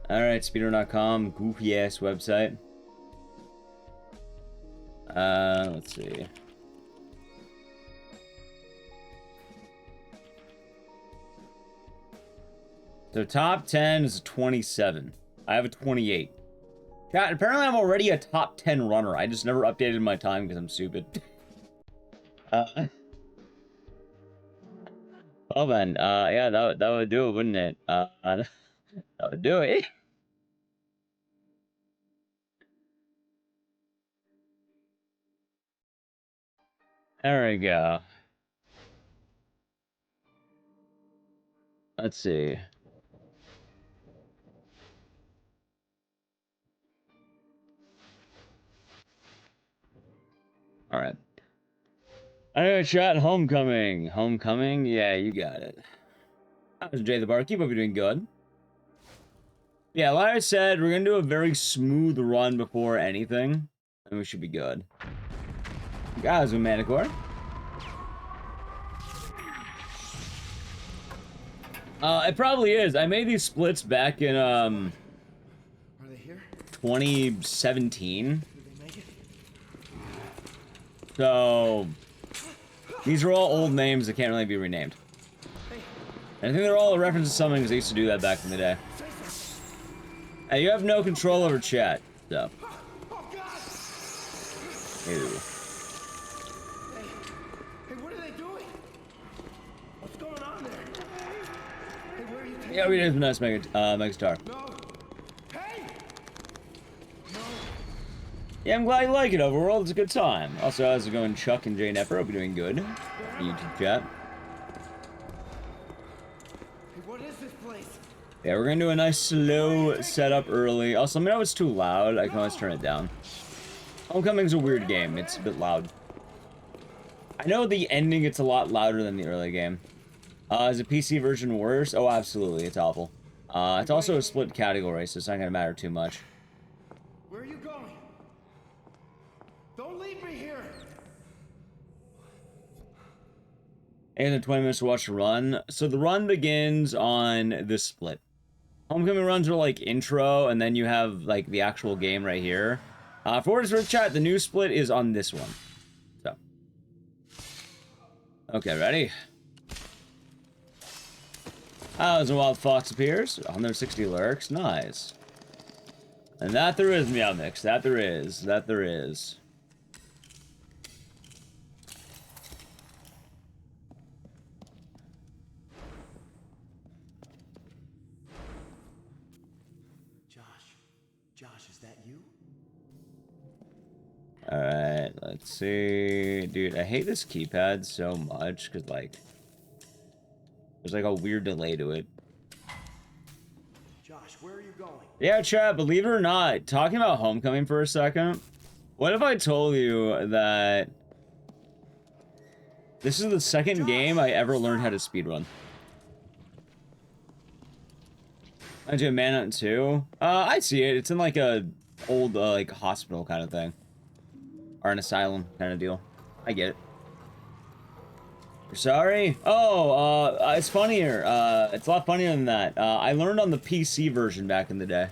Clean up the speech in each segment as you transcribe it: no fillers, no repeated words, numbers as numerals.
Alright, speedrun.com, goofy ass website. Let's see. So top 10 is a 27. I have a 28. God, apparently I'm already a top 10 runner. I just never updated my time because I'm stupid. Oh man, yeah, that would do it, wouldn't it? That would do it. There we go. Let's see. Alright. Alright, chat, homecoming. Homecoming? Yeah, you got it. That was Jay the Barkeep. Hope you're doing good. Yeah, like I said, we're gonna do a very smooth run before anything, and we should be good. Guys, with Manicore. It probably is. I made these splits back in, Are they here? 2017. Did they make it? So, these are all old names that can't really be renamed. And I think they're all a reference to something because I used to do that back in the day. Hey, you have no control over chat, so. Ew. Hey, what are they doing? What's going on there? Hey, where are you taking Yeah, we did a nice Megastar. No. Hey! No. Yeah, I'm glad you like it, Overworld. It's a good time. Also, how's it going, Chuck and Jay Nepper? Hope you're doing good. YouTube chat. Hey, what is this place? Yeah, we're gonna do a nice slow setup early. Also, let me know if it's too loud. I can always turn it down. Homecoming's a weird game. It's a bit loud. I know the ending gets a lot louder than the early game. Is the PC version worse? Oh, absolutely. It's awful. It's also a split category, so it's not gonna matter too much. Where are you going? Don't leave me here. And then 20 minutes to watch the run. So the run begins on this split. Homecoming runs are like intro, and then you have like the actual game right here. For what it's worth, chat, the new split is on this one. So. Okay, ready? As a wild fox appears, 160 lurks, nice. And that there is, Meow Mix, that there is, that there is. Josh, is that you? Alright, let's see. Dude, I hate this keypad so much, because, like, there's, like, a weird delay to it. Josh, where are you going? Yeah, chat, believe it or not, talking about Homecoming for a second, what if I told you that this is the second game I ever learned how to speedrun? I do Manhunt 2. I see it. It's in, like, a old, like, hospital kind of thing. Or an asylum kind of deal. I get it. You're sorry? Oh, it's funnier. It's a lot funnier than that. I learned on the PC version back in the day.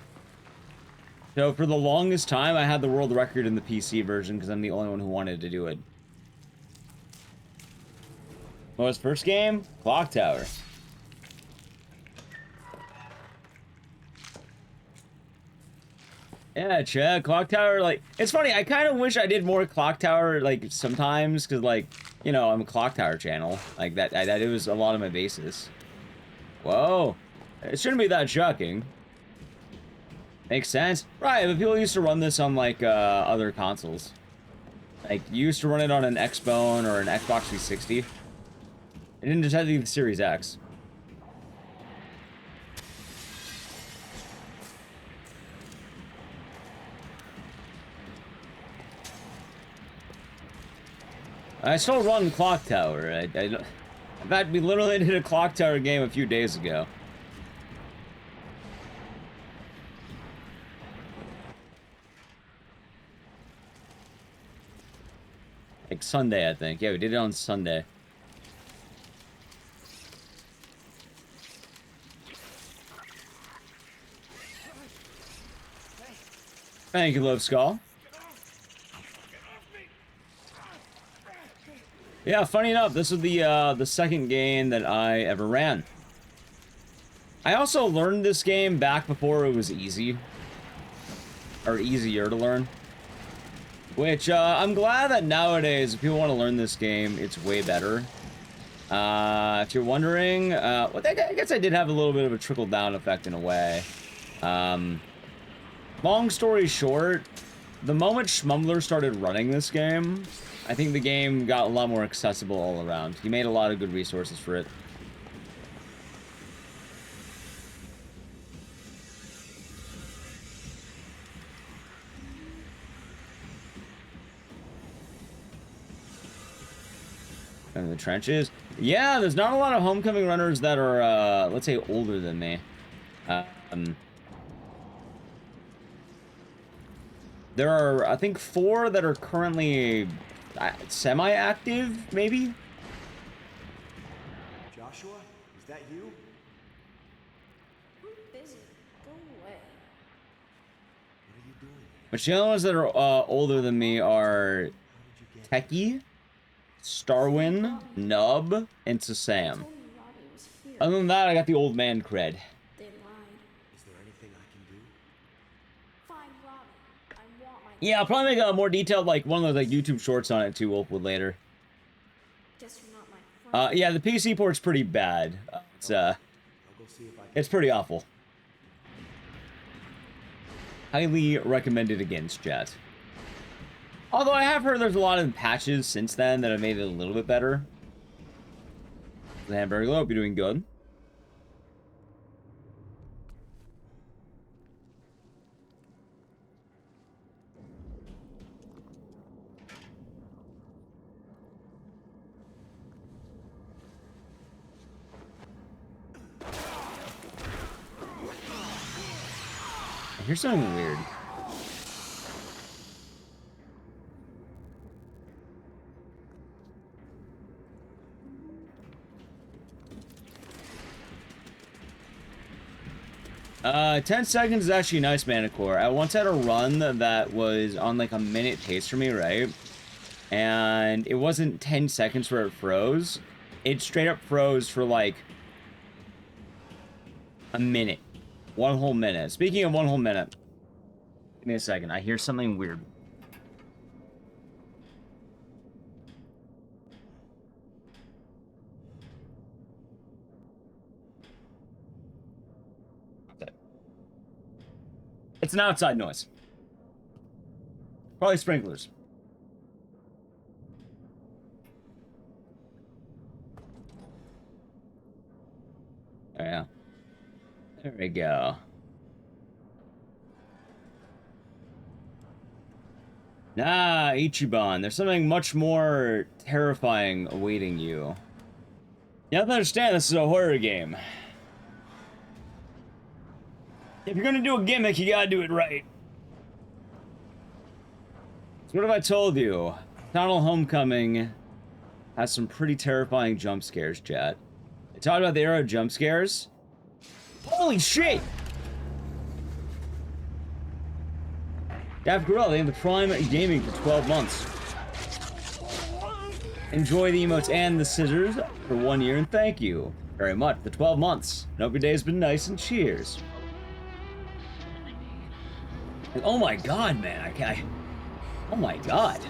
So for the longest time, I had the world record in the PC version because I'm the only one who wanted to do it. What was first game? Clock Tower. Yeah, chat, Clock Tower, like, it's funny, I kind of wish I did more Clock Tower, like, sometimes, because, like, you know, I'm a Clock Tower channel. Like, that it was a lot of my basis. Whoa. It shouldn't be that shocking. Makes sense. Right, but people used to run this on, like, other consoles. Like, you used to run it on an Xbone or an Xbox 360. It didn't just have to be the Series X. I still run Clock Tower. In fact, we literally did a Clock Tower game a few days ago. Like Sunday, I think. Yeah, we did it on Sunday. Thank you, Love Skull. Yeah, funny enough, this was the second game that I ever ran. I also learned this game back before it was easy. Or easier to learn. Which, I'm glad that nowadays, if people want to learn this game, it's way better. If you're wondering, well, I guess I did have a little bit of a trickle-down effect in a way. Long story short, the moment Schmumbler started running this game, I think the game got a lot more accessible all around. He made a lot of good resources for it. In the trenches. Yeah, there's not a lot of homecoming runners that are, let's say, older than me. There are, I think, 4 that are currently semi-active, maybe? Joshua, is that you? I'm busy. Go away. What are you doing here? But the only ones that are older than me are How did you get Techie, Starwin, Nub, and Sasam. Told me Robbie was here. Other than that, I got the old man cred. They lied. Is there anything I can do? Find Robbie. I want my. Yeah, I'll probably make a more detailed, like, one of those, like, YouTube shorts on it, too, Wolfwood, later. Guess you're not my friend. Yeah, the PC port's pretty bad. I'll go see if I can. It's pretty awful. Highly recommended against chat. Although I have heard there's a lot of patches since then that have made it a little bit better. The Hamburger, hope you're doing good. I hear something weird. Uh, 10 seconds is actually nice, Manicore. I once had a run that was on like a minute pace for me, right? And it wasn't 10 seconds where it froze. It straight up froze for like a minute. One whole minute. Speaking of one whole minute. Give me a second. I hear something weird. It's an outside noise. Probably sprinklers. Oh, yeah. There we go. Nah, Ichiban. There's something much more terrifying awaiting you. You have to understand this is a horror game. If you're gonna do a gimmick, you gotta do it right. So what have I told you? Tunnel Homecoming has some pretty terrifying jump scares, chat. They talked about the era of jump scares. Holy shit! Daft Gorilla, they have the Prime Gaming for 12 months. Enjoy the emotes and the scissors for 1 year, and thank you very much for 12 months. And hope your day has been nice, and cheers. Oh my god, man, oh my god.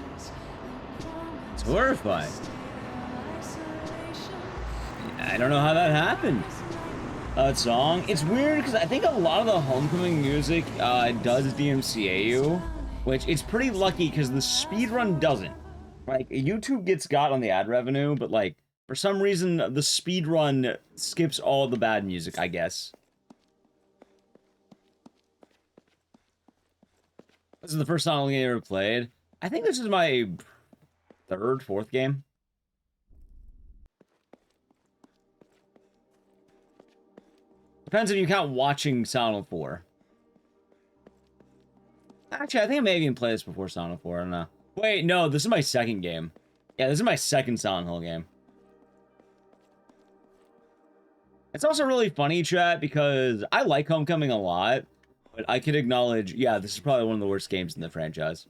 It's horrifying. I don't know how that happened. That song. It's weird because I think a lot of the Homecoming music does DMCA you, which it's pretty lucky because the speedrun doesn't. Like, YouTube gets got on the ad revenue, but like, for some reason, the speedrun skips all the bad music, I guess. This is the first Sonic game I ever played. I think this is my 3rd, 4th game. Depends if you count watching Silent Hill 4. Actually, I think I may have even played this before Silent Hill 4, I don't know. Wait, no, this is my 2nd game. Yeah, this is my 2nd Silent Hill game. It's also really funny, chat, because I like Homecoming a lot, But I can acknowledge, yeah, this is probably one of the worst games in the franchise.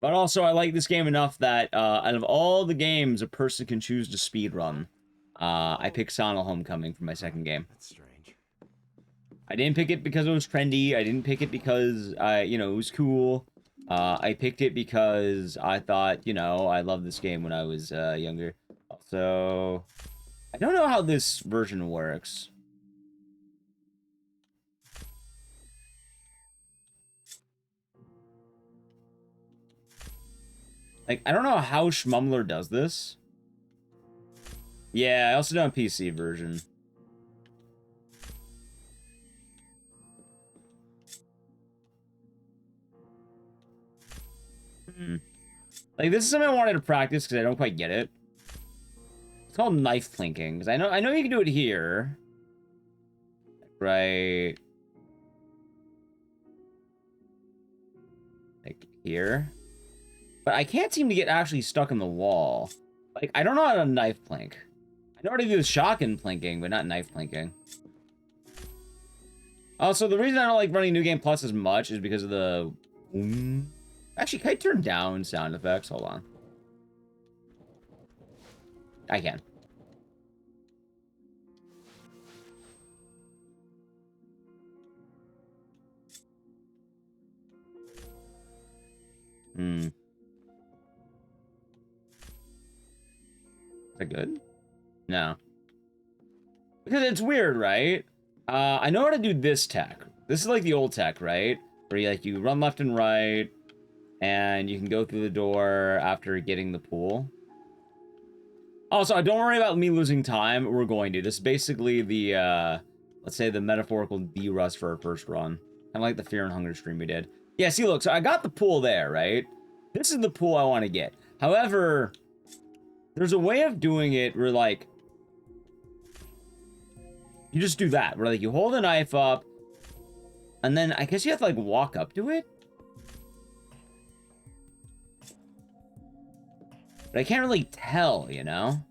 But also, I like this game enough that out of all the games a person can choose to speedrun, I picked Sonic Homecoming for my second game. That's strange. I didn't pick it because it was trendy. I didn't pick it because, it was cool. I picked it because I thought, I loved this game when I was younger. Also, I don't know how this version works. Like, I don't know how Schmummler does this. Yeah, I also done a PC version. Like, this is something I wanted to practice because I don't quite get it. It's called knife plinking. Because I know you can do it here. Right. Like, here. But I can't seem to get actually stuck in the wall. Like, I don't know how to knife plink. I know how to do the shotgun plinking, but not knife plinking. Also, the reason I don't like running New Game Plus as much is because of the... Actually, can I turn down sound effects? Hold on. I can. Is that good? No. Because it's weird, right? I know how to do this tech. This is like the old tech, right? Where you run left and right, and you can go through the door after getting the pool. Also, don't worry about me losing time. We're going to. This is basically the, let's say the metaphorical D-Rust for our first run. Kind of like the Fear and Hunger stream we did. Yeah, see, look, so I got the pool there, right? This is the pool I want to get. However, there's a way of doing it where, like, you just do that, where, like, you hold a knife up, and then I guess you have to, like, walk up to it? But I can't really tell, you know?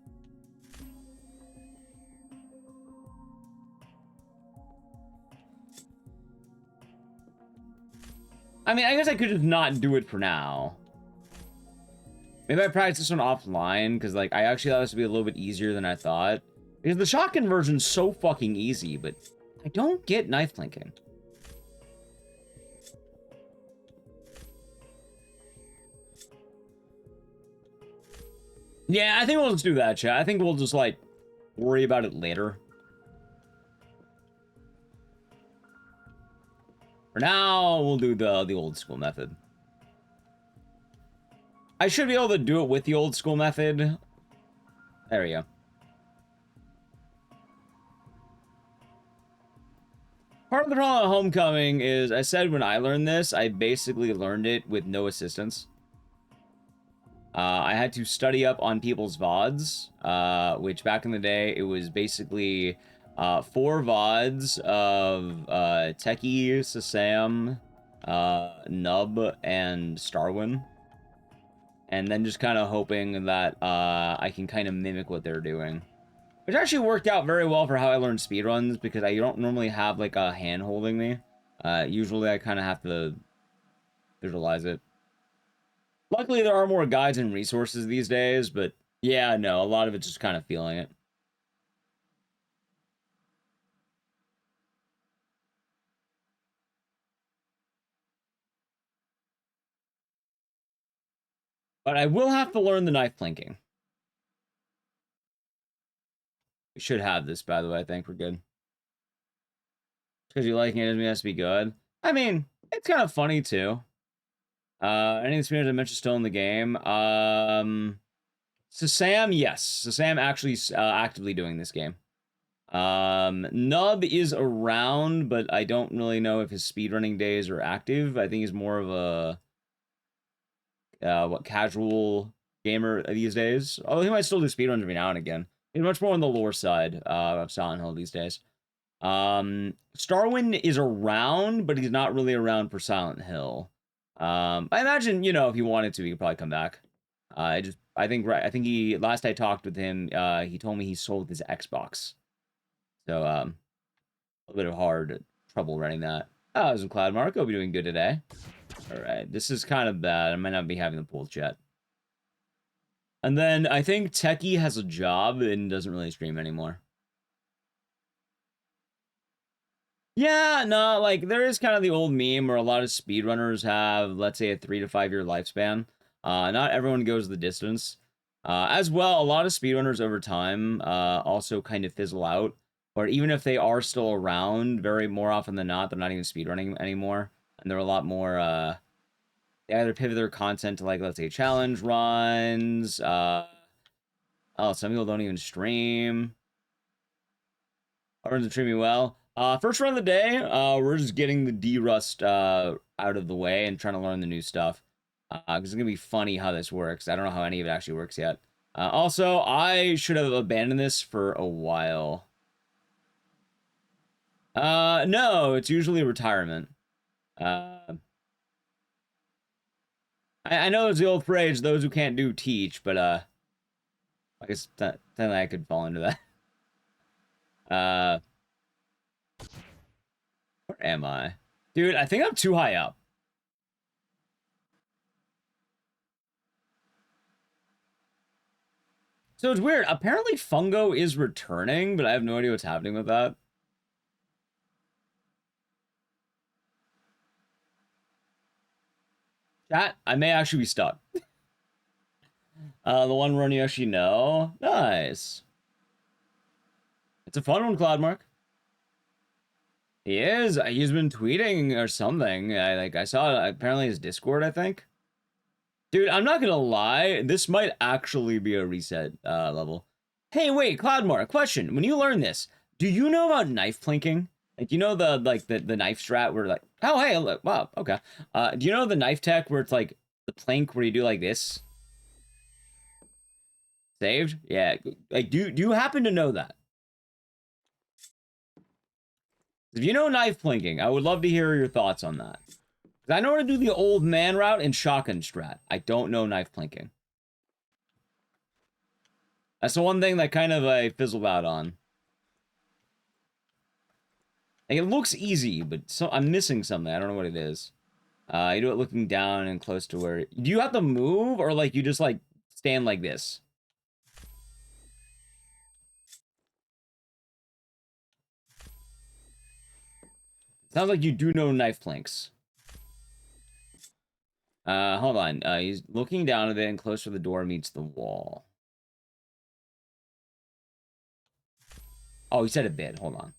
I mean, I guess I could just not do it for now. Maybe I practice this one offline, because, like, I actually thought this would be a little bit easier than I thought. Because the shotgun version's so fucking easy, but I don't get knife linking. Yeah, I think we'll just do that, chat. I think we'll just, like, worry about it later. For now, we'll do the old school method. I should be able to do it with the old school method. There we go. Part of the problem of Homecoming is, I said when I learned this, I basically learned it with no assistance. I had to study up on people's VODs, which back in the day, it was basically 4 VODs of Techie, Sasam, Nub, and Starwin. And then just kind of hoping that I can kind of mimic what they're doing. Which actually worked out very well for how I learned speedruns, because I don't normally have, like, a hand holding me. Usually I kind of have to visualize it. Luckily, there are more guides and resources these days, but yeah, no, a lot of it's just kind of feeling it. But I will have to learn the knife plinking. We should have this, by the way. I think we're good. Because you liking it doesn't mean it has to be good. I mean, it's kind of funny, too. Any of the spinners I mentioned still in the game? Sasam, yes. Sasam actually actively doing this game. Nub is around, but I don't really know if his speedrunning days are active. I think he's more of a casual gamer these days. Although he might still do speedruns every now and again. He's much more on the lore side of Silent Hill these days. Starwin is around, but he's not really around for Silent Hill. I imagine, if he wanted to, he could probably come back. I think he, last I talked with him, he told me he sold his Xbox. So, a little bit hard trouble running that. Oh, I was in Cloud Mark. I'll be doing good today. All right, this is kind of bad. I might not be having the pool chat. And then I think Techie has a job and doesn't really stream anymore. Yeah, no, like there is kind of the old meme where a lot of speedrunners have, let's say, a 3 to 5 year lifespan. Not everyone goes the distance. As well, a lot of speedrunners over time also kind of fizzle out. Or even if they are still around, very more often than not, they're not even speedrunning anymore. And they're a lot more, they either pivot their content to, like, let's say, challenge runs. Oh, some people don't even stream. Everyone's streaming well. First run of the day, we're just getting the D-Rust out of the way and trying to learn the new stuff. Because it's going to be funny how this works. I don't know how any of it actually works yet. Also, I should have abandoned this for a while. No, it's usually retirement. I know it's the old phrase, those who can't do teach, but I guess then I could fall into that. Where am I? Dude, I think I'm too high up. So it's weird. Apparently Fungo is returning, but I have no idea what's happening with that. Chat, I may actually be stuck. The one run you actually know. Nice. It's a fun one, Cloudmark. He is. He's been tweeting or something. I saw it. Apparently his Discord, I think. Dude, I'm not gonna lie. This might actually be a reset level. Hey, wait, Cloudmark, question. When you learn this, do you know about knife plinking? Like, you know the knife strat where like, oh hey, look, wow, okay. Do you know the knife tech where it's like the plank where you do like this? Saved? Yeah. Like, do you happen to know that? If you know knife plinking, I would love to hear your thoughts on that. Because I know how to do the old man route and shotgun strat. I don't know knife plinking. That's the one thing that kind of I fizzled out on. Like, it looks easy, but I'm missing something. I don't know what it is. You do it looking down and close to where... Do you have to move, or, like, you just, like, stand like this? Sounds like you do know knife planks. Hold on. He's looking down a bit and close where the door meets the wall. Oh, he said a bit. Hold on.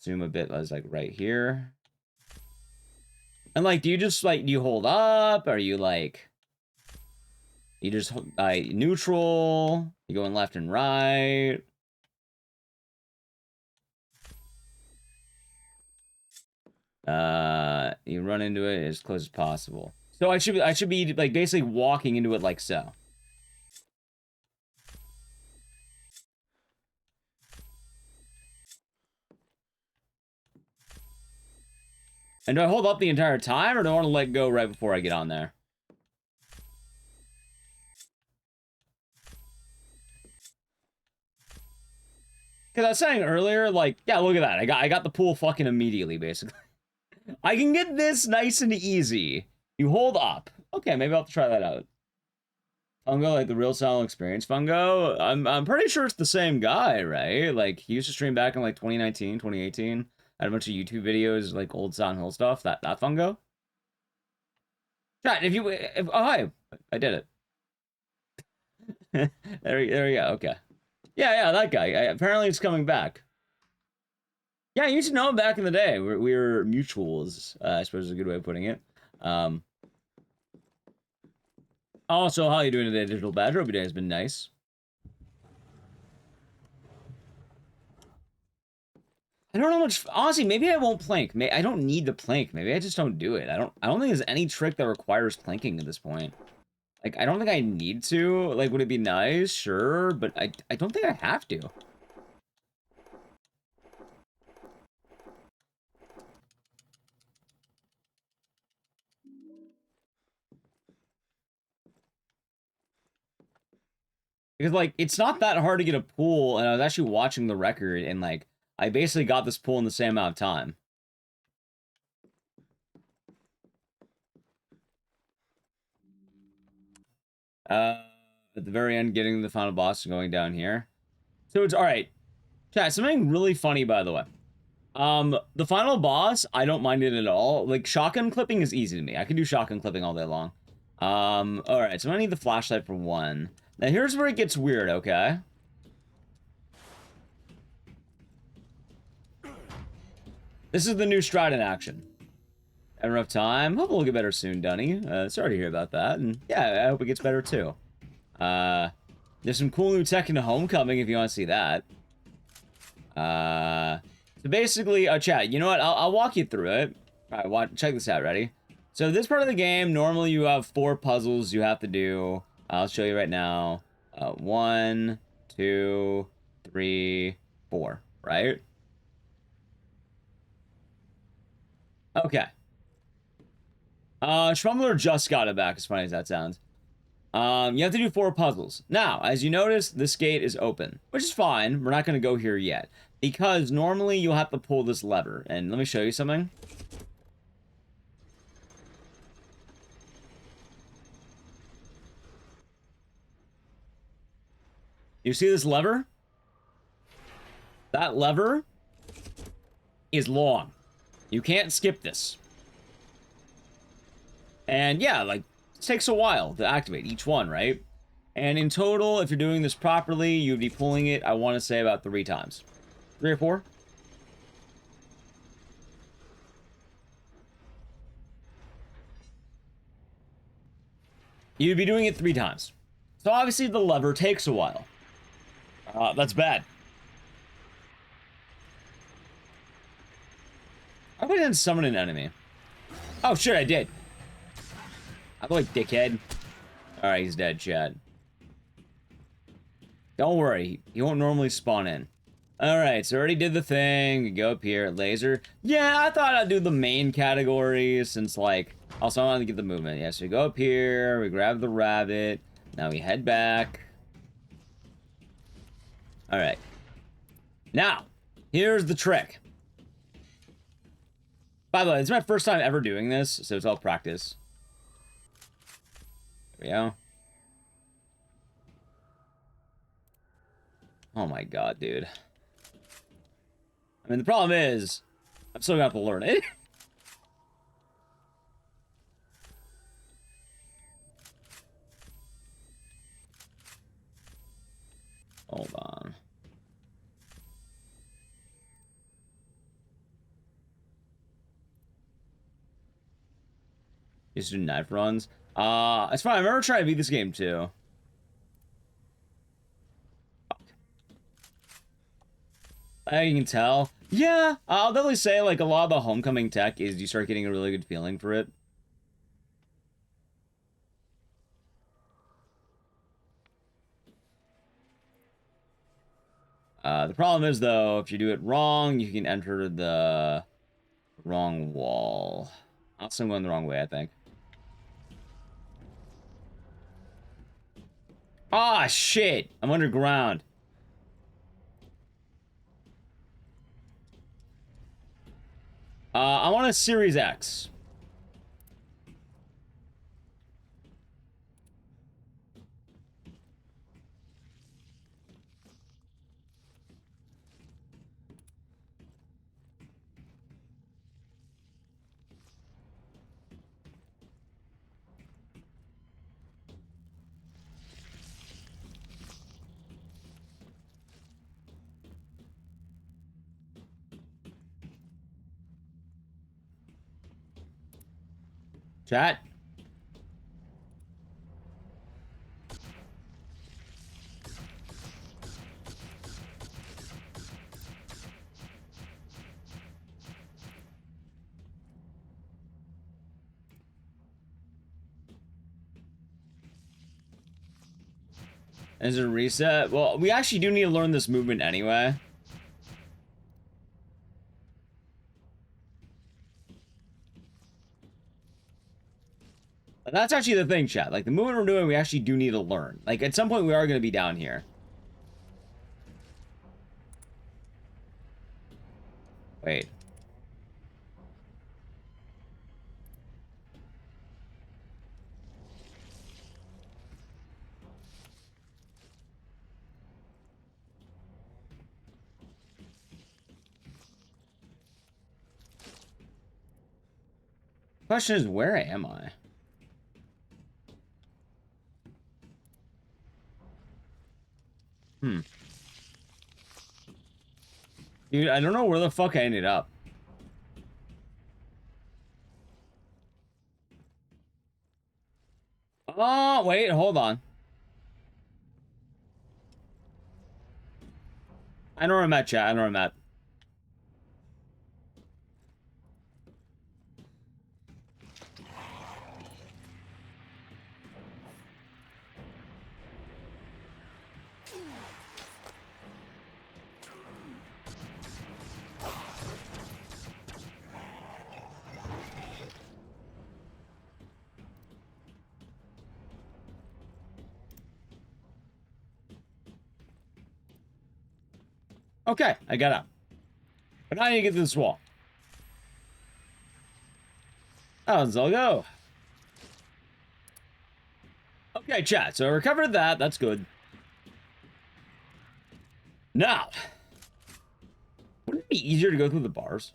Zoom a bit. I was like right here. And like, do you just like, do you hold up? Are you like, you just neutral? You going left and right? You run into it as close as possible. So I should be like basically walking into it like so. And do I hold up the entire time, or do I want to let go right before I get on there? Because I was saying earlier, like, yeah, look at that. I got the pool fucking immediately, basically. I can get this nice and easy. You hold up. Okay, maybe I'll have to try that out. Fungo, like the real Silent Experience Fungo? I'm pretty sure it's the same guy, right? Like, he used to stream back in, like, 2019, 2018. Had a bunch of YouTube videos, like, old Silent Hill stuff. That Fungo? Chat, oh, hi. I did it. there we go, okay. Yeah, that guy. Apparently it's coming back. Yeah, I used to know him back in the day. We were mutuals, I suppose is a good way of putting it. Also, how are you doing today, Digital Badger? Hope your day has been nice. I don't know much. Honestly, maybe I won't plank. I don't need the plank. Maybe I just don't do it. I don't think there's any trick that requires planking at this point. Like, I don't think I need to. Like, would it be nice? Sure, but I don't think I have to. Because, like, it's not that hard to get a pool, and I was actually watching the record, and, like, I basically got this pool in the same amount of time. At the very end, getting the final boss and going down here. So it's alright. Chat, something really funny, by the way. The final boss, I don't mind it at all. Like, shotgun clipping is easy to me. I can do shotgun clipping all day long. Alright, so I need the flashlight for one. Now, here's where it gets weird, okay? This is the new strat in action. Have enough time? Hope it'll get better soon, Dunny. Sorry to hear about that. And yeah, I hope it gets better too. There's some cool new tech in Homecoming if you want to see that. So basically, chat, you know what? I'll walk you through it. All right, check this out. Ready? So this part of the game, normally you have 4 puzzles you have to do. I'll show you right now. 1, 2, 3, 4. Right? Okay. Schmumbler just got it back, as funny as that sounds. You have to do 4 puzzles. Now, as you notice, this gate is open, which is fine. We're not going to go here yet, because normally you'll have to pull this lever. And let me show you something. You see this lever? That lever is long. You can't skip this. And yeah, like, it takes a while to activate each one, right? And in total, if you're doing this properly, you'd be pulling it, I want to say, about 3 times. 3 or 4? You'd be doing it 3 times. So obviously the lever takes a while. That's bad. I went and summon an enemy. Oh shit, I did. I'm like dickhead. Alright, he's dead, Chad. Don't worry, he won't normally spawn in. Alright, so already did the thing. We go up here, laser. Yeah, I thought I'd do the main categories since, like, also I wanted to get the movement. Yeah, so we go up here, we grab the rabbit. Now we head back. Alright. Now, here's the trick. By the way, it's my first time ever doing this, so it's all practice. There we go. Oh my god, dude. I mean, the problem is, I'm still gonna have to learn it. Hold on. Just do knife runs. It's fine. I remember trying to beat this game too. You can tell. Yeah, I'll definitely say, like, a lot of the Homecoming tech is you start getting a really good feeling for it. The problem is, though, if you do it wrong, you can enter the wrong wall. Also, I'm going the wrong way, I think. Ah, shit! I'm underground. I want a Series X. Chat. Is it a reset? Well, we actually do need to learn this movement anyway. But that's actually the thing, chat. Like, the movement we're doing, we actually do need to learn. Like, at some point, we are going to be down here. Wait. Question is, where am I? Dude, I don't know where the fuck I ended up. Oh, wait, hold on. I know where I'm at, chat. I know where I'm at. Okay, I got up. But now I need to get to this wall. Oh, let's all go. Okay, chat. So I recovered that. That's good. Now, wouldn't it be easier to go through the bars?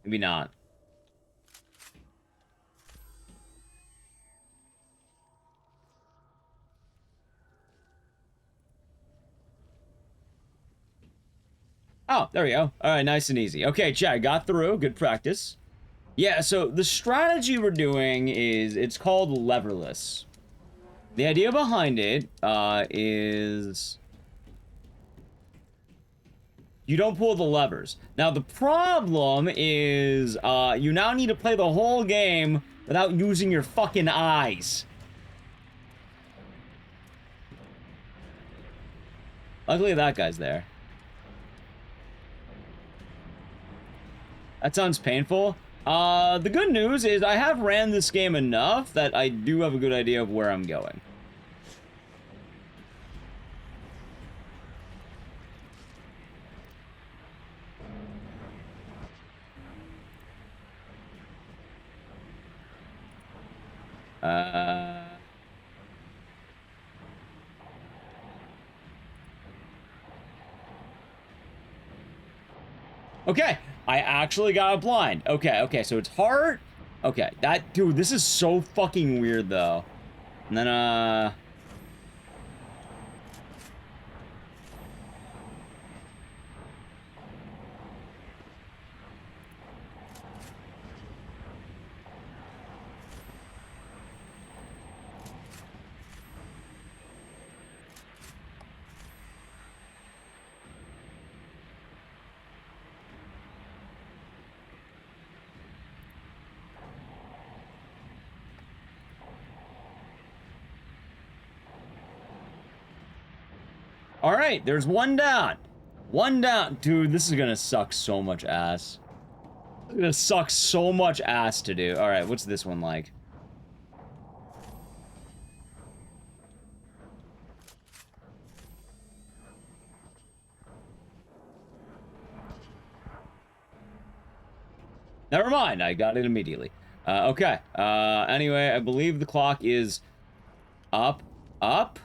Maybe not. Oh, there we go. All right, nice and easy. Okay, chat, got through. Good practice. Yeah, so the strategy we're doing is, it's called leverless. The idea behind it is you don't pull the levers. Now, the problem is you now need to play the whole game without using your fucking eyes. Luckily, that guy's there. That sounds painful. The good news is I have ran this game enough that I do have a good idea of where I'm going. Okay, I actually got a blind. Okay, so it's hard. Okay, dude, this is so fucking weird, though. And then, all right, there's one down. One down. Dude, this is gonna suck so much ass. It's gonna suck so much ass to do. All right, what's this one like? Never mind, I got it immediately. Okay. Anyway, I believe the clock is up, up,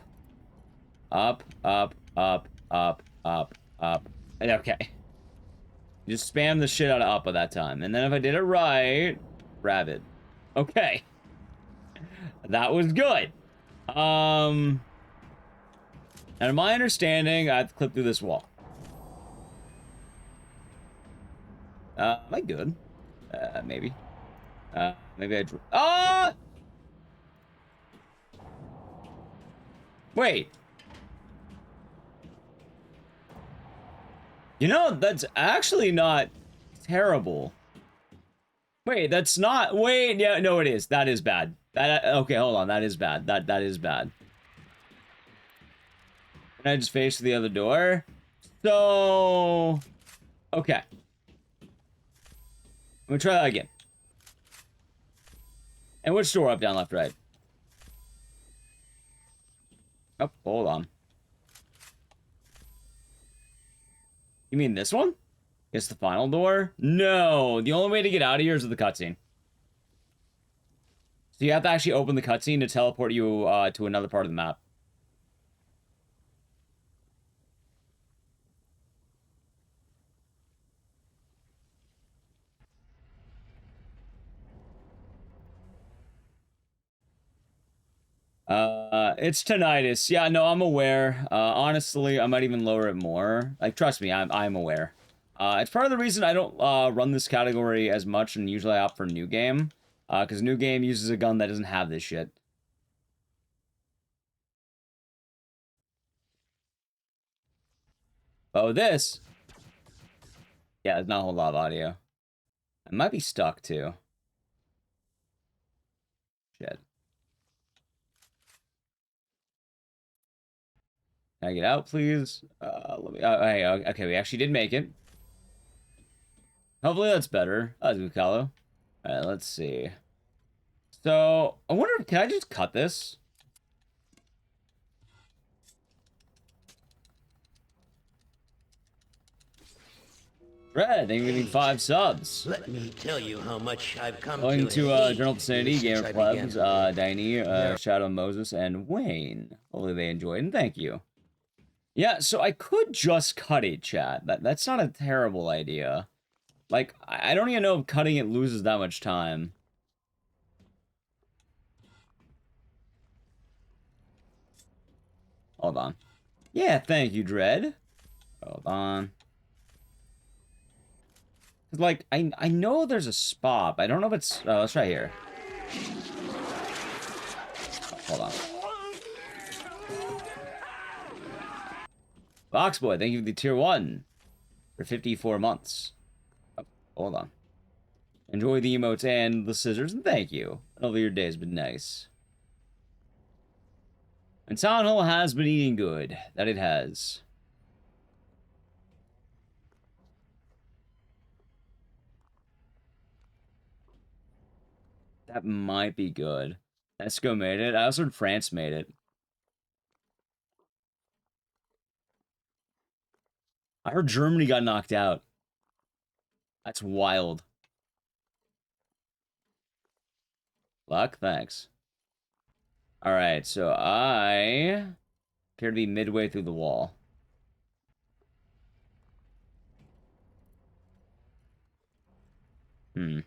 up, up, up, up, up, up. Okay. Just spam the shit out of up at that time. And then if I did it right, rabbit. Okay. That was good. And in my understanding, I have to clip through this wall. Am I good? Maybe. Maybe I drew. Ah! Wait. You know, that's actually not terrible. Wait, that's not. Wait, yeah, no, it is. That is bad. That okay, hold on. That is bad. That is bad. Can I just face the other door? So, okay. I'm gonna try that again. And which door? Up, down, left, right? Oh, hold on. You mean this one? It's the final door? No, the only way to get out of here is with the cutscene. So you have to actually open the cutscene to teleport you to another part of the map. It's tinnitus. Yeah, no, I'm aware. Honestly, I might even lower it more. Like, trust me, I'm aware. It's part of the reason I don't run this category as much, and usually I opt for new game. Because new game uses a gun that doesn't have this shit. Oh, this. Yeah, there's not a whole lot of audio. I might be stuck too. Shit. Can I get out, please? Let me. Hey, okay, we actually did make it. Hopefully that's better. Azukalo. Alright, let's see. So, I wonder, can I just cut this? Red, thank you for giving 5 subs. Let me tell you how much I've come Going to hate General Vicinity, you Gamer since I began Plebs, to live. Diney, Shadow Moses, and Wayne. Hopefully they enjoyed, and thank you. Yeah, so I could just cut it, chat. That's not a terrible idea. Like, I don't even know if cutting it loses that much time. Hold on. Yeah, thank you, Dread. Hold on. Like, I know there's a spot, but I don't know if it's... Oh, let's try here. Hold on. Boxboy, thank you for the tier 1 for 54 months. Oh, hold on. Enjoy the emotes and the scissors, and thank you. Hopefully your day's been nice. And Town Hall has been eating good. That it has. That might be good. Esco made it. I also heard France made it. I heard Germany got knocked out. That's wild. Luck, thanks. Alright, so I appear to be midway through the wall. Hmm.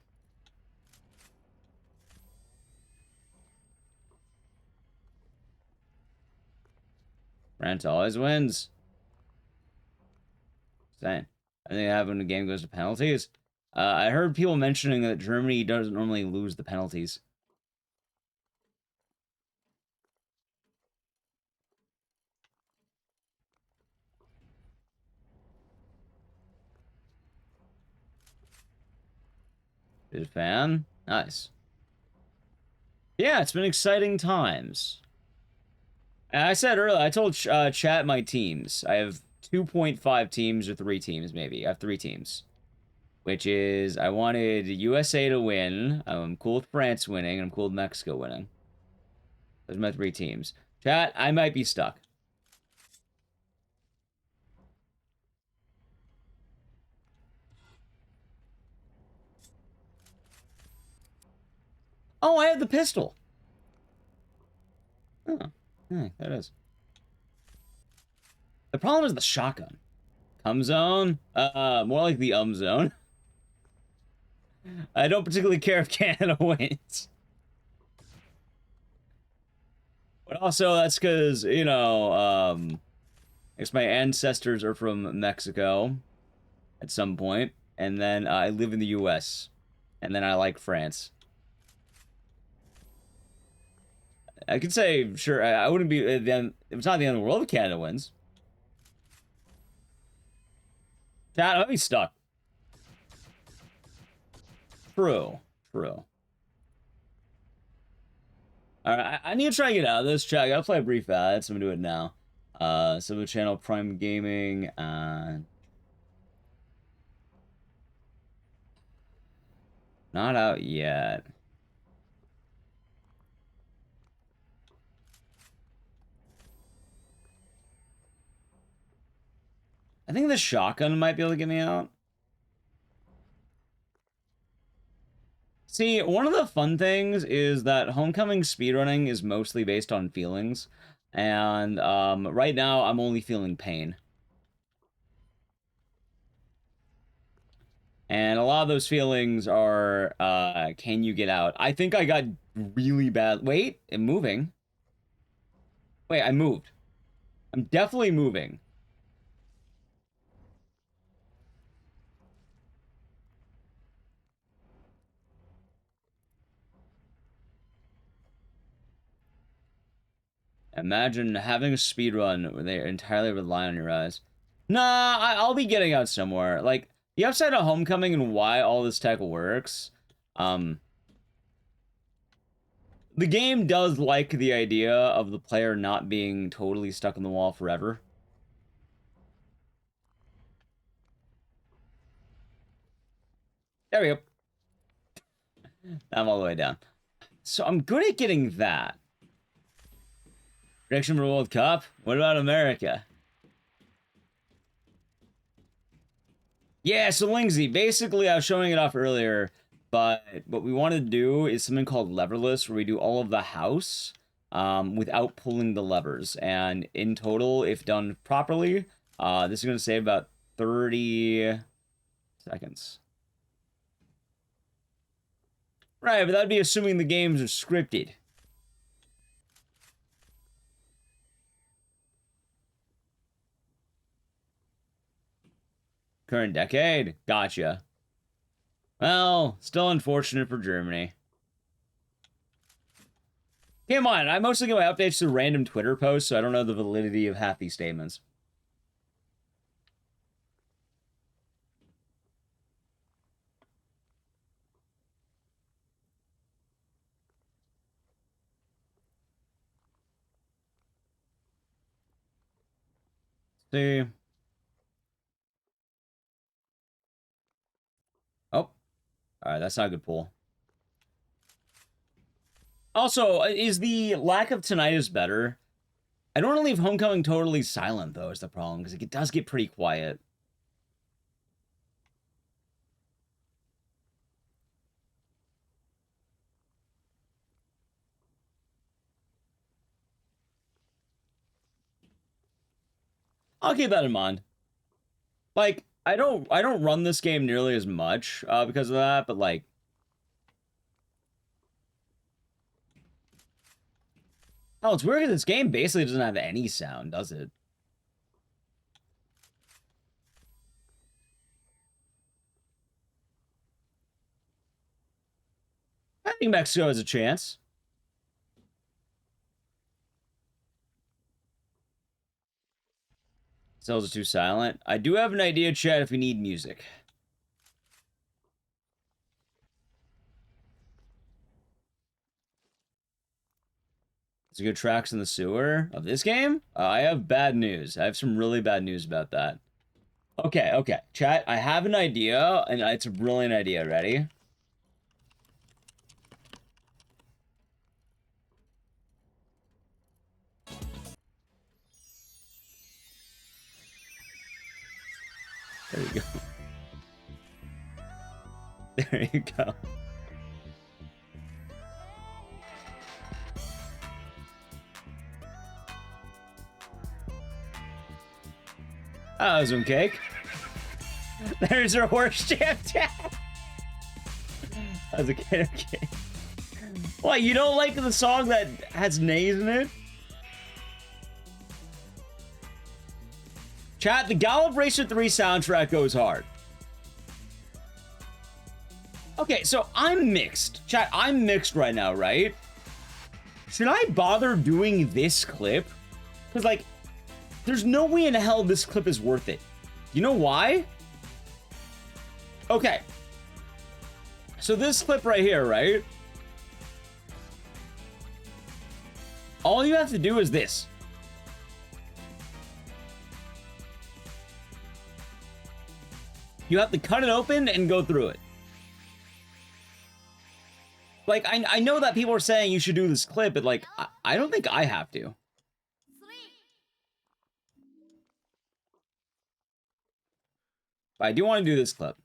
France always wins. Same. I think that happens when the game goes to penalties. I heard people mentioning that Germany doesn't normally lose the penalties. Is a fan? Nice. Yeah, it's been exciting times. And I said earlier, I told chat my teams. I have 2.5 teams or 3 teams, maybe. I have 3 teams. Which is, I wanted USA to win. I'm cool with France winning, and I'm cool with Mexico winning. Those are my 3 teams. Chat, I might be stuck. Oh, I have the pistol. Oh, yeah, there it is. The problem is the shotgun. Come zone? More like the zone. I don't particularly care if Canada wins. But also, that's because, you know, I guess my ancestors are from Mexico at some point, and then I live in the US, and then I like France. I could say, sure, I wouldn't be, then, if it's not the end of the world if Canada wins. Chat, I'd be stuck. True. True. Alright, I need to try and get out of this chat. I gotta play a brief ad, so I'm gonna do it now. So the channel Prime Gaming, Not out yet. I think the shotgun might be able to get me out. See, one of the fun things is that homecoming speedrunning is mostly based on feelings. And right now, I'm only feeling pain. And a lot of those feelings are, can you get out? I think I got really bad. Wait, I'm moving. Wait, I moved. I'm definitely moving. Imagine having a speed run where they entirely rely on your eyes. Nah, I'll be getting out somewhere. Like, the upside of Homecoming and why all this tech works, the game does like the idea of the player not being totally stuck in the wall forever. There we go. I'm all the way down. So I'm good at getting that. Prediction for World Cup? What about America? Yeah, so Lingsy, basically I was showing it off earlier, but what we want to do is something called leverless, where we do all of the house without pulling the levers. And in total, if done properly, this is going to save about 30 seconds. Right, but that'd be assuming the games are scripted. Current decade? Gotcha. Well, still unfortunate for Germany. Keep in mind, I mostly get my updates through random Twitter posts, so I don't know the validity of half these statements. See. Oh. Alright, that's not a good pull. Also, is the lack of tinnitus better? I don't want to leave Homecoming totally silent, though, is the problem, because it does get pretty quiet. I'll keep that in mind. Like, I don't run this game nearly as much because of that, but like, oh, it's weird because this game basically doesn't have any sound, does it? I think Mexico has a chance. Cells are too silent. I do have an idea, chat, if we need music. It's a good tracks in the sewer of this game? I have bad news. I have some really bad news about that. Okay. Chat, I have an idea, and it's a brilliant idea. Ready? There you go. There you go. Oh, that was some cake. There's our horse jam chat. That was a kid. Okay. What, you don't like the song that has nays in it? Chat, the Gallop Racer 3 soundtrack goes hard. Okay, so I'm mixed. Chat, I'm mixed right now, right? Should I bother doing this clip? Because, like, there's no way in hell this clip is worth it. You know why? Okay. So this clip right here, right? All you have to do is this. You have to cut it open and go through it. Like, I know that people are saying you should do this clip, but like, I don't think I have to. But I do want to do this clip.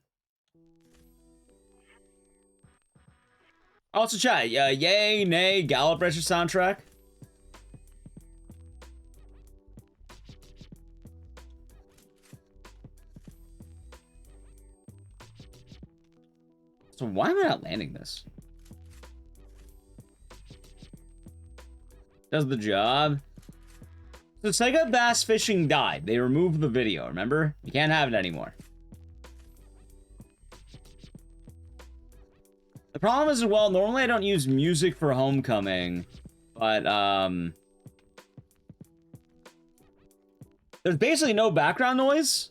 Also, chat, yay, nay, Gallop Retro soundtrack. So why am I not landing this? Does the job. So Sega Bass Fishing died. They removed the video, remember? You can't have it anymore. The problem is, well, normally I don't use music for Homecoming, but, there's basically no background noise.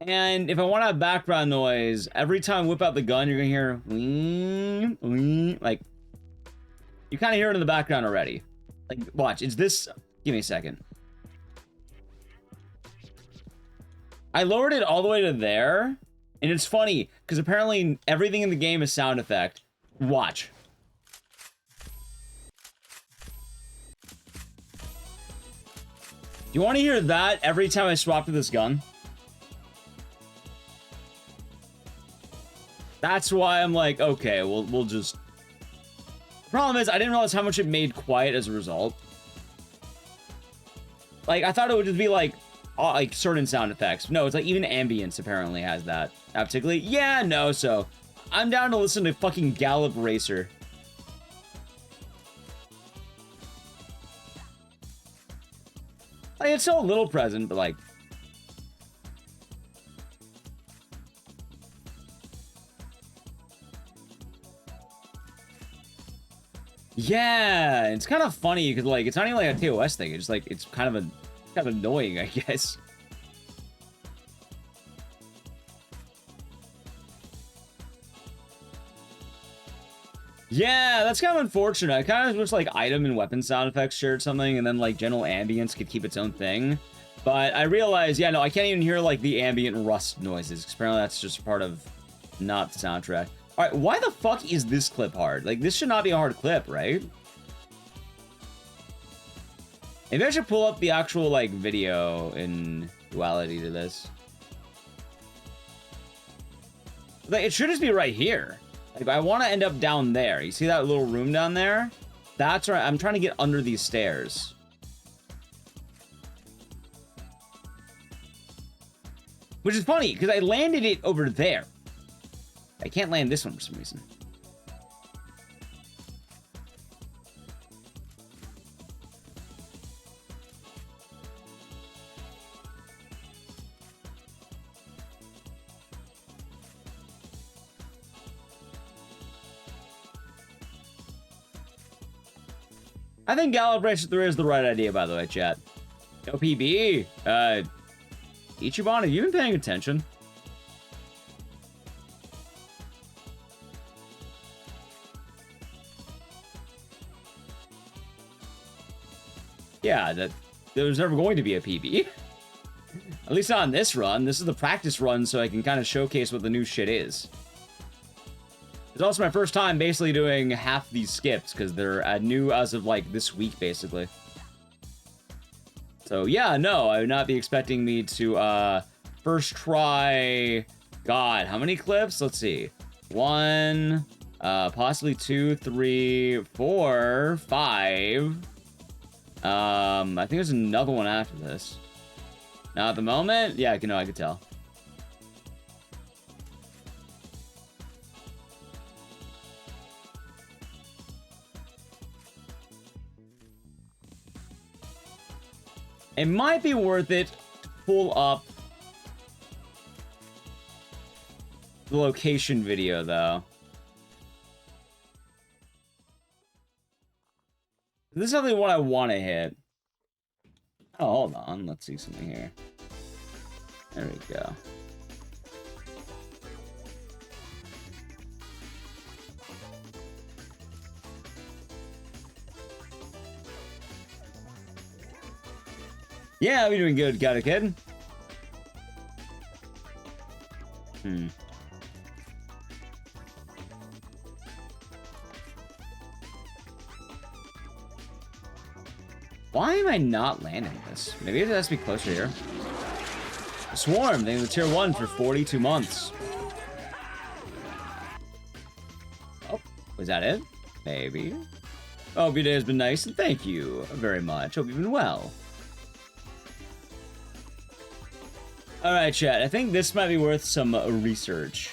And if I want to have background noise, every time I whip out the gun, you're going to hear, like, you kind of hear it in the background already. Like, watch, it's this, give me a second. I lowered it all the way to there, and it's funny, because apparently everything in the game is sound effect. Watch. You want to hear that every time I swap to this gun? That's why I'm like, okay, we'll just... The problem is, I didn't realize how much it made quiet as a result. Like, I thought it would just be like certain sound effects. No, it's like even ambience apparently has that. Particularly, yeah, no, so... I'm down to listen to fucking Gallop Racer. Like, it's still a little present, but like... Yeah, it's kind of funny because like it's not even like a TOS thing. It's like it's kind of annoying, I guess. Yeah, that's kind of unfortunate. I kind of wish like item and weapon sound effects shared something, and then like general ambience could keep its own thing. But I realized, yeah, no, I can't even hear like the ambient rust noises, because apparently that's just part of not the soundtrack. All right, why the fuck is this clip hard? Like, this should not be a hard clip, right? Maybe I should pull up the actual like video in duality to this. Like, it should just be right here. Like, I want to end up down there. You see that little room down there? That's right. I'm trying to get under these stairs. Which is funny, because I landed it over there. I can't land this one for some reason. I think Gallop Racer 3 is the right idea, by the way, chat. No PB. Ichiban, have you been paying attention? Yeah, that there was never going to be a PB. At least not on this run. This is the practice run, so I can kind of showcase what the new shit is. It's also my first time basically doing half these skips, because they're new as of, like, this week, basically. So, yeah, no, I would not be expecting me to, first try... God, how many clips? Let's see. 1, possibly 2, 3, 4, 5... I think there's another one after this. Now, at the moment, yeah, I could tell. It might be worth it to pull up the location video, though. This is definitely what I want to hit. Oh, hold on. Let's see something here. There we go. Yeah, we're doing good, got it, kid. Why am I not landing this? Maybe it has to be closer here. Swarm, they were tier 1 for 42 months. Oh, was that it? Maybe. Hope your day has been nice, and thank you very much. Hope you've been well. Alright, chat. I think this might be worth some research.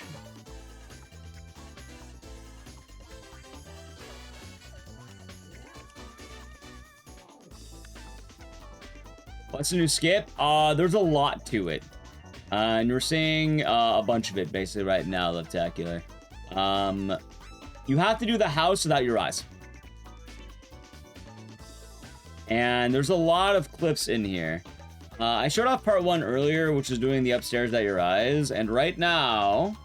What's the new skip? There's a lot to it. And we're seeing a bunch of it basically right now, Leftacular. You have to do the house without your eyes. And there's a lot of clips in here. I showed off part 1 earlier, which is doing the upstairs without your eyes. And right now,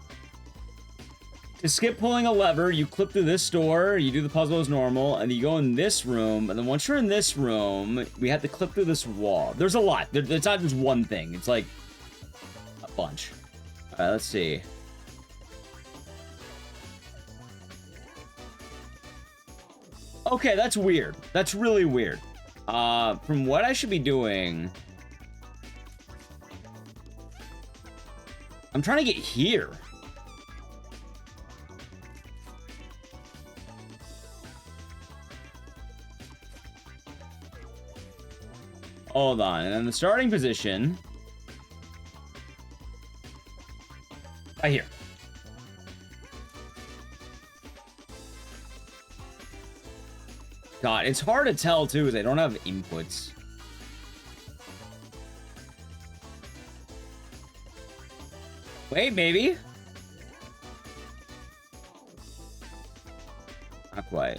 to skip pulling a lever, you clip through this door, you do the puzzle as normal, and you go in this room. And then once you're in this room, we have to clip through this wall. There's a lot. It's not just one thing. It's like a bunch. All right, let's see. Okay, that's weird. That's really weird. From what I should be doing, I'm trying to get here. Hold on, and then the starting position. Right here. God, it's hard to tell too, because I don't have inputs. Wait, maybe? Not quite.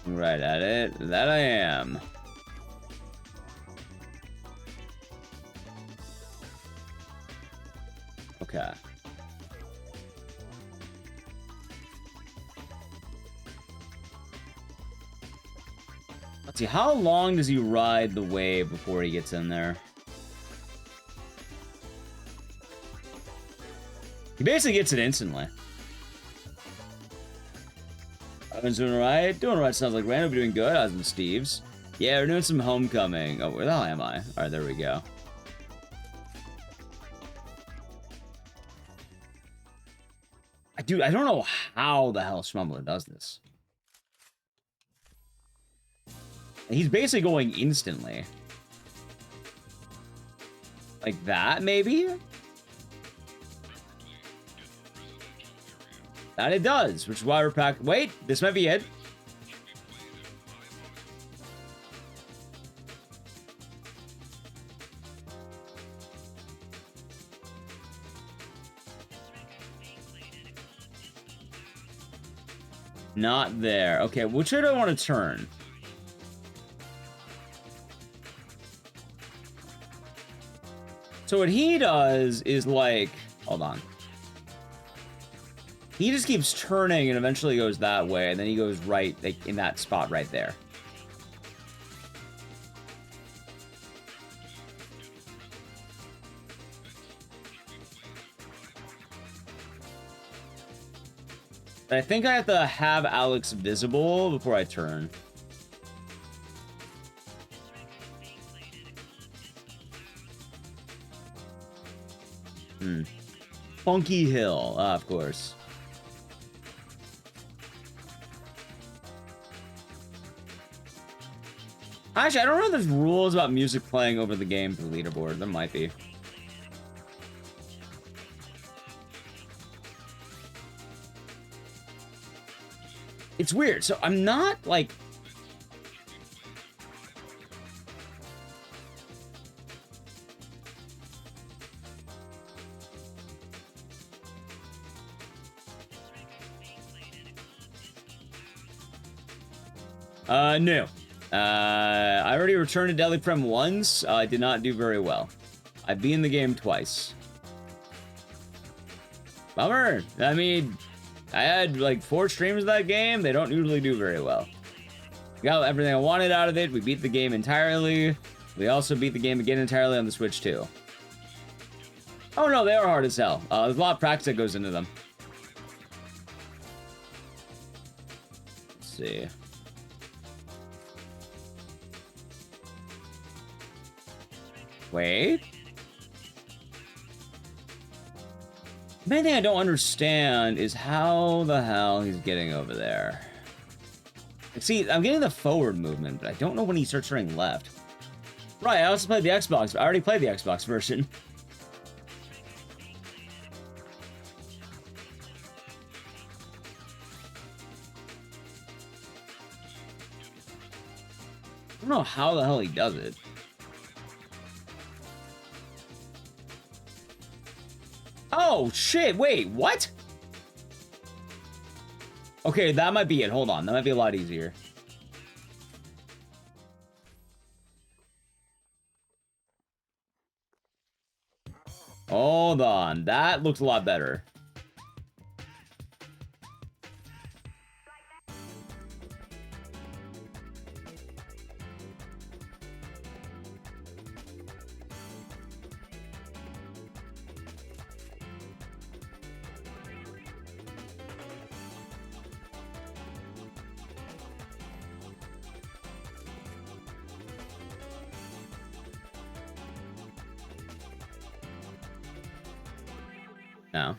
Right at it. That I am. Okay. Let's see, how long does he ride the wave before he gets in there? He basically gets it instantly. I've been doing alright. Doing alright sounds like Randall be doing good. I was in Steve's. Yeah, we're doing some homecoming. Oh, where the hell am I? Alright, there we go. Dude, I don't know how the hell Schmumbler does this. He's basically going instantly. Like that, maybe? That it does, which is why we're packed. Wait, this might be it. Not there. Okay, which way do I want to turn? So what he does is like, hold on. He just keeps turning and eventually goes that way, and then he goes right, like, in that spot right there. I think I have to have Alex visible before I turn. Funky Hill, of course. Actually, I don't know if there's rules about music playing over the game for the leaderboard. There might be. It's weird. So I'm not like... No. I already returned to Deadly Prem once. I did not do very well. I beat in the game twice. Bummer. I mean, I had like 4 streams of that game. They don't usually do very well. Got everything I wanted out of it. We beat the game entirely. We also beat the game again entirely on the Switch too. Oh no, they are hard as hell. There's a lot of practice that goes into them. see. Wait. The main thing I don't understand is how the hell he's getting over there. See, I'm getting the forward movement, but I don't know when he starts turning left. Right, I also played the Xbox. I already played the Xbox version. I don't know how the hell he does it. Oh, shit, wait, what? Okay, that might be it. Hold on, that might be a lot easier. Hold on, that looks a lot better. No.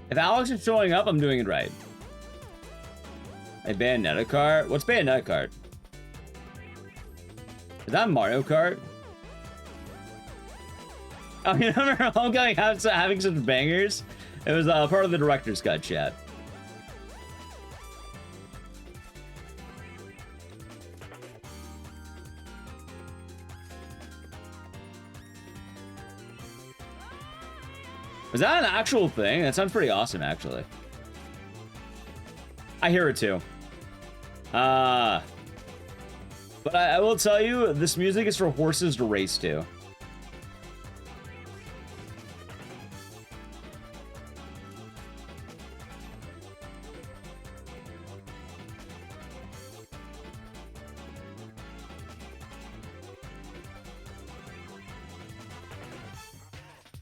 If Alex is showing up, I'm doing it right. A Bayonetta cart? What's Bayonetta cart? Is that Mario Kart? Oh, you remember Homecoming having such bangers? It was part of the director's cut, chat. Was that an actual thing? That sounds pretty awesome, actually. I hear it too. But I will tell you, this music is for horses to race to.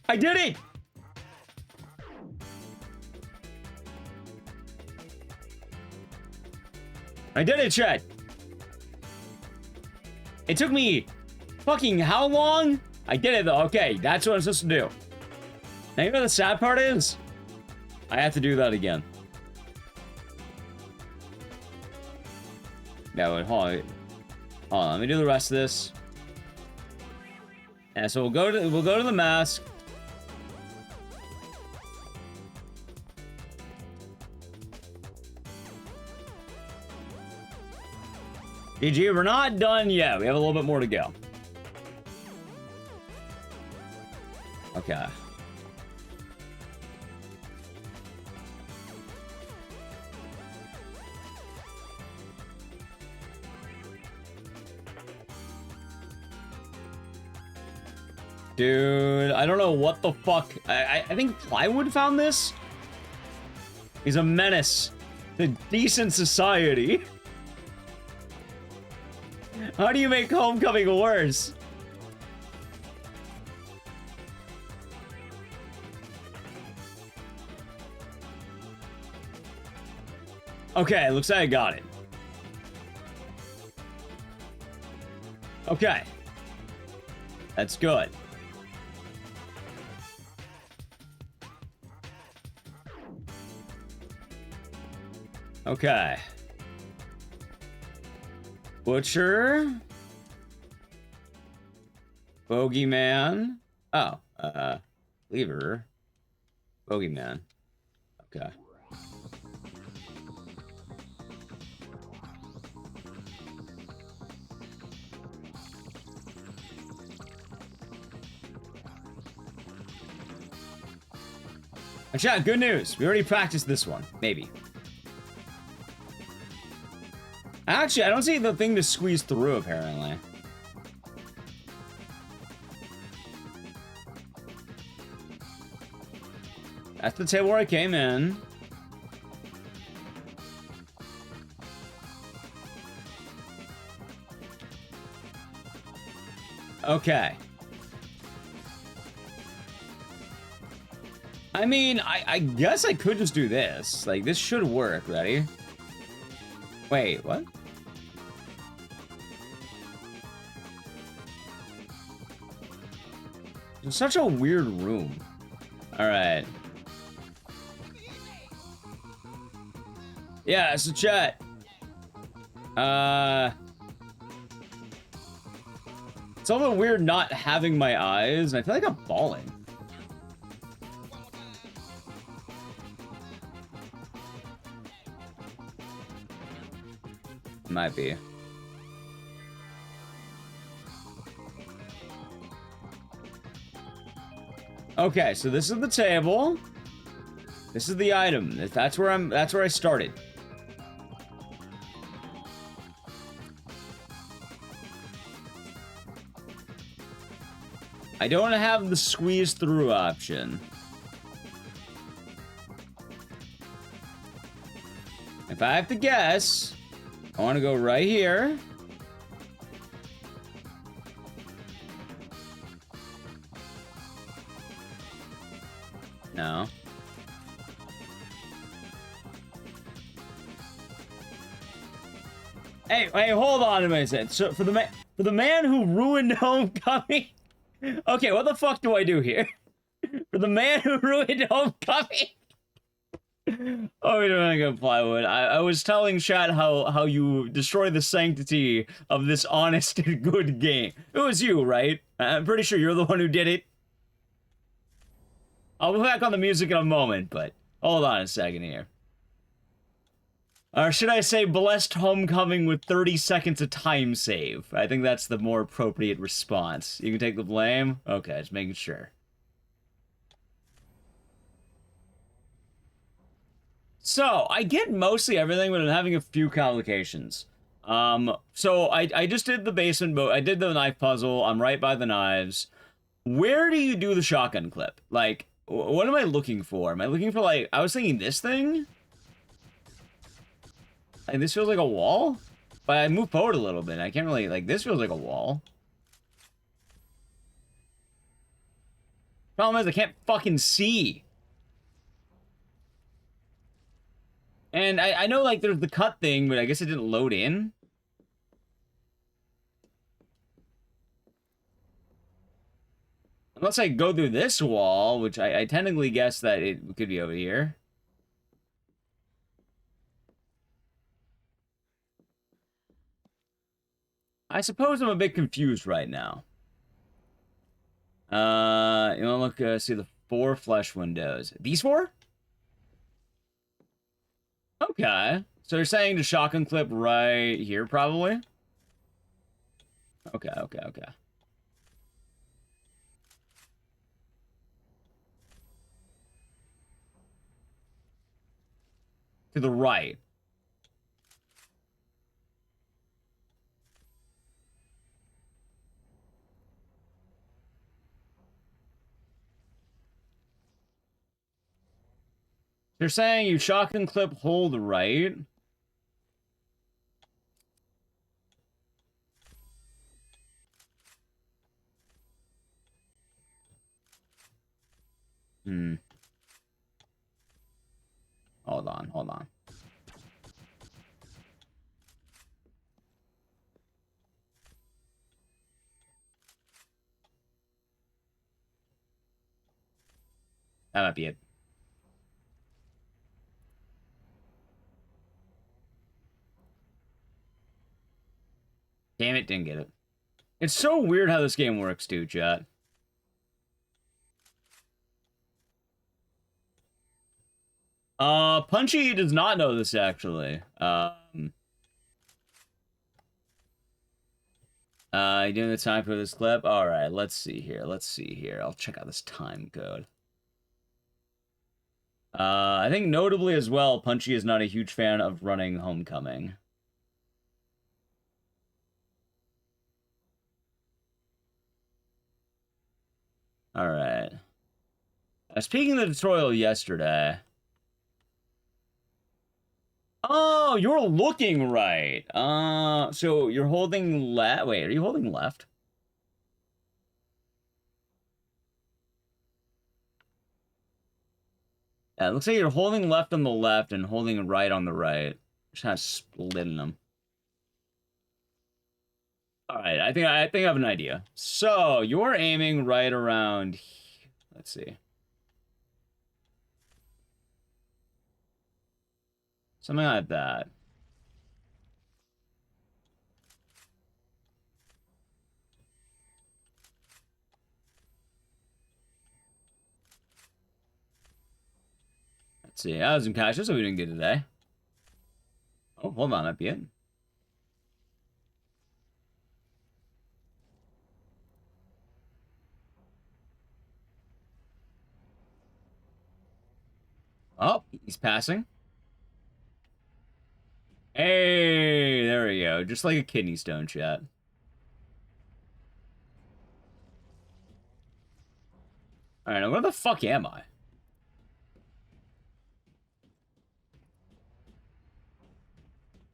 I did it! I did it, chat. It took me fucking how long? I did it though. Okay, that's what I'm supposed to do. Now you know what the sad part is? I have to do that again. Yeah, wait, hold on. Hold on, let me do the rest of this. And so we'll go to the mask. GG, we're not done yet. We have a little bit more to go. Okay. Dude, I don't know what the fuck. I think Plywood found this. He's a menace to decent society. How do you make Homecoming worse? Okay, looks like I got it. Okay. That's good. Okay. Butcher. Bogeyman. Oh, Lever. Bogeyman. Okay. And chat, good news. We already practiced this one. Maybe. Actually, I don't see the thing to squeeze through, apparently. That's the table where I came in. Okay. I mean, I guess I could just do this. Like, this should work. Ready? Wait, what? It's such a weird room. Alright. Yeah, so chat. It's a little weird not having my eyes, and I feel like I'm falling. Might be. Okay, so this is the table. This is the item. That's where I started. I don't have the squeeze through option. If I have to guess, I want to go right here. No. Hey, hold on a minute. So for the man who ruined Homecoming. Okay, what the fuck do I do here? For the man who ruined Homecoming. Oh, we don't want to go plywood. I was telling chat how you destroy the sanctity of this honest and good game. It was you, right? I'm pretty sure you're the one who did it. I'll be back on the music in a moment, but hold on a second here. Or should I say blessed homecoming with 30 seconds of time save? I think that's the more appropriate response. You can take the blame? Okay, just making sure. So, I get mostly everything, but I'm having a few complications. So I just did the basement boat. I did the knife puzzle. I'm right by the knives. Where do you do the shotgun clip? Like, what am I looking for? Am I looking for, like, I was thinking this thing? Like, this feels like a wall? But I moved forward a little bit. I can't really, like, this feels like a wall. Problem is, I can't fucking see. And I know, like, there's the cut thing, but I guess it didn't load in. Unless I go through this wall, which I technically guess that it could be over here. I suppose I'm a bit confused right now. You wanna look, see the 4 flesh windows. These 4? Okay. So you're saying the shotgun clip right here, probably? Okay. To the right. They're saying you shotgun clip hold right. Hold on. That might be it. Damn it, didn't get it. It's so weird how this game works, too, chat. Punchy does not know this, actually. You doing the time for this clip? Alright, let's see here. I'll check out this time code. I think notably as well, Punchy is not a huge fan of running Homecoming. Alright. I was peeking the tutorial yesterday. Oh, you're looking right. So you're holding left. Wait, are you holding left? Yeah, it looks like you're holding left on the left and holding right on the right. Just kind of splitting them. All right, I think I have an idea. So you're aiming right around. Let's see. Something like that. Let's see. I have some cash. That's what we didn't get today. Oh, hold on. Might be it. Oh, he's passing. Hey, there we go. Just like a kidney stone, chat. All right, now where the fuck am I?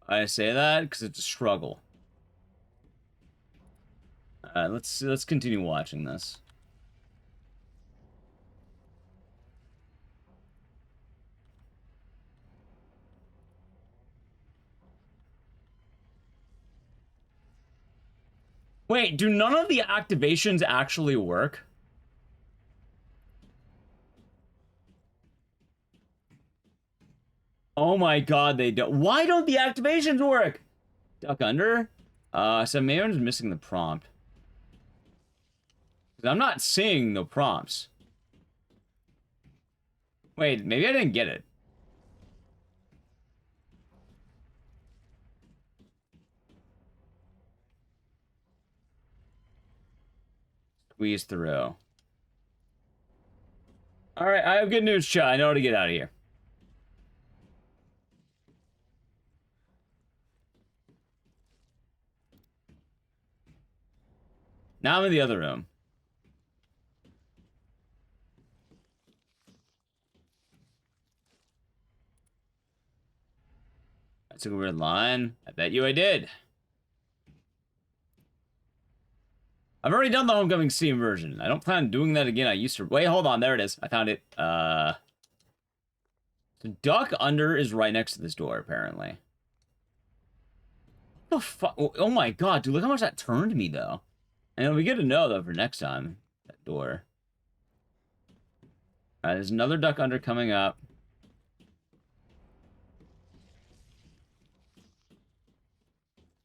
I say that because it's a struggle. All right, let's continue watching this. Wait, do none of the activations actually work? Oh my god, they don't. Why don't the activations work? Duck under? So maybe I'm just missing the prompt. I'm not seeing the prompts. Wait, maybe I didn't get it. Squeeze through. Alright, I have good news, chat. I know how to get out of here. Now I'm in the other room. I took a weird line. I bet you I did. I've already done the Homecoming Steam version. I don't plan on doing that again. I used to... Wait, hold on. There it is. I found it. So Duck Under is right next to this door, apparently. What the fuck? Oh my god, dude. Look how much that turned me, though. And it'll be good to know, though, for next time. That door. Alright, there's another Duck Under coming up.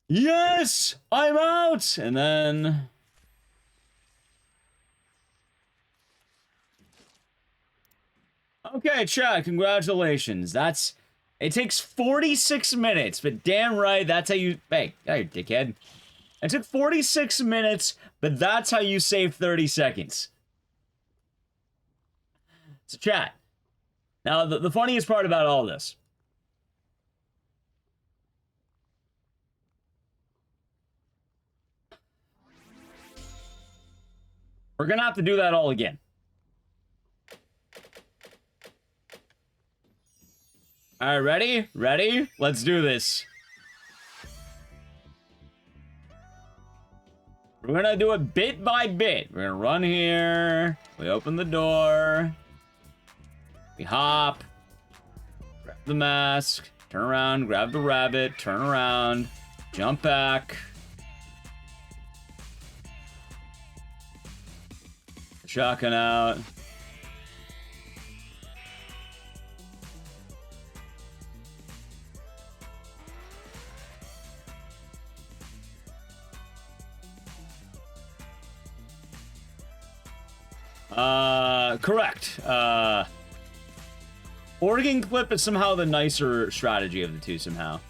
Yes! I'm out! And then... Okay, chat, congratulations. That's... It takes 46 minutes, but damn right, that's how you... Hey, dickhead. It took 46 minutes, but that's how you save 30 seconds. So, chat. Now, the funniest part about all this... We're gonna have to do that all again. Alright, ready? Ready? Let's do this. We're gonna do it bit by bit. We're gonna run here. We open the door. We hop. Grab the mask. Turn around. Grab the rabbit. Turn around. Jump back. Shotgun out. Correct. Organ clip is somehow the nicer strategy of the two, somehow.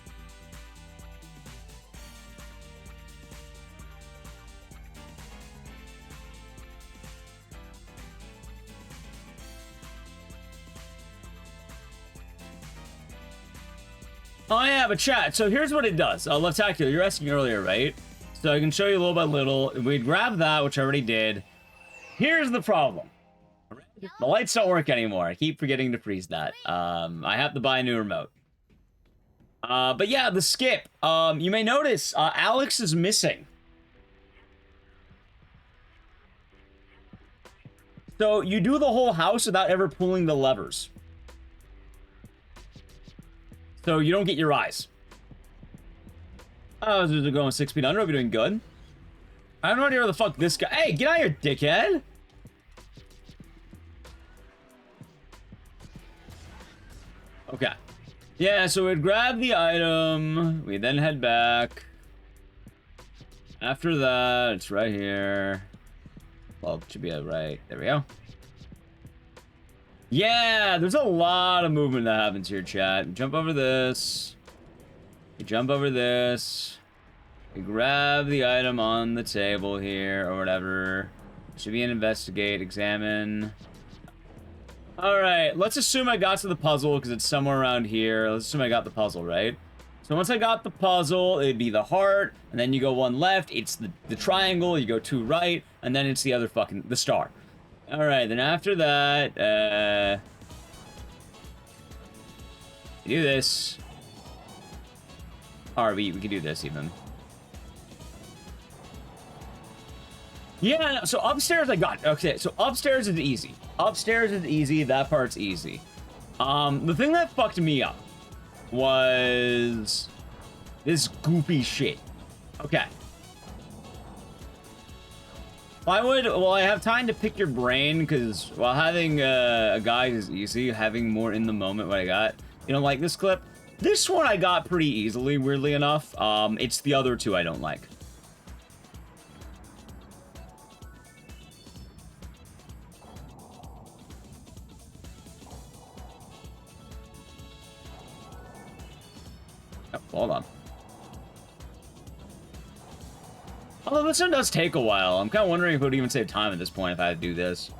Oh yeah, but chat, so here's what it does. Leftacular, you're asking earlier, right? So I can show you little by little. We grab that, which I already did. Here's the problem. The lights don't work anymore. I keep forgetting to freeze that. I have to buy a new remote. But yeah, the skip. You may notice, Alex is missing. So you do the whole house without ever pulling the levers. So you don't get your eyes. Oh, this is going 6 feet under. We're doing good. I have no idea where the fuck this guy... Hey, get out of here, dickhead! Okay. Yeah, so we'd grab the item. We then head back. After that, it's right here. Well, it should be right. There we go. Yeah, there's a lot of movement that happens here, chat. Jump over this. You jump over this. You grab the item on the table here, or whatever. Should be an investigate, examine. Alright, let's assume I got to the puzzle, because it's somewhere around here. Let's assume I got the puzzle, right? So once I got the puzzle, it'd be the heart, and then you go 1 left, it's the triangle, you go 2 right, and then it's the other fucking, the star. Alright, then after that, do this. Or we can do this even. Yeah, so upstairs I got, okay, so upstairs is easy. Upstairs is easy, that part's easy. The thing that fucked me up was this goofy shit. Okay. Well, I have time to pick your brain, because while having a guide is easy, having more in the moment what I got, you know, like this clip, this one I got pretty easily, weirdly enough. It's the other 2 I don't like. Oh, hold on. Although this one does take a while. I'm kind of wondering if it would even save time at this point if I had to do this.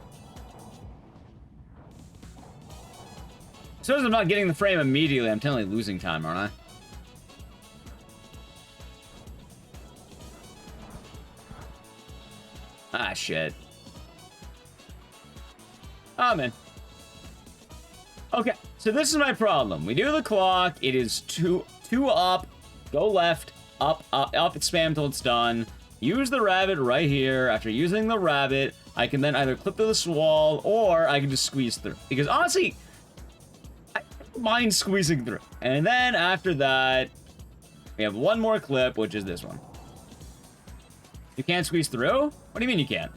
As soon as I'm not getting the frame immediately, I'm technically losing time, aren't I? Ah, shit. Oh, man. Okay, so this is my problem. We do the clock. It is two up, go left, up, spam till it's done. Use the rabbit right here. After using the rabbit, I can then either clip to this wall or I can just squeeze through. Because honestly, I don't mind squeezing through. And then after that, we have 1 more clip, which is this one. You can't squeeze through? What do you mean you can't?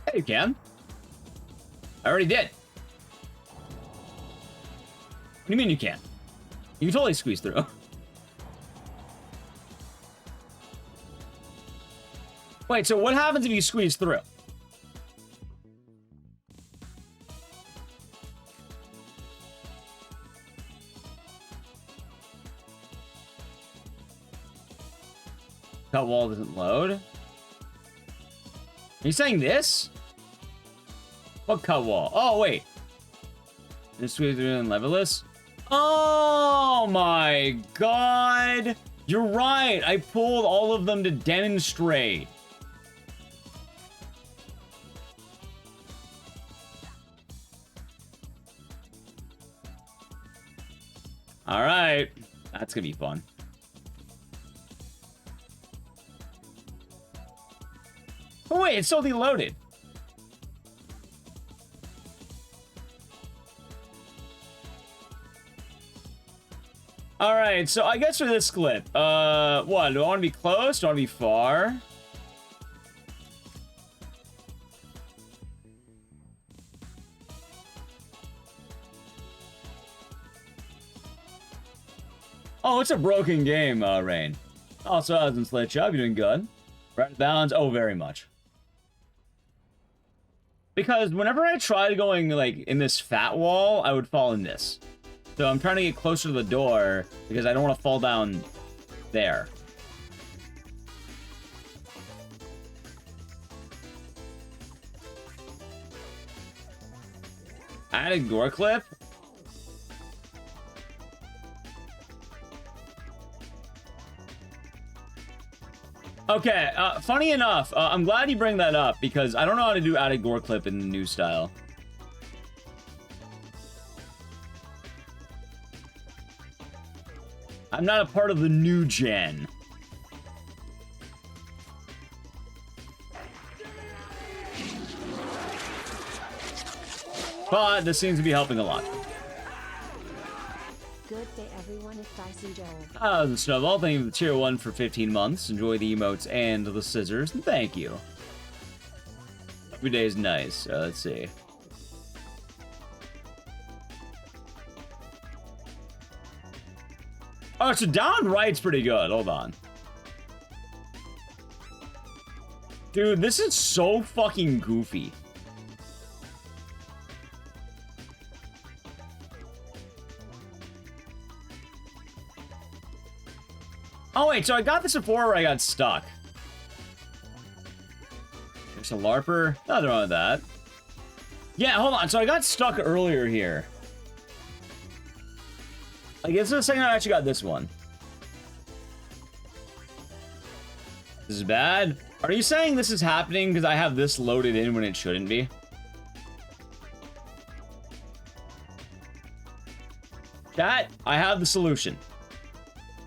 Yeah, you can. I already did. What do you mean you can't? You can totally squeeze through. Wait, so what happens if you squeeze through? Cut wall doesn't load? Are you saying this? What cut wall? Oh, wait. Just squeeze through and levelless? Oh my god! You're right, I pulled all of them to demonstrate. Alright, that's gonna be fun. Oh wait, it's still deloaded. Alright, so I guess for this clip, what? Do I want to be close? Do I want to be far? Oh, it's a broken game, Rain. Also, as in Slate Job, you're doing good. Right balance, oh, very much. Because whenever I tried going, like, in this fat wall, I would fall in this. So I'm trying to get closer to the door because I don't want to fall down there. Added door clip? Okay, funny enough, I'm glad you bring that up because I don't know how to do added gore clip in the new style. I'm not a part of the new gen. But this seems to be helping a lot. Good day, everyone. It's Dyson Joel. The Snowball, thank you for the tier 1 for 15 months. Enjoy the emotes and the scissors. And thank you. Every day is nice. Let's see. Oh, so down right's pretty good. Hold on. Dude, this is so fucking goofy. Oh, wait, so I got this before where I got stuck. There's a LARPer. Nothing wrong with that. Yeah, hold on. So I got stuck earlier here. I guess the second I actually got this one. This is bad. Are you saying this is happening because I have this loaded in when it shouldn't be? Chat, I have the solution.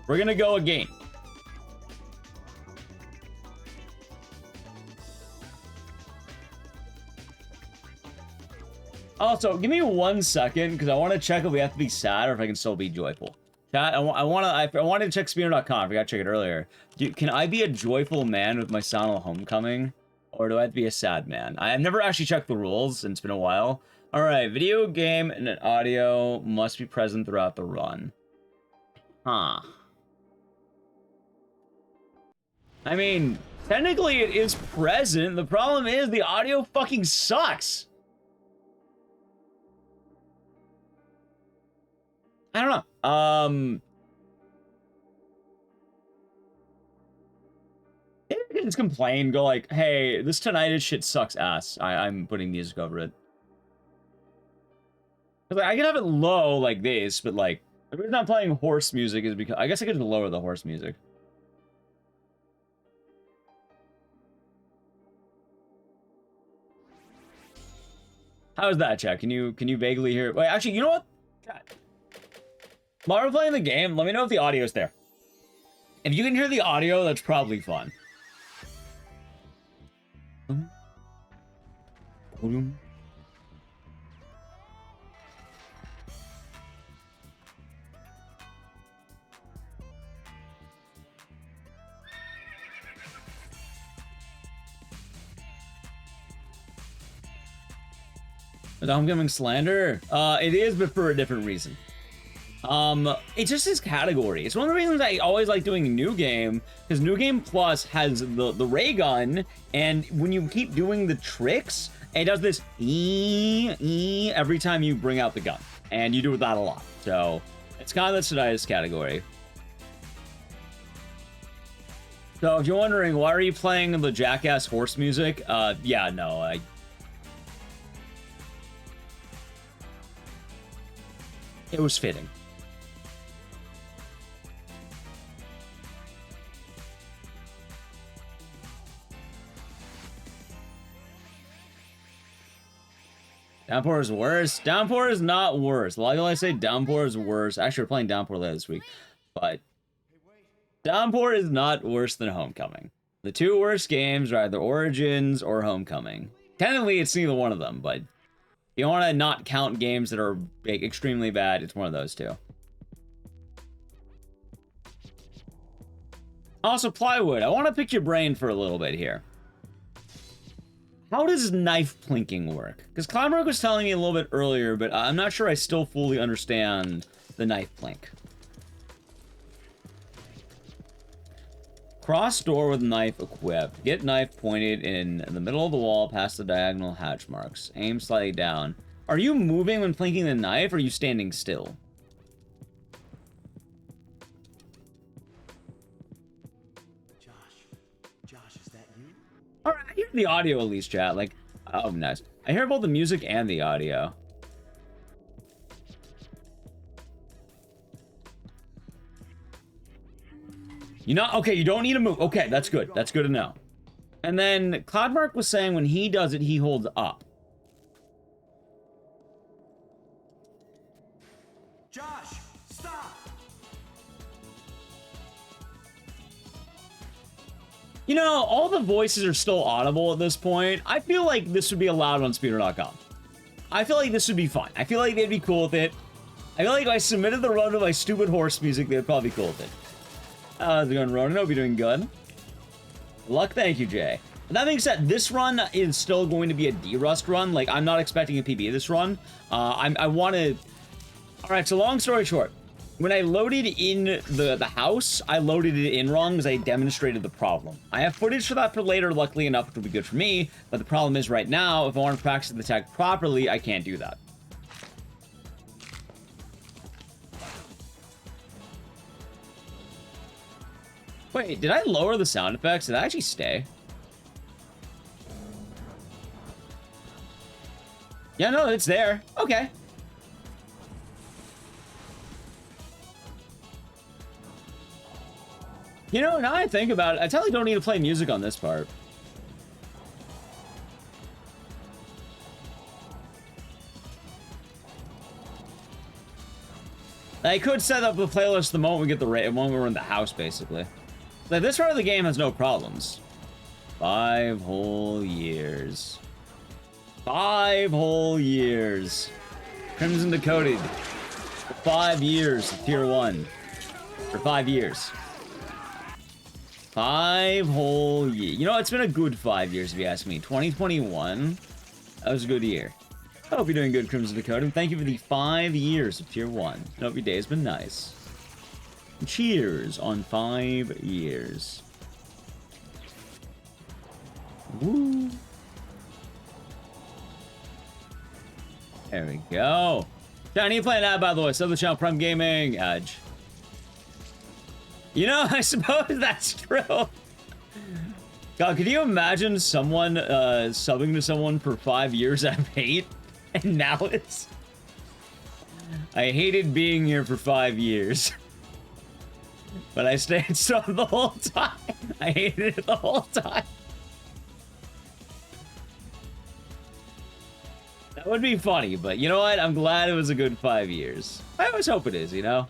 We're gonna go again. Also, give me 1 second because I want to check if we have to be sad or if I can still be joyful. Chat, I wanted to check Speedruns.com. I forgot to check it earlier. Can I be a joyful man with my son on homecoming? Or do I have to be a sad man? I've never actually checked the rules, and it's been a while. Alright, video game and an audio must be present throughout the run. Huh. I mean, technically it is present. The problem is the audio fucking sucks. I don't know. Maybe I can just complain, go like, hey, this tinnitus shit sucks ass. I'm putting music over it. Like, I can have it low like this, but like, the reason I'm playing horse music is because I guess I could lower the horse music. How's that, chat? Can you vaguely hear it? Wait, actually, you know what? Chat. While we're playing the game, let me know if the audio's there. If you can hear the audio, that's probably fun. Is Homecoming slander? It is, but for a different reason. It's just this category. It's one of the reasons I always like doing New Game, because New Game Plus has the ray gun, and when you keep doing the tricks, it does this every time you bring out the gun, and you do that a lot. So it's kind of the tinnitus category. So if you're wondering, why are you playing the Jackass horse music? Yeah, no, it was fitting. Downpour is worse. Downpour is not worse. A lot of people say Downpour is worse. Actually, we're playing Downpour later this week. But Downpour is not worse than Homecoming. The two worst games are either Origins or Homecoming. Technically, it's neither one of them, but if you want to not count games that are extremely bad, it's one of those two. Also, Plywood, I want to pick your brain for a little bit here. How does knife plinking work? Because Cloudmark was telling me a little bit earlier, but I'm not sure I still fully understand the knife plink. Cross door with knife equipped. Get knife pointed in the middle of the wall past the diagonal hatch marks. Aim slightly down. Are you moving when plinking the knife, or are you standing still? Alright, I hear the audio at least, chat. Like, oh, nice. I hear both the music and the audio. You know, okay, you don't need to move. Okay, that's good. That's good to know. And then Cloudmark was saying when he does it, he holds up. Josh, stop! You know, all the voices are still audible at this point. I feel like this would be allowed on Speedruns.com. I feel like this would be fun. I feel like they'd be cool with it. I feel like if I submitted the run with my stupid horse music, they'd probably be cool with it. How's it going, Ronan? Hope you're doing good. Luck, thank you, Jay. That being said, this run is still going to be a D-Rust run. Like, I'm not expecting a PB this run. I want to... Alright, so long story short. When I loaded in the house, I loaded it in wrong because I demonstrated the problem. I have footage for that for later, luckily enough, which will be good for me. But the problem is right now, if I want to practice the tech properly, I can't do that. Wait, did I lower the sound effects? Did I actually stay? Yeah, no, it's there. Okay. You know, now I think about it, I totally don't need to play music on this part. I could set up a playlist the moment we get the when we're in the house, basically. Like, this part of the game has no problems. 5 whole years. 5 whole years. Crimson Decoded. For 5 years of Tier 1. For 5 years. 5 whole years. You know, it's been a good 5 years, if you ask me. 2021, that was a good year. I hope you're doing good, Crimson Dakota. Thank you for the 5 years of Tier 1. I hope your day has been nice. Cheers on 5 years. Woo. There we go. Johnny, you playing that, by the way? Sub the channel, Prime Gaming. Edge. You know, I suppose that's true. God, could you imagine someone subbing to someone for 5 years out of hate? And now it's... I hated being here for 5 years. But I stayed sub the whole time. I hated it the whole time. That would be funny, but you know what? I'm glad it was a good 5 years. I always hope it is, you know?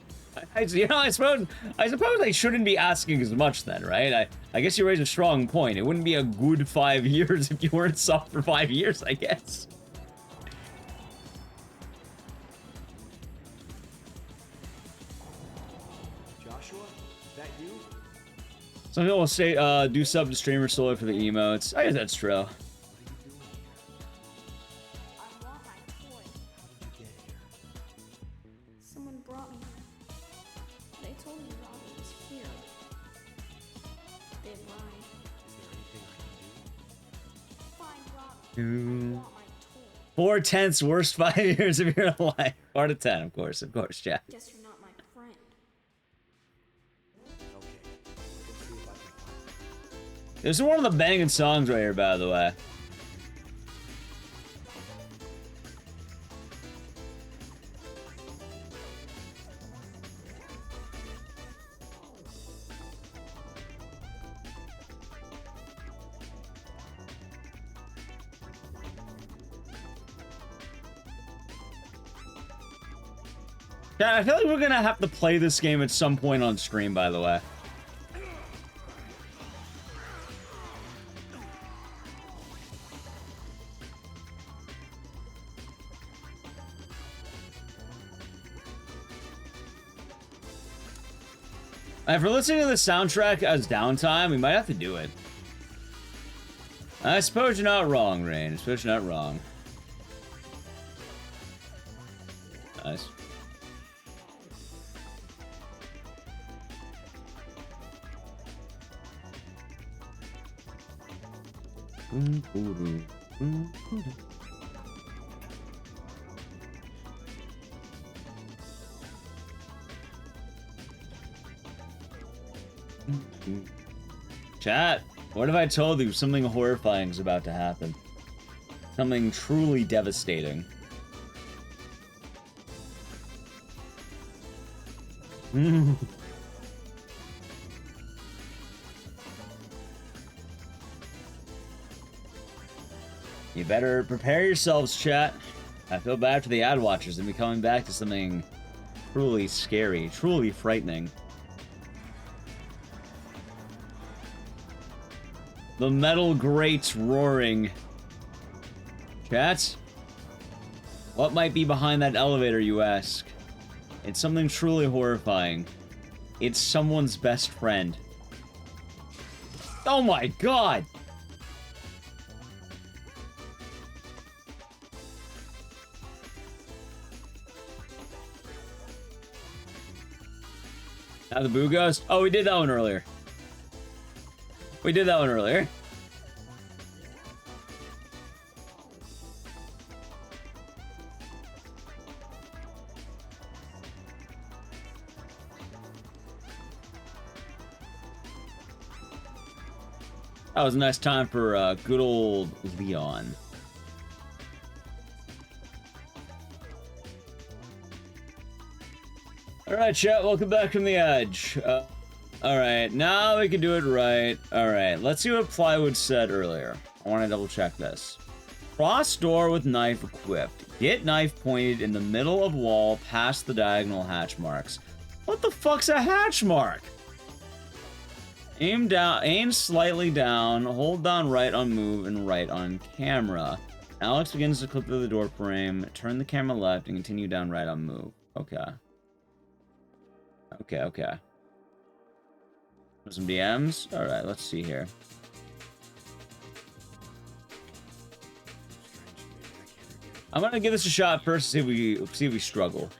I suppose I shouldn't be asking as much then, right? I guess you raise a strong point. It wouldn't be a good 5 years if you weren't sub for 5 years, I guess. Joshua, is that you? Some people will say, do sub to streamer solely for the emotes. I guess that's true. I want my toy. Someone brought me here. They told me Robbie was here. They lied. Find Robbie. I want my toy. 4/10 worst 5 years of your life. 4 to 10, of course, Jack. Guess you're not my friend. This is one of the banging songs right here, by the way. Yeah, I feel like we're gonna have to play this game at some point on stream, by the way. If we're listening to the soundtrack as downtime, we might have to do it. I suppose you're not wrong, Rain. I suppose you're not wrong. Nice. Chat, what if I told you something horrifying is about to happen? Something truly devastating. You better prepare yourselves, chat. I feel bad for the ad watchers and be coming back to something truly scary, truly frightening. The metal grates roaring. Chat? What might be behind that elevator, you ask? It's something truly horrifying. It's someone's best friend. Oh my god! Now the Boo Ghost? Oh, we did that one earlier. We did that one earlier. That was a nice time for good old Leon. Alright, chat, welcome back from the edge. Alright, now we can do it right. Alright, let's see what Plywood said earlier. I want to double check this. Cross door with knife equipped. Get knife pointed in the middle of wall past the diagonal hatch marks. What the fuck's a hatch mark? Aim down, aim slightly down, hold down right on move and right on camera. Alex begins to clip through the door frame, turn the camera left, and continue down right on move. Okay. Okay. Some DMs? Alright, let's see here. I'm gonna give this a shot first to see if we struggle.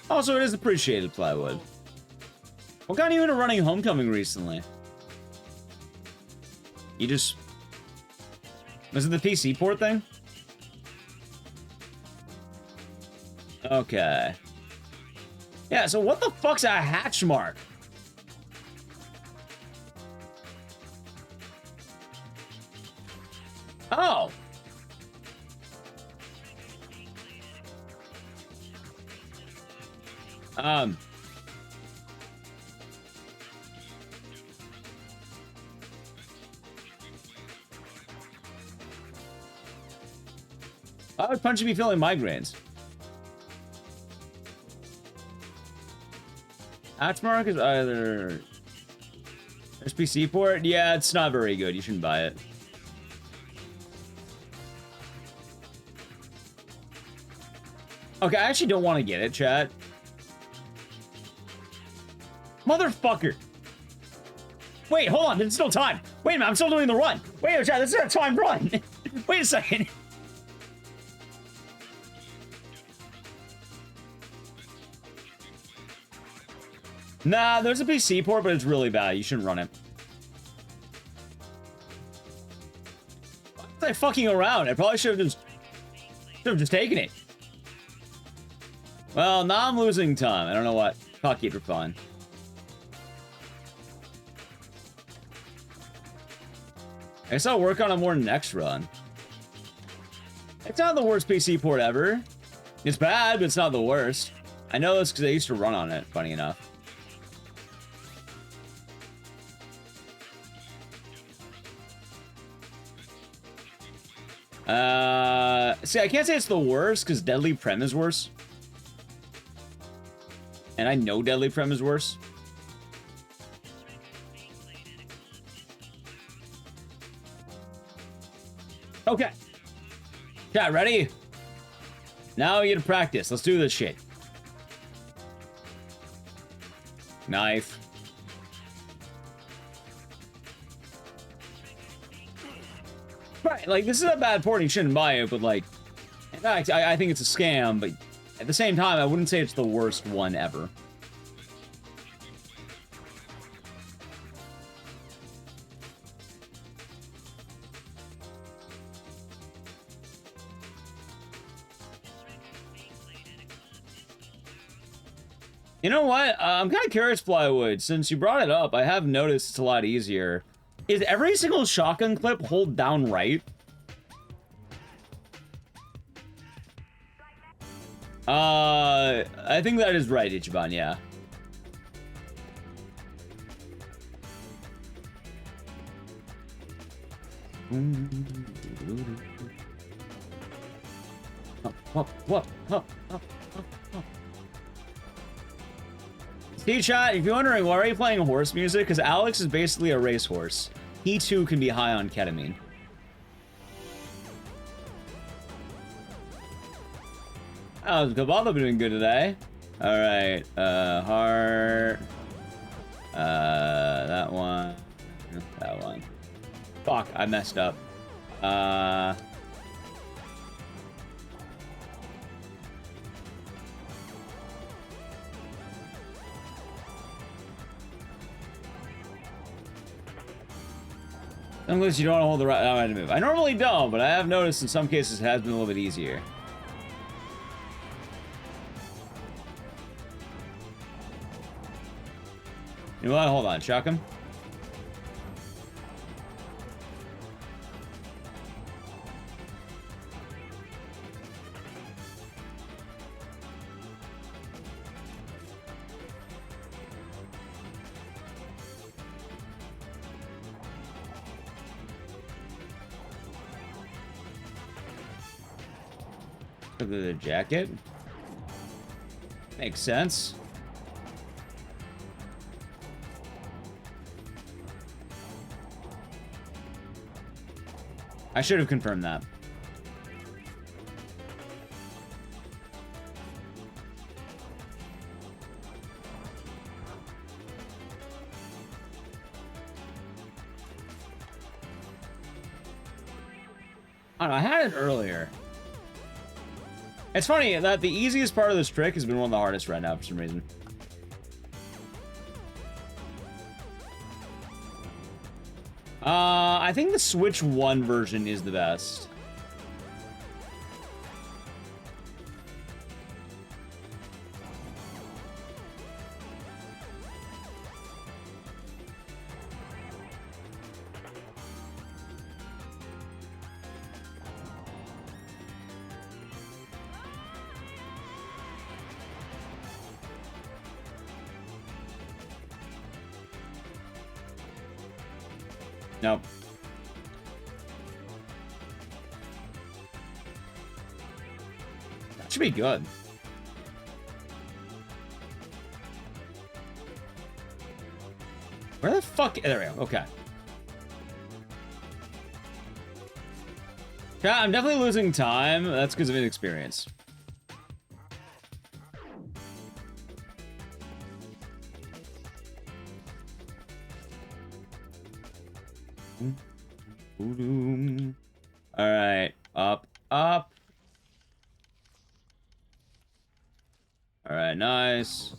Also, it is appreciated, Plywood. What got you into running Homecoming recently? You just... Was it the PC port thing? Okay. Yeah, so what the fuck's a hatch mark? Oh! Why would Punchy be feeling migraines? Hatch mark is either... There's PC port? Yeah, it's not very good. You shouldn't buy it. Okay, I actually don't want to get it, chat. Motherfucker! Wait, hold on, there's still time. Wait a minute, I'm still doing the run. Wait a minute, chat, this is a timed run. Wait a second. Nah, there's a PC port, but it's really bad. You shouldn't run it. Why was I fucking around? I probably should have just taken it. Well, now I'm losing time. I don't know what. Fuck it for fun. I guess I'll work on it more next run. It's not the worst PC port ever. It's bad, but it's not the worst. I know this because I used to run on it, funny enough. See, I can't say it's the worst because Deadly Prem is worse. And I know Deadly Prem is worse. Okay. Chat, ready? Now we get to practice. Let's do this shit. Knife. Right, like, this is a bad port, you shouldn't buy it, but, like, in fact, I think it's a scam, but at the same time, I wouldn't say it's the worst one ever. You know what? I'm kind of curious, Plywood. Since you brought it up, I have noticed it's a lot easier. Is every single shotgun clip hold down right? I think that is right, Ichiban, yeah. Steve chat, if you're wondering why are you playing horse music, because Alex is basically a racehorse. He too can be high on ketamine. Oh, Caballo doing good today. All right, heart. That one. That one. Fuck, I messed up. Unless you don't want to hold the right arm to move. I normally don't, but I have noticed in some cases it has been a little bit easier. You know what? Hold on. Shock him. For the jacket. Makes sense. I should have confirmed that. I don't know, I had it earlier. It's funny that the easiest part of this trick has been one of the hardest right now for some reason. I think the Switch 1 version is the best. Nope. That should be good. Where the fuck? There we go. Okay. Yeah, I'm definitely losing time. That's because of inexperience. All right, up, up. All right, nice.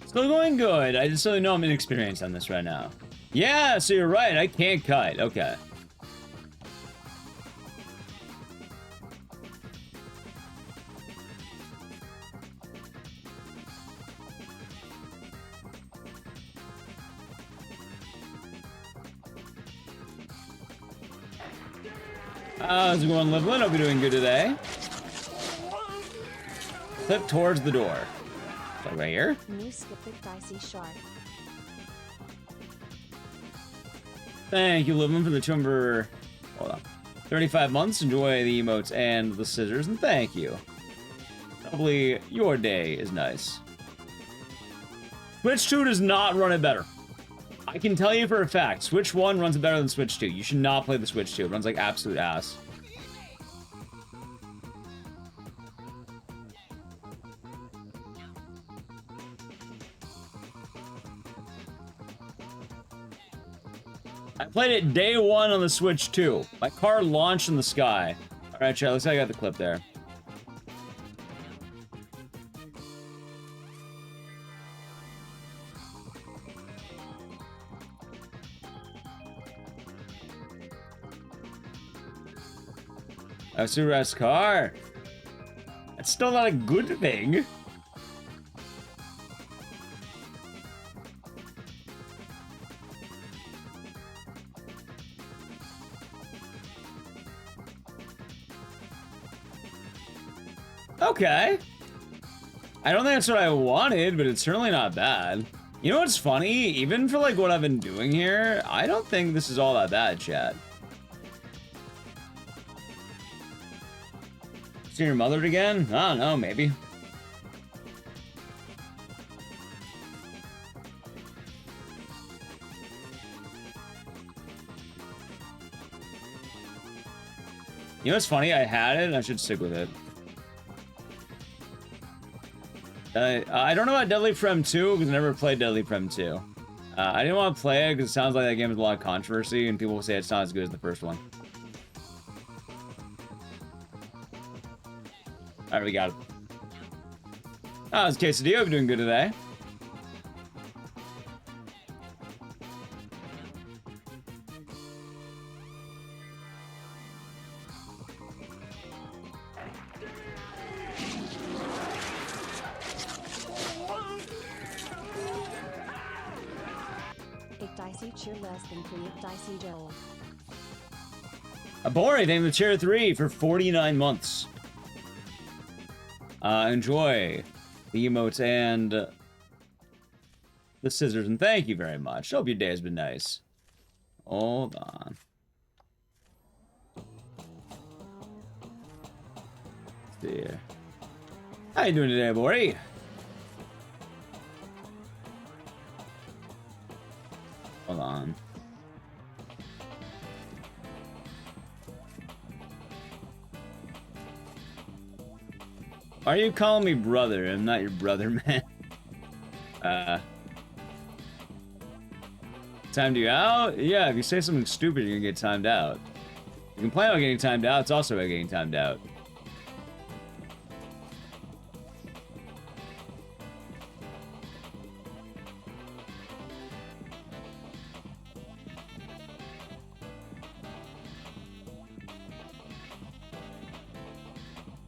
Still going good. I just really know I'm inexperienced on this right now. Yeah, so you're right. I can't kite. Okay. How's it going, Livlin? Hope you're doing good today. Flip towards the door. So right here? New skip it dicey shark. Thank you, Livlin, for the chumber. Hold on. 35 months. Enjoy the emotes and the scissors, and thank you. Hopefully, your day is nice. Switch 2 does not run it better. I can tell you for a fact, Switch 1 runs it better than Switch 2. You should not play the Switch 2. It runs like absolute ass. I played it day 1 on the Switch 2. My car launched in the sky. Alright, chat, looks like I got the clip there. A super fast car. That's still not a good thing. Okay. I don't think that's what I wanted, but it's certainly not bad. You know what's funny? Even for like what I've been doing here, I don't think this is all that bad, chat. See your mother again? I don't know, maybe. You know what's funny? I had it, and I should stick with it. I don't know about Deadly Prem 2, because I never played Deadly Prem 2. I didn't want to play it, because it sounds like that game has a lot of controversy, and people will say it's not as good as the first one. Alright, we got it. Oh, it's Quesadilla. We're doing good today. Ik dicey cheer less than 3 ik dicey Joel. Abori, thank you for Tier 3 for 49 months. Enjoy the emotes and the scissors, and thank you very much. Hope your day has been nice. Hold on. Let's see here. How you doing today, Abori? Hold on. Why are you calling me brother? I'm not your brother, man. Timed you out? Yeah, if you say something stupid, you're gonna get timed out. You complain about getting timed out, it's also about getting timed out.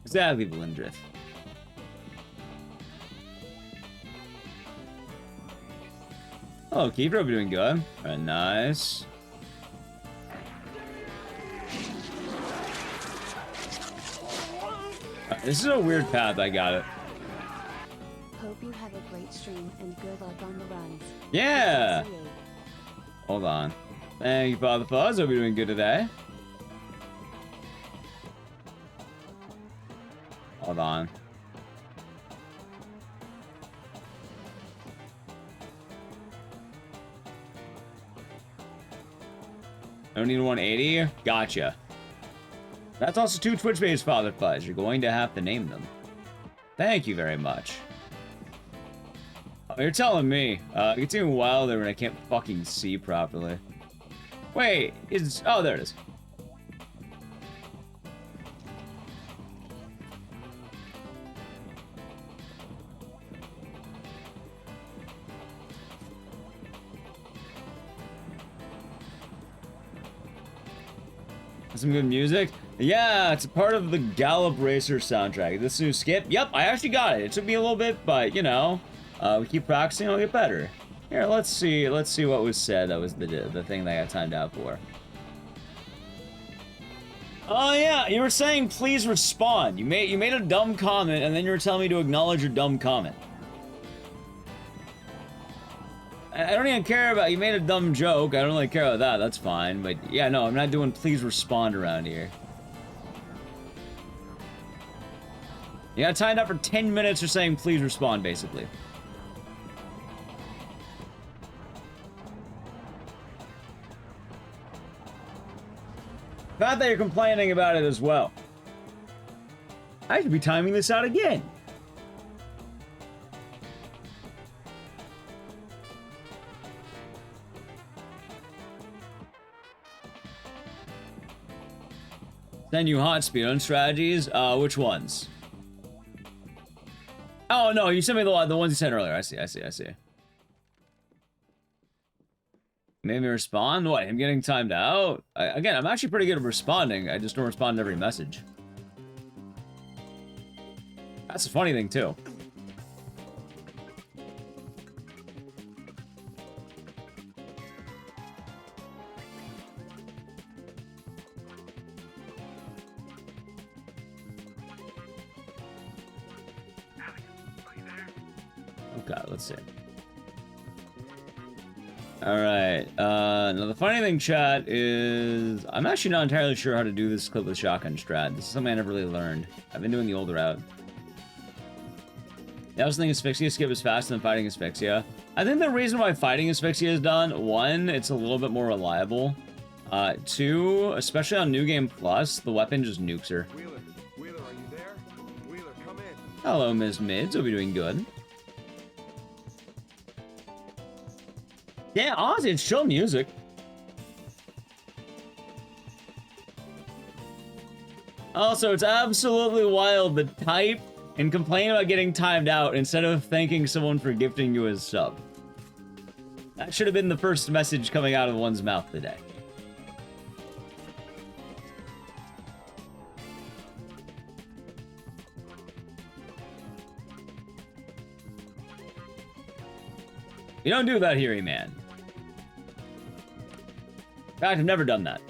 Exactly, Blindrith. Oh, Keeper, we're doing good. Alright, nice. This is a weird path, I got it. Hope you have a great stream and good luck on the runs. Yeah! Ik dicey 8. Hold on. Thank you, Father Fuzz. Hope you're doing good today. Hold on. I don't need 180? Gotcha. That's also 2 Twitch-based Father Fuzz. You're going to have to name them. Thank you very much. Oh, you're telling me. It gets even wilder when I can't fucking see properly. Wait, is... Oh, there it is. Some good music. Yeah, it's a part of the Gallop Racer soundtrack. This new skip. Yep, I actually got it. It took me a little bit, but you know, we keep practicing, I'll get better. Here, let's see what was said. That was the thing that I got timed out for. Oh yeah, you were saying please respond. You made a dumb comment, and then you were telling me to acknowledge your dumb comment. I don't even care about, you made a dumb joke, I don't really care about that, that's fine, but yeah, no, I'm not doing please respond around here. You got timed up for 10 minutes for saying please respond, basically. Not that you're complaining about it as well. I should be timing this out again. Send you hot speedrun strategies? Which ones? Oh, no, you sent me the ones you sent earlier. I see. Made me respond? What, him getting timed out? Again, I'm actually pretty good at responding. I just don't respond to every message. That's a funny thing, too. Okay, let's see. Alright, now the funny thing, chat, is I'm actually not entirely sure how to do this clip with shotgun strat. This is something I never really learned. I've been doing the older route. Yeah, I was thinking asphyxia skip is faster than fighting asphyxia. I think the reason why fighting asphyxia is done, one, it's a little bit more reliable. Two, especially on New Game Plus, the weapon just nukes her. Wheeler, Wheeler, are you there? Wheeler, come in. Hello, Ms. Mids. Hope you're doing good. Yeah, honestly, it's chill music. Also, it's absolutely wild to type and complain about getting timed out instead of thanking someone for gifting you a sub. That should have been the first message coming out of one's mouth today. You don't do that here, man. In fact, I've never done that.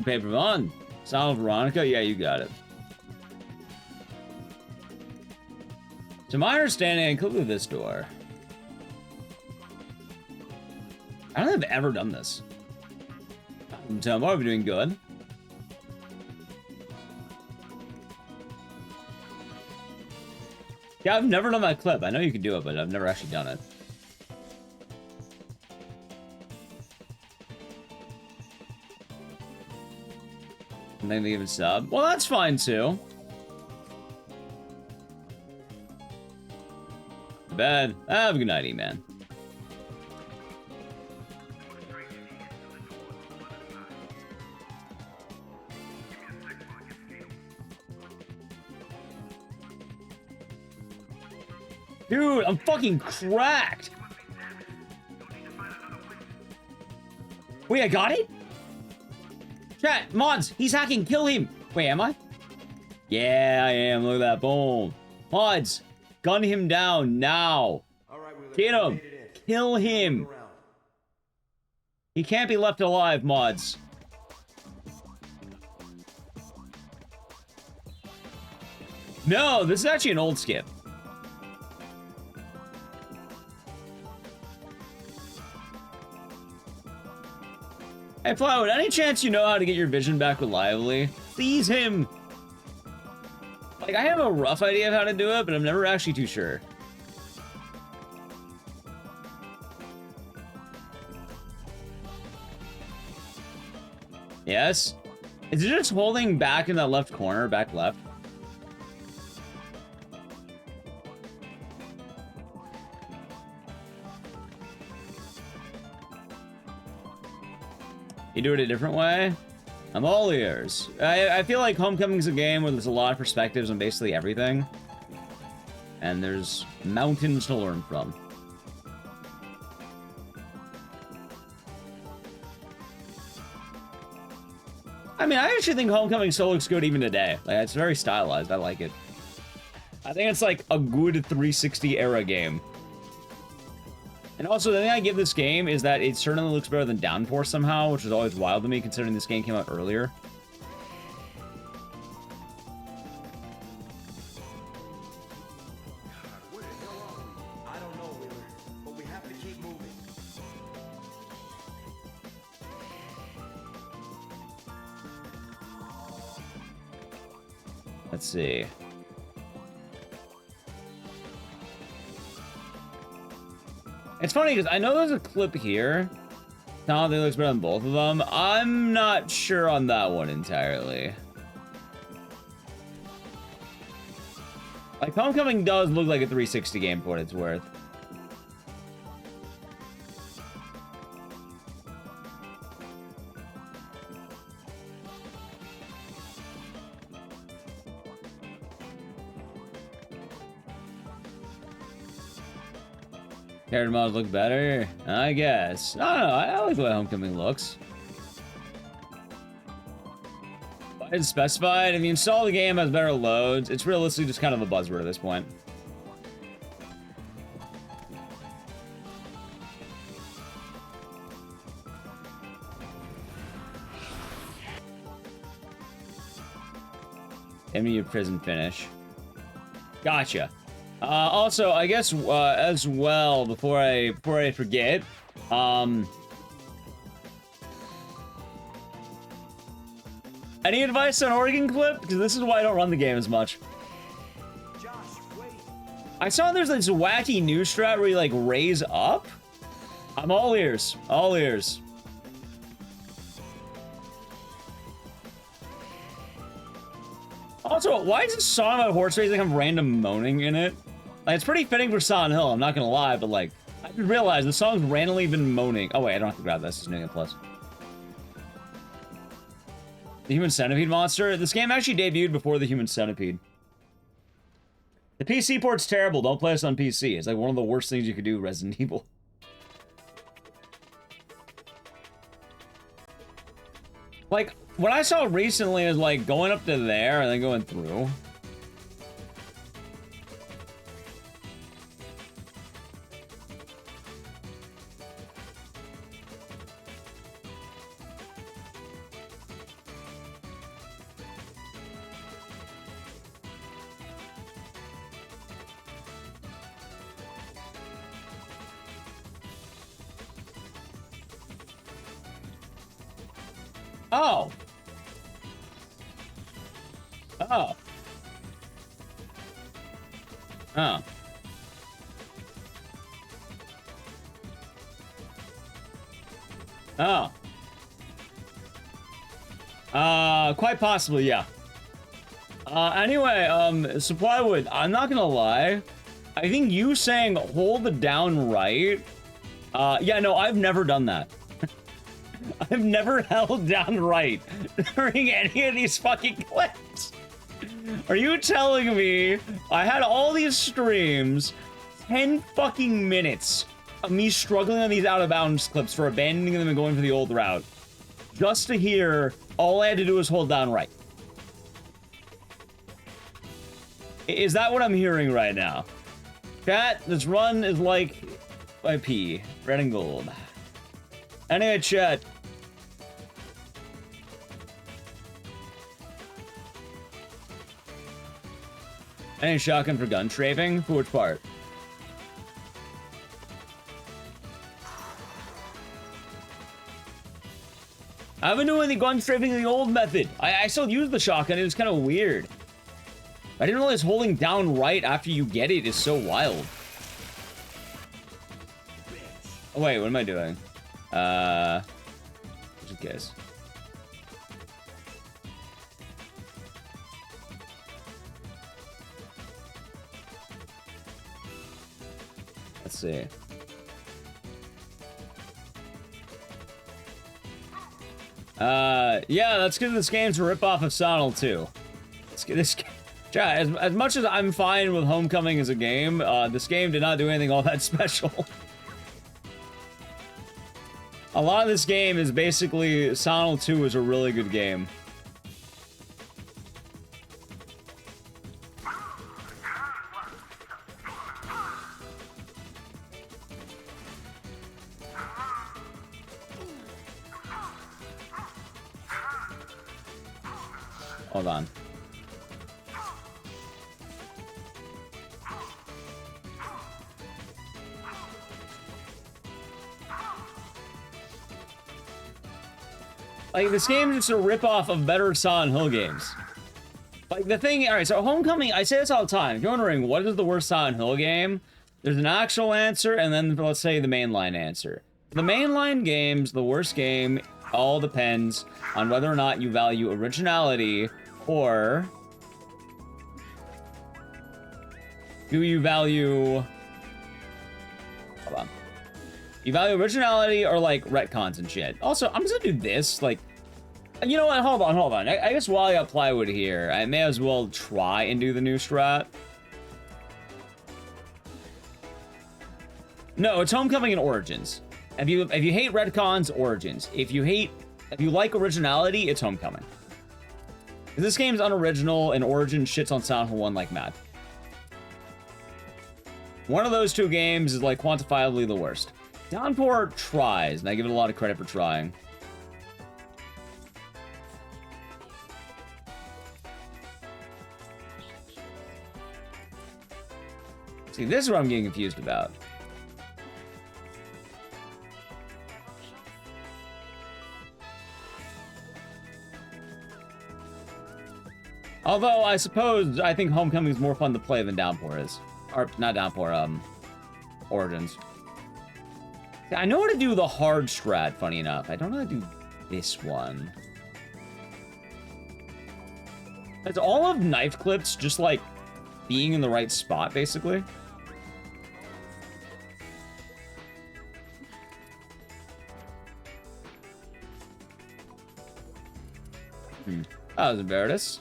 Paper on. Sound of Veronica? Yeah, you got it. To my understanding, I included this door. I don't think I've ever done this. So I'm already doing good. Yeah, I've never done that clip. I know you can do it, but I've never actually done it. And then they even sub. Well, that's fine too. Bad. Have a good night, E-Man. Dude, I'm fucking cracked. Wait, I got it? Chat, mods, he's hacking, kill him. Wait, am I? Yeah, I am, look at that, boom. Mods, gun him down now. All right, Wheeler, Get you him, made it in. kill him. Look around. He can't be left alive, mods. No, this is actually an old skip. Hey, Flowood, any chance you know how to get your vision back reliably? Seize him! Like, I have a rough idea of how to do it, but I'm never actually too sure. Yes? Is it just holding back in that left corner, back left? You do it a different way? I'm all ears. I feel like Homecoming's a game where there's a lot of perspectives on basically everything. And there's mountains to learn from. I mean, I actually think Homecoming still looks good even today. Like, it's very stylized. I like it. I think it's like a good 360 era game. And also, the thing I give this game is that it certainly looks better than Downforce somehow, which is always wild to me considering this game came out earlier. Where the hell are we? I don't know, Wheeler, but we have to keep moving. Let's see. It's funny because I know there's a clip here. Now that looks better than both of them. I'm not sure on that one entirely. Like, Homecoming does look like a 360 game for what it's worth. Character models look better? I guess. I don't know. I like the way Homecoming looks. But it's specified. If you install the game, it has better loads. It's realistically just kind of a buzzword at this point. Immediate prison finish. Gotcha. Also, I guess as well, before I forget, any advice on Oregon Clip? Because this is why I don't run the game as much. Josh, wait. I saw there's this wacky new strat where you like raise up. I'm all ears. All ears. Also, why does this song about horse racing have random moaning in it? Like, it's pretty fitting for Silent Hill, I'm not gonna lie, but like, I just realized the song's randomly been moaning. Oh wait, I don't have to grab this, it's new plus. The Human Centipede monster? This game actually debuted before the Human Centipede. The PC port's terrible, don't play this on PC. It's like one of the worst things you could do, Resident Evil. Like, what I saw recently is like going up to there and then going through. Oh. Oh. Oh. Oh. Quite possibly, yeah. Anyway, Supplywood, I'm not gonna lie. I think you saying hold it down right. Yeah, no, I've never done that. I've never held down right during any of these fucking clips. Are you telling me I had all these streams, 10 fucking minutes of me struggling on these out of bounds clips for abandoning them and going for the old route, just to hear all I had to do was hold down right? Is that what I'm hearing right now? Chat, this run is like IP, red and gold. Anyway, chat. Any shotgun for gun strafing? For which part? I've been doing the gun strafing the old method. I still use the shotgun. It was kind of weird. I didn't realize holding down right after you get it is so wild. Oh, wait, what am I doing? Just in case. Let's see. Yeah, that's because this game's a ripoff of Silent Hill 2. This game, as much as I'm fine with Homecoming as a game, this game did not do anything all that special. A lot of this game is basically Silent Hill 2 is a really good game. Hold on. Like, this game is just a ripoff of better Silent Hill games. Like, the thing... Alright, so Homecoming, I say this all the time. If you're wondering, what is the worst Silent Hill game? There's an actual answer, and then, let's say, the mainline answer. The mainline games, the worst game, all depends on whether or not you value originality, or... do you value... Hold on. You value originality or, like, retcons and shit. Also, I'm just gonna do this, like... You know what? Hold on. I guess while I got plywood here, I may as well try and do the new strat. No, it's Homecoming and Origins. If you hate retcons, Origins. If you like originality, it's Homecoming. This game's unoriginal, and Origins shits on Silent Hill 1 like mad. One of those two games is, like, quantifiably the worst. Downpour tries, and I give it a lot of credit for trying. See, this is what I'm getting confused about. Although, I suppose, I think Homecoming is more fun to play than Downpour is. Or, not Downpour, Origins. I know how to do the hard strat, funny enough. I don't know how to do this one. It's all of knife clips just, like, being in the right spot, basically. That was Veritas.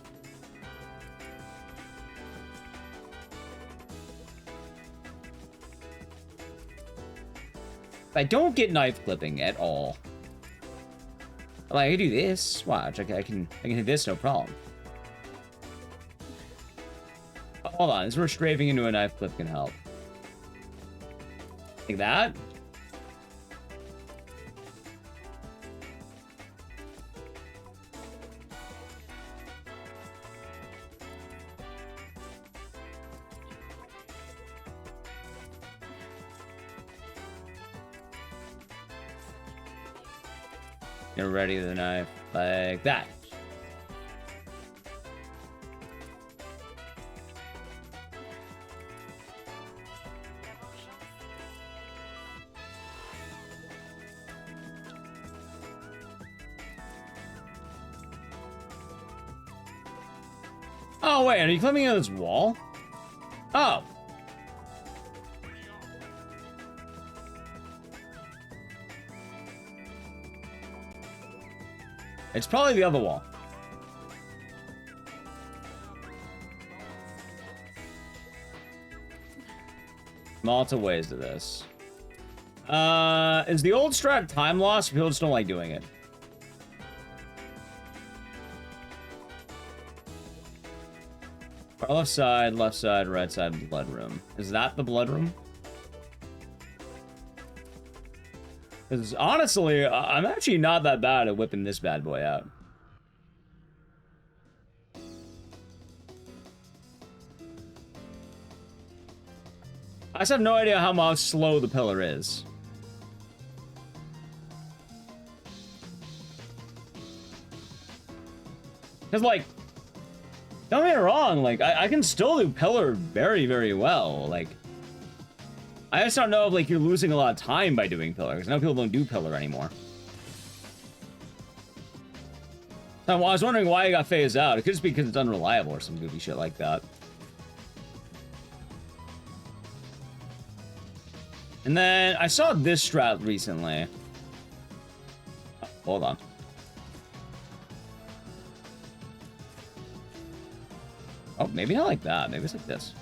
I don't get knife clipping at all. Like, I can do this. Watch, I can do this, no problem. Hold on, this is where strafing into a knife clip can help. Like that. Get ready with the knife like that. Oh wait, are you climbing on this wall? Oh. It's probably the other wall. Lots of ways to this. Is the old strat time loss? People just don't like doing it. Our left side, right side, blood room. Is that the blood room? Because honestly, I'm actually not that bad at whipping this bad boy out. I just have no idea how slow the pillar is. Because, like, don't get me wrong, like, I can still do pillar very, very well. Like, I just don't know if, like, you're losing a lot of time by doing pillar, because now people don't do pillar anymore. I was wondering why it got phased out. It could just be because it's unreliable or some goofy shit like that. And then I saw this strat recently. Oh, hold on. Oh, maybe not like that. Maybe it's like this.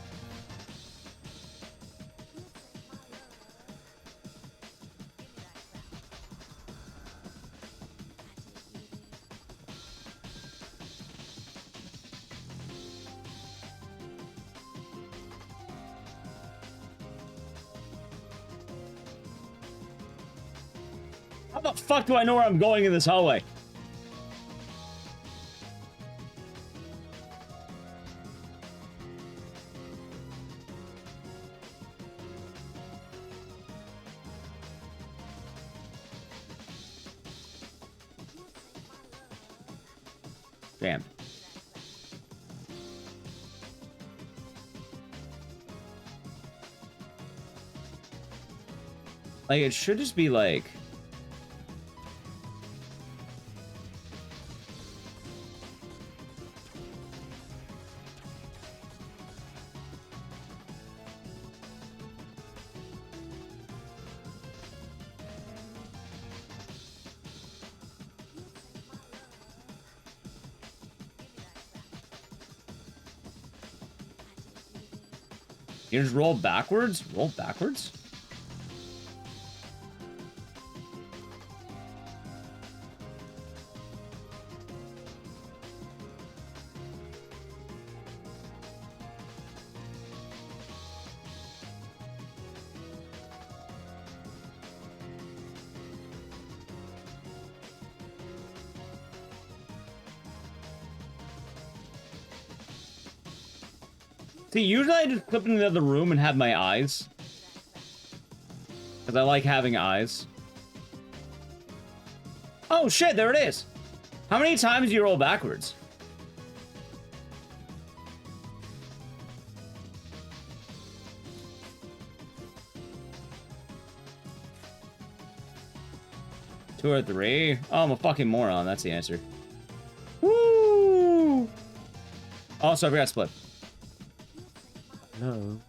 How the fuck do I know where I'm going in this hallway? Damn. Like, it should just be like... You just roll backwards? Roll backwards? See, usually I just clip into the other room and have my eyes. Because I like having eyes. Oh shit, there it is! How many times do you roll backwards? 2 or 3? Oh, I'm a fucking moron. That's the answer. Woo! Also, I forgot split. No.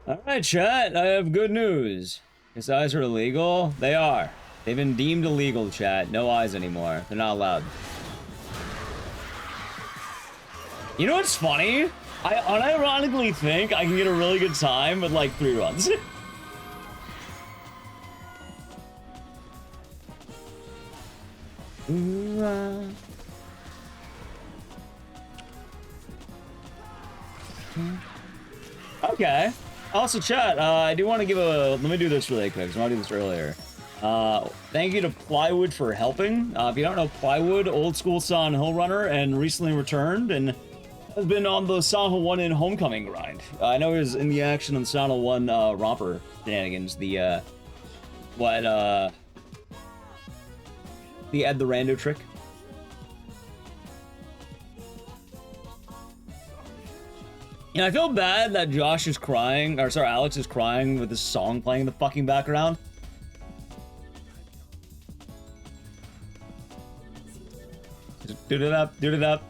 Alright, chat. I have good news. His eyes are illegal. They are. They've been deemed illegal, chat. No eyes anymore. They're not allowed. You know what's funny? I unironically think I can get a really good time with like 3 runs. Okay. Also, chat, I do want to give a... Let me do this really quick, because I want to do this earlier. Thank you to Plywood for helping. If you don't know Plywood, old school Silent Hill runner, and recently returned, and has been on the Silent Hill 1 in Homecoming grind. I know he was in the action on Silent Hill 1 romper shenanigans, the Ed the Rando trick. You know, I feel bad that Josh is crying, or sorry, Alex is crying with this song playing in the fucking background. Just do it up, do it up.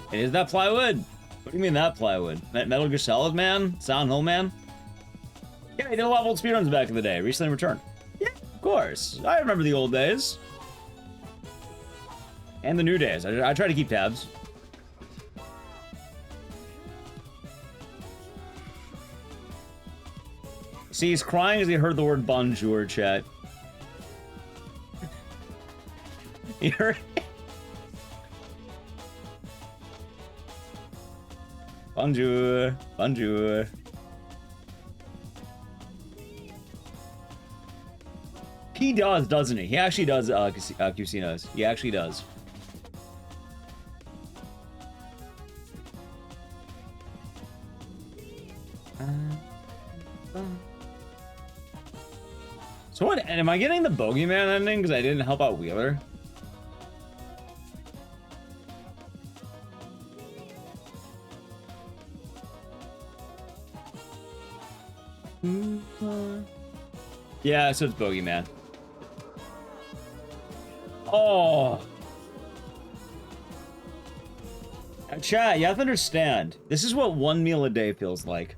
Hey, is that Plywood? What do you mean that Plywood? Metal Gear Solid Man? Silent Hill Man? Yeah, he did a lot of old speedruns back in the day. Recently returned. Yeah, of course. I remember the old days. And the new days. I try to keep tabs. See, he's crying as he heard the word bonjour, chat. You heard it? Bonjour. Bonjour. He does, doesn't he? He actually does, Casinos. He actually does. So what, am I getting the Bogeyman ending because I didn't help out Wheeler? Yeah, so it's Bogeyman. Oh. Chat, you have to understand. This is what 1 meal a day feels like.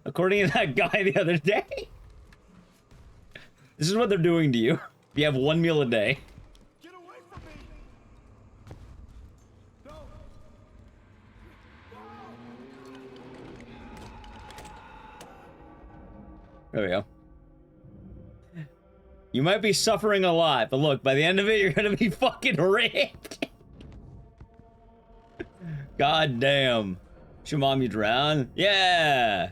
According to that guy the other day. This is what they're doing to you. If you have 1 meal a day. Get away from me! No! There we go. You might be suffering a lot, but look, by the end of it, you're gonna be fucking ripped. God damn. Should mom you drown? Yeah!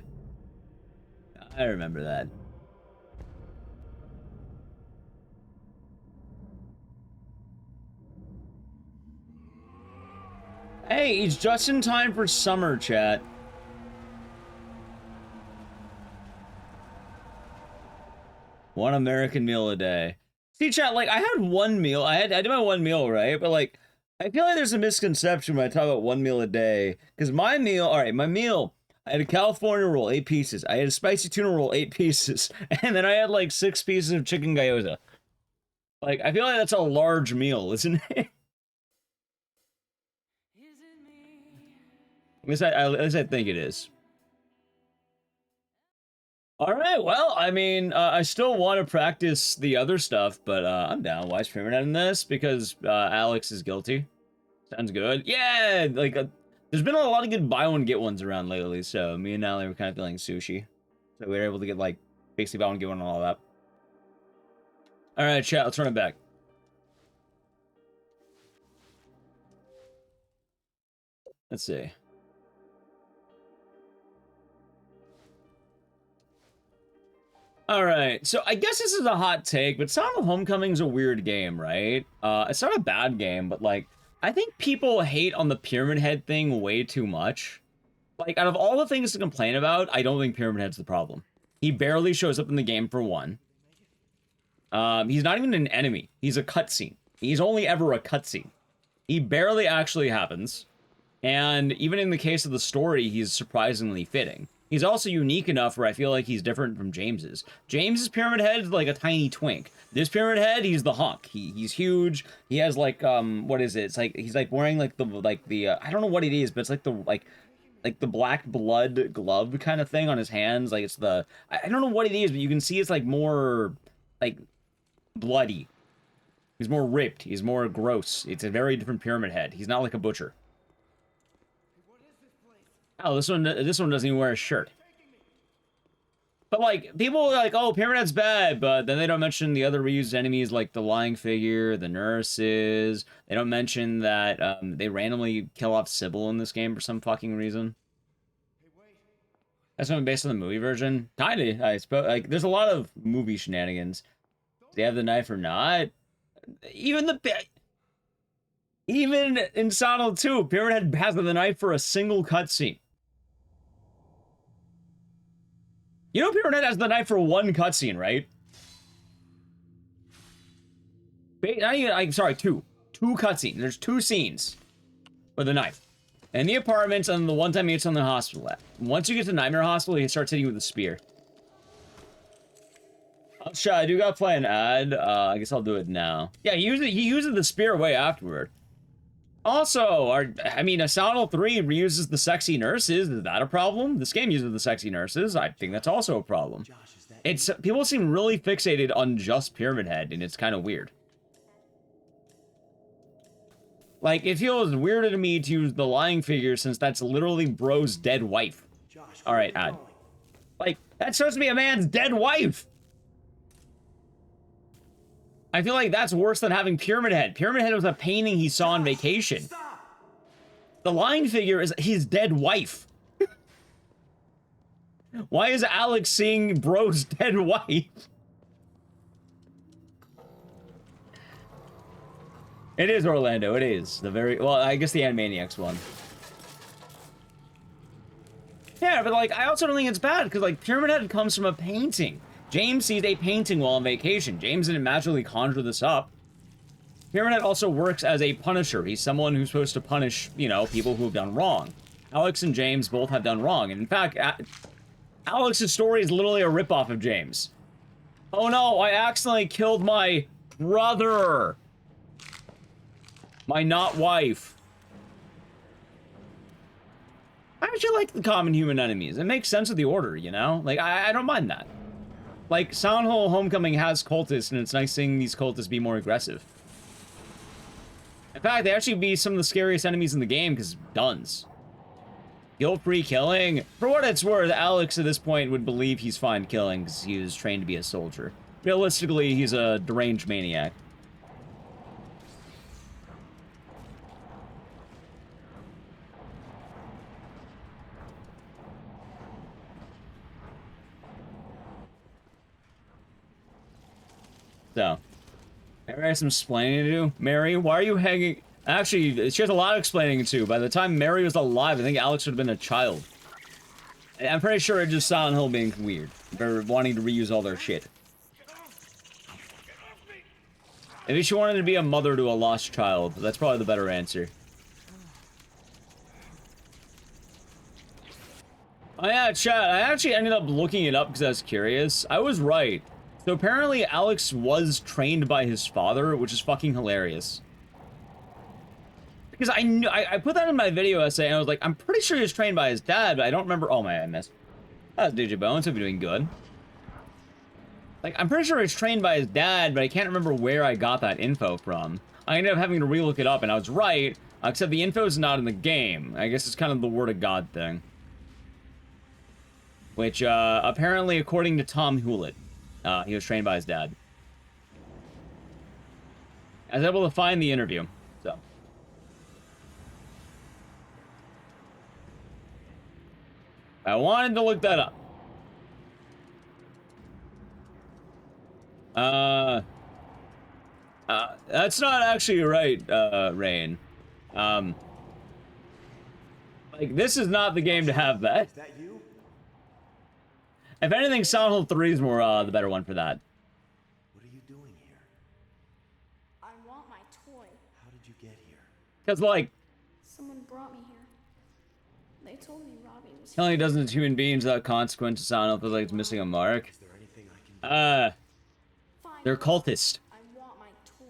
I remember that. Hey, it's just in time for summer, chat. One American meal a day. See, chat, like, I had 1 meal. I did my 1 meal, right? But, like, I feel like there's a misconception when I talk about 1 meal a day. Because my meal, alright, my meal, I had a California roll, 8 pieces. I had a spicy tuna roll, 8 pieces. And then I had, like, 6 pieces of chicken gyoza. Like, I feel like that's a large meal, isn't it? At least I think it is. Alright, well, I mean, I still want to practice the other stuff, but I'm down. Why is Premier in this? Because Alex is guilty. Sounds good. Yeah, like, there's been a lot of good buy one, get ones around lately, so me and Natalie were kind of feeling sushi. So we were able to get, like, basically buy one, get one and all that. Alright, chat, let's run it back. Let's see. Alright, so I guess this is a hot take, but Silent Hill Homecoming's a weird game, right? It's not a bad game, but, like, I think people hate on the Pyramid Head thing way too much. Like, out of all the things to complain about, I don't think Pyramid Head's the problem. He barely shows up in the game for one. He's not even an enemy. He's a cutscene. He's only ever a cutscene. He barely actually happens. And even in the case of the story, he's surprisingly fitting. He's also unique enough where I feel like he's different from James's. James's Pyramid Head is like a tiny twink. This Pyramid Head, he's the hunk. He's huge. He has like what is it? It's like he's like wearing like the I don't know what it is, but it's like the black blood glove kind of thing on his hands. Like it's the I don't know what it is, but you can see it's like more like bloody. He's more ripped. He's more gross. It's a very different Pyramid Head. He's not like a butcher. Oh, this one doesn't even wear a shirt. But like people are like, oh, Pyramid Head's bad, but then they don't mention the other reused enemies like the lying figure, the nurses. They don't mention that they randomly kill off Sybil in this game for some fucking reason. That's something based on the movie version. Kinda, I suppose. Like, there's a lot of movie shenanigans. Do they have the knife or not? Even in Silent Hill 2, Pyramid Head has the knife for a single cutscene. You know Pyramid Head has the knife for one cutscene, right? I'm sorry, two. Two cutscenes. There's two scenes with the knife. In the apartments and the one time he hits on the hospital. Once you get to Nightmare Hospital, he starts hitting you with a spear. Oh, shit, I do gotta play an ad. I guess I'll do it now. Yeah, he uses the spear way afterward. Also, I mean, Silent Hill 3 reuses the sexy nurses. Is that a problem? This game uses the sexy nurses. I think that's also a problem. It's people seem really fixated on just Pyramid Head, and it's kind of weird. Like, it feels weirder to me to use the lying figure since that's literally bro's dead wife. Alright, ad. Like, that's supposed to be a man's dead wife! I feel like that's worse than having Pyramid Head. Pyramid Head was a painting he saw on vacation. The lying figure is his dead wife. Why is Alex seeing bro's dead wife? It is Orlando, it is. The very, well, I guess the Animaniacs one. Yeah, but like, I also don't think it's bad, because like, Pyramid Head comes from a painting. James sees a painting while on vacation. James didn't magically conjure this up. Pyramid Head also works as a punisher. He's someone who's supposed to punish, you know, people who have done wrong. Alex and James both have done wrong. And in fact, Alex's story is literally a ripoff of James. Oh no, I accidentally killed my brother. My not wife. I actually like the common human enemies. It makes sense of the order, you know? Like, I don't mind that. Like, Silent Hill Homecoming has cultists, and it's nice seeing these cultists be more aggressive. In fact, they actually be some of the scariest enemies in the game, because duns. Guilt-free killing? For what it's worth, Alex at this point would believe he's fine killing, because he was trained to be a soldier. Realistically, he's a deranged maniac. So, Mary has some explaining to do. Mary, why are you hanging? Actually, she has a lot of explaining to do. By the time Mary was alive, I think Alex would have been a child. I'm pretty sure it's just Silent Hill being weird. They're wanting to reuse all their shit. Maybe she wanted to be a mother to a lost child. That's probably the better answer. Oh yeah, chat. I actually ended up looking it up because I was curious. I was right. So apparently Alex was trained by his father, which is fucking hilarious. Because I put that in my video essay, and I was like, I'm pretty sure he was trained by his dad, but I don't remember. Oh my, I missed. That's DJ Bones. Hope you're doing good. Like, I'm pretty sure he was trained by his dad, but I can't remember where I got that info from. I ended up having to relook it up, and I was right, except the info is not in the game. I guess it's kind of the word of God thing. Which, apparently, according to Tom Hewlett, he was trained by his dad. I was able to find the interview, so. I wanted to look that up. That's not actually right, Rain. Like, this is not the game to have that. Is that you? If anything, Silent Hill 3 is more, the better one for that. What are you doing here? I want my toy. How did you get here? Because, like, Someone brought me here. They told me Robbie was here. telling dozens of human beings without consequence to sound feels like it's missing a mark. Is there anything I can do? Fine. They're cultists. I want my toy.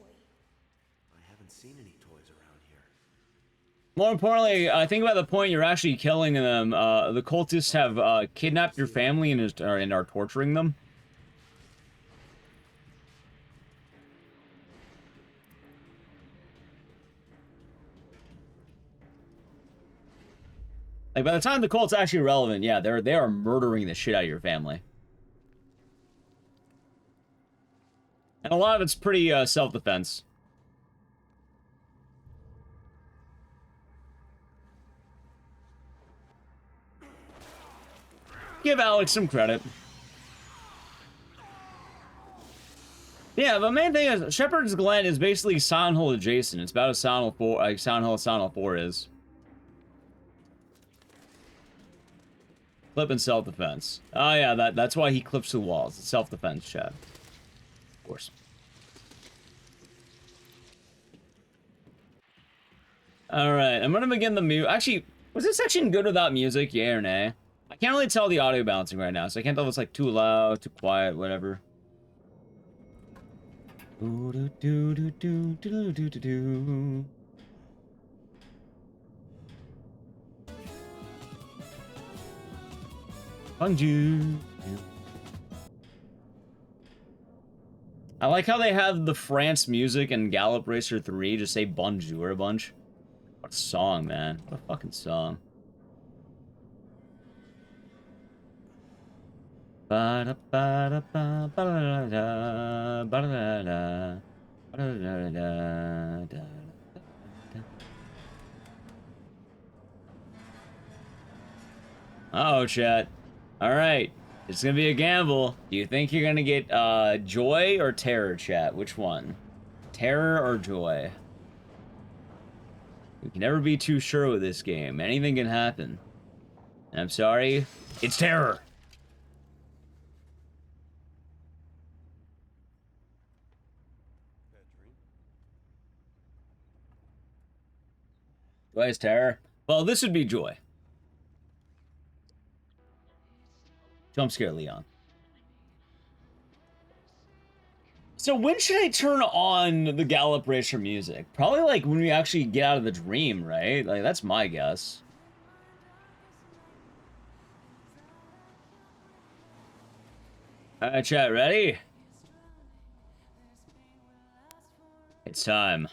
I haven't seen any toys around here. More importantly, think about the point you're actually killing them. The cultists have kidnapped your family and are torturing them. Like, by the time the cult's actually relevant, yeah, they are murdering the shit out of your family. And a lot of it's pretty self-defense. Give Alex some credit. Yeah, the main thing is Shepherd's Glen is basically Silent Hill adjacent. It's about as Silent Hill 4, like Silent Hill 4 is. Clip and self-defense. Oh yeah, that's why he clips the walls. It's self-defense, chat. Of course. Alright, I'm gonna begin the mute. Actually, was this section good without music? Yeah or nay? I can't really tell the audio balancing right now, so I can't tell if it's like too loud, too quiet, whatever. Bonjour. I like how they have the France music and Gallop Racer 3 just say bonjour a bunch. What a song, man. What a fucking song. Oh, chat. Alright. It's gonna be a gamble. Do you think you're gonna get joy or terror, chat? Which one? Terror or joy? You can never be too sure with this game. Anything can happen. And I'm sorry, it's terror. Joy is terror. Well, this would be joy. Jump scare Leon. So when should I turn on the Gallop Racer music? Probably like when we actually get out of the dream, right? Like that's my guess. Alright, chat, ready? It's time.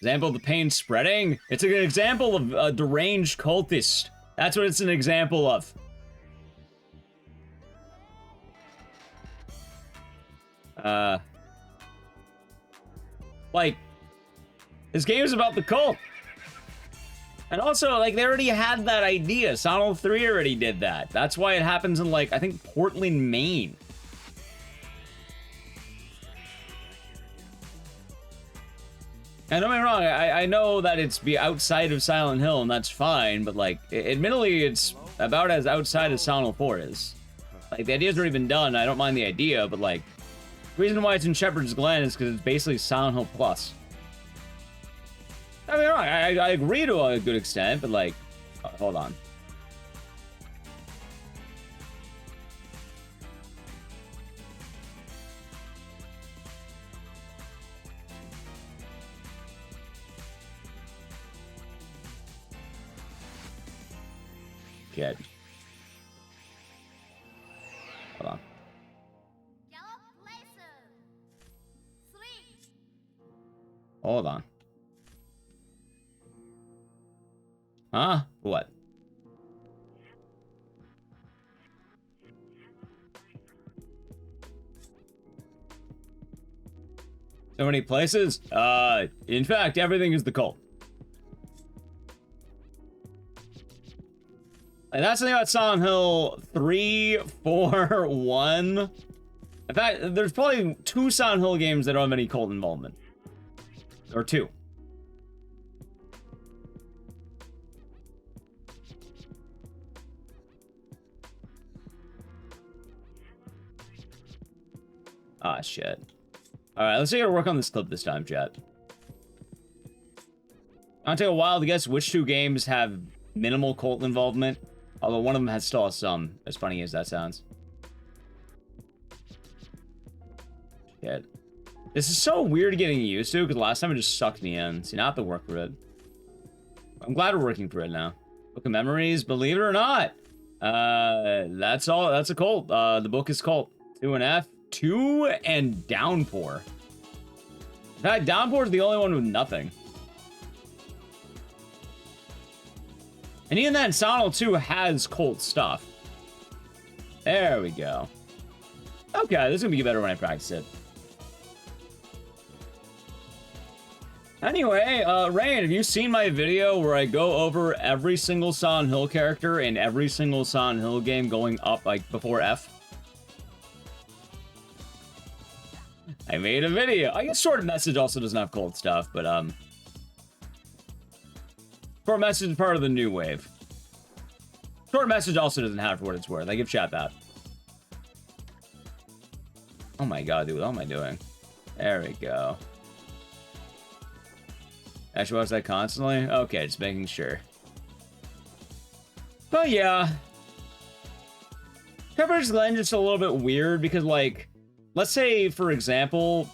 Example of the pain spreading? It's an example of a deranged cultist. That's what it's an example of. Like, this game is about the cult. And also, like, they already had that idea. Silent Hill 3 already did that. That's why it happens in, like, I think Portland, Maine. And don't get me wrong, I know that it's be outside of Silent Hill, and that's fine, but, like, admittedly, it's about as outside as Silent Hill 4 is. Like, the idea's already been done, I don't mind the idea, but, like, the reason why it's in Shepherd's Glen is because it's basically Silent Hill Plus. I mean, I agree to a good extent, but, like, hold on. Hold on. Hold on. Huh? What? So many places? In fact, everything is the cult. And that's the thing about Silent Hill 3, 4, 1. In fact, there's probably 2 Silent Hill games that don't have any cult involvement. Or 2. Ah, shit. Alright, let's see how to work on this clip this time, chat. It'll take a while to guess which two games have minimal cult involvement, although one of them still has some, as funny as that sounds. Shit. This is so weird getting used to, because last time it just sucked me in. So you have to work for it. I'm glad we're working for it now. Book of Memories, believe it or not. That's all. That's a cult. The book is cult. 2 and F. 2 and Downpour. In fact, Downpour is the only one with nothing. And even then, Silent Hill 2 has cult stuff. There we go. Okay, this is gonna be better when I practice it. Anyway, Rain, have you seen my video where I go over every single Silent Hill character in every single Silent Hill game going up, like, before F? I made a video. I guess Short Message also doesn't have cold stuff, but, Short Message is part of the new wave. Short Message also doesn't have for what it's worth. I give chat that. Oh my god, dude, what am I doing? There we go. I should watch that constantly? Okay, just making sure. But yeah. Shepherd's Glen just a little bit weird because, like, let's say, for example,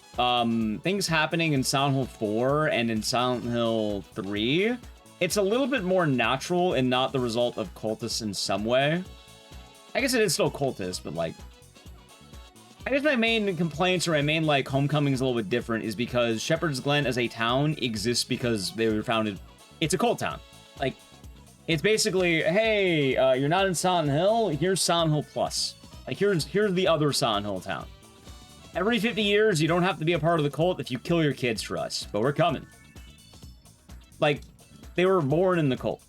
things happening in Silent Hill 4 and in Silent Hill 3, it's a little bit more natural and not the result of cultists in some way. I guess it is still cultist, but, like, I guess my main complaints or my main, like, homecoming is a little bit different is because Shepherd's Glen as a town exists because they were founded... It's a cult town. Like, it's basically, hey, you're not in Silent Hill? Here's Silent Hill Plus. Like, here's the other Silent Hill town. Every 50 years, you don't have to be a part of the cult if you kill your kids for us. But we're coming. Like, they were born in the cult.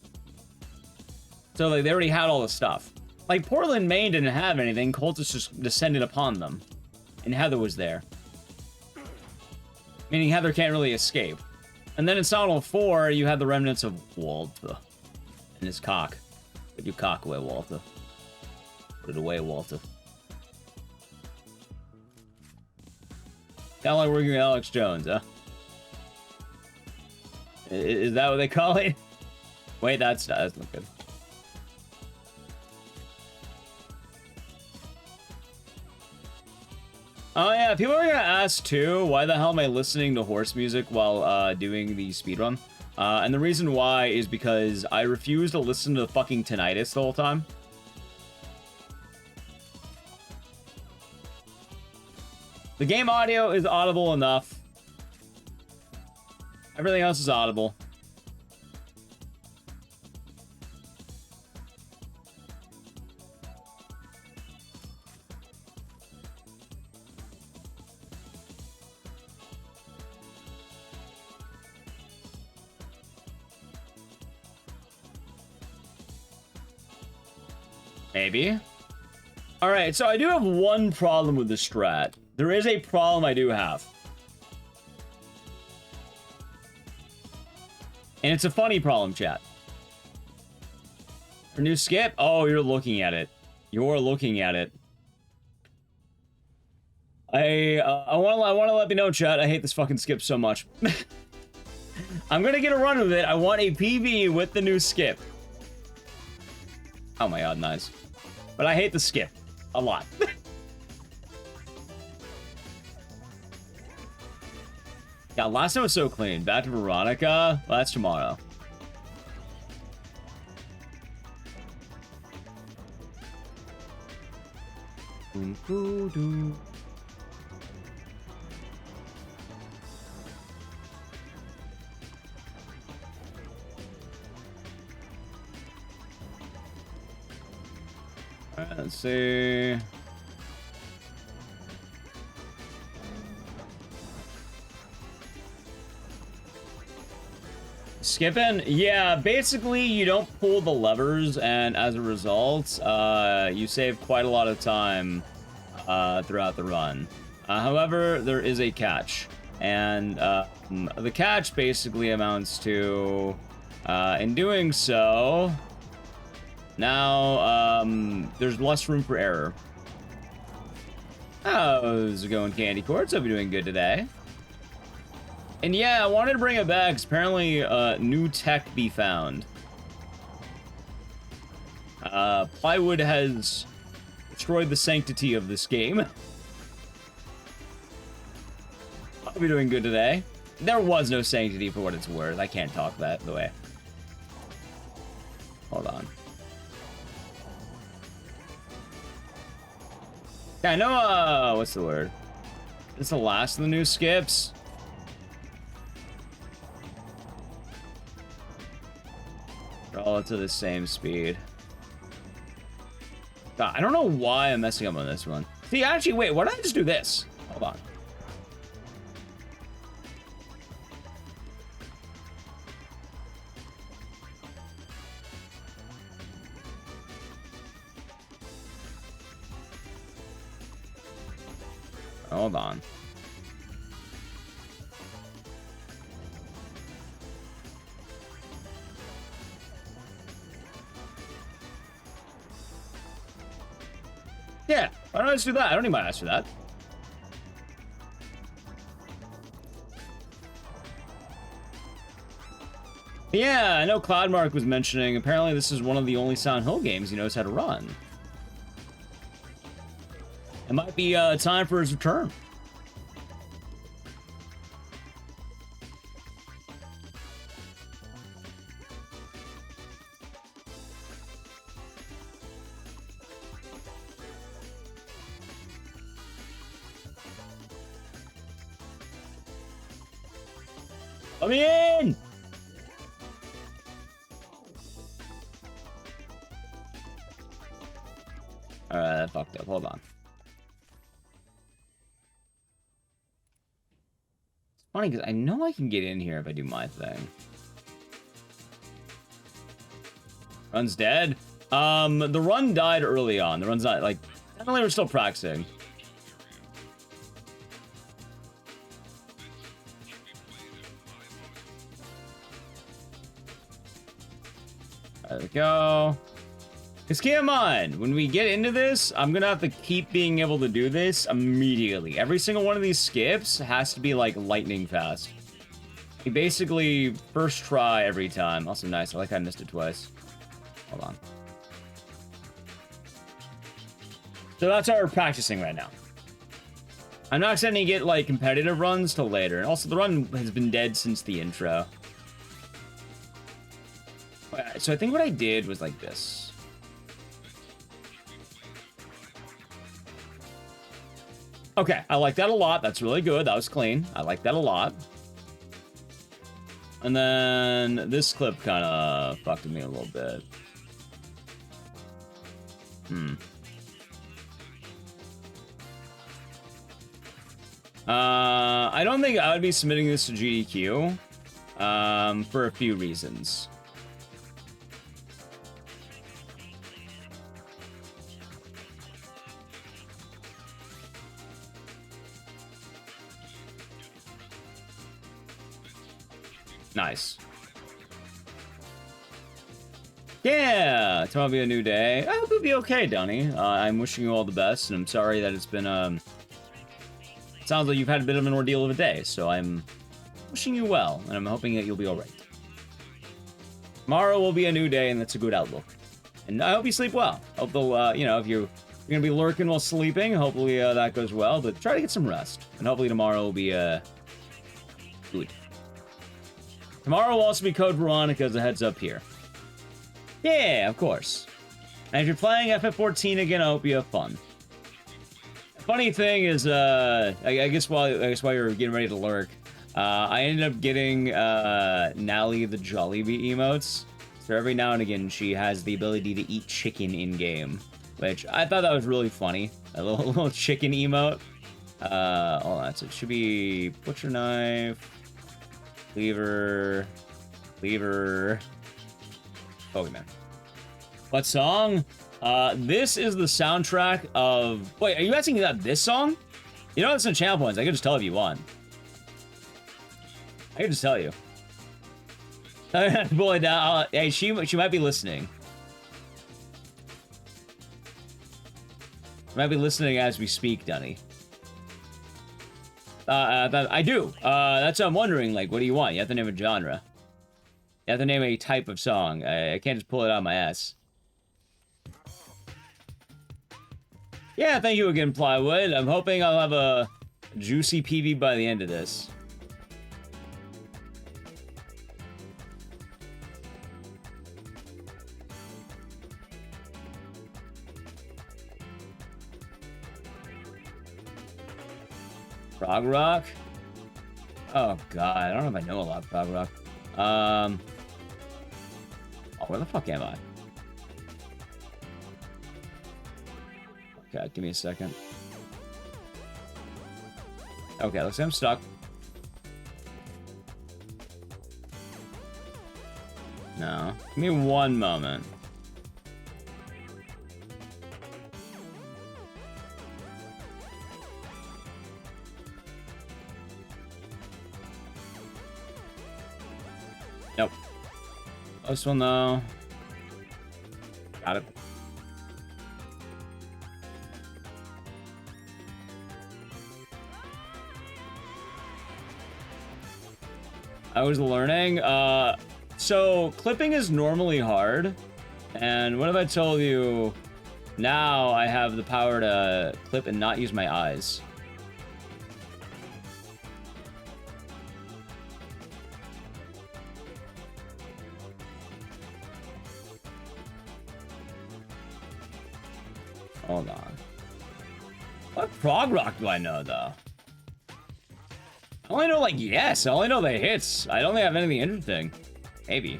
So, like, they already had all the stuff. Like, Portland, Maine didn't have anything. Cultists just descended upon them. And Heather was there. Meaning Heather can't really escape. And then in Silent Hill 4, you had the remnants of Walter. And his cock. Put your cock away, Walter. Put it away, Walter. Kinda like working with Alex Jones, huh? Is that what they call it? Wait, that's not good. Oh yeah, people are gonna ask too, why the hell am I listening to horse music while doing the speedrun? And the reason why is because I refuse to listen to the fucking tinnitus the whole time. The game audio is audible enough. Everything else is audible. Maybe. Alright, so I do have one problem with the strat. There is a problem I do have. And it's a funny problem, chat. Our new skip? Oh, you're looking at it. You're looking at it. I want to let me know, chat. I hate this fucking skip so much. I'm gonna get a run with it. I want a PV with the new skip. Oh my god, nice. But I hate the skip. A lot. Yeah, last time was so clean. Back to Veronica. Well, that's tomorrow. Alright, let's see. Skipping? Yeah, basically you don't pull the levers, and as a result, you save quite a lot of time throughout the run. However, there is a catch, and the catch basically amounts to, in doing so, now there's less room for error. How's it going, Candy Courts? Hope you're doing good today. And yeah, I wanted to bring it back, 'cause apparently new tech be found. Plywood has destroyed the sanctity of this game. Hope you're doing good today. There was no sanctity for what it's worth. I can't talk that the way. Hold on. Yeah, I know, what's the word? This is the last of the new skips. They're all to the same speed. God, I don't know why I'm messing up on this one. See, actually, wait, why don't I just do this? Hold on. Hold on. Yeah, why don't I just do that? I don't need my ass for that. Yeah, I know Cloudmark was mentioning, apparently this is one of the only Silent Hill games he knows how to run. It might be time for his return. Let me in! Alright, that fucked up. Hold on. It's funny because I know I can get in here if I do my thing. Run's dead. The run died early on. The run's not, like, definitely we're still practicing. There we go. Because keep in mind, when we get into this, I'm going to have to keep being able to do this immediately. Every single one of these skips has to be, like, lightning fast. You basically first try every time. Also nice. I like I missed it twice. Hold on. So that's our practicing right now. I'm not extending to get, like, competitive runs till later. And also, the run has been dead since the intro. So I think what I did was like this. Okay, I like that a lot. That's really good. That was clean. I like that a lot. And then this clip kind of fucked with me a little bit. I don't think I would be submitting this to GDQ for a few reasons. Nice. Yeah, tomorrow will be a new day. I hope it'll be okay, Donnie. I'm wishing you all the best, and I'm sorry that it's been, sounds like you've had a bit of an ordeal of a day, so I'm wishing you well, and I'm hoping that you'll be alright. Tomorrow will be a new day, and that's a good outlook. And I hope you sleep well. Hope they'll, you know, if you're gonna be lurking while sleeping, hopefully that goes well, but try to get some rest. And hopefully tomorrow will be, good. Tomorrow will also be Code Veronica as a heads up here. Yeah, of course. And if you're playing FF14 again, I hope you have fun. The funny thing is, I guess while you're getting ready to lurk, I ended up getting Nally the Jollibee emotes. So every now and again, she has the ability to eat chicken in game, which I thought that was really funny. A little chicken emote. Hold on, so it should be butcher knife. Cleaver. Pokemon. What song? This is the soundtrack of... Wait, are you asking about this song? You know, it's in channel points. I could just tell if you want. I could just tell you. Boy, that, hey, she might be listening. She might be listening as we speak, Dunny. I do. That's what I'm wondering, like, what do you want? You have to name a genre. You have to name a type of song. I can't just pull it out of my ass. Yeah, thank you again, Plywood. I'm hoping I'll have a juicy PV by the end of this. Prog rock? Oh god, I don't know if I know a lot of prog rock. Oh, where the fuck am I? Okay, give me a second. Okay, looks like I'm stuck. No. Give me one moment. Nope. This one though. Got it. I was learning. So clipping is normally hard. And what if I told you now I have the power to clip and not use my eyes? Hold on. What prog rock do I know, though? I only know, like, yes. I only know the hits. I don't think I have anything interesting. Maybe.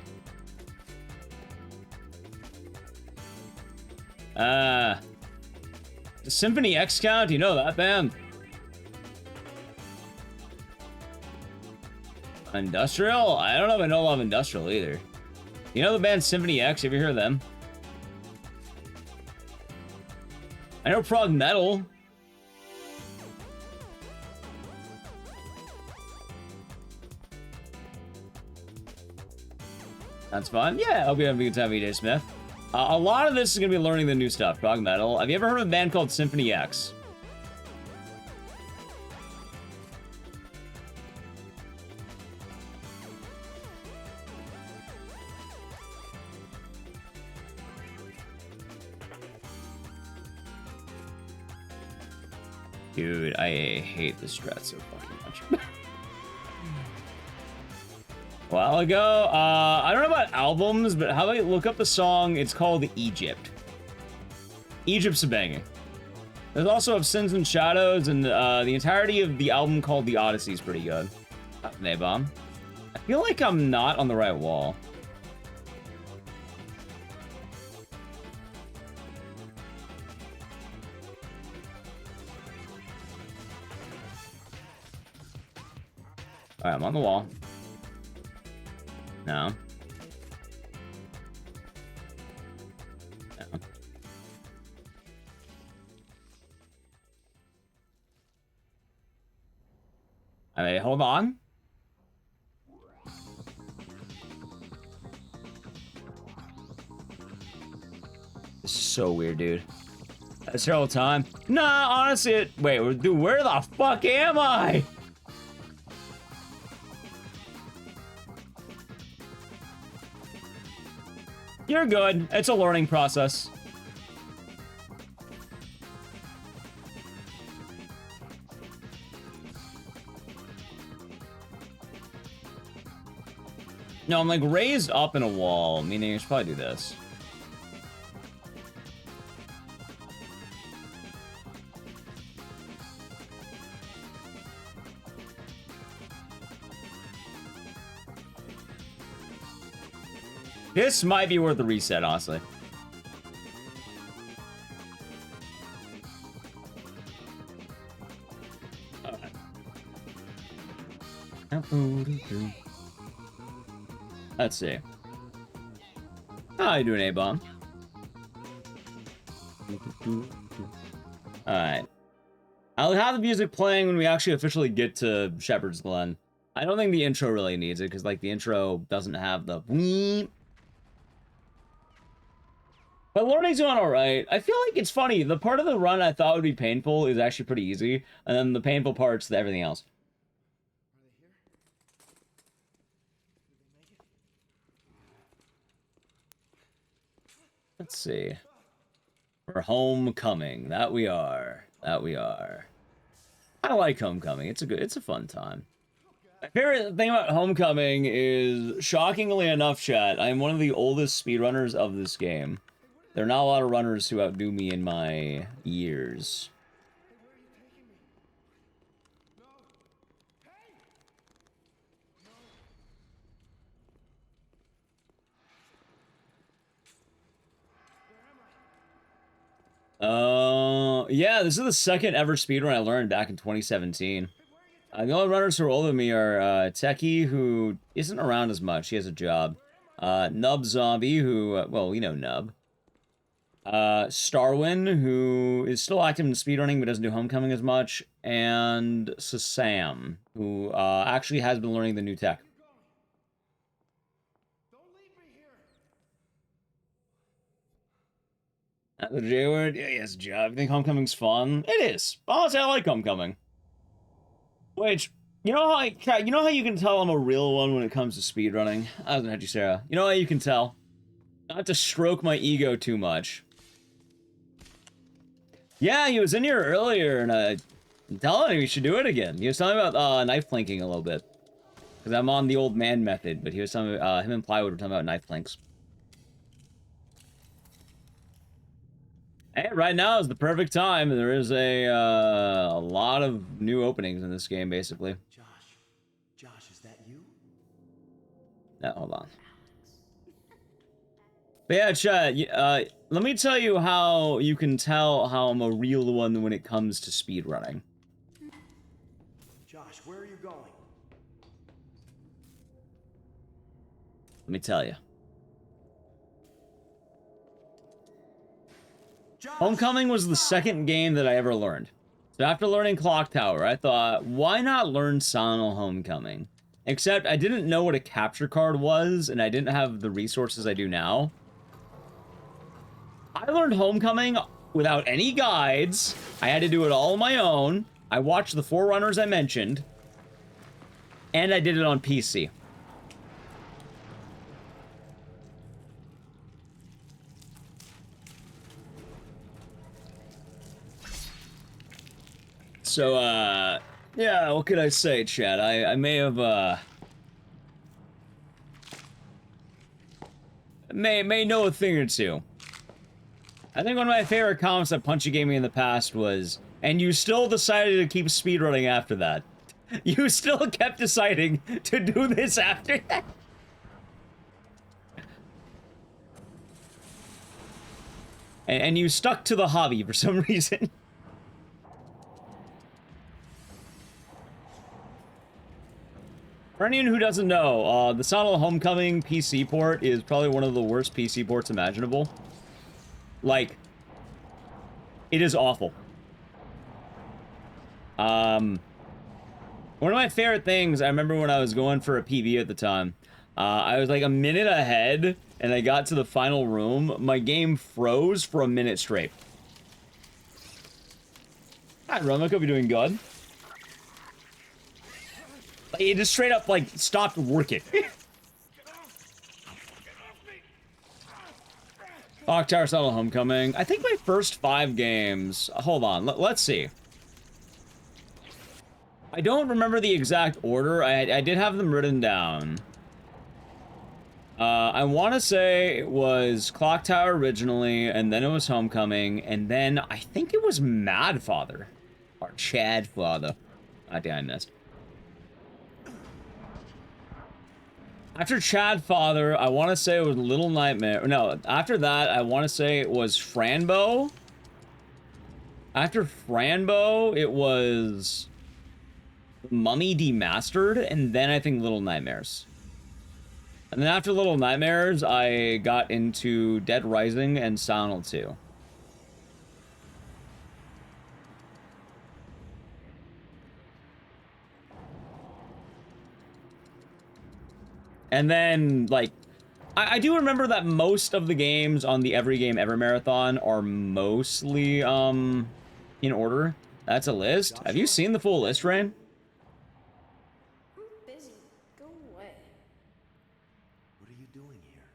Symphony X count? You know that band? Industrial? I don't know if I know a lot of industrial either. You know the band Symphony X? Have you heard of them? I know prog metal. That's fun. Yeah, I hope you have a good time, EJ Smith. A lot of this is going to be learning the new stuff, prog metal. Have you ever heard of a band called Symphony X? Dude, I hate the Strat so fucking much. A while ago, I don't know about albums, but how about you look up the song? It's called Egypt. Egypt's a banger. There's also of Sins and Shadows, and the entirety of the album called The Odyssey is pretty good. Naybomb. I feel like I'm not on the right wall. Alright, I'm on the wall. No. No. Alright, hold on. This is so weird, dude. That's here all the time. Nah, honestly, wait, dude, where the fuck am I? You're good. It's a learning process. No, I'm like raised up in a wall, meaning I should probably do this. This might be worth a reset, honestly. Let's see. How you doing, A-Bomb? Alright. I'll have the music playing when we actually officially get to Shepherd's Glen. I don't think the intro really needs it, because, like, the intro doesn't have the... But learning's going alright. I feel like it's funny. The part of the run I thought would be painful is actually pretty easy. And then the painful part's everything else. Let's see. For Homecoming. That we are. That we are. I like Homecoming. It's a fun time. My favorite thing about Homecoming is, shockingly enough, chat, I am one of the oldest speedrunners of this game. There are not a lot of runners who outdo me in my years. Yeah, this is the second ever speedrun I learned back in 2017. The only runners who are older than me are Techie, who isn't around as much. He has a job. Nub Zombie, who, well, you know Nub. Starwin, who is still active in speedrunning but doesn't do Homecoming as much. And Sam, who actually has been learning the new tech. Not the J word? Yeah, yes, job. I think Homecoming's fun. It is. Honestly, I like Homecoming. Which, you know how you can tell I'm a real one when it comes to speedrunning? I was gonna have you, Sarah. You know how you can tell? Not to stroke my ego too much. Yeah, he was in here earlier, and I'm telling him he should do it again. He was telling me about knife planking a little bit. Because I'm on the old man method, but he was telling me, him and Plywood were talking about knife planks. Hey, right now is the perfect time. There is a lot of new openings in this game, basically. Josh, is that you? No, hold on. But yeah, chat, let me tell you how you can tell how I'm a real one when it comes to speedrunning. Josh, where are you going? Let me tell you. Josh! Homecoming was the second game that I ever learned. So after learning Clock Tower, I thought, why not learn Silent Homecoming? Except I didn't know what a capture card was, and I didn't have the resources I do now. I learned Homecoming without any guides. I had to do it all on my own. I watched the 4 runners I mentioned. And I did it on PC. So, yeah, what could I say, chat? I may have, may know a thing or two. I think one of my favorite comments that Punchy gave me in the past was, and you still decided to keep speedrunning after that. You still kept deciding to do this after that. And you stuck to the hobby for some reason. For anyone who doesn't know, the Silent Homecoming PC port is probably one of the worst PC ports imaginable. Like, it is awful. One of my favorite things, I remember when I was going for a PB at the time, I was like a minute ahead, and I got to the final room. My game froze for a minute straight. Hi, Rum, I hope you're doing good. Like, it just straight up, like, stopped working. Clock Tower, Silent Homecoming. I think my first 5 games... Hold on, let's see. I don't remember the exact order. I did have them written down. I want to say it was Clock Tower originally, and then it was Homecoming, and then I think it was Mad Father. Or Chad Father. I think I missed. After Chad Father, I want to say it was Little Nightmare. No, after that, I want to say it was Franbo. After Franbo, it was Mummy Demastered, and then I think Little Nightmares. And then after Little Nightmares, I got into Dead Rising and Silent Hill 2. And then, like, I do remember that most of the games on the Every Game Ever Marathon are mostly, in order. That's a list. Have you seen the full list, Rain? I'm busy. Go away. What are you doing here?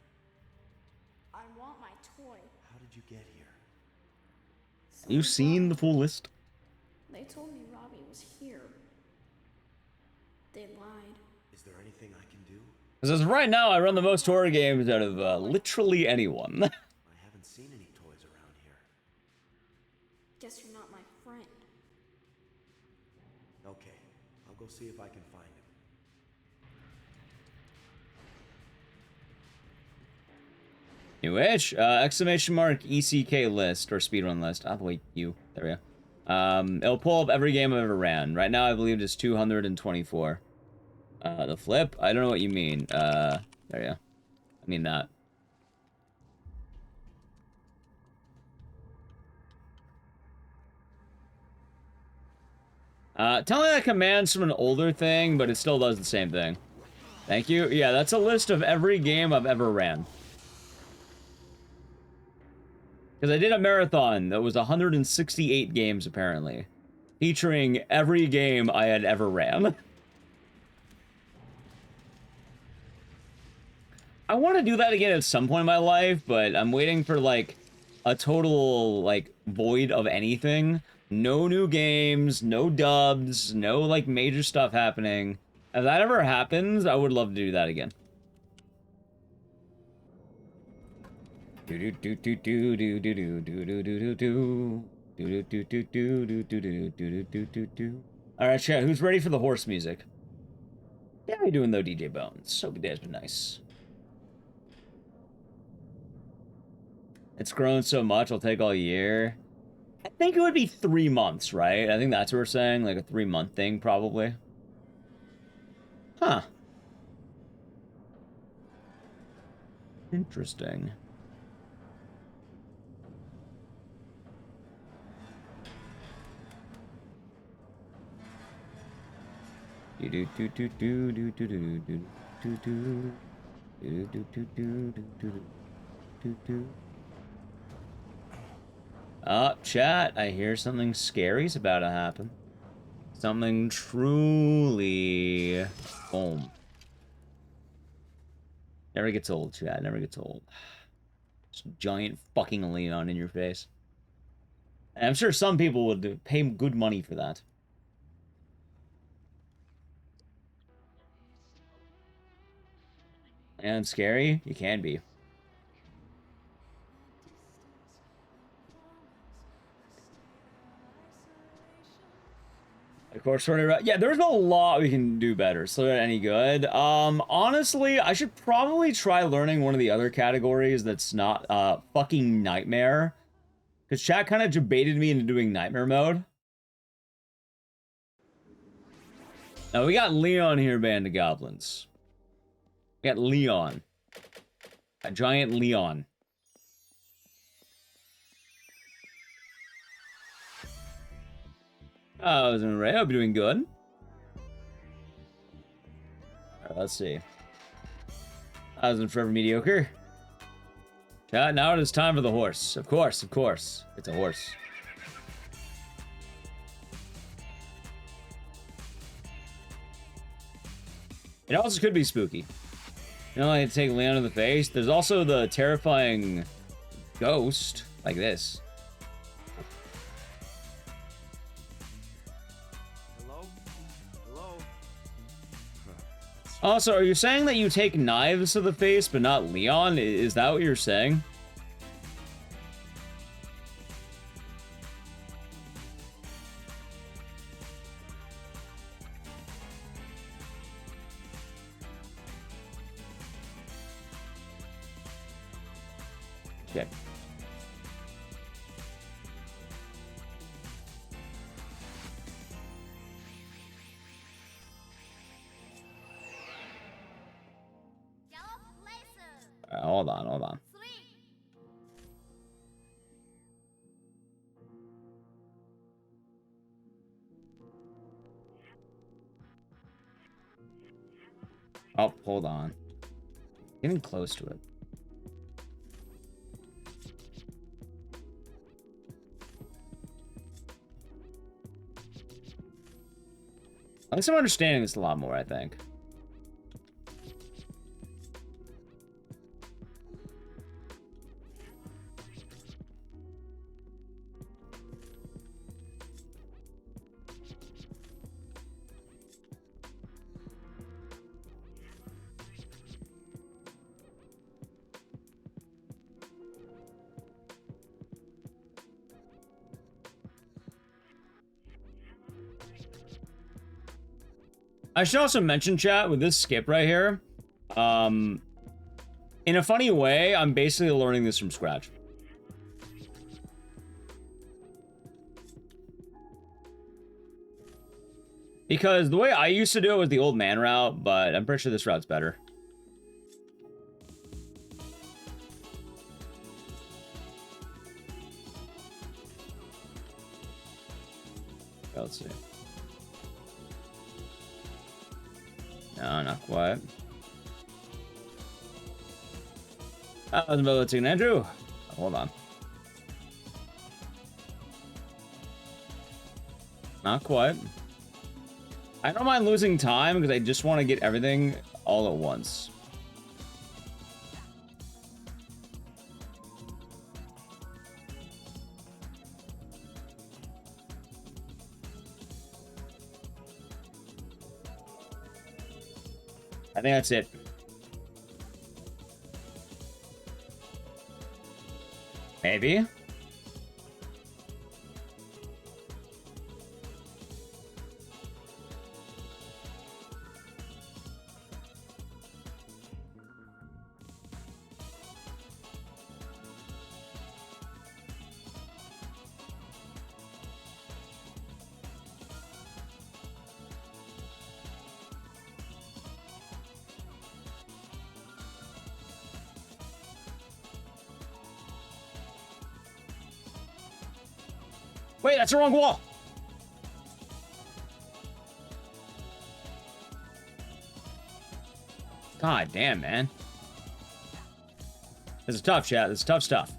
I want my toy. How did you get here? You seen the full list? They told me Robbie was here. They lied. Is there anything I can do? Because as of right now, I run the most horror games out of literally anyone. I haven't seen any toys around here. Guess you're not my friend. Okay, I'll go see if I can find him. You wish? Exclamation mark ECK list or speedrun list. Oh wait, you. There we go. It'll pull up every game I've ever ran. Right now I believe it's 224. The flip? I don't know what you mean. There you go. I mean that. Tell me that command's from an older thing, but it still does the same thing. Thank you. Yeah, that's a list of every game I've ever ran. Because I did a marathon that was 168 games, apparently. Featuring every game I had ever ran. I want to do that again at some point in my life, but I'm waiting for, like, a total, like, void of anything. No new games, no dubs, no, like, major stuff happening. If that ever happens, I would love to do that again. Alright, chat, who's ready for the horse music? Yeah, how you doing though, DJ Bones? Hope your day's been nice. It's grown so much, it'll take all year. I think it would be 3 months, right? I think that's what we're saying, like a 3-month thing, probably. Huh. Interesting. Chat, I hear something scary's about to happen. Something truly... Boom. Never gets old, chat. Never gets old. Just giant fucking Leon in your face. And I'm sure some people would pay good money for that. And scary? You can be. Of course, sort of. Yeah, there's a lot we can do better. So that any good. Honestly, I should probably try learning one of the other categories that's not fucking nightmare. Because chat kind of debated me into doing nightmare mode. Now we got Leon here, Band of Goblins. We got Leon. A giant Leon. I was in Ray. I'll be doing good. Alright, let's see. I was in Forever Mediocre. Chat, now it is time for the horse. Of course, of course. It's a horse. It also could be spooky. You know, like take Leon in the face. There's also the terrifying ghost, like this. Hello? Hello? Also, are you saying that you take knives to the face, but not Leon? Is that what you're saying? Okay. Hold on, hold on. Oh, hold on. Getting close to it. At least I'm understanding this a lot more, I think. I should also mention, chat, with this skip right here, in a funny way, I'm basically learning this from scratch. Because the way I used to do it was the old man route, but I'm pretty sure this route's better. Let's see. No, not quite. I was about to take an Andrew. Hold on. Not quite. I don't mind losing time because I just want to get everything all at once. I think that's it. Maybe. Wait, that's the wrong wall. God damn, man. This is tough, chat. This is tough stuff.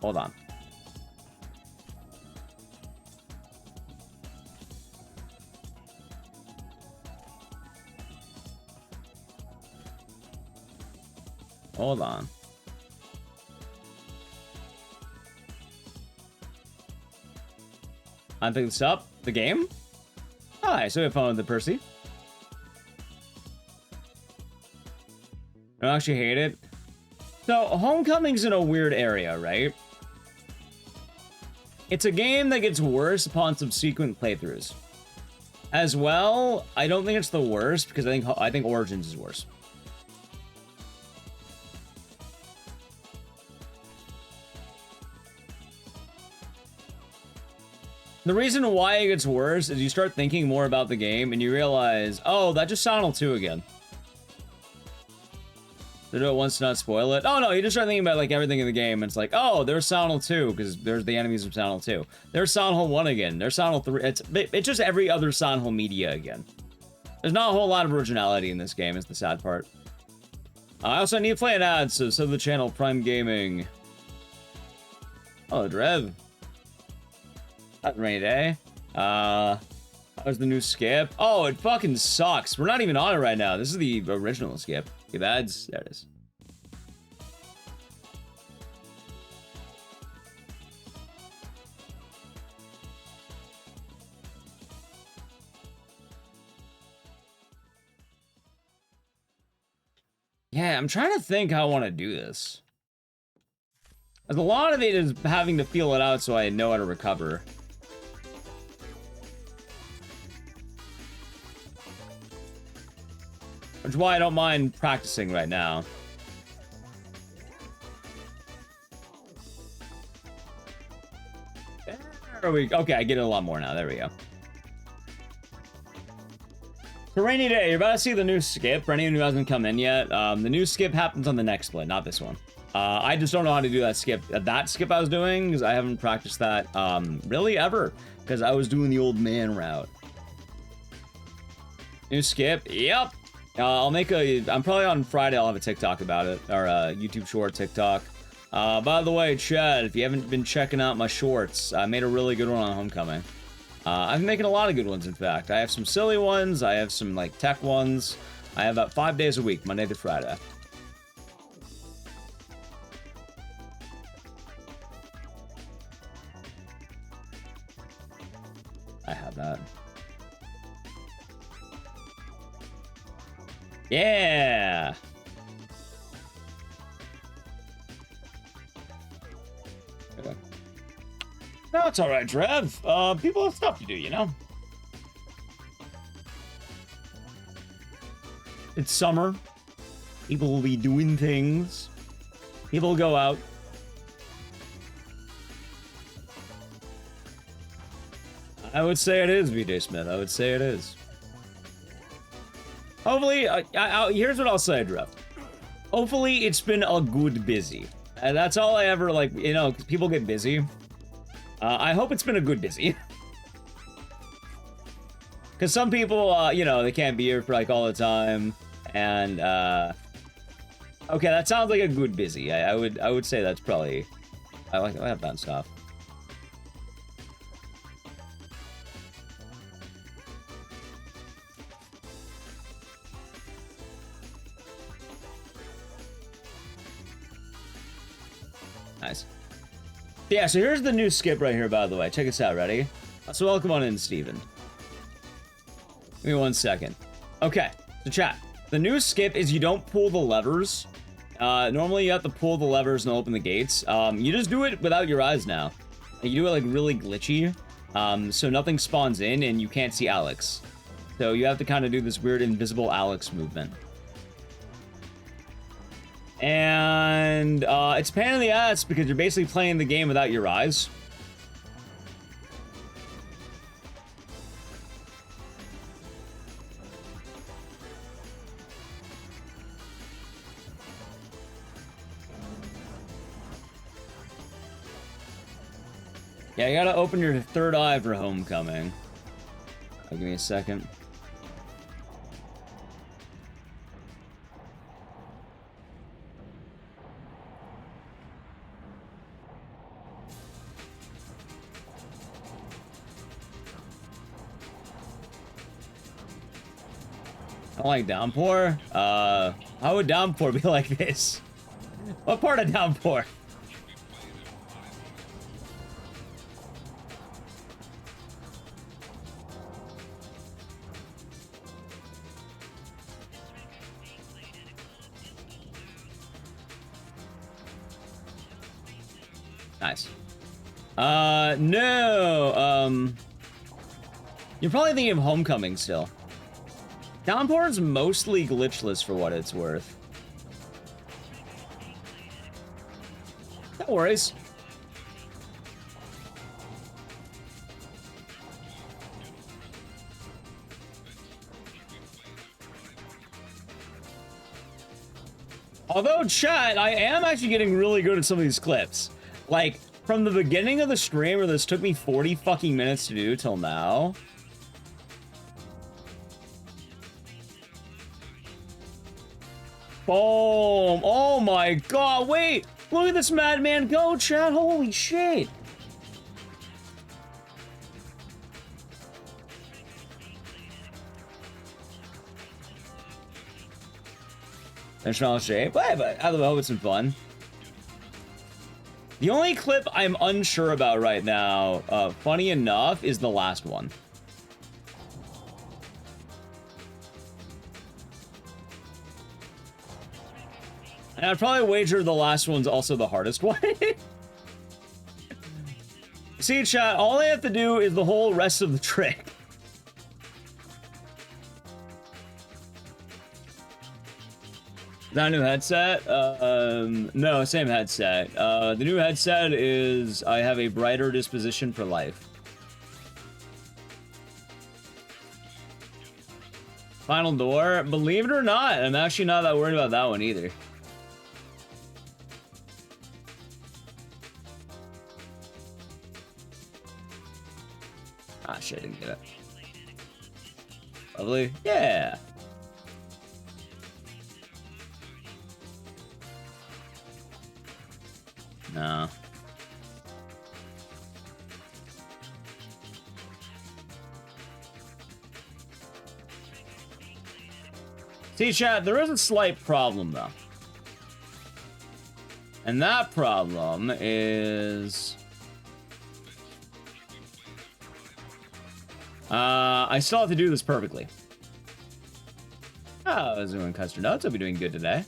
Hold on. Hold on. I'm picking this up. The game? Hi, so we have fun with the Percy. I actually hate it. So, Homecoming's in a weird area, right? It's a game that gets worse upon subsequent playthroughs. As well, I don't think it's the worst because I think Origins is worse. The reason why it gets worse is you start thinking more about the game and you realize, oh, that just Silent Hill 2 again. To do it once to not spoil it. Oh no, you just start thinking about like everything in the game and it's like, oh, there's Silent Hill 2 because there's the enemies of Silent Hill 2. There's Silent Hill 1 again. There's Silent Hill 3. It's just every other Silent Hill media again. There's not a whole lot of originality in this game is the sad part. I also need to play an ad, so sub the channel Prime Gaming. Oh, Drev. Not a rainy day. How's the new skip? Oh, it fucking sucks. We're not even on it right now. This is the original skip. Give ads. There it is. Yeah, I'm trying to think how I want to do this. As a lot of it is having to feel it out so I know how to recover. Which is why I don't mind practicing right now. There we go. Okay, I get it a lot more now. There we go. For rainy day, you're about to see the new skip. For anyone who hasn't come in yet, the new skip happens on the next split, not this one. I just don't know how to do that skip. That skip I was doing, because I haven't practiced that really ever, because I was doing the old man route. New skip, yep. I'll make I'm probably on Friday, I'll have a TikTok about it, or a YouTube short TikTok. By the way, Chad, if you haven't been checking out my shorts, I made a really good one on Homecoming. I've been making a lot of good ones, in fact. I have some silly ones, I have some, like, tech ones. I have about 5 days a week, Monday to Friday. I have that. Yeah! Okay. No, it's alright, Trev. People have stuff to do, you know? It's summer. People will be doing things. People will go out. I would say it is, VJ Smith. I would say it is. Hopefully, here's what I'll say, Drew. Hopefully, it's been a good busy. And that's all I ever, like, you know, 'cause people get busy. I hope it's been a good busy. Because some people, you know, they can't be here for, like, all the time. And, okay, that sounds like a good busy. I would say that's probably... I have that stuff. Nice. Yeah, so here's the new skip right here, by the way. Check this out, ready? So welcome on in, Steven. Give me 1 second. Okay, so chat. The new skip is you don't pull the levers. Normally you have to pull the levers and open the gates. You just do it without your eyes now. And you do it like really glitchy. So nothing spawns in and you can't see Alex. So you have to kind of do this weird invisible Alex movement. And it's a pain in the ass because you're basically playing the game without your eyes. Yeah, you gotta open your third eye for Homecoming. Give me a second. I don't like Downpour. How would Downpour be like this? What part of Downpour? Nice. No, you're probably thinking of Homecoming still. Downpour is mostly glitchless for what it's worth. No worries. Although, chat, I am actually getting really good at some of these clips. Like, from the beginning of the stream where this took me 40 fucking minutes to do till now. Boom! Oh my god, wait! Look at this madman go, chat! Holy shit! National shape. But I hope it's some fun. The only clip I'm unsure about right now, funny enough, is the last one. And I'd probably wager the last one's also the hardest one. See, chat, all I have to do is the whole rest of the trick. Not a new headset? No, same headset. The new headset is I have a brighter disposition for life. Final door? Believe it or not, I'm actually not that worried about that one either. Ah, shit, I didn't get it. Lovely. Yeah. No. See, chat, there is a slight problem, though. And that problem is... I still have to do this perfectly. Oh, I was doing custard notes. I'll be doing good today.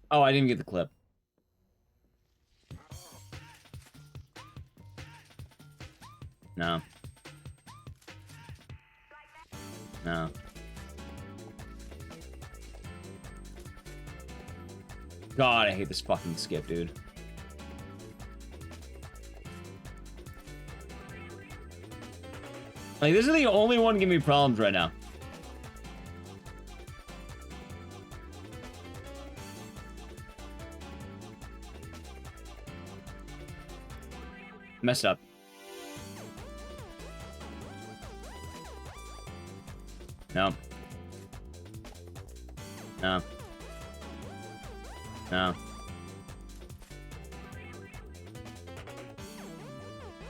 Oh, I didn't get the clip. No. God, I hate this fucking skip, dude. Like, this is the only one giving me problems right now. Messed up. No. No. No.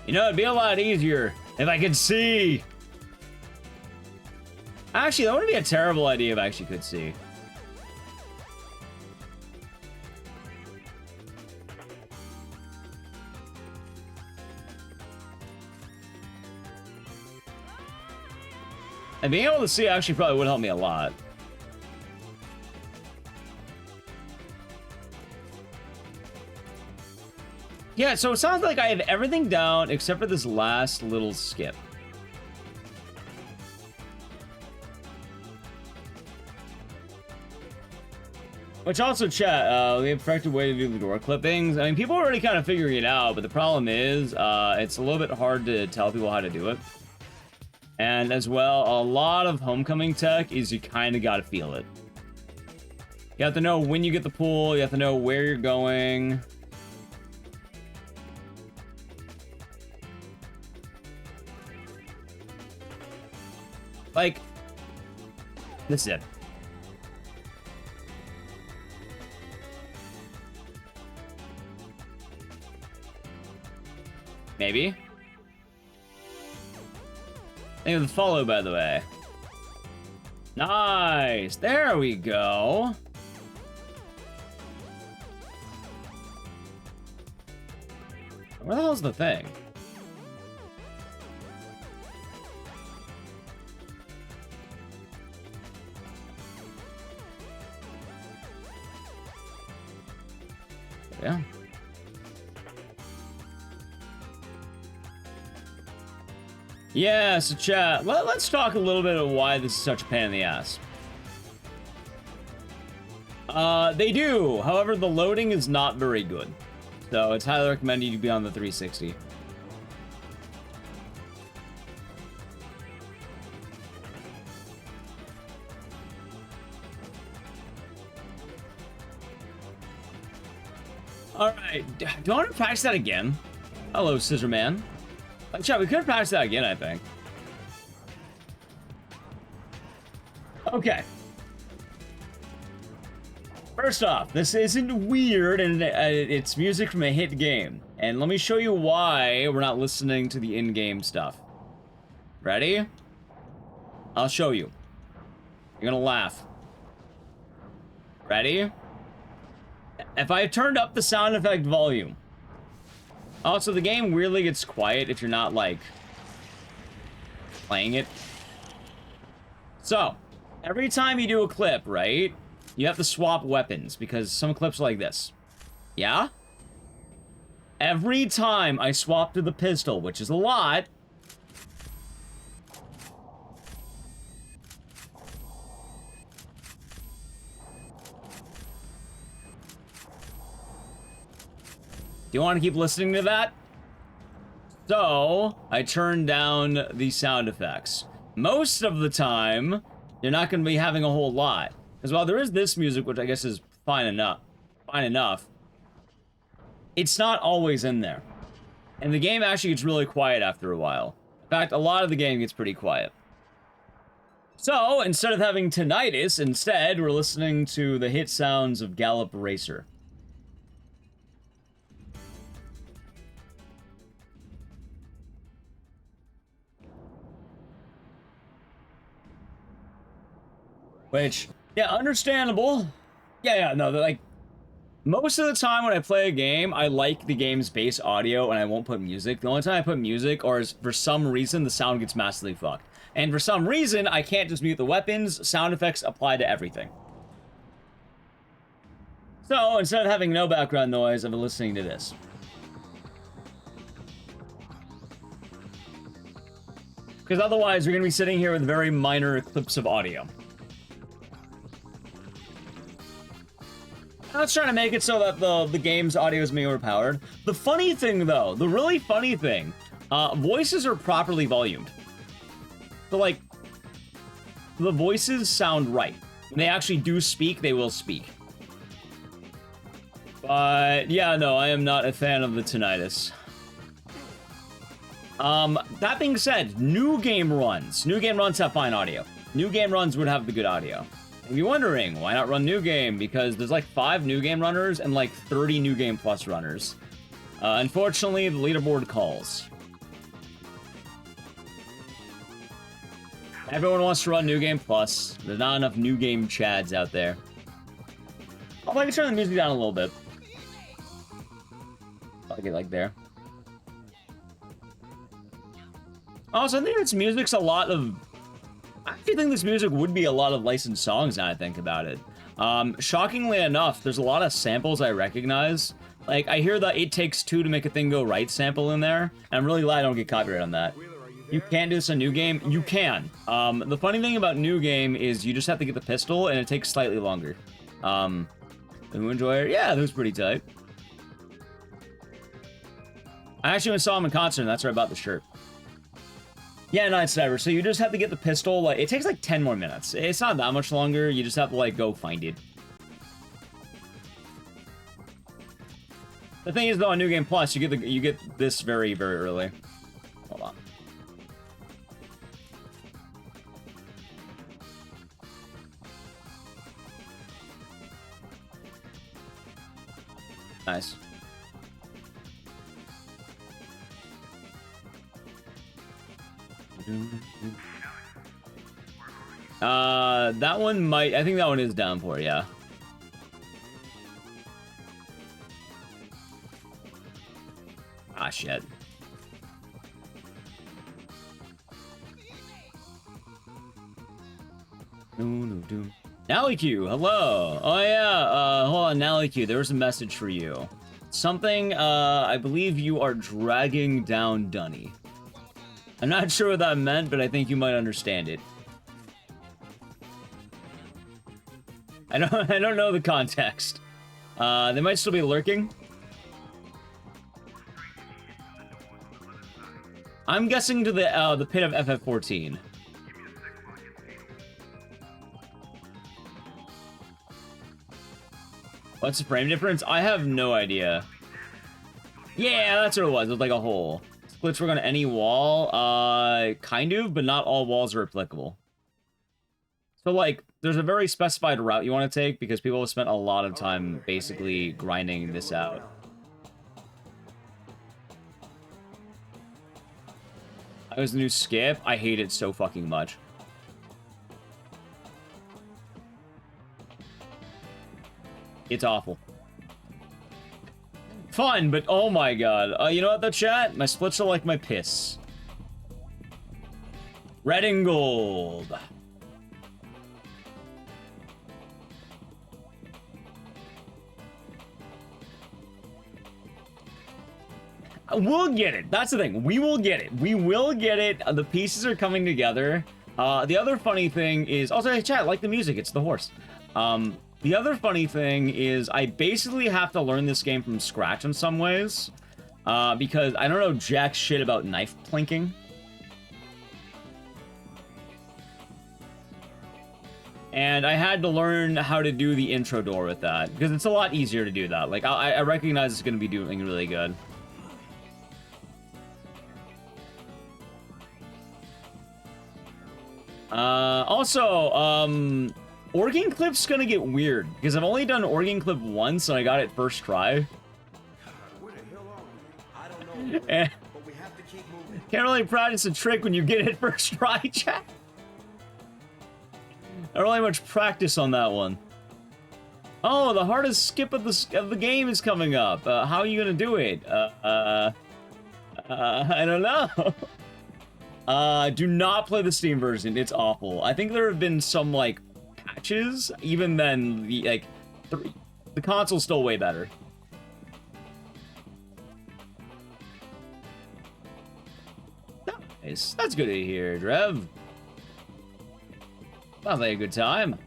You know, it'd be a lot easier if I could see. Actually, that wouldn't be a terrible idea if I actually could see. And being able to see actually probably would help me a lot. Yeah, so it sounds like I have everything down except for this last little skip. Which also, chat, the effective way to do the door clippings. I mean, people are already kind of figuring it out, but the problem is, it's a little bit hard to tell people how to do it. And as well, a lot of homecoming tech is you kind of got to feel it. You have to know when you get the pool, you have to know where you're going. Like, this is it. Maybe. Think of the follow, by the way. Nice! There we go! Where the hell's the thing? Yeah. Yeah, so chat, let's talk a little bit of why this is such a pain in the ass. They do. However, the loading is not very good. So it's highly recommended you be on the 360. Alright, do I want to practice that again? Hello, Scissor Man. Chat, we could practice that again, I think. Okay. First off, this isn't weird, and it's music from a hit game. And let me show you why we're not listening to the in-game stuff. Ready? I'll show you. You're gonna laugh. Ready? If I turned up the sound effect volume. Also, the game weirdly gets quiet if you're not, like, playing it. So, every time you do a clip, right, you have to swap weapons, because some clips are like this. Yeah? Every time I swap to the pistol, which is a lot, do you want to keep listening to that? So, I turn down the sound effects. Most of the time, you're not going to be having a whole lot. Because while there is this music, which I guess is fine enough, it's not always in there. And the game actually gets really quiet after a while. In fact, a lot of the game gets pretty quiet. So, instead of having tinnitus, instead, we're listening to the hit sounds of Gallop Racer. Which, yeah, understandable. Yeah, no, like, most of the time when I play a game, I like the game's base audio and I won't put music. The only time I put music, or is for some reason, the sound gets massively fucked. And for some reason, I can't just mute the weapons. Sound effects apply to everything. So, instead of having no background noise, I've been listening to this. Because otherwise, we're going to be sitting here with very minor clips of audio. I was trying to make it so that the game's audio is being overpowered. The funny thing, though, the really funny thing, voices are properly volumed. So, like, the voices sound right. When they actually do speak, they will speak. But, yeah, no, I am not a fan of the tinnitus. That being said, new game runs have fine audio. New game runs would have the good audio. If you're wondering, why not run New Game? Because there's like 5 New Game runners and like 30 New Game Plus runners. Unfortunately, the leaderboard calls. Everyone wants to run New Game Plus. There's not enough New Game Chads out there. I'll like to turn the music down a little bit. I'll get like there. Also, I think this music's a lot of... I actually think this music would be a lot of licensed songs now I think about it. Shockingly enough, there's a lot of samples I recognize. Like, I hear the It Takes Two to Make a Thing Go Right sample in there, and I'm really glad I don't get copyright on that. You can do this on New Game? You can. The funny thing about New Game is you just have to get the pistol, and it takes slightly longer. Who enjoy it? Yeah, that was pretty tight. I actually went and saw him in concert, and that's where I bought the shirt. Yeah, Night Sniper. So you just have to get the pistol. Like, it takes like 10 more minutes. It's not that much longer. You just have to like go find it. The thing is, though, on New Game Plus, you get this very, very early. Hold on. Nice. That one might... I think that one is Downpour, yeah. Ah, shit. Nallyq, hello. Oh, yeah, hold on, Nallyq, there was a message for you. Something, I believe you are dragging down Dunny. I'm not sure what that meant, but I think you might understand it. I don't know the context. They might still be lurking. I'm guessing to the pit of FF14. What's the frame difference? I have no idea. Yeah, that's what it was. It was like a hole. Splits work on any wall? Kind of, but not all walls are applicable. So, like, there's a very specified route you want to take because people have spent a lot of time basically grinding this out. That was the new skip. I hate it so fucking much. It's awful. Fun, but oh my god. You know what, though, chat? My splits are like my piss. Red and gold. We'll get it. That's the thing. We will get it. We will get it. The pieces are coming together. The other funny thing is... Also, hey, chat, like the music. It's the horse. The other funny thing is I basically have to learn this game from scratch in some ways. Because I don't know jack shit about knife plinking. And I had to learn how to do the intro door with that. Because it's a lot easier to do that. Like, I recognize it's going to be doing really good. Also, Organ Clip's gonna get weird, because I've only done Organ Clip once, and I got it first try. Where the hell are we? I don't know. And But we have to keep moving. can't really practice a trick when you get it first try, chat. I don't really much practice on that one. Oh, the hardest skip of the game is coming up. How are you gonna do it? I don't know. Do not play the Steam version. It's awful. I think there have been some, like, patches. Even then, the console's still way better. Nice. That's good to hear, Drev. Sounds like a good time.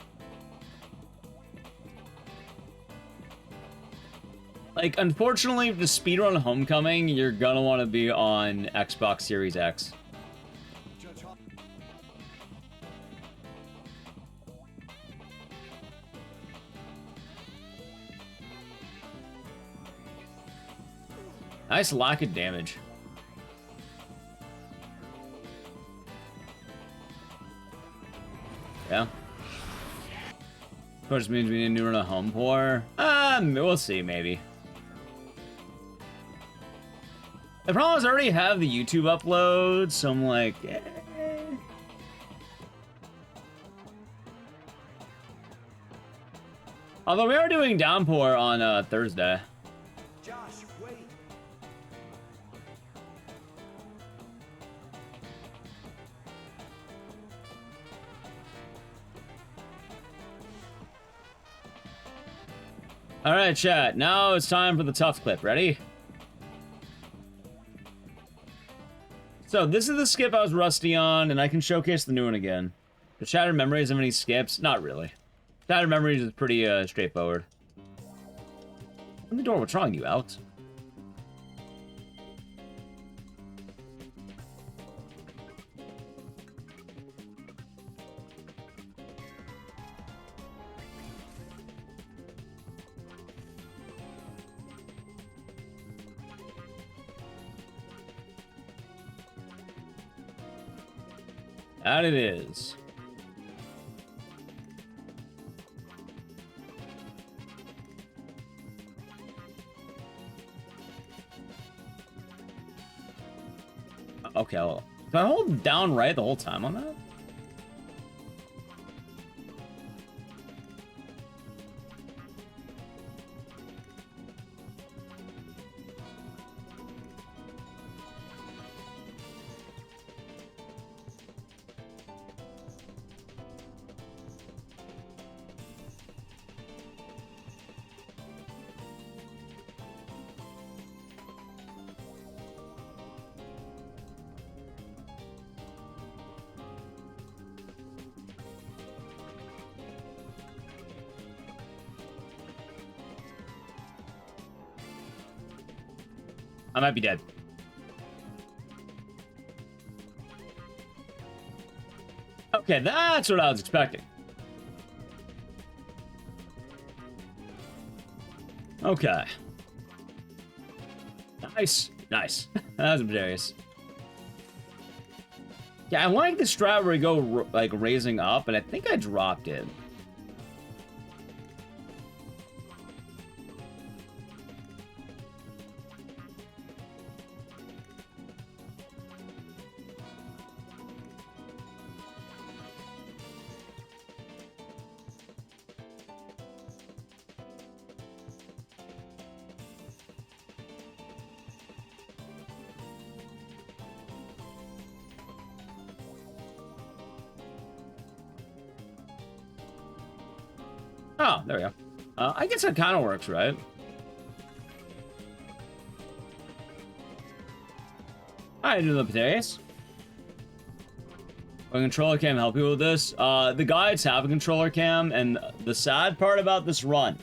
Like, unfortunately, to speedrun Homecoming, you're gonna want to be on Xbox Series X. Nice lack of damage. Yeah. Of course, means we need to run a home pour. We'll see, maybe. The problem is I already have the YouTube upload, so I'm like, eh. Although we are doing Downpour on Thursday. Josh, wait. All right, chat. Now it's time for the tough clip. Ready? So this is the skip I was rusty on, and I can showcase the new one again. The Shattered Memories have any skips? Not really. Shattered Memories is pretty straightforward. Open the door. What's wrong with you, Alex? That it is. Okay, well, can I hold down right the whole time on that? I might be dead. Okay, that's what I was expecting. Okay. Nice. Nice. That was mysterious. Yeah, I like the strat where we go, like, raising up, and I think I dropped it. Oh, there we go. I guess that kind of works, right? Alright, do the potatoes. A controller cam help you with this. The guides have a controller cam, and the sad part about this run,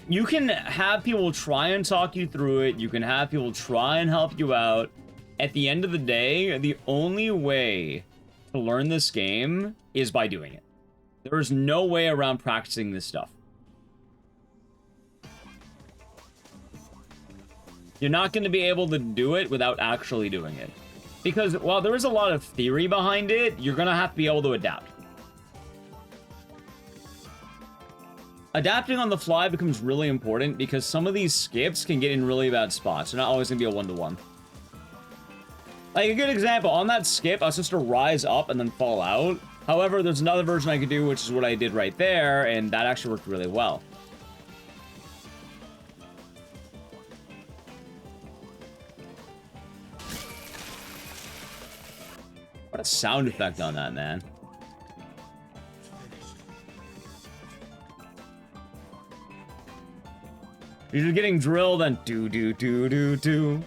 you can have people try and talk you through it. You can have people try and help you out. At the end of the day, the only way to learn this game is by doing it. There is no way around practicing this stuff. You're not going to be able to do it without actually doing it. Because while there is a lot of theory behind it, you're going to have to be able to adapt. Adapting on the fly becomes really important because some of these skips can get in really bad spots. They're not always going to be a one-to-one. Like, a good example, on that skip, I was supposed to rise up and then fall out. However, there's another version I could do, which is what I did right there, and that actually worked really well. What a sound effect on that, man. You're getting drilled and do-do-do-do-do.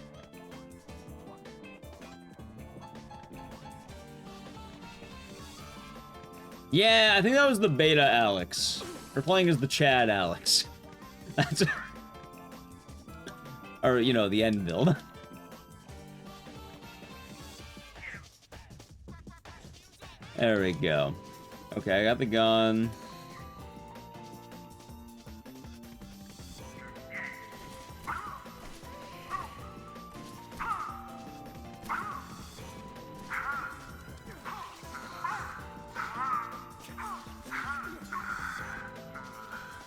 Yeah, I think that was the beta Alex. We're playing as the Chad Alex. That's... or, you know, the end build. There we go. Okay, I got the gun.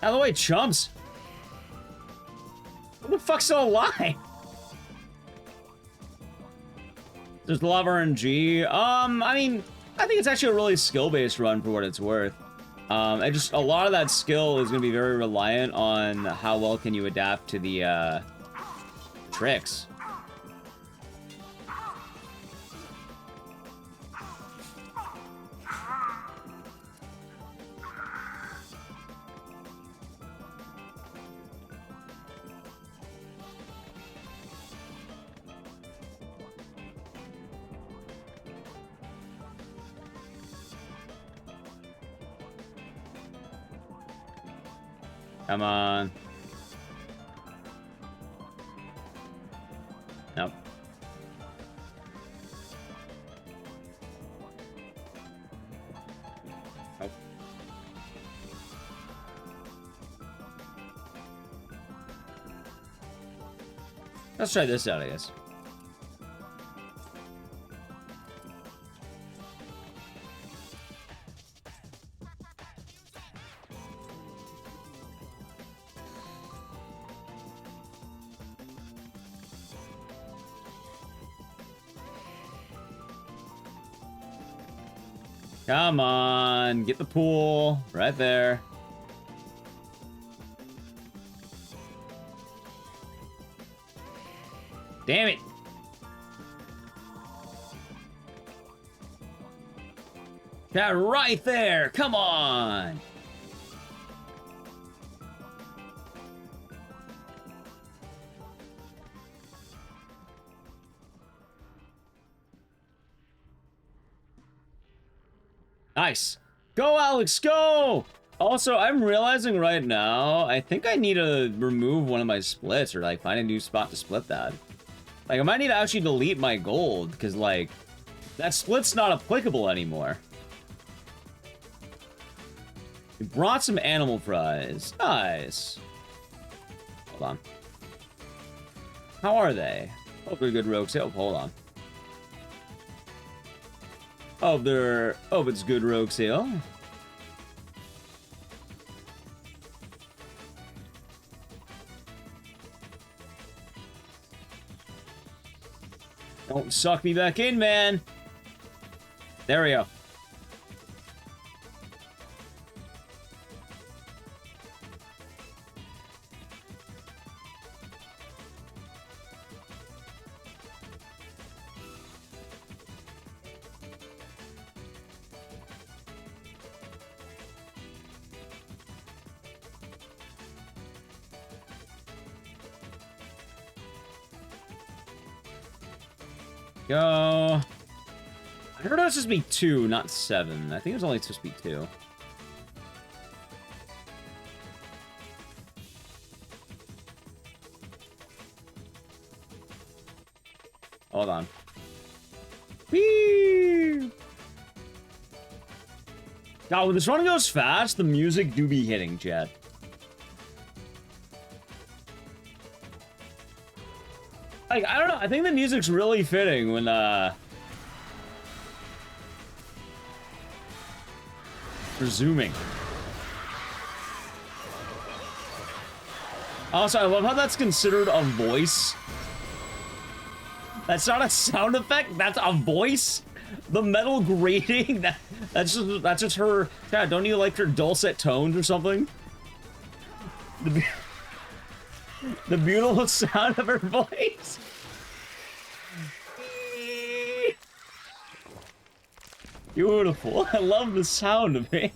Out of the way, chumps! Who the fuck's still alive? There's a lot of RNG. I mean, I think it's actually a really skill-based run for what it's worth. And just a lot of that skill is going to be very reliant on how well can you adapt to the tricks. Come on. Nope. Nope. Let's try this out, I guess. Come on, get the pool right there. Damn it. Yeah, right there. Come on. Nice. Go, Alex, go! Also, I'm realizing right now, I think I need to remove one of my splits or, like, find a new spot to split that. Like, I might need to actually delete my gold, because, like, that split's not applicable anymore. We brought some animal fries. Nice. Hold on. How are they? Hope they're good rogue sale. Hold on. Oh, they're... oh, it's good rogue sale. Don't suck me back in, man. There we go. Go. I heard it was supposed to be 2, not 7. I think it was only supposed to be 2. Hold on. Whee! God, when this run goes fast, the music do be hitting, chat. Like, I don't know, I think the music's really fitting when, resuming. Also, I love how that's considered a voice. That's not a sound effect, that's a voice. The metal grating, that's just her. Yeah, don't you like her dulcet tones or something? The beautiful sound of her voice. Beautiful. I love the sound of it.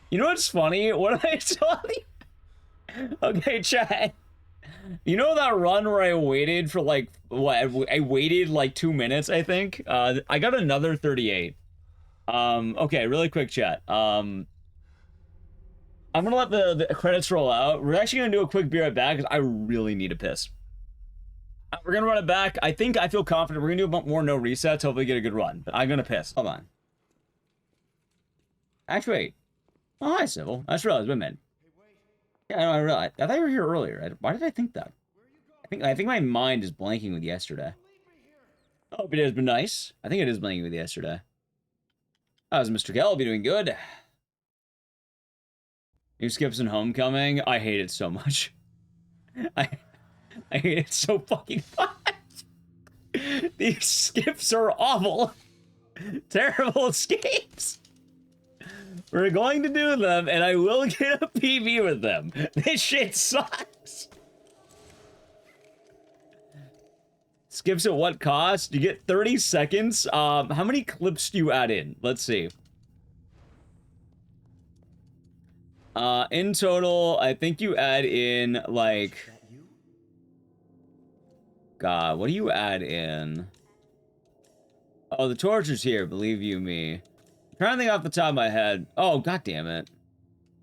You know what's funny? What I saw you... Okay, chat. You know that run where I waited for like... what? I waited like 2 minutes, I think? I got another 38. Okay, really quick chat. I'm gonna let the credits roll out. We're actually gonna do a quick be right back because I really need a piss. We're gonna run it back. I feel confident. We're gonna do a bit more no resets. Hopefully get a good run. But I'm gonna piss. Hold on. Actually, wait. Oh, hi, Civil. I just realized. Wait a minute. Yeah, I know, I realized. I thought you were here earlier. Why did I think that? I think my mind is blanking with yesterday. I hope it has been nice. I think it is blanking with yesterday. How's Mr. Kelby doing good? New skips in Homecoming. I hate it so much. I hate it so fucking much. These skips are awful. Terrible escapes. We're going to do them, and I will get a PB with them. This shit sucks. Skips at what cost? You get 30 seconds. How many clips do you add in? Let's see. In total, I think you add in, like... God, what do you add in? Oh, the torture's here, believe you me. I'm trying to think off the top of my head. Oh, god damn it.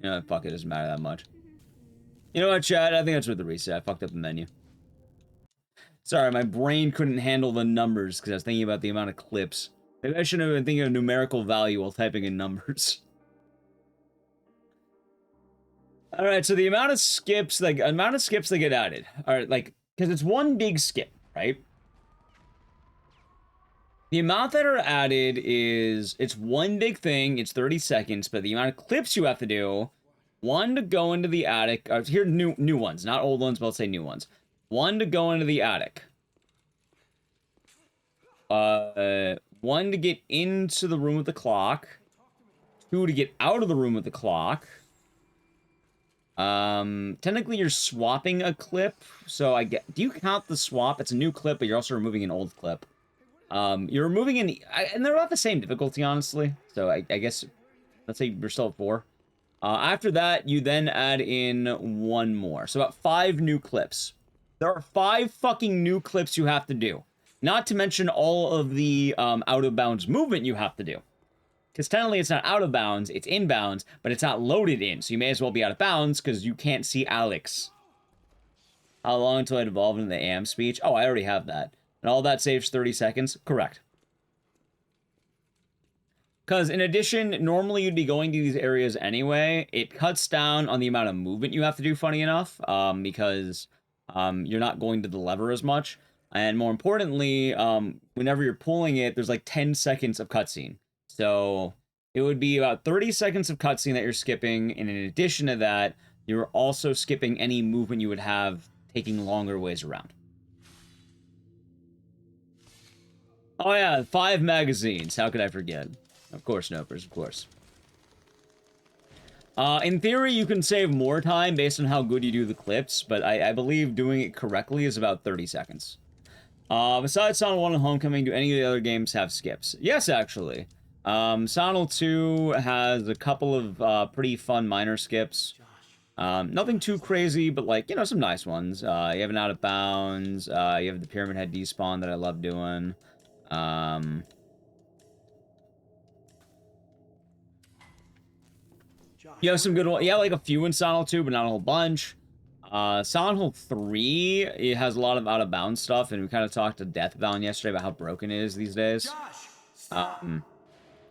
You know, fuck it, doesn't matter that much. You know what, chat? I think that's with the reset. I fucked up the menu. Sorry, my brain couldn't handle the numbers because I was thinking about the amount of clips. Maybe I shouldn't have been thinking of numerical value while typing in numbers. Alright, so the amount of skips that get added. Alright, like, because it's one big skip, right? The amount that are added is, it's one big thing, it's 30 seconds, but the amount of clips you have to do, one to go into the attic, here new ones, not old ones, but let's say new ones. One to go into the attic. One to get into the room with the clock. Two to get out of the room with the clock. Technically you're swapping a clip, so do you count the swap? It's a new clip, but you're also removing an old clip. You're removing and they're about the same difficulty, honestly. So I guess, let's say you're still at 4. After that, you then add in one more. So about 5 new clips. There are 5 fucking new clips you have to do. Not to mention all of the, out of bounds movement you have to do. Because technically it's not out of bounds, it's in bounds, but it's not loaded in. So you may as well be out of bounds because you can't see Alex. How long until I evolve into the AM speech? Oh, I already have that. And all that saves 30 seconds? Correct. Because in addition, normally you'd be going to these areas anyway. It cuts down on the amount of movement you have to do, funny enough. Because you're not going to the lever as much. And more importantly, whenever you're pulling it, there's like 10 seconds of cutscene. So it would be about 30 seconds of cutscene that you're skipping. And in addition to that, you're also skipping any movement you would have taking longer ways around. Oh yeah, 5 magazines. How could I forget? Of course, Nopers, of course. In theory, you can save more time based on how good you do the clips, but I believe doing it correctly is about 30 seconds. Besides Silent 1 and Homecoming, do any of the other games have skips? Yes, actually. Silent 2 has a couple of pretty fun minor skips. Nothing too crazy, but like, you know, some nice ones. You have an Out of Bounds, you have the Pyramid Head despawn that I love doing. You have some good ones. Yeah, like a few in Silent 2, but not a whole bunch. Silent Hill 3, it has a lot of out-of-bounds stuff, and we kind of talked to Deathbound yesterday about how broken it is these days. So you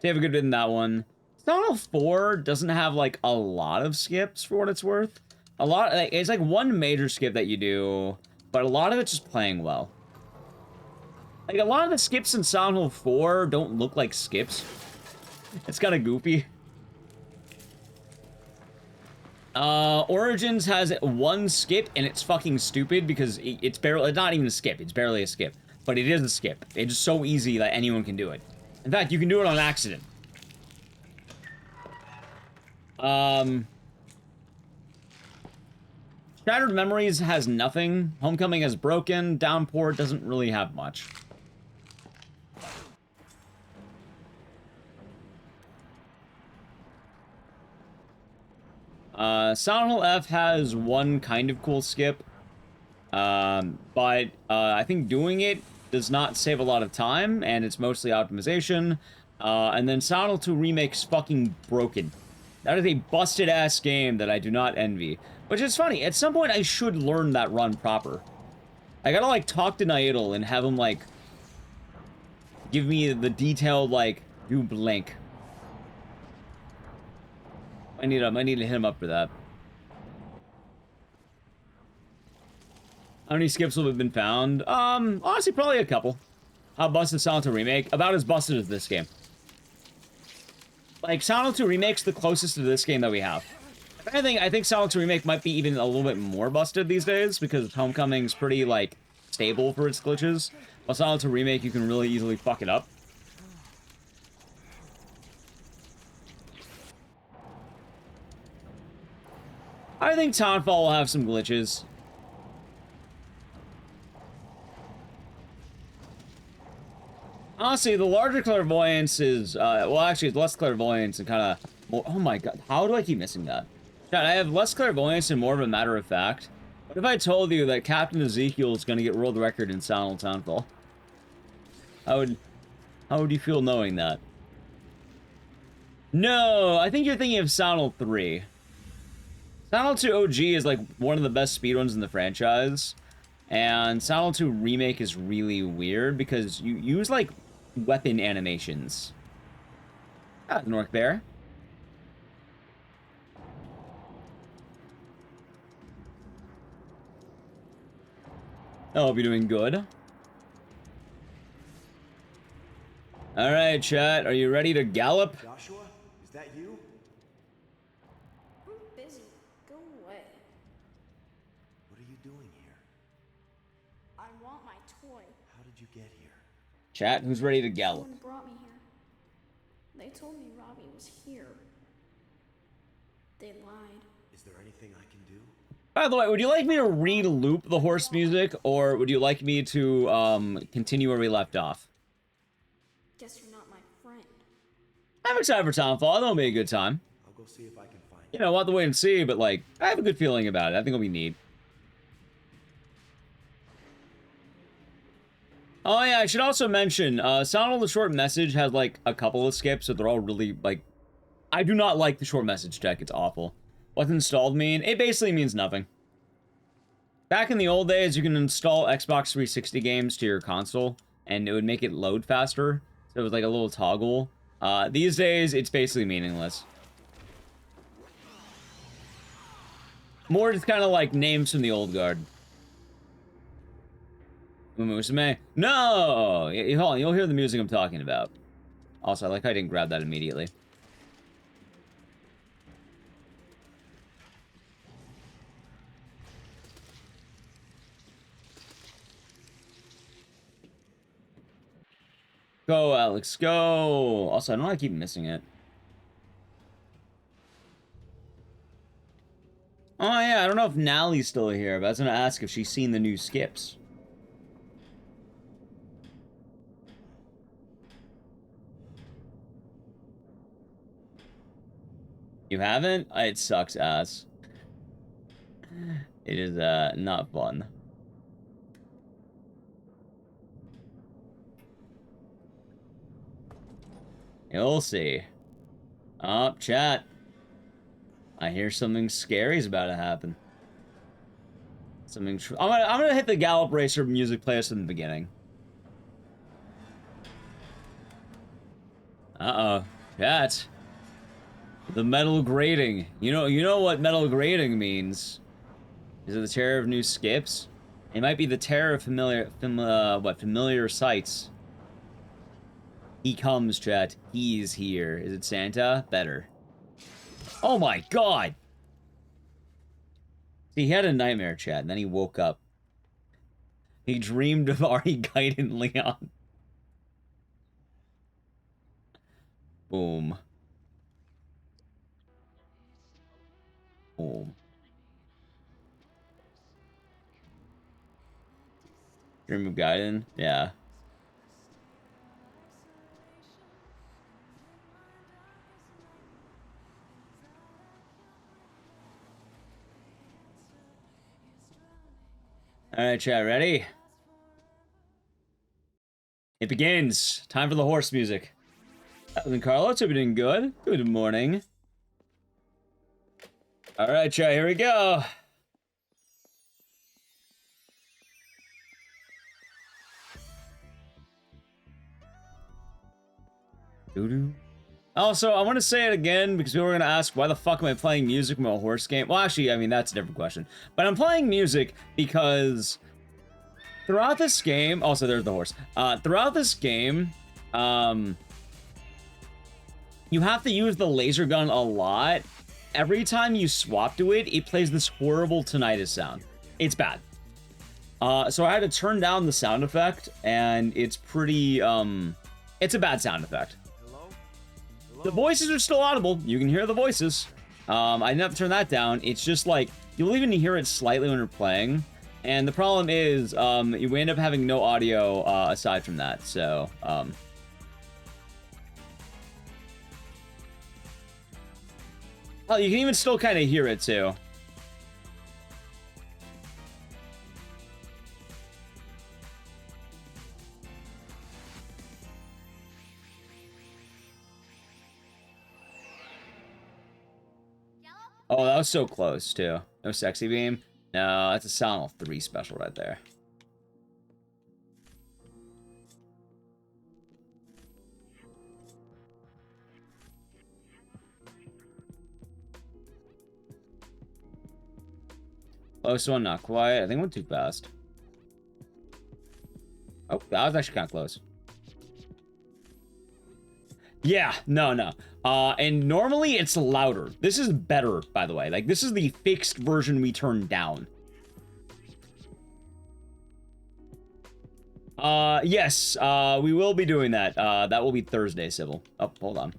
have a good bit in that one. Silent Hill 4 doesn't have, like, a lot of skips, for what it's worth. It's like one major skip that you do, but a lot of it's just playing well. Like, a lot of the skips in Silent Hill 4 don't look like skips. It's kind of goofy. Origins has one skip, and it's fucking stupid because it's not even a skip. It's barely a skip. But it is a skip. It's just so easy that anyone can do it. In fact, you can do it on accident. Shattered Memories has nothing. Homecoming has broken. Downpour doesn't really have much. Silent Hill F has one kind of cool skip. But I think doing it does not save a lot of time, and it's mostly optimization. And then Silent Hill 2 Remake's fucking broken. That is a busted-ass game that I do not envy. Which is funny, at some point I should learn that run proper. I gotta, like, talk to Naidel and have him, like, give me the detailed, like, do blank. I need to hit him up for that. How many skips will have been found? Honestly, probably a couple. How busted Silent Hill Remake? About as busted as this game. Like, Silent Hill Remake's the closest to this game that we have. If anything, I think Silent Hill Remake might be even a little bit more busted these days, because Homecoming's pretty, like, stable for its glitches. While Silent Hill Remake, you can really easily fuck it up. I think Townfall will have some glitches. Honestly, the larger clairvoyance is, well, actually, it's less clairvoyance and kind of more, oh my god, how do I keep missing that? Chat, I have less clairvoyance and more of a matter of fact. What if I told you that Captain Ezekiel is going to get world record in Silent Hill Townfall? How would you feel knowing that? No, I think you're thinking of Silent Hill 3. Silent Hill 2 OG is like one of the best speedruns in the franchise. And Silent Hill 2 Remake is really weird because you use like weapon animations. Ah, North Bear. I hope you're doing good. Alright, chat, are you ready to gallop? Joshua, is that you? I'm busy. Go away. What are you doing here? I want my toy. How did you get here? Chat, who's ready to gallop? Someone brought me here. They told me Robbie was here. They lied. Is there anything I can do? By the way, would you like me to re-loop the horse music, or would you like me to continue where we left off? Guess you're not my friend. I'm excited for Townfall. It'll be a good time. I'll go see if I can find You know, we'll have to wait and see, but, like, I have a good feeling about it. I think it'll be neat. Oh, yeah, I should also mention, Silent Hill the Short Message has, like, a couple of skips, so they're all really, like... I do not like the short message tech. It's awful. What's installed mean? It basically means nothing. Back in the old days, you can install Xbox 360 games to your console, and it would make it load faster. So it was like a little toggle. These days, it's basically meaningless. More just kind of like names from the old guard. Umusume. No! Hold on, you'll hear the music I'm talking about. Also, I like how I didn't grab that immediately. Go, Alex, go! Also, I don't know I keep missing it. Oh, yeah, I don't know if Nally's still here, but I was gonna ask if she's seen the new skips. You haven't? It sucks ass. It is, not fun. You'll see. Oh, chat. I hear something scary's about to happen. Something I'm gonna hit the Gallop Racer music playlist in the beginning. Uh-oh. Chat. The metal grating. You know what metal grating means. Is it the terror of new skips? It might be the terror of familiar sights. He comes, chat. He's here. Is it Santa? Better. Oh my god! See, he had a nightmare, chat, and then he woke up. He dreamed of Ari Guide and Leon. Boom. Boom. Dream of Gaiden? Yeah. Alright, chat, ready? It begins. Time for the horse music. And Carlos, hope you're doing good. Good morning. All right, chat, here we go. Doo-doo. Also, I want to say it again because people were going to ask, why the fuck am I playing music from a horse game? Well, actually, I mean, that's a different question. But I'm playing music because throughout this game, also there's the horse. Throughout this game, you have to use the laser gun a lot. Every time you swap to it, it plays this horrible tinnitus sound. It's bad. So I had to turn down the sound effect, and it's pretty, it's a bad sound effect. The voices are still audible. You can hear the voices. I didn't have to turn that down. It's just like, you'll even hear it slightly when you're playing. And the problem is, you end up having no audio aside from that. So, well, you can even still kind of hear it too. Oh, that was so close, too. No sexy beam? No, that's a Sound 3 special right there. Close one, not quite. I think I went too fast. Oh, that was actually kind of close. Yeah, no. And normally it's louder. This is better, by the way. Like, this is the fixed version we turned down. Yes, we will be doing that. That will be Thursday, Sybil. Oh, hold on.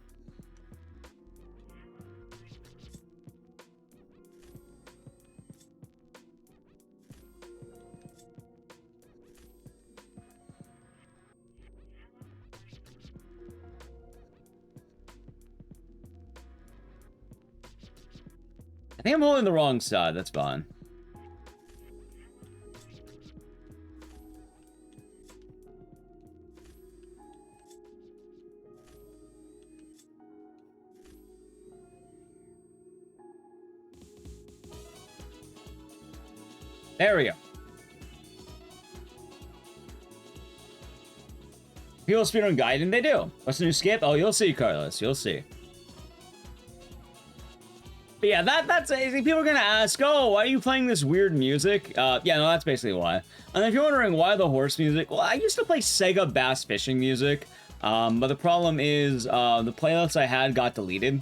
I think I'm holding the wrong side. That's fine. There we go. People speedrun guide, and they do. What's the new skip? Oh, you'll see, Carlos. You'll see. But yeah, that's people are gonna ask, oh, why are you playing this weird music? Yeah, no, that's basically why. And if you're wondering why the horse music, well, I used to play Sega Bass Fishing music, but the problem is the playlist I had got deleted,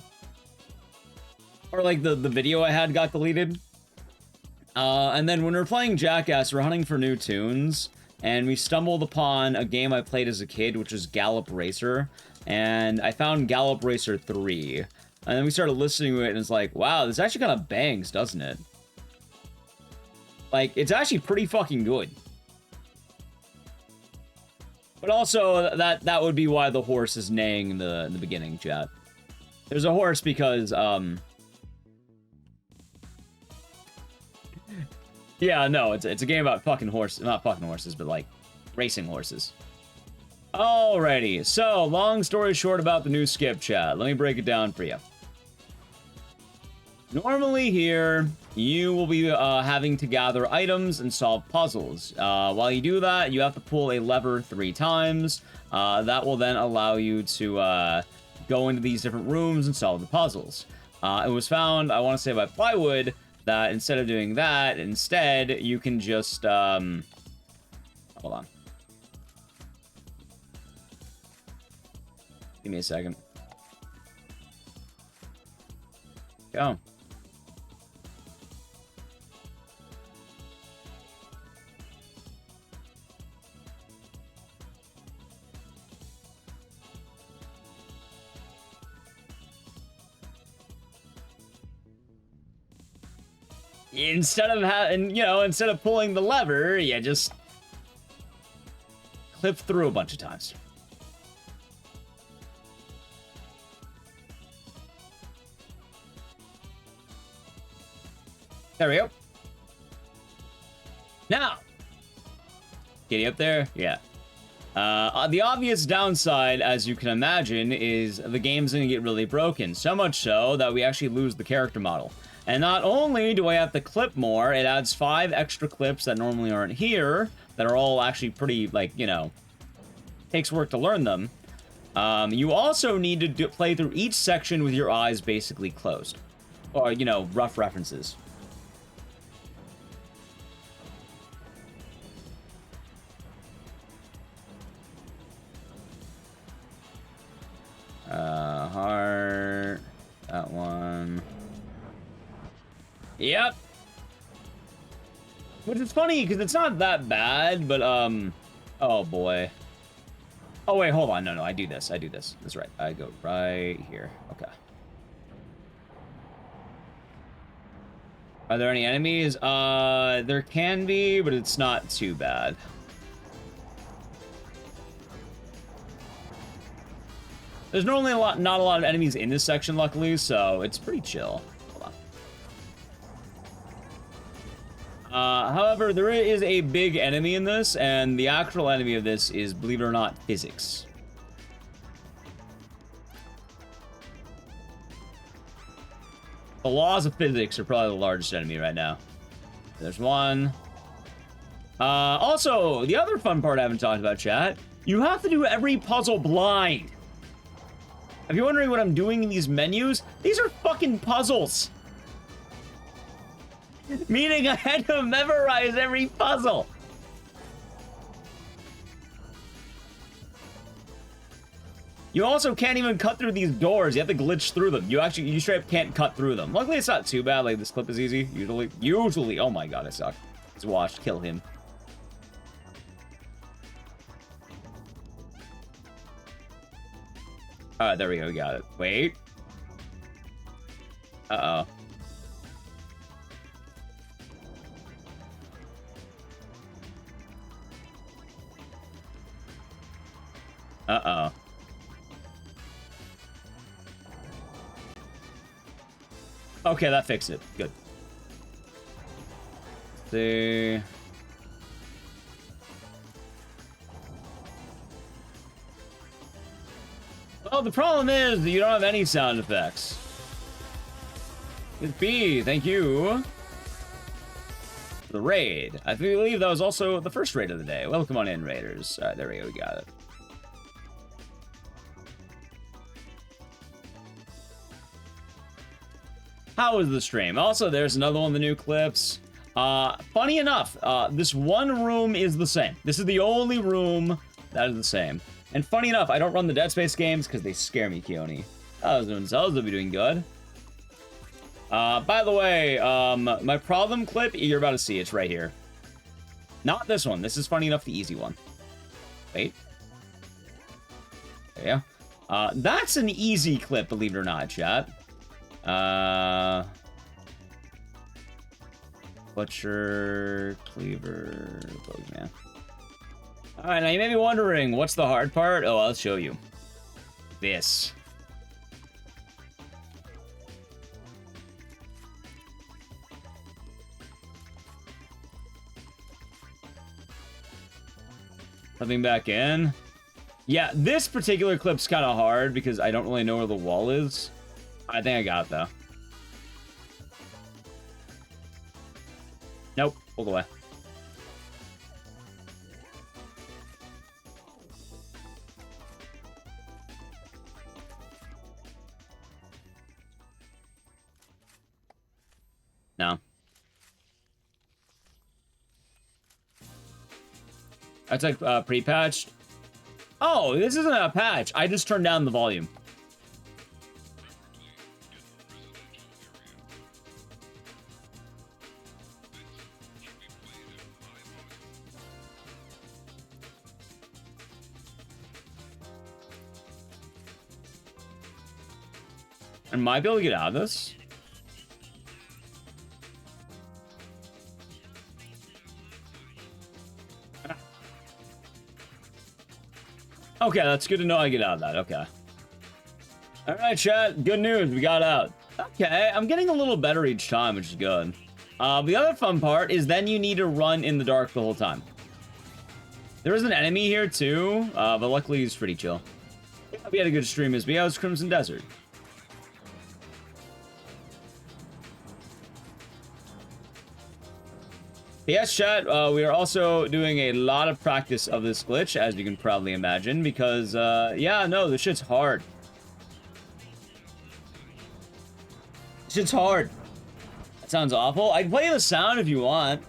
or like the video I had got deleted. And then when we were playing Jackass, we're hunting for new tunes, and we stumbled upon a game I played as a kid, which was Gallop Racer, and I found Gallop Racer 3. And then we started listening to it, and it's like, wow, this actually kind of bangs, doesn't it? Like, it's actually pretty fucking good. But also, that would be why the horse is neighing in the beginning, chat. There's a horse because, yeah, no, it's a game about fucking horses, not fucking horses, but, like, racing horses. Alrighty, so, long story short about the new skip, chat. Let me break it down for you. Normally here, you will be having to gather items and solve puzzles. While you do that, you have to pull a lever 3 times. That will then allow you to go into these different rooms and solve the puzzles. It was found, I want to say by Plywood, that instead of doing that, instead, you can just, hold on. Give me a second. Go. Instead of pulling the lever, you just clip through a bunch of times. There we go. Now, get you up there? Yeah. The obvious downside, as you can imagine, is the game's gonna get really broken. So much so that we actually lose the character model. And not only do I have to clip more, it adds 5 extra clips that normally aren't here, that are all actually pretty, like, you know, takes work to learn them. You also need to play through each section with your eyes basically closed. Or, you know, rough references. Heart. That one. Yep. Which is funny, because it's not that bad, but, oh boy. Oh, wait, hold on. No, I do this. That's right. I go right here. Okay. Are there any enemies? There can be, but it's not too bad. There's normally not a lot of enemies in this section, luckily, so it's pretty chill. Hold on. However, there is a big enemy in this, and the actual enemy of this is, believe it or not, physics. The laws of physics are probably the largest enemy right now. There's one. Also, the other fun part I haven't talked about, chat, you have to do every puzzle blind. If you're wondering what I'm doing in these menus, these are fucking puzzles. Meaning I had to memorize every puzzle. You also can't even cut through these doors. You have to glitch through them. You straight up can't cut through them. Luckily, it's not too bad. Like, this clip is easy. Usually. Oh my god, I suck. It's washed. Kill him. Alright, there we go. We got it. Wait. Uh-oh. Uh-oh. Okay, that fixed it. Good. Let's see. Well, the problem is that you don't have any sound effects. With B, thank you. The raid. I believe that was also the first raid of the day. Welcome on in, raiders. Alright, there we go. We got it. How was the stream? Also, there's another one of the new clips. Funny enough, this one room is the same. This is the only room that is the same. And funny enough, I don't run the Dead Space games because they scare me, Keone. How's doing? They'll be doing good. By the way, my problem clip, you're about to see. It's right here. Not this one. This is funny enough the easy one. Wait. There you go. That's an easy clip, believe it or not, chat. Butcher, Cleaver, Bogeyman. Alright, now you may be wondering, what's the hard part? Oh, I'll show you. This. Coming back in. Yeah, this particular clip's kind of hard because I don't really know where the wall is. I think I got it, though. Nope. Hold away. No. That's like pre-patched. Oh, this isn't a patch. I just turned down the volume. I might be able to get out of this. Okay, that's good to know I get out of that. Okay. All right, chat. Good news. We got out. Okay, I'm getting a little better each time, which is good. The other fun part is then you need to run in the dark the whole time. There was an enemy here too, but luckily he's pretty chill. Yeah, we had a good stream as we was Crimson Desert. Yes, chat, we are also doing a lot of practice of this glitch, as you can probably imagine, because, yeah, no, this shit's hard. This shit's hard. That sounds awful. I can play the sound if you want.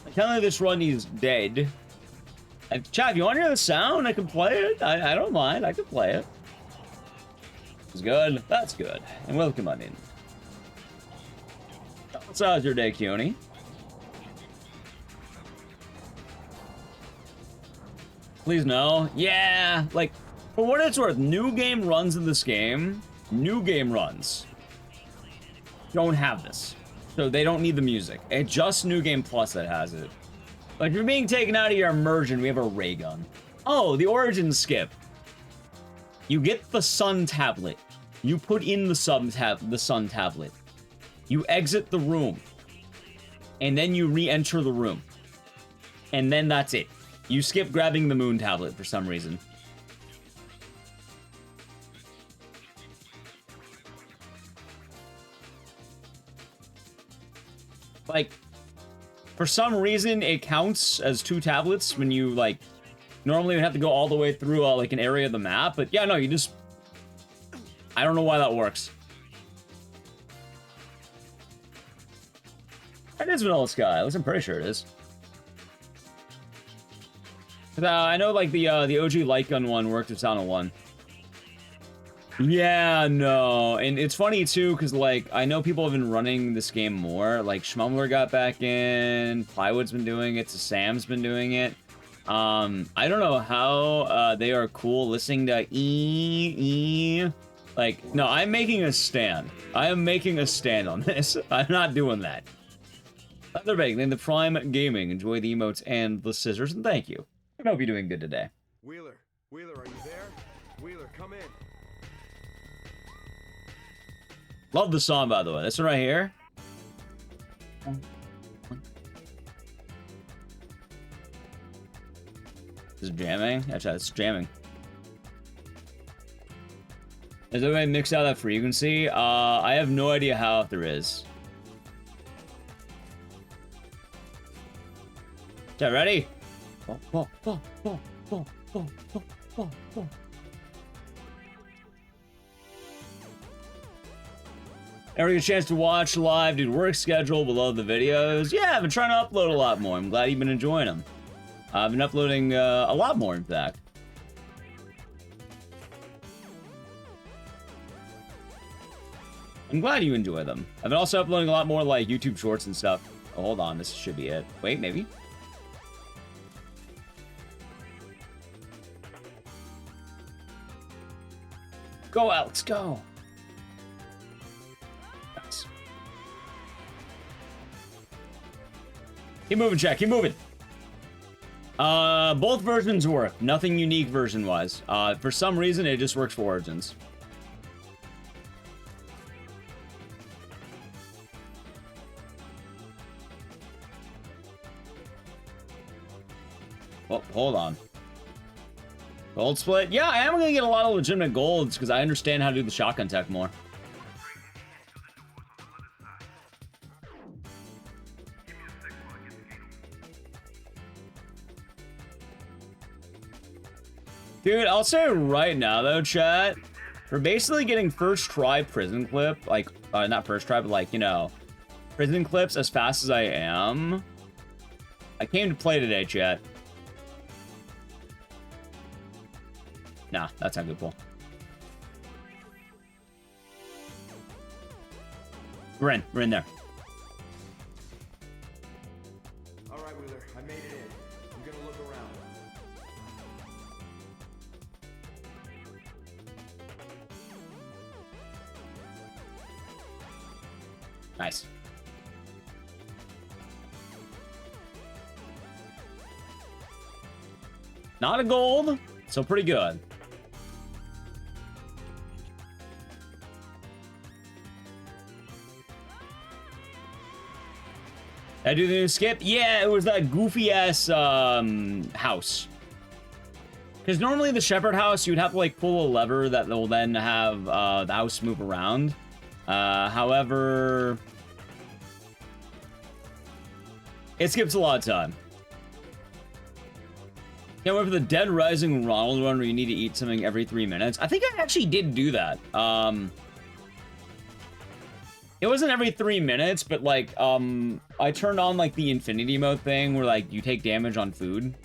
I'm telling you this run is dead. Chat, if you want to hear the sound, I can play it. I don't mind. I can play it. It's good. That's good. And welcome on in. How's your day, Keone? Please no. Yeah, like, for what it's worth, new game runs in this game, new game runs, don't have this. So they don't need the music. It's just New Game Plus that has it. Like, if you're being taken out of your immersion, we have a ray gun. Oh, the origin skip. You get the sun tablet. You put in the sun tablet. You exit the room. And then you re-enter the room. And then that's it. You skip grabbing the moon tablet for some reason. Like, for some reason, it counts as 2 tablets when you, like, normally would have to go all the way through, like, an area of the map. But, yeah, no, you just... I don't know why that works. It is Vanilla Sky. At least I'm pretty sure it is. I know, like, the OG light gun one worked with Sound 1. Yeah, no. And it's funny, too, because, like, I know people have been running this game more. Like, Schmumbler got back in. Plywood's been doing it. Sam's been doing it. I don't know how they are cool listening to Like, no, I'm making a stand. I am making a stand on this. I'm not doing that. Leatherbank, then the Prime Gaming. Enjoy the emotes and the scissors, and thank you. I hope you're doing good today. Wheeler, are you there? Wheeler, come in. Love the song, by the way. This one right here. This is jamming? Actually, it's jamming. Is there a way to mix out that frequency? I have no idea how, if there is. Is that ready? Ever get a chance to watch live, dude? Work schedule below the videos. Yeah, I've been trying to upload a lot more. I'm glad you've been enjoying them. I've been uploading a lot more, in fact. I'm glad you enjoy them. I've been also uploading a lot more, like, YouTube shorts and stuff. Oh, hold on, this should be it. Wait, maybe? Go, Alex, go! Nice. Keep moving, Jack, keep moving! Both versions work. Nothing unique version-wise. For some reason, it just works for Origins. Oh, hold on. Gold split? Yeah, I am going to get a lot of legitimate golds because I understand how to do the shotgun tech more. Dude, I'll say right now, though, chat, for basically getting first try prison clip, like, not first try, but, like, you know, prison clips as fast as I am, I came to play today, chat. Nah, that's not good pull. We're in there. All right, Wheeler, I made it in. I'm gonna look around. Nice. Not a gold, so pretty good. I do the new skip? Yeah, it was that goofy ass house. Because normally the shepherd house, you'd have to like pull a lever that will then have the house move around. However, it skips a lot of time. Can't wait for the Dead Rising Ronald run where you need to eat something every 3 minutes. I think I actually did do that. It wasn't every 3 minutes, but like, I turned on like the infinity mode thing where like you take damage on food.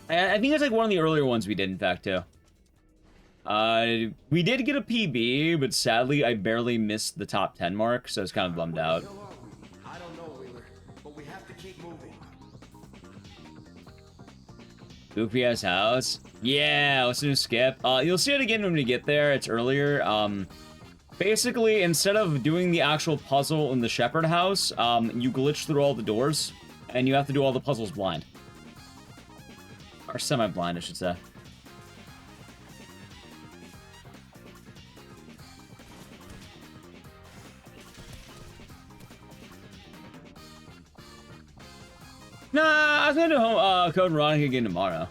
I think it's like one of the earlier ones we did, in fact, too. We did get a PB, but sadly I barely missed the top 10 mark, so I was kind of bummed out. I don't know, Wheeler, but we have to keep moving. Goofy ass house. Yeah, let's do skip. You'll see it again when we get there. It's earlier. Basically, instead of doing the actual puzzle in the shepherd house, you glitch through all the doors, and you have to do all the puzzles blind. Or semi-blind, I should say. Nah, I was gonna do Code Veronica again tomorrow.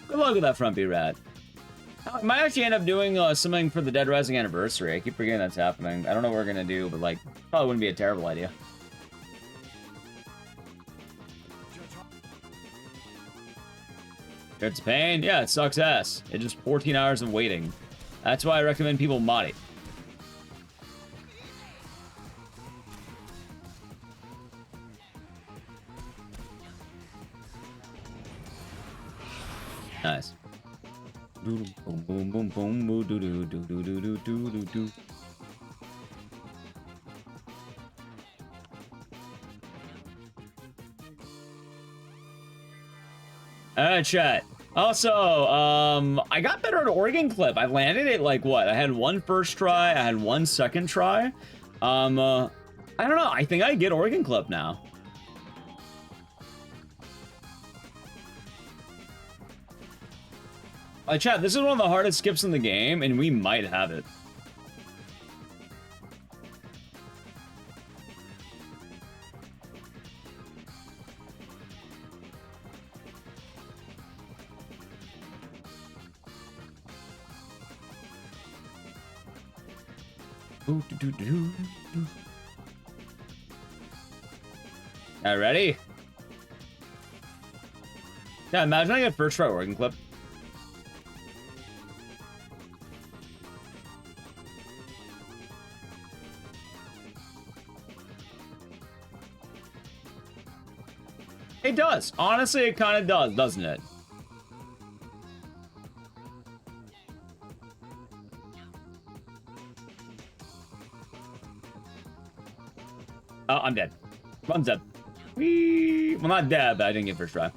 Good luck with that front B rat. I might actually end up doing something for the Dead Rising anniversary. I keep forgetting that's happening. I don't know what we're gonna do, but like, probably wouldn't be a terrible idea. It's a pain? Yeah, it sucks ass. It's just 14 hours of waiting. That's why I recommend people mod it. Nice. Boom boom boom boom boom doo doo doo doo doo doo doo doo. Alright, chat. Also, I got better at organ clip. I landed it like what? I had one first try, I had one second try. I don't know. I think I get organ clip now. Chat, this is one of the hardest skips in the game, and we might have it. Alright, ready? Yeah, imagine I get first try organ clip. It does. Honestly, it kind of does, doesn't it? Oh, I'm dead. I'm dead. Whee! Well, not dead, but I didn't get first try.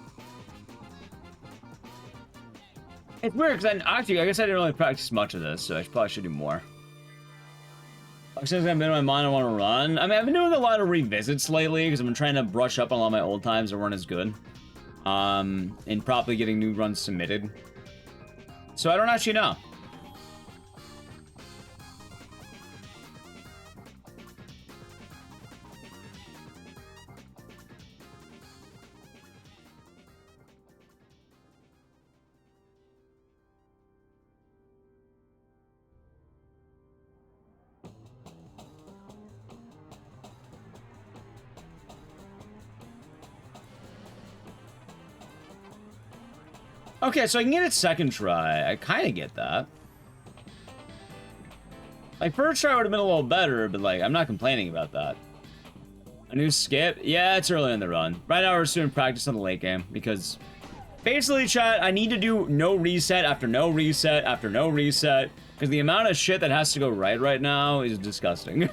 It's weird, because actually, I guess I didn't really practice much of this, so I probably should do more. Since I've been in my mind, I want to run. I mean, I've been doing a lot of revisits lately, because I've been trying to brush up on a lot of my old times that weren't as good. And probably getting new runs submitted. So I don't actually know. Okay, so I can get it second try. I kind of get that. Like, first try would have been a little better, but, like, I'm not complaining about that. A new skip? Yeah, it's early in the run. Right now, we're just doing practice on the late game, because... Basically, chat, I need to do no reset after no reset after no reset, because the amount of shit that has to go right now is disgusting.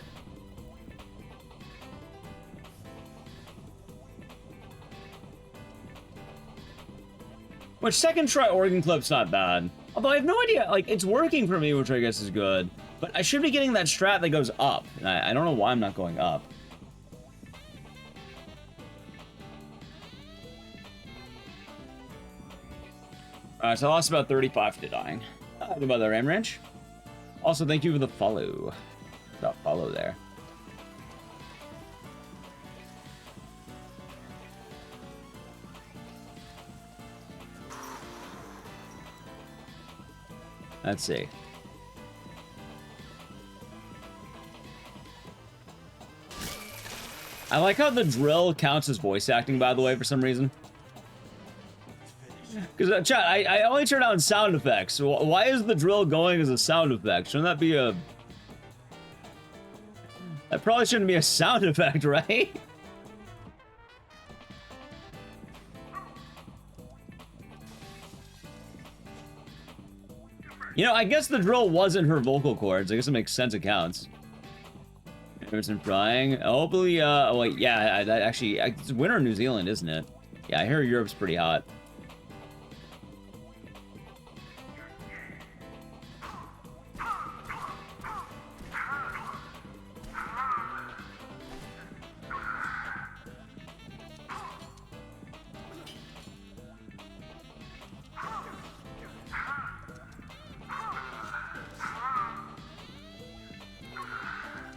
Which second try organ clip's not bad. Although I have no idea, like, it's working for me, which I guess is good. But I should be getting that strat that goes up. And I don't know why I'm not going up. Alright, so I lost about 35 to dying. About the Ram Ranch. Also, thank you for the follow. Got follow there. Let's see. I like how the drill counts as voice acting, by the way, for some reason. Because, chat, I only turn on sound effects. So why is the drill going as a sound effect? Shouldn't that be a... That probably shouldn't be a sound effect, right? You know, I guess the drill wasn't her vocal cords. I guess it makes sense it counts. Emerson frying. Hopefully, oh wait, yeah, that actually, it's winter in New Zealand, isn't it? Yeah, I hear Europe's pretty hot.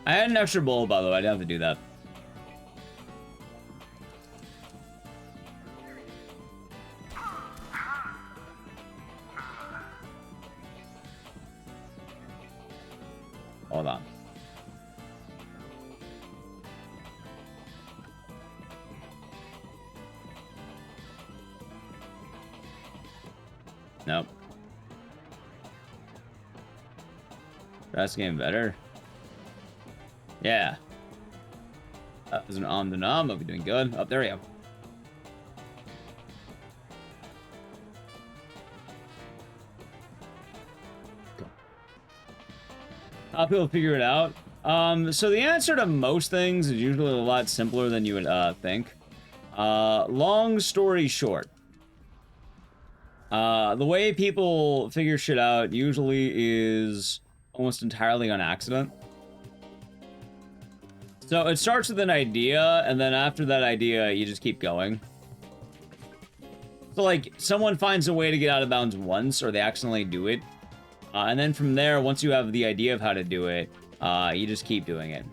I had an extra bowl, by the way. I didn't have to do that. Hold on. Nope. That's getting better. Yeah. That was an to nom. I'll be doing good. Oh, there we go. How people figure it out? So the answer to most things is usually a lot simpler than you would think. Long story short. The way people figure shit out usually is almost entirely on accident. So it starts with an idea, and then after that idea, you just keep going. So like, someone finds a way to get out of bounds once, or they accidentally do it. And then from there, once you have the idea of how to do it, you just keep doing it.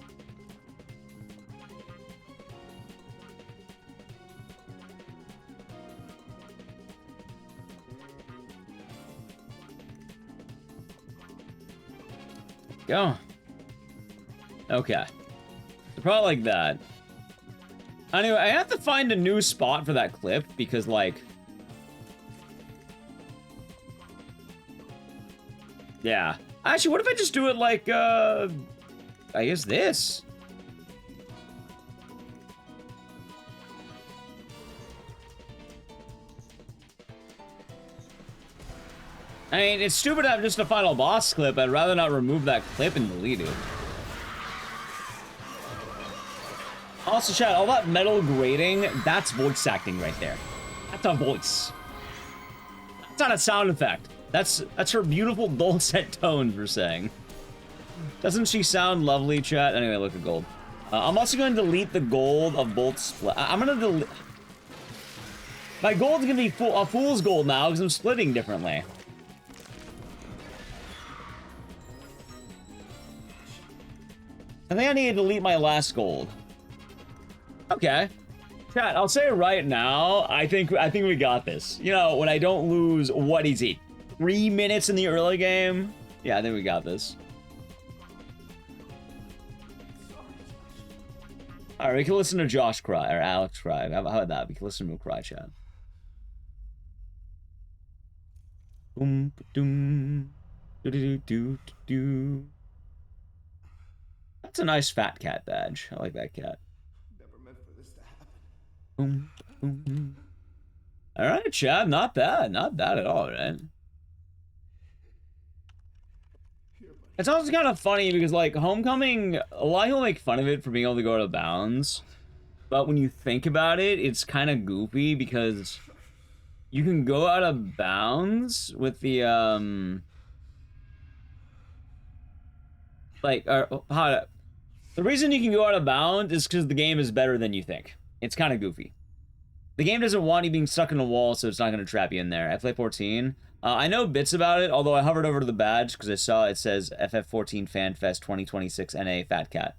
Go. Okay. Probably like that. Anyway, I have to find a new spot for that clip because, like... Yeah. Actually, what if I just do it like, I guess this? I mean, it's stupid to have just a final boss clip. I'd rather not remove that clip and delete it. Also, chat, all that metal grating, that's voice acting right there. That's a voice. That's not a sound effect. That's her beautiful dulcet tones, we're saying. Doesn't she sound lovely, chat? Anyway, look at gold. I'm also going to delete the gold of both split. I'm going to delete... My gold's going to be a fool's gold now because I'm splitting differently. I think I need to delete my last gold. Okay. Chat, I'll say it right now. I think we got this. You know, when I don't lose, what is it? 3 minutes in the early game? Yeah, I think we got this. Alright, we can listen to Josh cry, or Alex cry. How about that? We can listen to him cry, chat. Boom, doom, do do do do do. That's a nice fat cat badge. I like that cat. Never meant for this to happen. Boom, boom. All right, Chad. Not bad. Not bad at all, right? It's also kind of funny because, like, Homecoming, a lot of people make fun of it for being able to go out of bounds. But when you think about it, it's kind of goofy because you can go out of bounds with the, the reason you can go out of bounds is because the game is better than you think. It's kind of goofy. The game doesn't want you being stuck in a wall, so it's not going to trap you in there. FF14. I know bits about it, although I hovered over to the badge because I saw it says FF14 FanFest 2026 NA Fat Cat.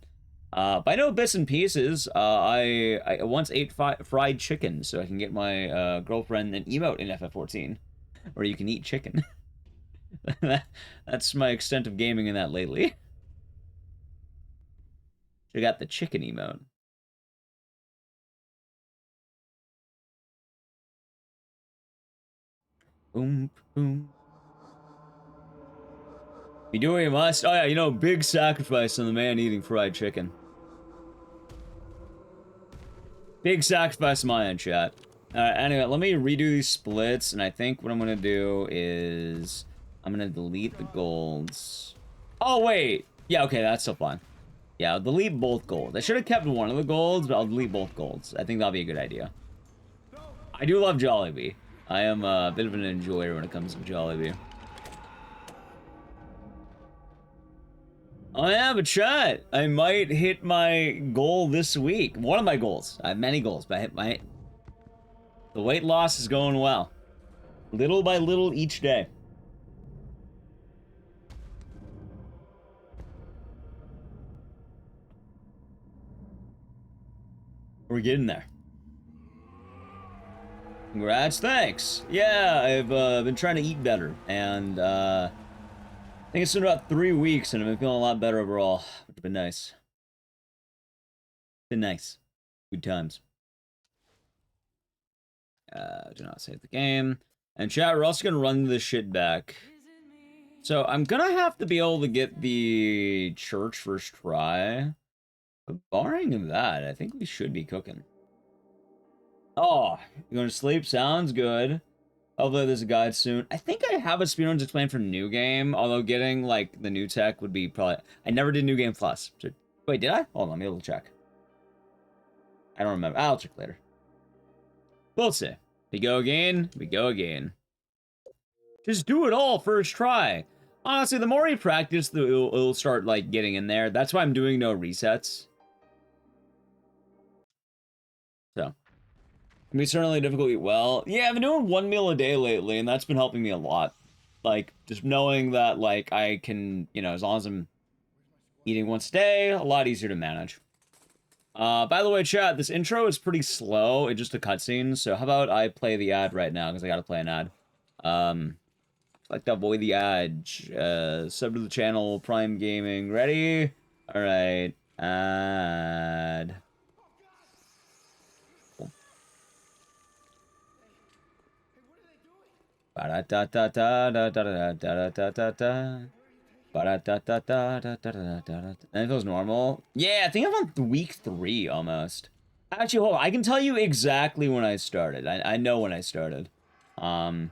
But I know bits and pieces. I once ate fried chicken, so I can get my girlfriend an emote in FF14, where you can eat chicken. That's my extent of gaming in that lately. I got the chicken emote. Boom, boom. You do what you must. Oh yeah, you know, big sacrifice on the man eating fried chicken. Big sacrifice on my end, chat. Anyway, let me redo these splits, and I think what I'm gonna do is I'm gonna delete the golds. Oh wait, yeah, okay, that's still fine. Yeah, I'll delete both golds. I should have kept one of the golds, but I'll delete both golds. I think that'll be a good idea. I do love Jollibee. I am a bit of an enjoyer when it comes to Jollibee. Oh yeah, but chat, I might hit my goal this week. One of my goals. I have many goals, but I hit my... The weight loss is going well. Little by little each day. We're getting there. Congrats, thanks. Yeah, I've been trying to eat better, and I think it's been about 3 weeks, and I've been feeling a lot better overall, which has been nice. Been nice. Good times. Do not save the game. And chat, we're also gonna run this shit back. So I'm gonna have to be able to get the church first try. But barring that, I think we should be cooking. Oh, you going to sleep? Sounds good. Hopefully there's a guide soon. I think I have a speedruns explained for new game, although getting like the new tech would be probably... I never did new game plus. So... Wait, did I? Hold on, let me double check. I don't remember. I'll check later. We'll see. We go again. We go again. Just do it all first try. Honestly, the more you practice, it'll start like getting in there. That's why I'm doing no resets. So, can be certainly difficult to eat well. Yeah, I've been doing one meal a day lately, and that's been helping me a lot. Like, just knowing that, like, I can, you know, as long as I'm eating once a day, a lot easier to manage. By the way, chat, this intro is pretty slow. It's just a cutscene, so how about I play the ad right now, because I gotta play an ad. Like to avoid the ad. Sub to the channel, Prime Gaming. Ready? Alright. Ad. Ba-da-da-da-da-da-da-da-da-da-da. Ba-da-da-da-da-da-da-da-da. And it feels normal. Yeah, I think I'm on week 3 almost. Actually, hold on. I can tell you exactly when I started. I know when I started. Where'd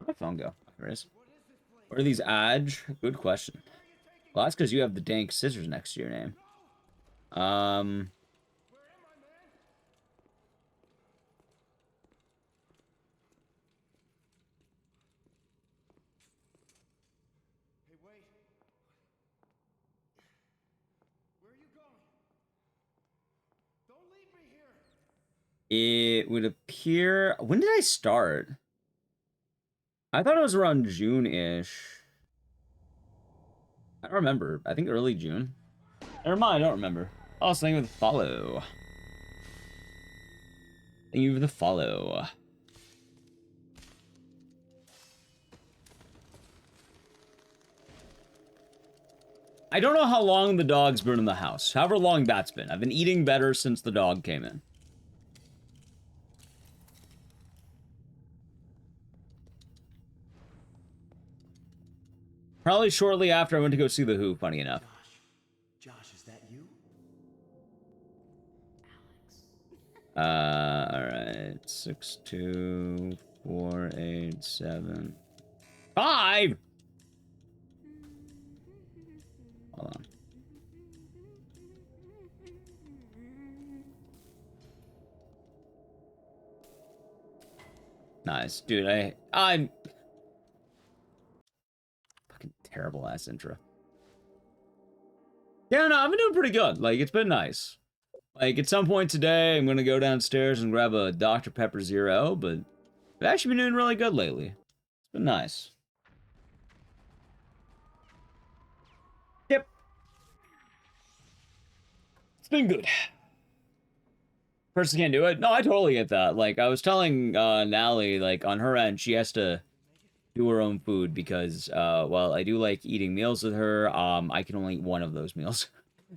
my phone go? There it is. What are these ads? Good question. Well, that's because you have the dank scissors next to your name. Hey, wait. Where are you going? Don't leave me here. It would appear... When did I start? I thought it was around June-ish. I don't remember. I think early June. Never mind, I don't remember. Oh, thank you for the follow. Thank you for the follow. I don't know how long the dog's been in the house. However long that's been. I've been eating better since the dog came in. Probably shortly after I went to go see The Who, funny enough. Josh, is that you? Alright. 6, 2, 4, 8, 7, 5! Hold on. Nice. Dude, I'm... Fucking terrible ass intro. Yeah, no, I've been doing pretty good. Like, it's been nice. Like, at some point today, I'm gonna go downstairs and grab a Dr. Pepper Zero, but I've actually been doing really good lately. It's been nice. Yep. It's been good. Person can't do it? No, I totally get that. Like, I was telling Nally, like, on her end, she has to do her own food because, while I do like eating meals with her, I can only eat one of those meals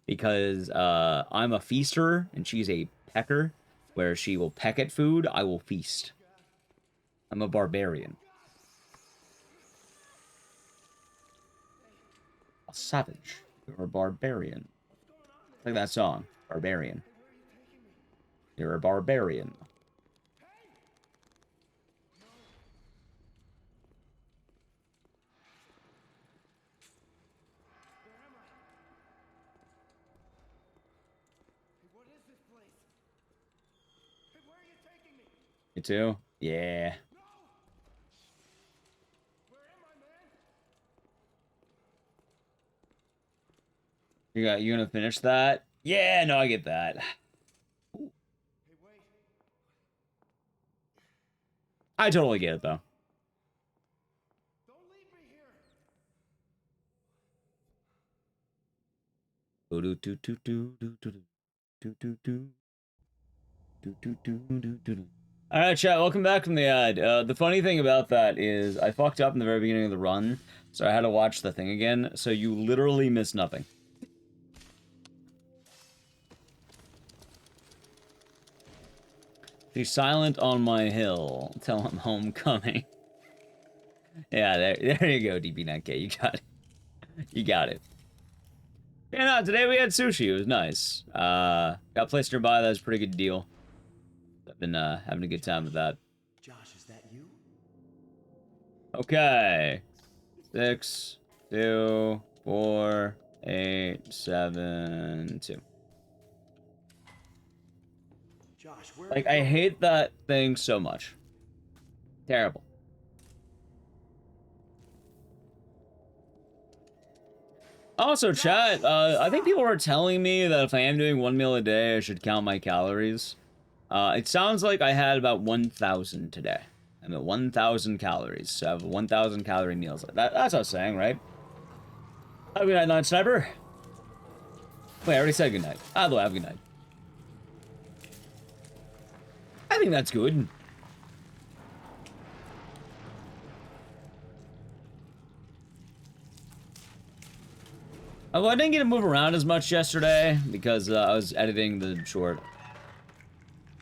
because I'm a feaster and she's a pecker, where she will peck at food, I will feast. I'm a barbarian. A savage. You're a barbarian. Like that song, Barbarian. You're a barbarian. What is this place? Hey, where are you taking me? You too? Yeah. No! Where am I, man? You gonna finish that? Yeah, no, I get that. Hey, wait. I totally get it though. Don't leave me here. All right, chat. Welcome back from the ad. The funny thing about that is I fucked up in the very beginning of the run, so I had to watch the thing again. So you literally missed nothing. She's silent on my hill. Tell him homecoming. Yeah, there you go, DB9K. You got it. You got it. Yeah, no, today we had sushi. It was nice. Got a place nearby that was a pretty good deal. I've been having a good time with that. Josh, is that you? Okay. 6, 2, 4, 8, 7, 2. Josh, where Like, I hate that thing so much. Terrible. Also, chat, I think people were telling me that if I am doing one meal a day, I should count my calories. It sounds like I had about 1,000 today. I'm at 1,000 calories, so I have 1,000 calorie meals. That's what I was saying, right? Have a good night, Night Sniper. Wait, I already said good night. By the way, have a good night. I think that's good. Although I didn't get to move around as much yesterday because I was editing the short.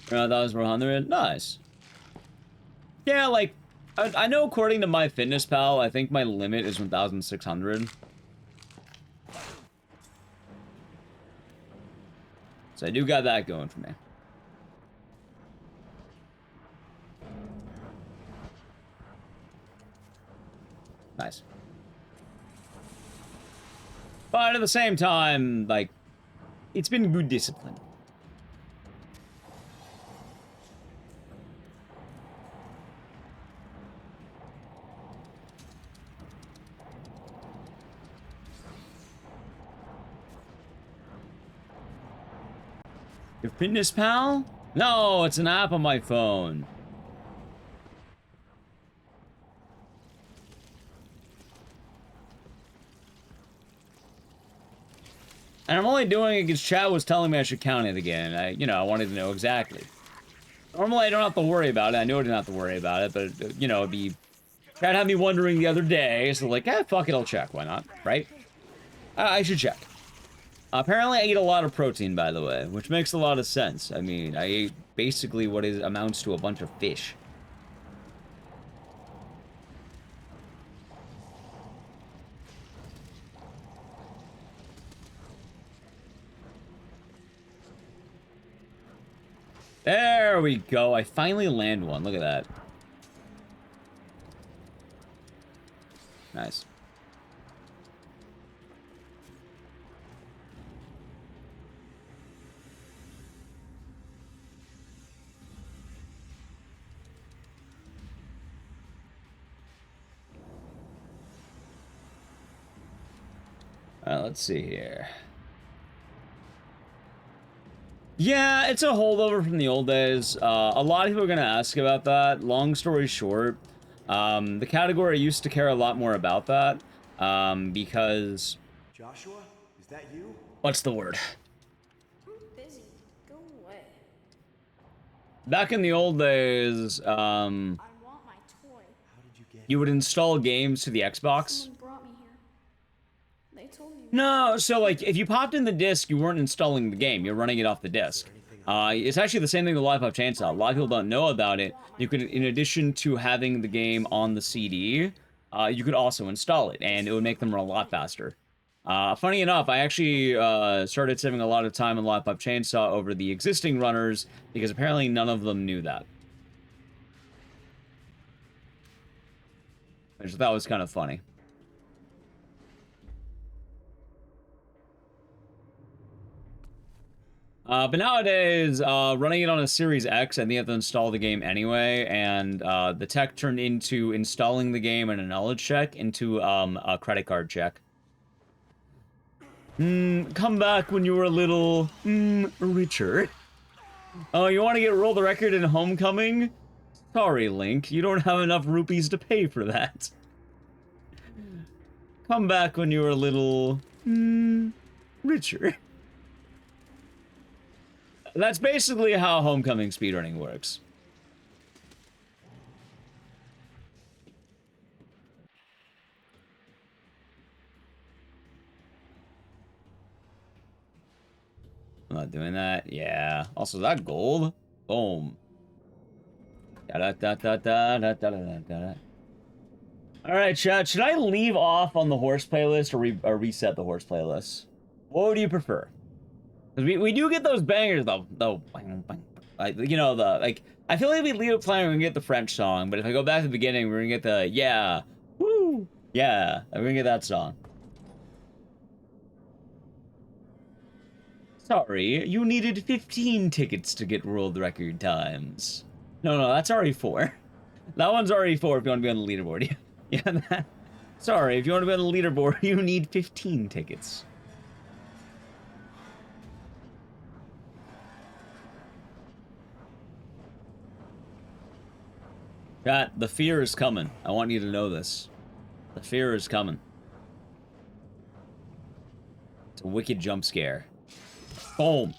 1,400. Nice. Yeah, like, I know according to MyFitnessPal, I think my limit is 1,600. So I do got that going for me. Nice. But at the same time, like, it's been good discipline. Your Fitness Pal? No, it's an app on my phone. And I'm only doing it because Chad was telling me I should count it again. I wanted to know exactly. Normally, I don't have to worry about it. I know I didn't have to worry about it, but, it'd be... Chad had me wondering the other day, so like, fuck it, I'll check. Why not, right? I should check. Apparently, I eat a lot of protein, by the way, which makes a lot of sense. I mean, I ate basically what amounts to a bunch of fish. There we go. I finally land one. Look at that. Nice. Let's see here. Yeah, it's a holdover from the old days. A lot of people are going to ask about that. Long story short, the category used to care a lot more about that, because... Joshua, is that you? What's the word? I'm busy. Go away. Back in the old days, I want my toy. How did you get you would install games to the Xbox. Someone brought me here. They told me. No, so like if you popped in the disc, you weren't installing the game. You're running it off the disc. It's actually the same thing with Live Up Chainsaw. A lot of people don't know about it. You could, in addition to having the game on the CD, you could also install it, and it would make them run a lot faster. Funny enough, I actually started saving a lot of time in Live Up Chainsaw over the existing runners because apparently none of them knew that. Which I thought was kind of funny. But nowadays, running it on a Series X, I think you have to install the game anyway, and the tech turned into installing the game and a knowledge check into a credit card check. Come back when you were a little, richer. Oh, you want to get World Record in Homecoming? Sorry, Link, you don't have enough rupees to pay for that. Come back when you were a little, richer. That's basically how Homecoming speedrunning works. I'm not doing that. Yeah. Also, is that gold? Boom. Da-da-da-da-da-da-da-da-da. Alright, chat. Should I leave off on the horse playlist or reset the horse playlist? What would you prefer? Because we do get those bangers, though. Like, you know, I feel like if we leave it playing, we're gonna get the French song. But if I go back to the beginning, we're gonna get the, yeah, woo, yeah. We're gonna get that song. Sorry, you needed 15 tickets to get world record times. No, that's already 4. That one's already 4 if you want to be on the leaderboard. Yeah, sorry, if you want to be on the leaderboard, you need 15 tickets. Chat, the fear is coming. I want you to know this. The fear is coming. It's a wicked jump scare. Boom.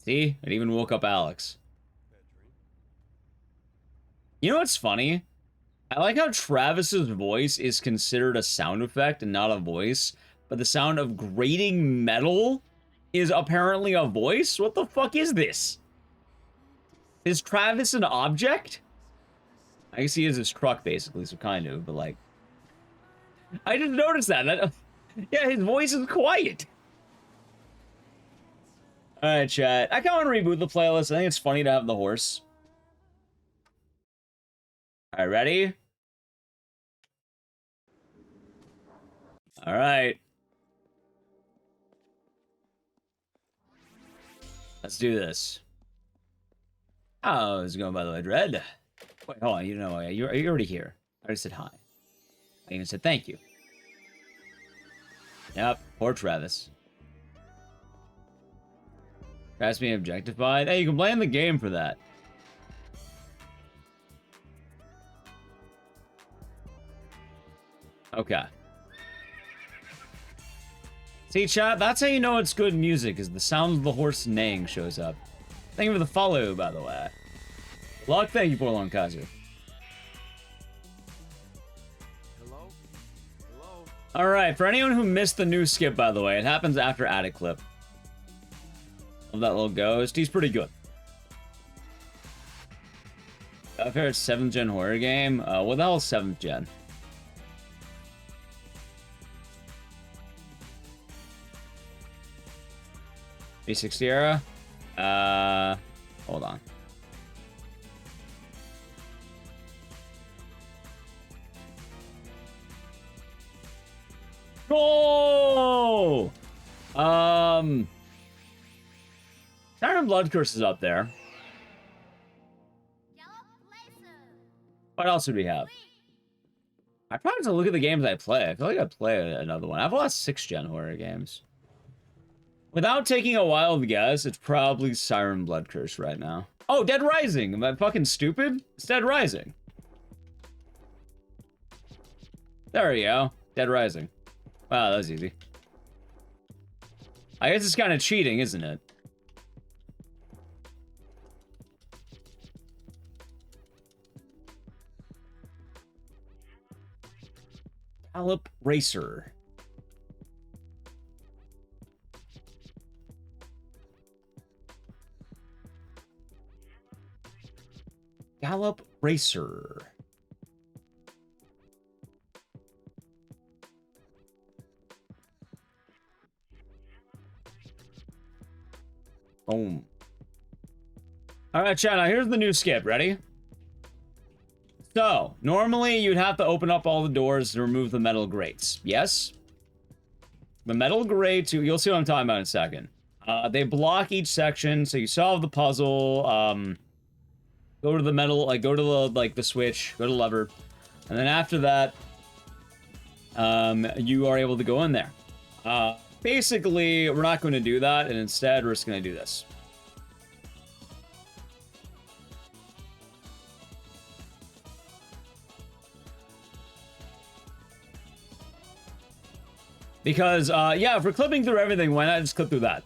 See? It even woke up Alex. You know what's funny? I like how Travis's voice is considered a sound effect and not a voice, but the sound of grating metal is apparently a voice? What the fuck is this? Is Travis an object? I guess he is his truck, basically, so kind of, but like... I just noticed that. Yeah, his voice is quiet. Alright, chat. I kind of want to reboot the playlist. I think it's funny to have the horse. Alright, ready? Alright. Let's do this. How's it going, by the way, Dread? Wait, hold on, you know, you're already here. I already said hi. I even said thank you. Yep, poor Travis. Travis being objectified? Hey, you can blame the game for that. Okay. See, chat, that's how you know it's good music, is the sound of the horse neighing shows up. Thank you for the follow, by the way. Luck, thank you for long, Kaiser. Hello? Hello? Alright, for anyone who missed the new skip, by the way, it happens after Attic Clip. Love that little ghost. He's pretty good. Favorite 7th gen horror game? What the hell is 7th gen? B60 era? Hold on. Oh! Siren Blood Curse is up there. What else would we have? I probably have to look at the games I play. I feel like I play another one. I have a lot of 6th gen horror games. Without taking a wild guess, it's probably Siren Blood Curse right now. Oh, Dead Rising! Am I fucking stupid? It's Dead Rising. There we go. Dead Rising. Wow, that was easy. I guess it's kind of cheating, isn't it? Gallop Racer. Gallop Racer. Boom. All right, chat. Now here's the new skip. Ready? So, normally you'd have to open up all the doors to remove the metal grates. Yes? The metal grates, you'll see what I'm talking about in a second. They block each section, so you solve the puzzle, go to the metal, like, go to the, like, the switch, go to the lever, and then after that, you are able to go in there. Basically, we're not going to do that, and instead, we're just going to do this. Because, yeah, if we're clipping through everything, why not just clip through that?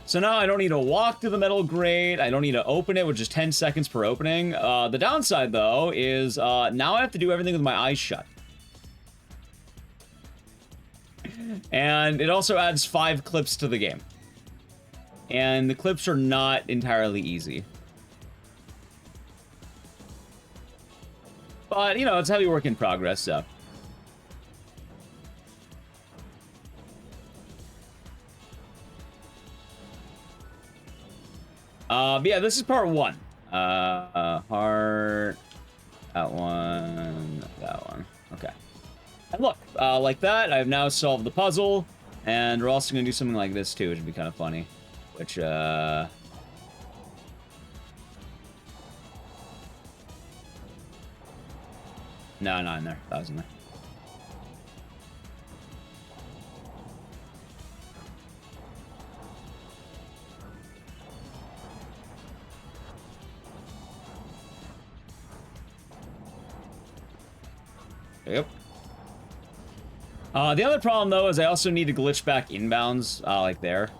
So now I don't need to walk to the metal grate. I don't need to open it, which is 10 seconds per opening. The downside, though, is now I have to do everything with my eyes shut. And it also adds 5 clips to the game. And the clips are not entirely easy. But, you know, it's heavy work in progress, so... But yeah, this is part 1. Heart, that one. Okay. And look, like that, I've now solved the puzzle, and we're also gonna do something like this too, which would be kind of funny. Which, no, not in there. That was in there. Yep. The other problem, though, is I also need to glitch back inbounds, like there.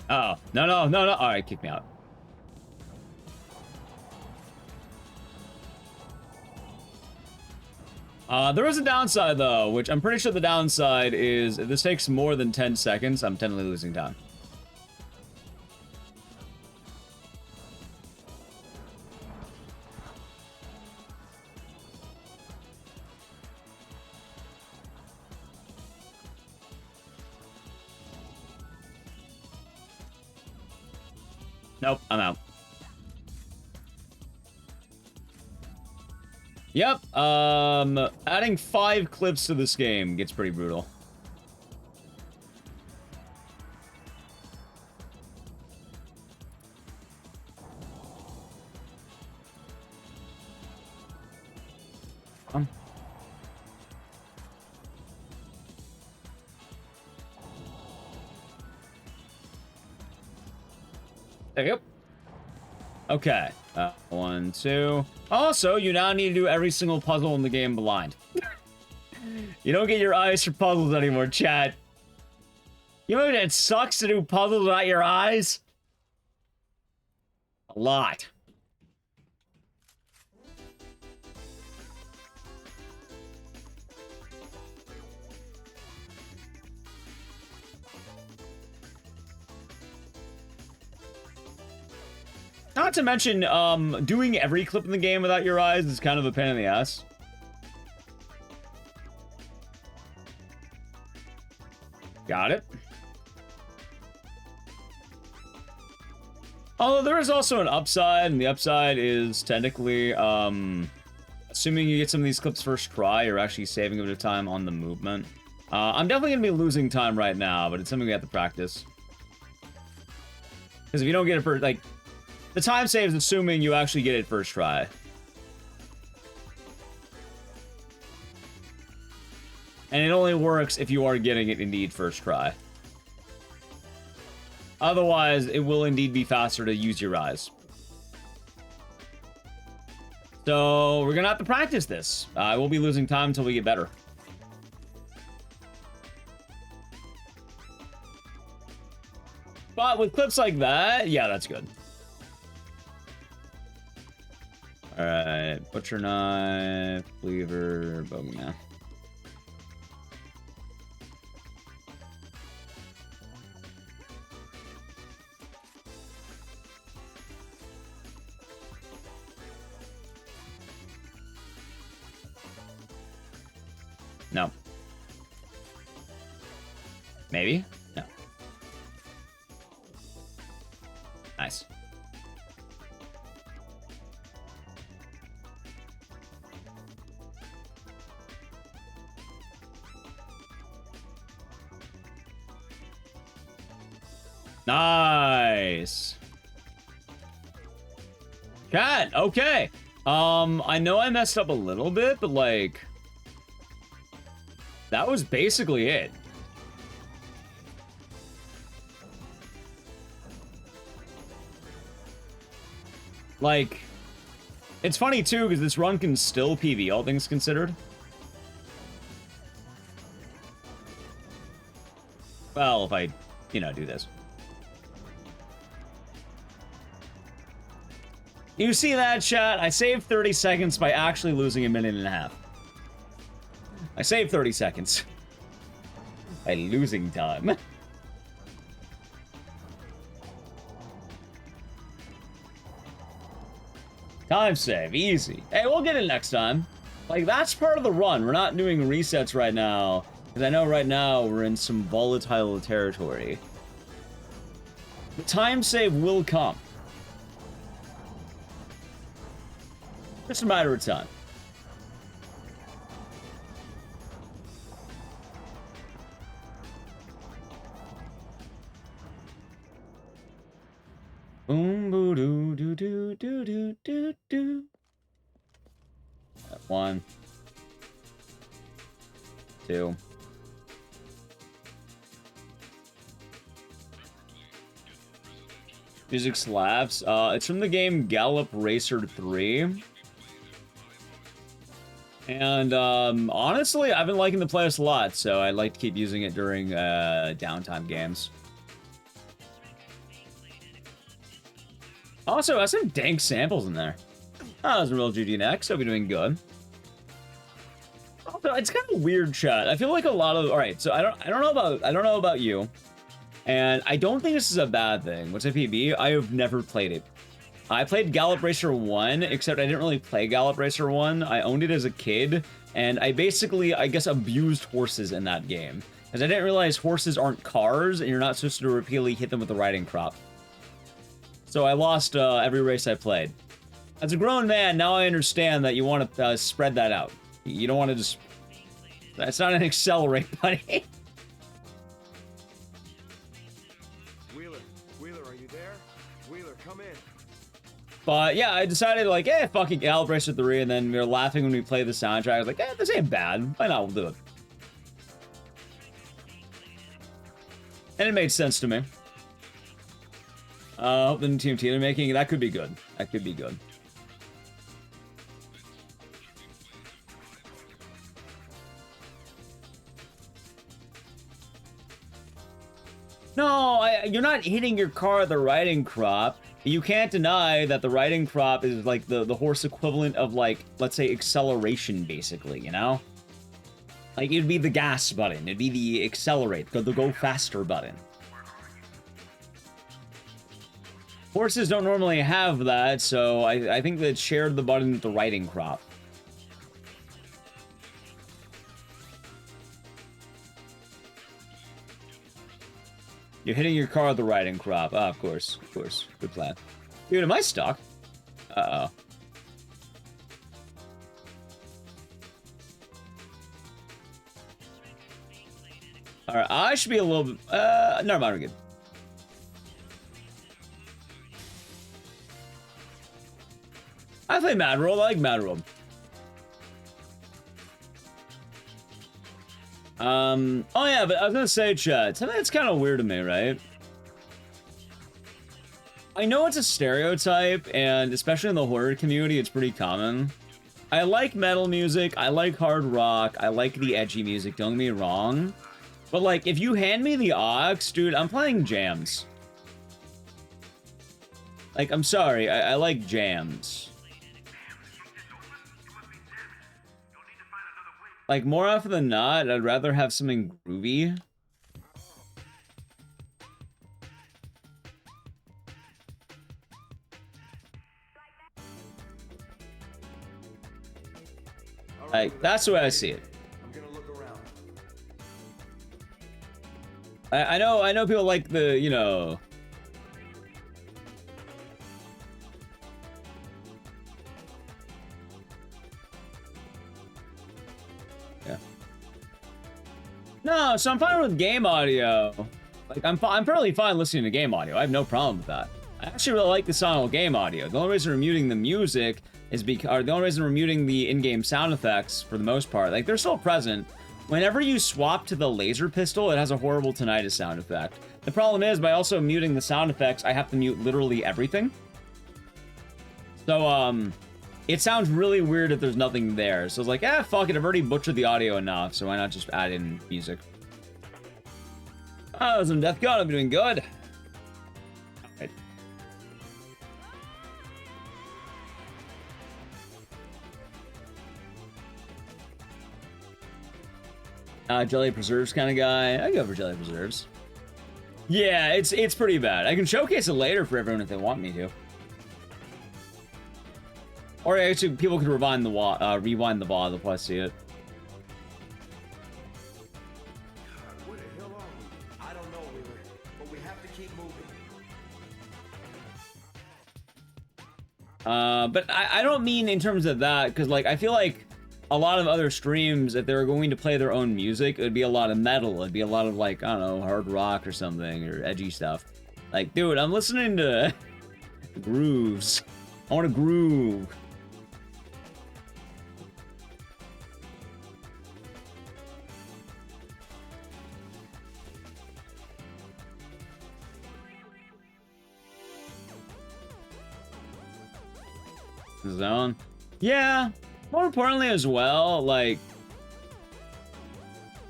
Oh, no. Alright, kick me out. There is a downside, though, which I'm pretty sure the downside is if this takes more than 10 seconds, I'm totally losing time. Nope, I'm out. Yep, adding 5 clips to this game gets pretty brutal. There you go. Okay. 1, 2. Also, you now need to do every single puzzle in the game blind. You don't get your eyes for puzzles anymore, chat. You know it sucks to do puzzles without your eyes? A lot. Not to mention, doing every clip in the game without your eyes is kind of a pain in the ass. Got it. Although there is also an upside, and the upside is technically, assuming you get some of these clips first try, you're actually saving a bit of time on the movement. I'm definitely going to be losing time right now, but it's something we have to practice. Because if you don't get it for, like... The time saves assuming you actually get it first try. And it only works if you are getting it indeed first try. Otherwise, it will indeed be faster to use your eyes. So we're gonna have to practice this. I will be losing time until we get better. But with clips like that, yeah, that's good. Alright, butcher knife, cleaver, bogeyman. No. Maybe? No. Nice. Nice. Cat, okay. I know I messed up a little bit, but like that was basically it. Like, it's funny too, because this run can still PV, all things considered. Well, if I, you know, do this. You see that, chat? I saved 30 seconds by actually losing a minute and a half. I saved 30 seconds. By losing time. Time save, easy. Hey, we'll get it next time. Like, that's part of the run. We're not doing resets right now. Because I know right now we're in some volatile territory. The time save will come. Just a matter of time. Boom, boo, doo, doo, doo, doo, doo, doo, doo. 1, 2. Music slaps. It's from the game Gallop Racer 3. And honestly, I've been liking the playlist a lot, so I like to keep using it during downtime games. Also, has some dank samples in there. Oh, there's a real GD so we're doing good. Also, it's kind of weird, chat. I feel like a lot of so I don't know about you, and I don't think this is a bad thing. What's a PB? I have never played it. I played Gallop Racer 1, except I didn't really play Gallop Racer 1. I owned it as a kid, and I basically, I guess, abused horses in that game. Because I didn't realize horses aren't cars, and you're not supposed to repeatedly hit them with the riding crop. So I lost every race I played. As a grown man, now I understand that you want to spread that out. You don't want to just... That's not an accelerate, buddy. Wheeler, are you there? Wheeler, come in. But yeah, I decided like, fucking Gallop Racer 3, and then we were laughing when we played the soundtrack. I was like, this ain't bad. Why not? We'll do it. And it made sense to me. The new Team Teeler making, that could be good. That could be good. No, you're not hitting your car at the riding crop. You can't deny that the riding crop is like the horse equivalent of like, let's say, acceleration, basically, you know? Like, it'd be the gas button. It'd be the accelerate, the go faster button. Horses don't normally have that, so I think that it shared the button with the riding crop. You're hitting your car with the riding crop. Ah, of course. Of course. Good plan. Dude, am I stuck? Uh-oh. Alright, I should be a little bit... never mind, we're good. I play Mad World. I like Mad World. Oh yeah, but I was gonna say, chat, something that's kind of weird to me, right? I know it's a stereotype, and especially in the horror community, it's pretty common. I like metal music, I like hard rock, I like the edgy music, don't get me wrong. But like, if you hand me the aux, dude, I'm playing jams. Like, I'm sorry, I like jams. Like, more often than not, I'd rather have something groovy. Like, that's the way I see it. I'm gonna look around. I know people like the, you know... Yeah. No, so I'm fine with game audio. Like, I'm perfectly fine listening to game audio. I have no problem with that. I actually really like the sound of game audio. The only reason we're muting the music is because, or the only reason we're muting the in-game sound effects, for the most part, like, they're still present. Whenever you swap to the laser pistol, it has a horrible tinnitus sound effect. The problem is, by also muting the sound effects, I have to mute literally everything. So, it sounds really weird if there's nothing there. So it's like, fuck it, I've already butchered the audio enough, so why not just add in music? Oh, some Death God, I'm doing good. Jelly preserves kind of guy. I go for jelly preserves. Yeah, it's pretty bad. I can showcase it later for everyone if they want me to. Or actually, people could rewind the VOD. They'll probably see it. Where the hell are we? I don't know, Wheeler, but we have to keep moving. But I don't mean in terms of that, because like I feel like a lot of other streams, if they were going to play their own music, it would be a lot of metal. It'd be a lot of like, I don't know, hard rock or something, or edgy stuff. Like, dude, I'm listening to grooves. I want to groove. Zone. Yeah. More importantly as well, like,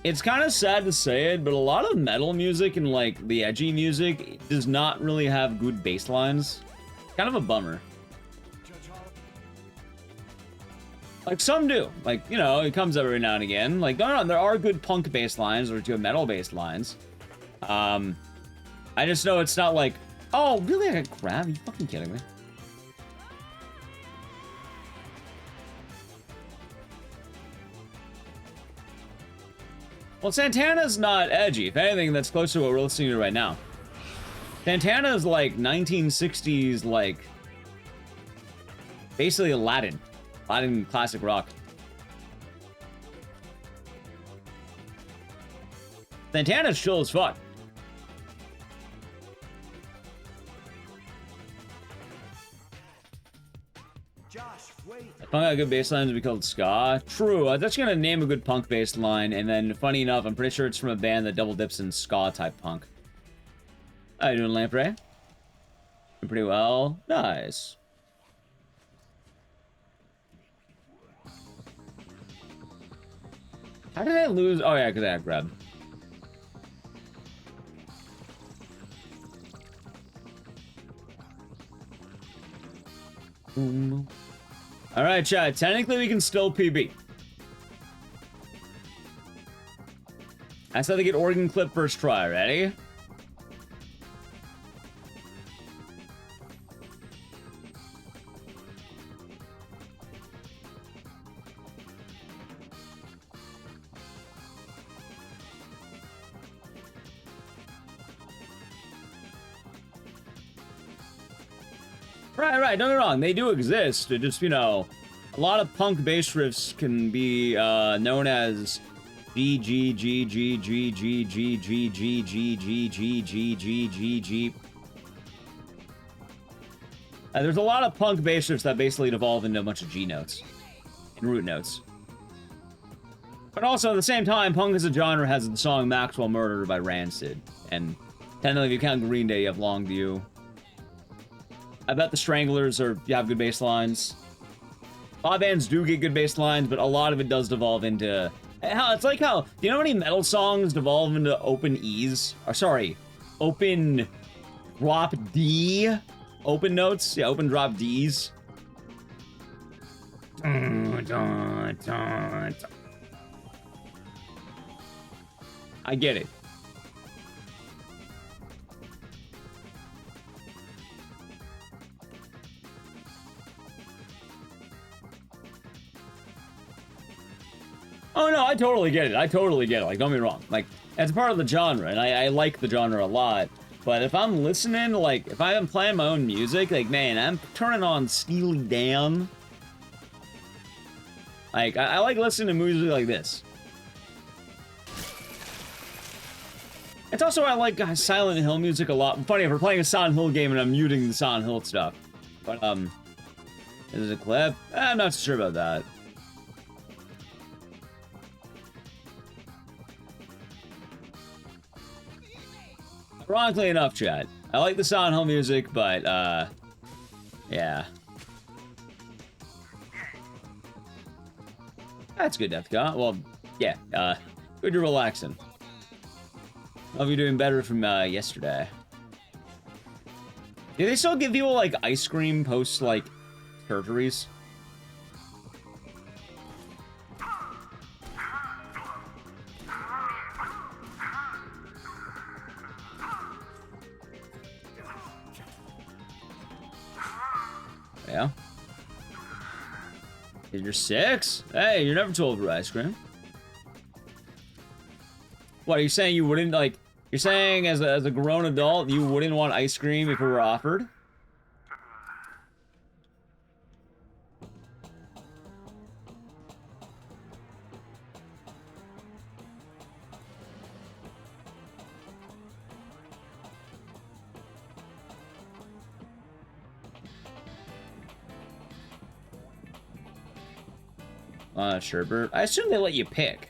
it's kind of sad to say it, but a lot of metal music and like the edgy music does not really have good bass lines. Kind of a bummer. Like some do, like, you know, it comes every now and again. Like, no, there are good punk bass lines or good metal bass lines. I just know it's not like, oh, really? I got crab? Are you fucking kidding me? Well, Santana's not edgy. If anything, that's close to what we're listening to right now. Santana's like 1960s, like, basically Latin classic rock. Santana's chill as fuck. Punk got good bass lines would be called ska. True, I was gonna name a good punk bass line, and then funny enough, I'm pretty sure it's from a band that double dips in ska type punk. How you doing, Lamprey? Doing pretty well. Nice. How did I lose? Oh yeah, because I had grab. All right, chat. Technically, we can still PB. I said to get organ clip first try. Ready? Right, don't get me wrong, they do exist. It just, you know, a lot of punk bass riffs can be known as G G G G G G G G G G G G G G G G. There's a lot of punk bass riffs that basically devolve into a bunch of G notes and root notes. But also at the same time, punk as a genre has the song Maxwell Murder by Rancid, and technically if you count Green Day, you have Longview. I bet the Stranglers have good bass lines. A lot of bands do get good bass lines, but a lot of it does devolve into... It's like how... Do you know how many metal songs devolve into open E's? Or, sorry, open drop D? Open notes? Yeah, open drop D's. I get it. Oh no, I totally get it. I totally get it. Like, don't get me wrong. Like, it's part of the genre, and I like the genre a lot. But if I'm listening, like, if I'm playing my own music, like, man, I'm turning on Steely Dan. Like, I like listening to music like this. It's also, I like Silent Hill music a lot. Funny, if we're playing a Silent Hill game and I'm muting the Silent Hill stuff. But, is it a clip? I'm not sure about that. Ironically enough, chat, I like the Silent Hill music, but, yeah. That's good, Deathcon. Well, yeah, good to relaxing. Hope you're doing better from, yesterday. Do they still give people, like, ice cream post, like, surgeries? Yeah. You're 6? Hey, you're never too old for ice cream. What, are you saying you wouldn't, like... You're saying as a grown adult, you wouldn't want ice cream if it were offered? Sherbert. I assume they let you pick.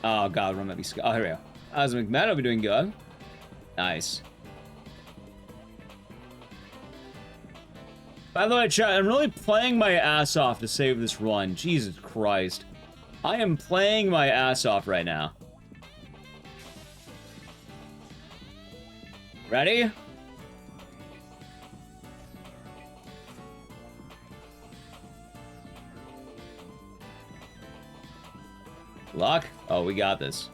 Oh god, run me. Oh, here we go. As McMahon will be doing good. Nice. By the way, chat, I'm really playing my ass off to save this run. Jesus Christ. I am playing my ass off right now. Ready? Luck? Oh, we got this.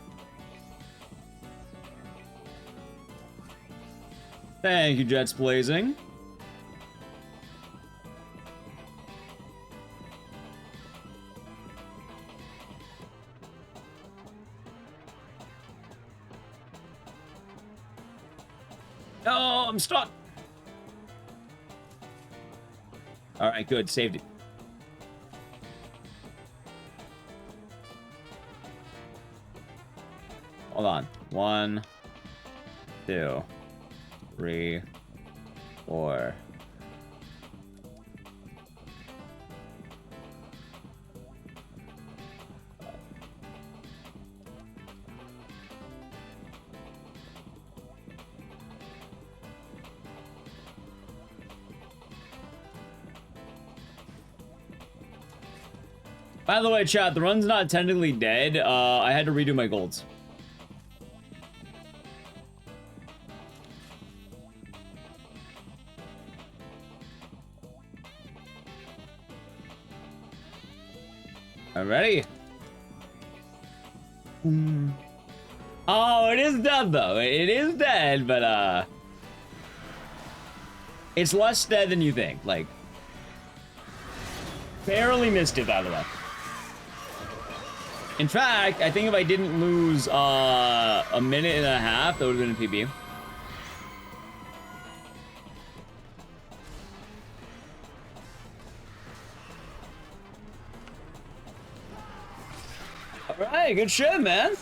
Thank you, Jets Blazing. Oh, I'm stuck. All right, good. Saved it. Hold on. 1, 2, 3, 4. By the way, chat, the run's not technically dead. I had to redo my golds. I'm ready. Oh, it is dead, though. It is dead, but, it's less dead than you think. Like, barely missed it, by the way. In fact, I think if I didn't lose, a minute and a half, that would have been a PB. Alright, good shit, man.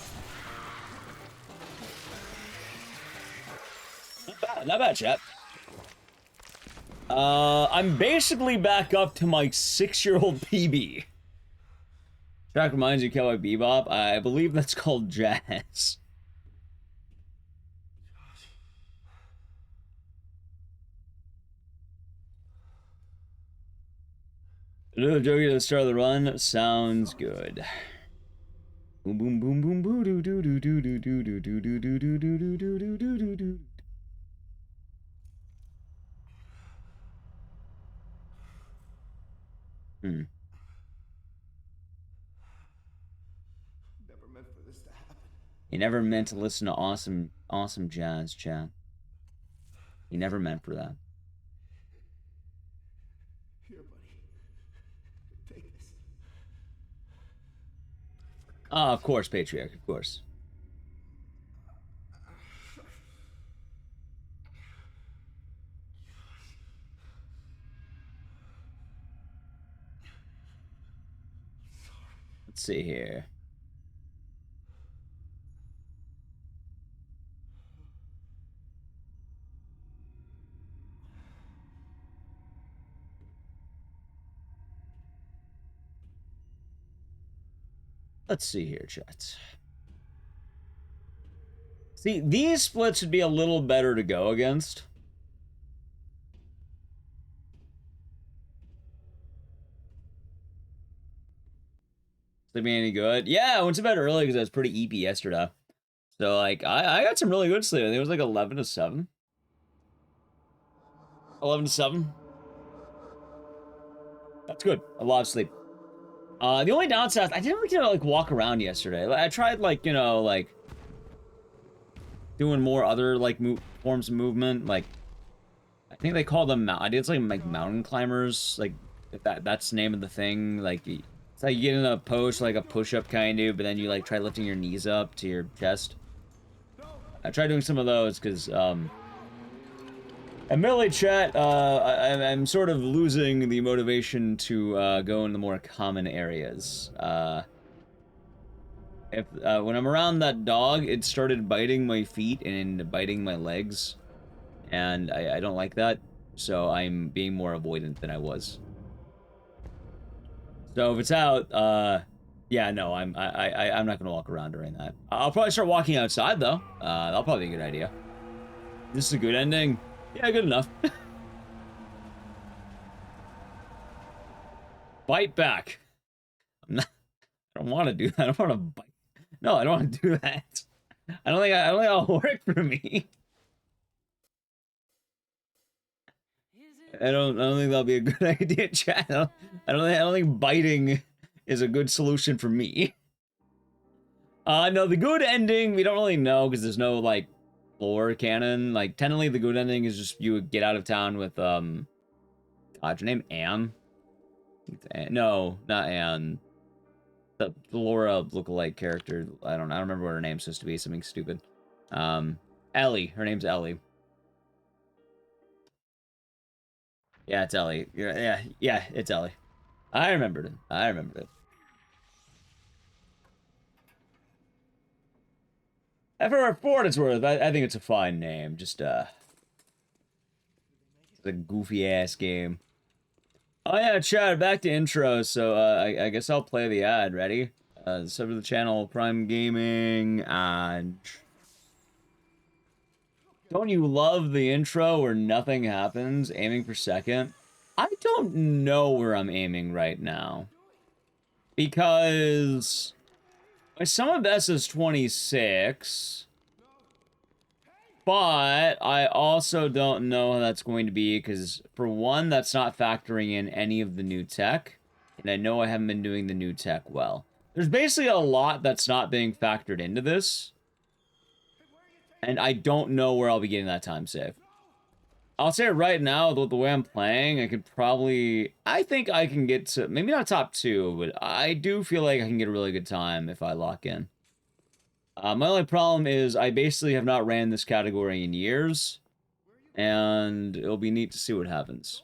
Not bad, chat. I'm basically back up to my 6-year-old PB. Track reminds you of Cowboy Bebop. I believe that's called jazz. Another joke at the start of the run sounds good. Boom boom boom boom boo doo doo doo doo doo doo doo doo doo doo doo doo doo doo doo doo doo. Never meant for this to happen. He never meant to listen to awesome jazz, Chad. He never meant for that. Here, buddy. Take this. Ah, of course, Patriarch, of course. Let's see here. Let's see here, chat. See, these splits would be a little better to go against. Sleeping any good? Yeah, I went to bed early because I was pretty eepy yesterday. So, like, I got some really good sleep. I think it was like 11 to 7. 11 to 7. That's good. A lot of sleep. The only downside, I didn't really get to, like, walk around yesterday. I tried, like, you know, like, doing more other, like, forms of movement. Like, I think they call them, I did some, like, mountain climbers. Like, if that's the name of the thing. Like, it's like you get in a pose, like a push-up kind of, but then you, like, try lifting your knees up to your chest. I tried doing some of those, because, admittedly, chat, I'm sort of losing the motivation to go in the more common areas. When I'm around that dog, it started biting my feet and biting my legs, and I don't like that, so I'm being more avoidant than I was. So if it's out, yeah, no, I'm not gonna walk around during that. I'll probably start walking outside though. That'll probably be a good idea. This is a good ending. Yeah, good enough. Bite back. I don't want to do that. I don't want to bite. No, I don't want to do that. I don't think that'll work for me. I don't think that'll be a good idea, chat. I don't think biting is a good solution for me. No, the good ending we don't really know because there's no like lore canon. Like technically, the good ending is just you would get out of town with God, your name Anne? No, not Anne. The Laura lookalike character. I don't remember what her name's supposed to be. Something stupid. Ellie. Her name's Ellie. Yeah, it's Ellie. Yeah, it's Ellie. I remembered it. For what it's worth, I think it's a fine name. Just it's a goofy ass game. Oh yeah, chat. Back to intro. So I guess I'll play the ad. Ready? Sub to the channel, Prime Gaming, and don't you love the intro where nothing happens? Aiming for second. I don't know where I'm aiming right now because my sum of S is 26, but I also don't know how that's going to be because for one, that's not factoring in any of the new tech, and I know I haven't been doing the new tech well. There's basically a lot that's not being factored into this, and I don't know where I'll be getting that time save. I'll say right now, the way I'm playing, I think I can get to, maybe not top 2, but I do feel like I can get a really good time if I lock in. My only problem is I basically have not ran this category in years, and it'll be neat to see what happens.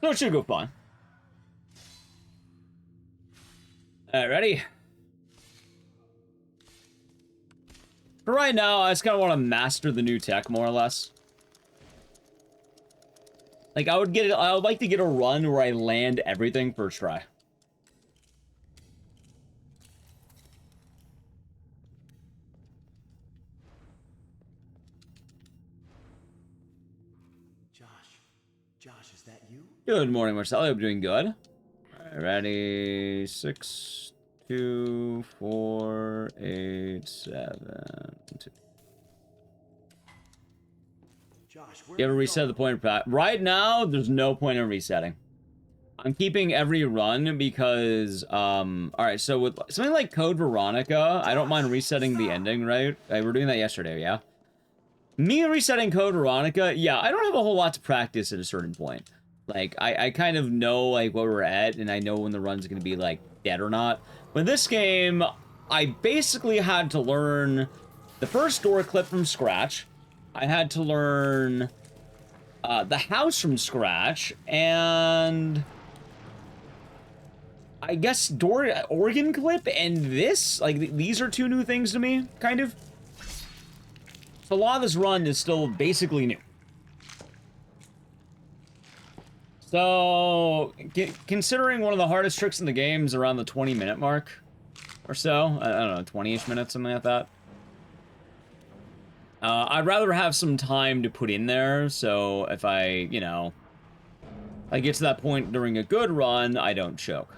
So it should go fine. Alright, ready? For right now, I just kind of want to master the new tech, more or less. Like, I would like to get a run where I land everything first try. Josh, is that you? Good morning, Marcel. I hope you're doing good. Alright, ready? 6, 2, 4, 8, 7, 2. Josh, where You ever are you reset going? the point pack? Right now, there's no point in resetting. I'm keeping every run because, alright, so with something like Code Veronica, I don't mind resetting the ending, right? We're doing that yesterday, yeah? Me resetting Code Veronica, yeah, I don't have a whole lot to practice at a certain point. Like, I kind of know, like, where we're at, and I know when the run's gonna be, like, dead or not. But this game, I basically had to learn the first door clip from scratch. I had to learn the house from scratch, and I guess organ clip and this, like, these are two new things to me, kind of. So a lot of this run is still basically new. So, considering one of the hardest tricks in the game is around the 20-minute mark or so, I don't know, 20-ish minutes, something like that. I'd rather have some time to put in there, so if I, you know, I get to that point during a good run, I don't choke.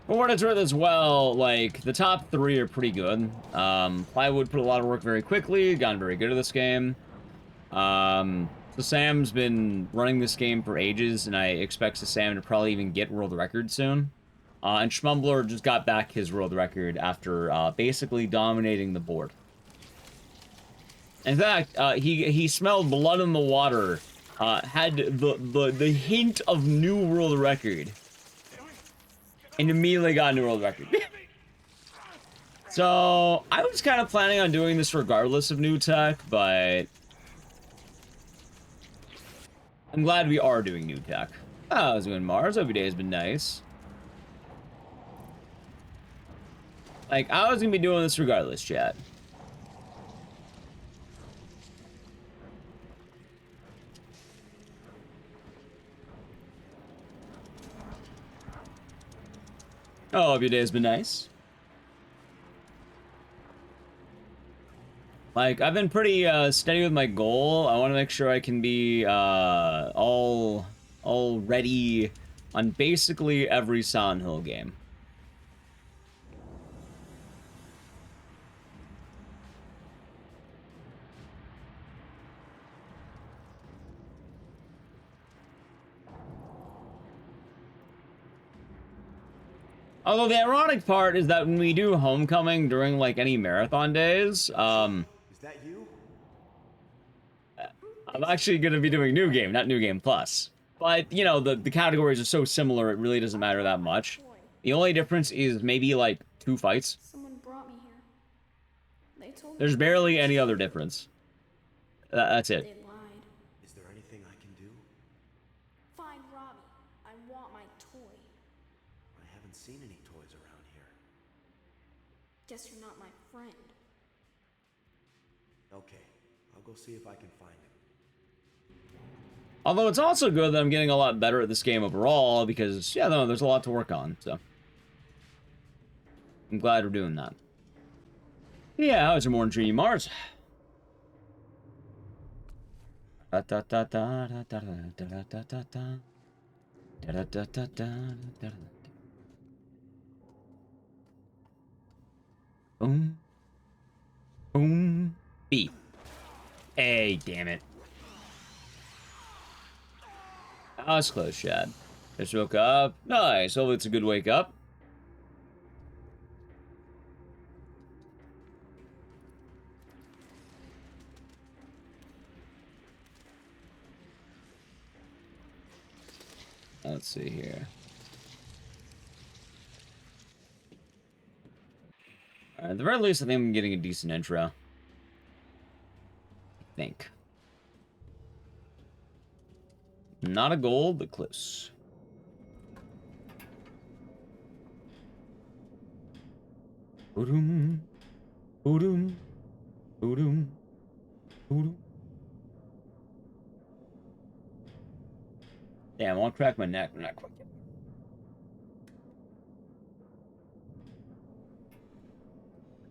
For what it's worth as well, like, the top 3 are pretty good. Plywood put a lot of work very quickly, gotten very good at this game. So Sam's been running this game for ages, and I expect Sam to probably even get world record soon. And Schmumbler just got back his world record after basically dominating the board. In fact, he smelled blood in the water, had the hint of new world record, and immediately got a new world record. So I was kind of planning on doing this regardless of new tech, but I'm glad we are doing new tech. How's it going, Mars? Every day has been nice. Like, I was gonna be doing this regardless, chat. Oh, every day has been nice. Like, I've been pretty steady with my goal. I want to make sure I can be all ready on basically every Silent Hill game. Although the ironic part is that when we do Homecoming during, like, any marathon days, Is that you? I'm actually going to be doing New Game, not New Game Plus. But, you know, the categories are so similar, it really doesn't matter that much. The only difference is maybe, like, 2 fights. Someone brought me here. They told me There's barely any other difference. That's it. they lied. Is there anything I can do? Find Robbie. I want my toy. I haven't seen any toys around here. Guess you're not my friend. Okay, I'll go see if I can find him. Although it's also good that I'm getting a lot better at this game overall, because, yeah, no, there's a lot to work on, so. I'm glad we're doing that. Yeah, how's your morning treating you, Mars? Boom. Boom. B. Hey, damn it. Oh, it's close, Shad. Just woke up. Nice. Hopefully it's a good wake up. Let's see here. At the very least, I think I'm getting a decent intro. I think. Not a goal, but close. Boodum, boodum, boodum, boodum. Damn, I want to crack my neck. I'm not quite getting.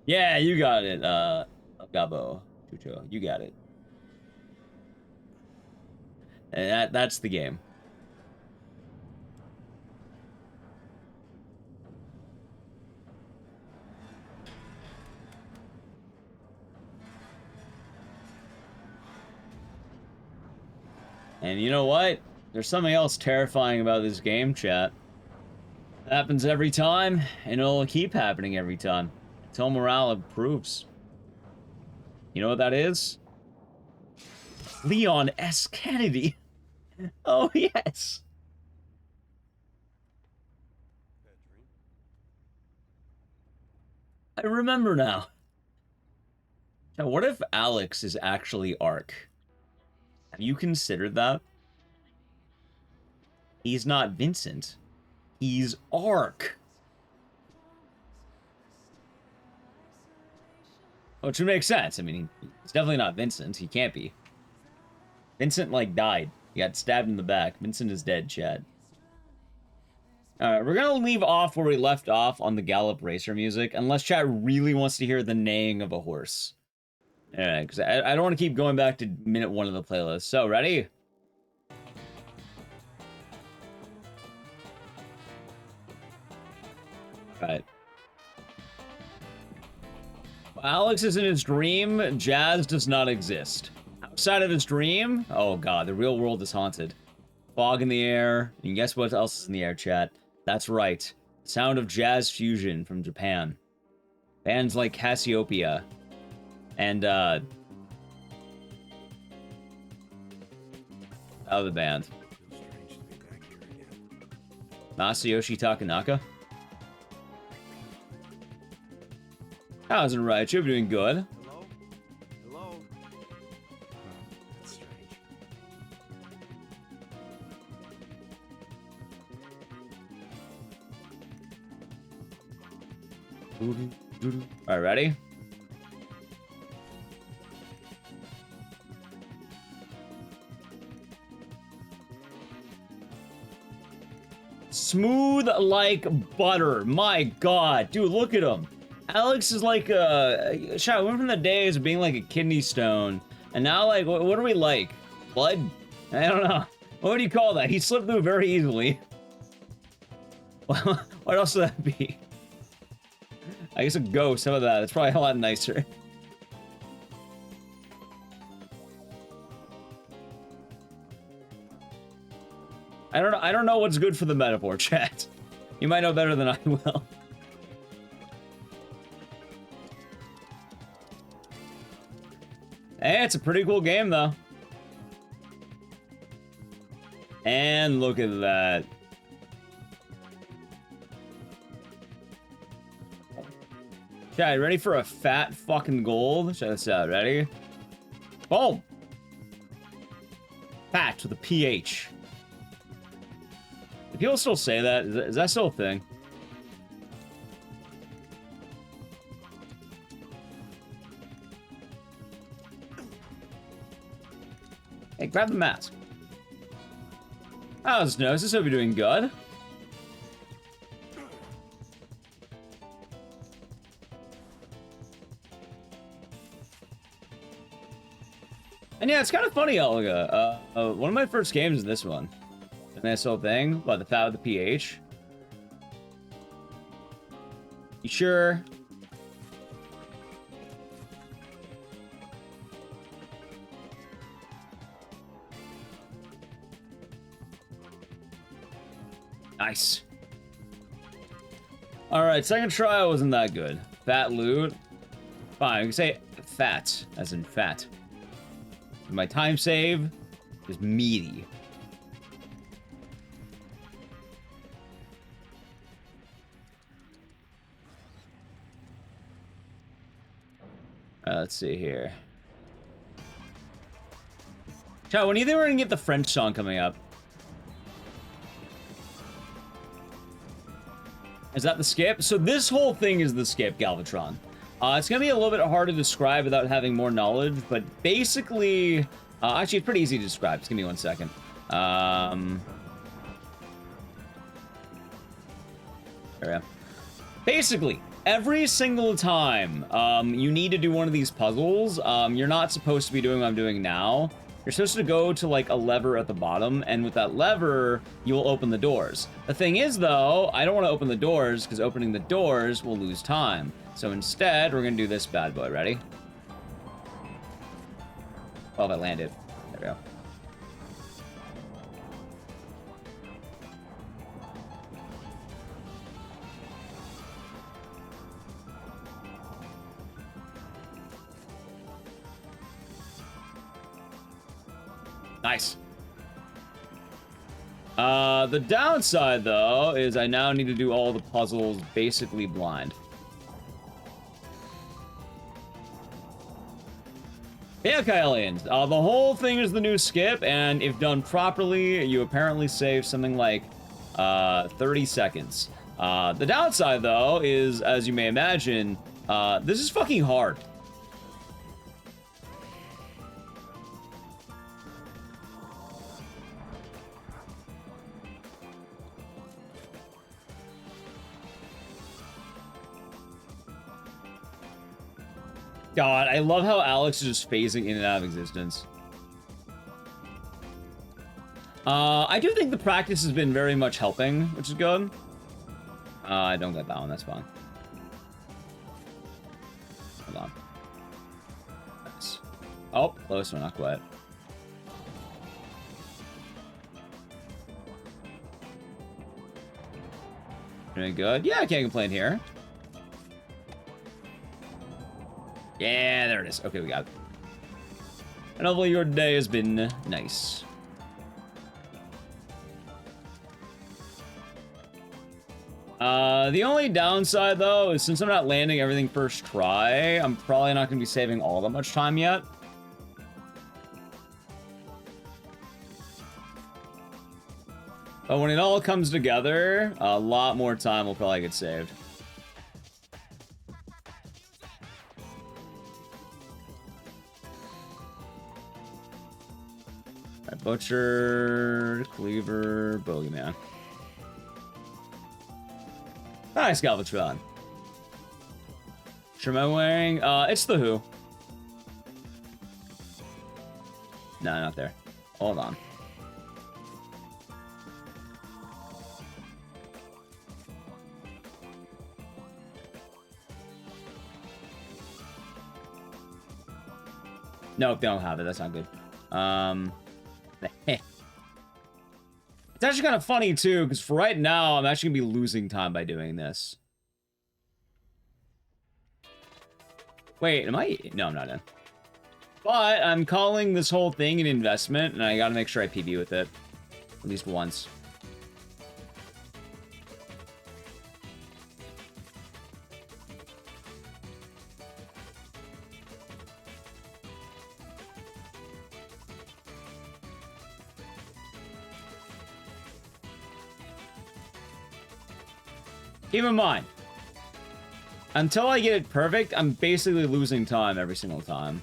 Yeah, you got it, Gabo, Chucho. You got it. And that's the game. And you know what? There's something else terrifying about this game, chat. It happens every time, and it'll keep happening every time. Until morale improves. You know what that is? Leon S. Kennedy. Oh, yes. I remember now. Now, what if Alex is actually Ark? Have you considered that? He's not Vincent. He's Ark. Which would make sense. I mean, he's definitely not Vincent. He can't be. Vincent, like, died. He got stabbed in the back. Vincent is dead, Chad. Alright, we're gonna leave off where we left off on the Gallop Racer music, unless chat really wants to hear the neighing of a horse. Alright, because I don't want to keep going back to minute 1 of the playlist. So, ready? Alright. Alex is in his dream. Jazz does not exist. Outside of his dream, oh god, the real world is haunted. Fog in the air, and guess what else is in the air, chat? That's right. Sound of jazz fusion from Japan. Bands like Cassiopeia. And, other band. Masayoshi Takanaka. How's it right? You're doing good. Hello? Hello? That's strange. Alright, ready? Smooth like butter. My god. Dude, look at him. Alex is like shot. We went from the days of being like a kidney stone, and now like what are we like? Blood? I don't know. What do you call that? He slipped through very easily. What else would that be? I guess a ghost. How about that? It's probably a lot nicer. I don't know what's good for the metaphor, chat. You might know better than I will. Hey, it's a pretty cool game, though. And look at that. Okay, ready for a fat fucking gold? Check this out, ready? Boom! Fat with a PH. Do people still say that? Is that still a thing? Hey, grab the mask. How's Gnosis? Hope you're doing good. And yeah, it's kind of funny, Olga. One of my first games is this one. And this whole thing about the fat with the PH. You sure? Nice. Alright, second try wasn't that good. Fat loot. Fine, I can say fat, as in fat. My time save is meaty. Let's see here. Chat, when do you think we're gonna get the French song coming up? Is that the skip? So this whole thing is the skip, Galvatron. It's gonna be a little bit hard to describe without having more knowledge, but basically, actually it's pretty easy to describe. Just give me 1 second. There we go. Basically, every single time you need to do one of these puzzles, you're not supposed to be doing what I'm doing now. You're supposed to go to like a lever at the bottom, and with that lever, you'll open the doors. The thing is though, I don't want to open the doors because opening the doors will lose time. So instead, we're gonna do this bad boy. Ready? Oh, that landed. There we go. Nice. The downside, though, is I now need to do all the puzzles basically blind. Yeah, Kylians, the whole thing is the new skip, and if done properly, you apparently save something like 30 seconds. The downside, though, is, as you may imagine, this is fucking hard. God, I love how Alex is just phasing in and out of existence. I do think the practice has been very much helping, which is good. I don't get that one, that's fine. Hold on. Nice. Oh, close, but not quite. Doing good. Yeah, I can't complain here. Yeah, there it is. Okay, we got it. And hopefully your day has been nice. The only downside, though, is since I'm not landing everything first try, I'm probably not going to be saving all that much time yet. But when it all comes together, a lot more time will probably get saved. Butcher, Cleaver, Bogeyman. Nice, Galvatron. What am I wearing? It's the Who. No, not there. Hold on. Nope, they don't have it. That's not good. It's actually kind of funny, too, because for right now, I'm actually going to be losing time by doing this. Wait, am I? No, I'm not in. But I'm calling this whole thing an investment, and I got to make sure I PB with it. At least once. Keep in mind, until I get it perfect, I'm basically losing time every single time.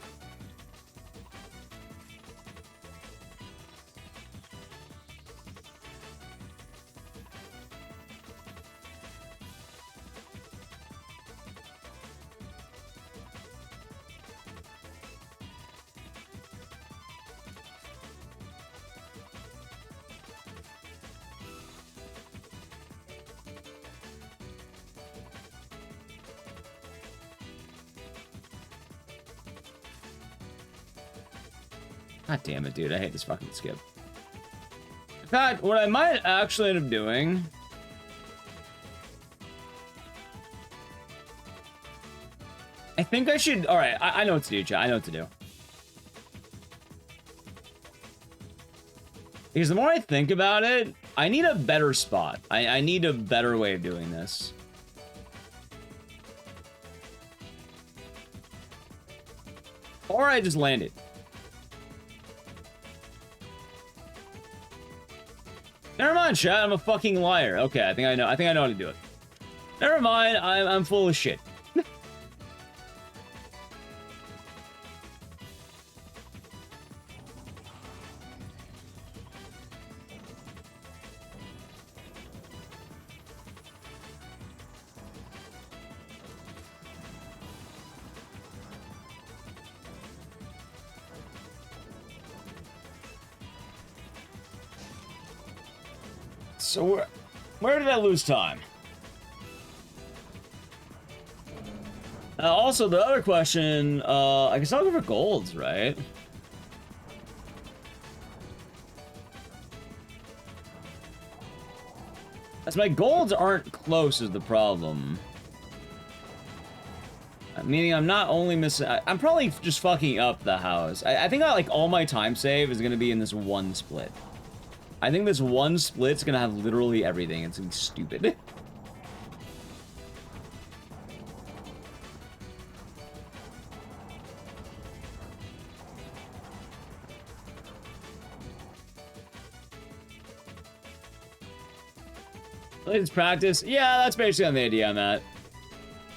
God damn it, dude. I hate this fucking skip. In fact, what I might actually end up doing... I think I should... Alright, I know what to do, chat. I know what to do. Because the more I think about it, I need a better spot. I need a better way of doing this. Or I just land it. Never mind, chat. I'm a fucking liar. Okay, I think I know how to do it. Never mind. I'm full of shit. So where did I lose time? Also, the other question, I guess I'll go for golds, right? As my golds aren't close is the problem. Meaning I'm not only missing... I'm probably just fucking up the house. I think like all my time save is gonna be in this one split. I think this one split's gonna have literally everything. It's gonna be stupid. Latest practice? Yeah, that's basically on the idea I'm at.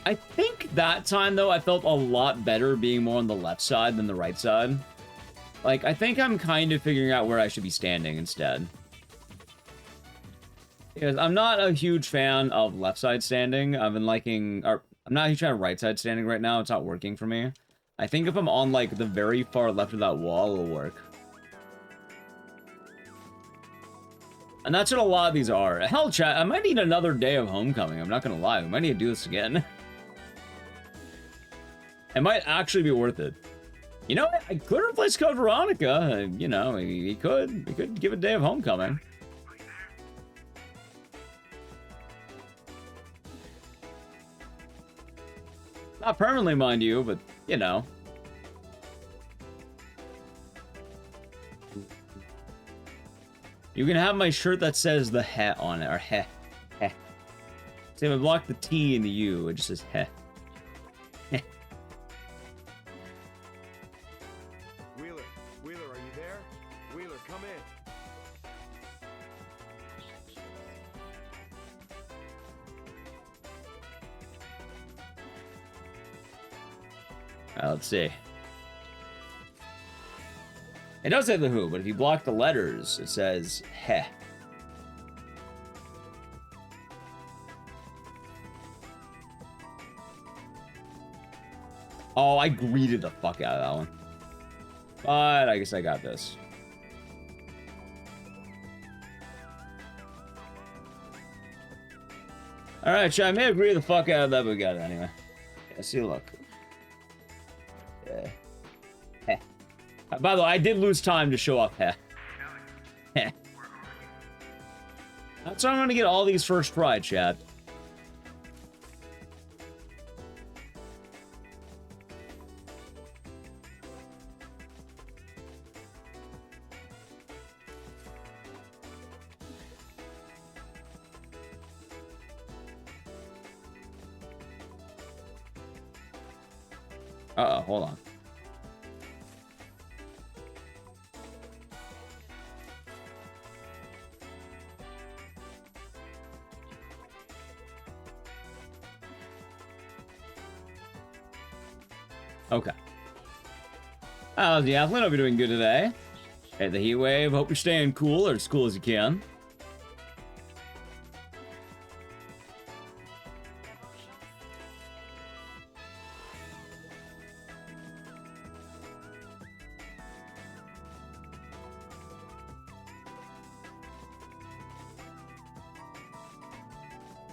I think that time, though, I felt a lot better being more on the left side than the right side. Like, I think I'm kind of figuring out where I should be standing instead. Because I'm not a huge fan of left side standing. I've been liking... Or, I'm not a huge fan of right side standing right now. It's not working for me. I think if I'm on, like, the very far left of that wall, it'll work. And that's what a lot of these are. Hell, chat, I might need another day of homecoming. I'm not gonna lie. We might need to do this again. It might actually be worth it. You know, I could replace Code Veronica. You know, we could give a day of homecoming. Not permanently, mind you, but, you know. You can have my shirt that says the heh on it, or heh. Heh. See, if I block the T and the U, it just says heh. Heh. Wheeler, are you there? Wheeler, come in. Let's see. It does say the who, but if you block the letters, it says heh. Oh, I greeted the fuck out of that one. But I guess I got this. Alright, I may agree the fuck out of that, but we got it anyway. Yeah, see you look. Yeah. Heh. By the way, I did lose time to show off heh. Heh. That's why I'm gonna get all these first try, chat. Uh-oh, hold on. Okay. How's the athlete? Hope you're doing good today. Hey, the heat wave. Hope you're staying cool, or as cool as you can.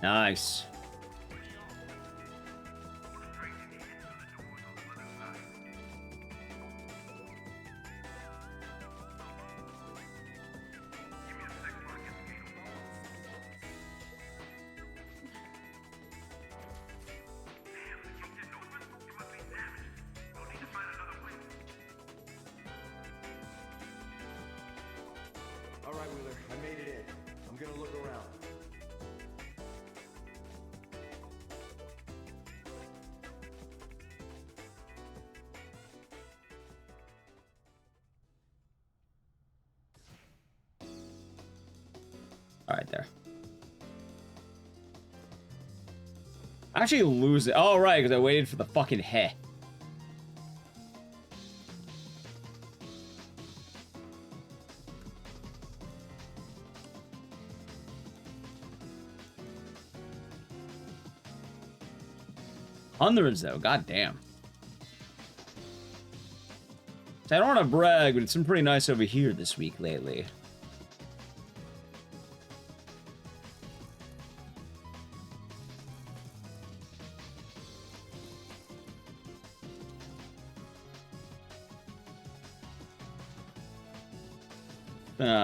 Nice. All right, Wheeler, I made it in. I'm gonna look around. All right, there. I actually lose it. Oh, right, because I waited for the fucking heh. Hundreds, though. God damn. I don't want to brag, but it's been pretty nice over here this week lately.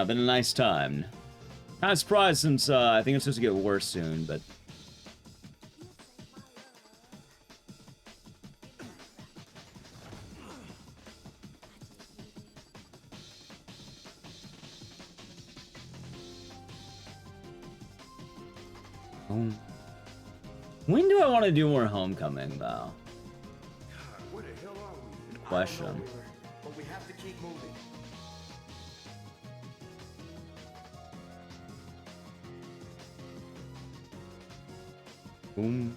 Been a nice time. Kind of surprised since I think it's supposed to get worse soon, but... When do I want to do more Homecoming, though? Where the hell are we? Good question. I don't know, but we have to keep moving. Boom.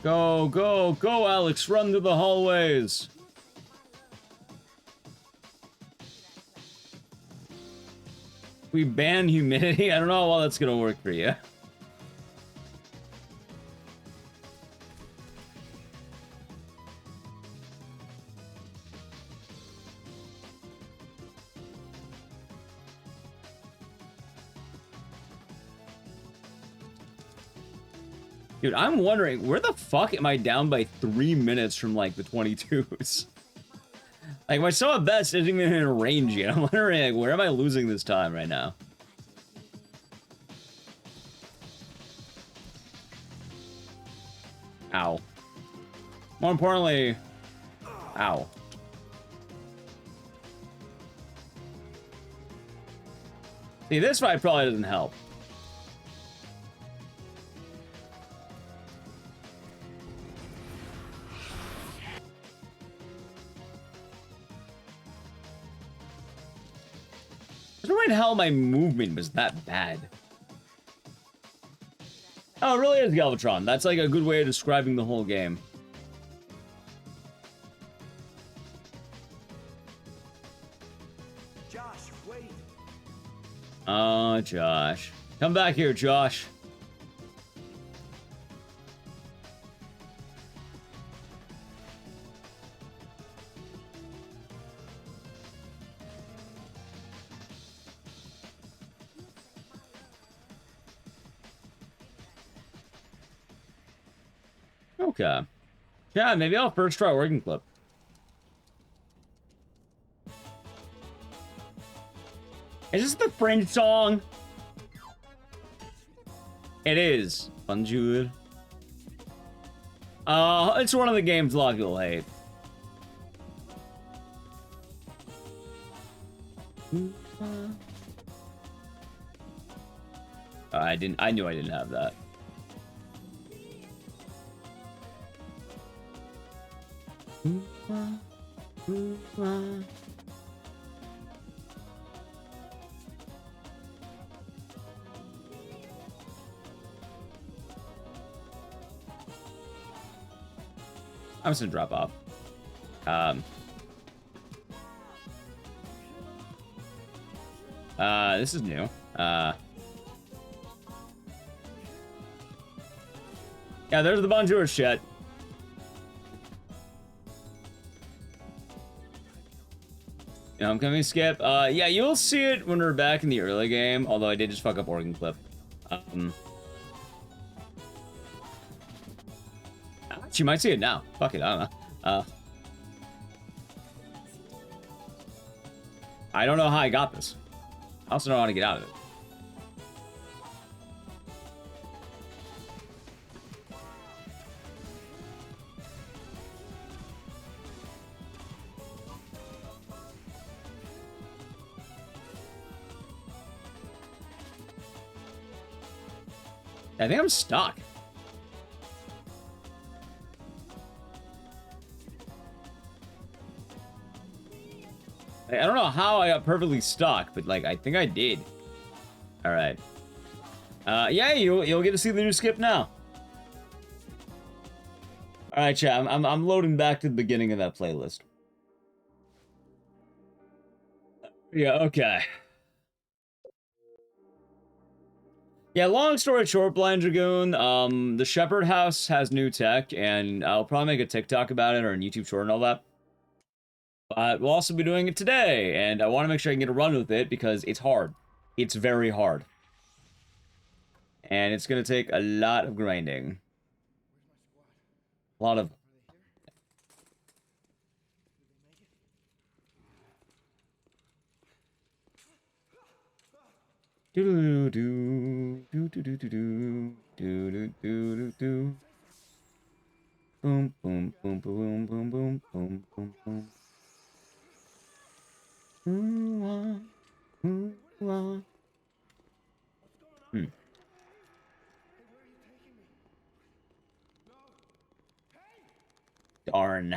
Go, go, go, Alex! Run through the hallways! We ban humidity? I don't know how well that's gonna work for you. Dude, I'm wondering, where the fuck am I down by 3 minutes from, like, the 22s? Like, my solo best isn't even in range yet. I'm wondering, like, where am I losing this time right now? Ow. More importantly... Ow. See, this fight probably doesn't help. I don't know how my movement was that bad. Oh, it really is Galvatron. That's like a good way of describing the whole game. Josh, wait. Oh, Josh. Come back here, Josh. Okay. Yeah, maybe I'll first try working clip. Is this the Fringe song? It is. Bonjour. It's one of the games a lot of people hate. I knew I didn't have that. I'm just gonna drop off. This is new. Yeah, there's the bonjour shit. Homecoming skip. Yeah, you'll see it when we're back in the early game, although I did just fuck up organ clip. She might see it now. Fuck it, I don't know. I don't know how I got this. I also don't know how to get out of it. I think I'm stuck. I don't know how I got perfectly stuck, but like I think I did. All right. Yeah, you'll get to see the new skip now. All right, chat. I'm loading back to the beginning of that playlist. Yeah. Okay. Yeah, long story short, Blind Dragoon, the Shepherd House has new tech, and I'll probably make a TikTok about it or a YouTube short and all that. But we'll also be doing it today, and I want to make sure I can get a run with it because it's hard. It's very hard. And it's going to take a lot of grinding. A lot of... Do do do do do do do do do do do do. Boom boom boom boom boom boom boom boom boom. Ooh, ah, ooh, ah. Hmm. Darn.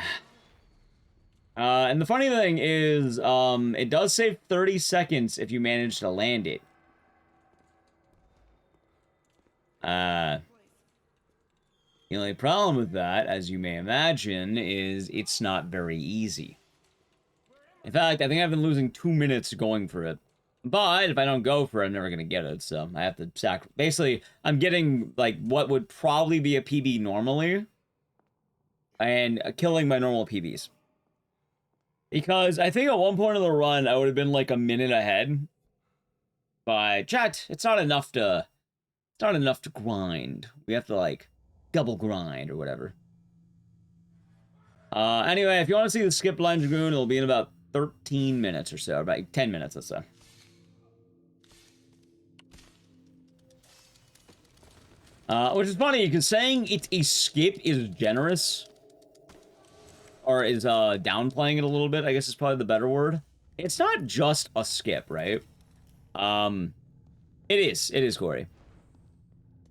And the funny thing is, it does save 30 seconds if you manage to land it. The only problem with that, as you may imagine, is it's not very easy. In fact, I think I've been losing 2 minutes going for it. But if I don't go for it, I'm never going to get it, so I have to basically, I'm getting, like, what would probably be a PB normally, and killing my normal PBs. Because I think at one point of the run, I would have been, like, a minute ahead. But, chat, it's not enough to grind. We have to, like, double grind or whatever. Anyway, if you want to see the skip Blind Dragoon, it'll be in about 13 minutes or so, about 10 minutes or so. Which is funny, because saying it's a skip is generous. Or is, downplaying it a little bit, I guess is probably the better word. It's not just a skip, right? It is, Corey.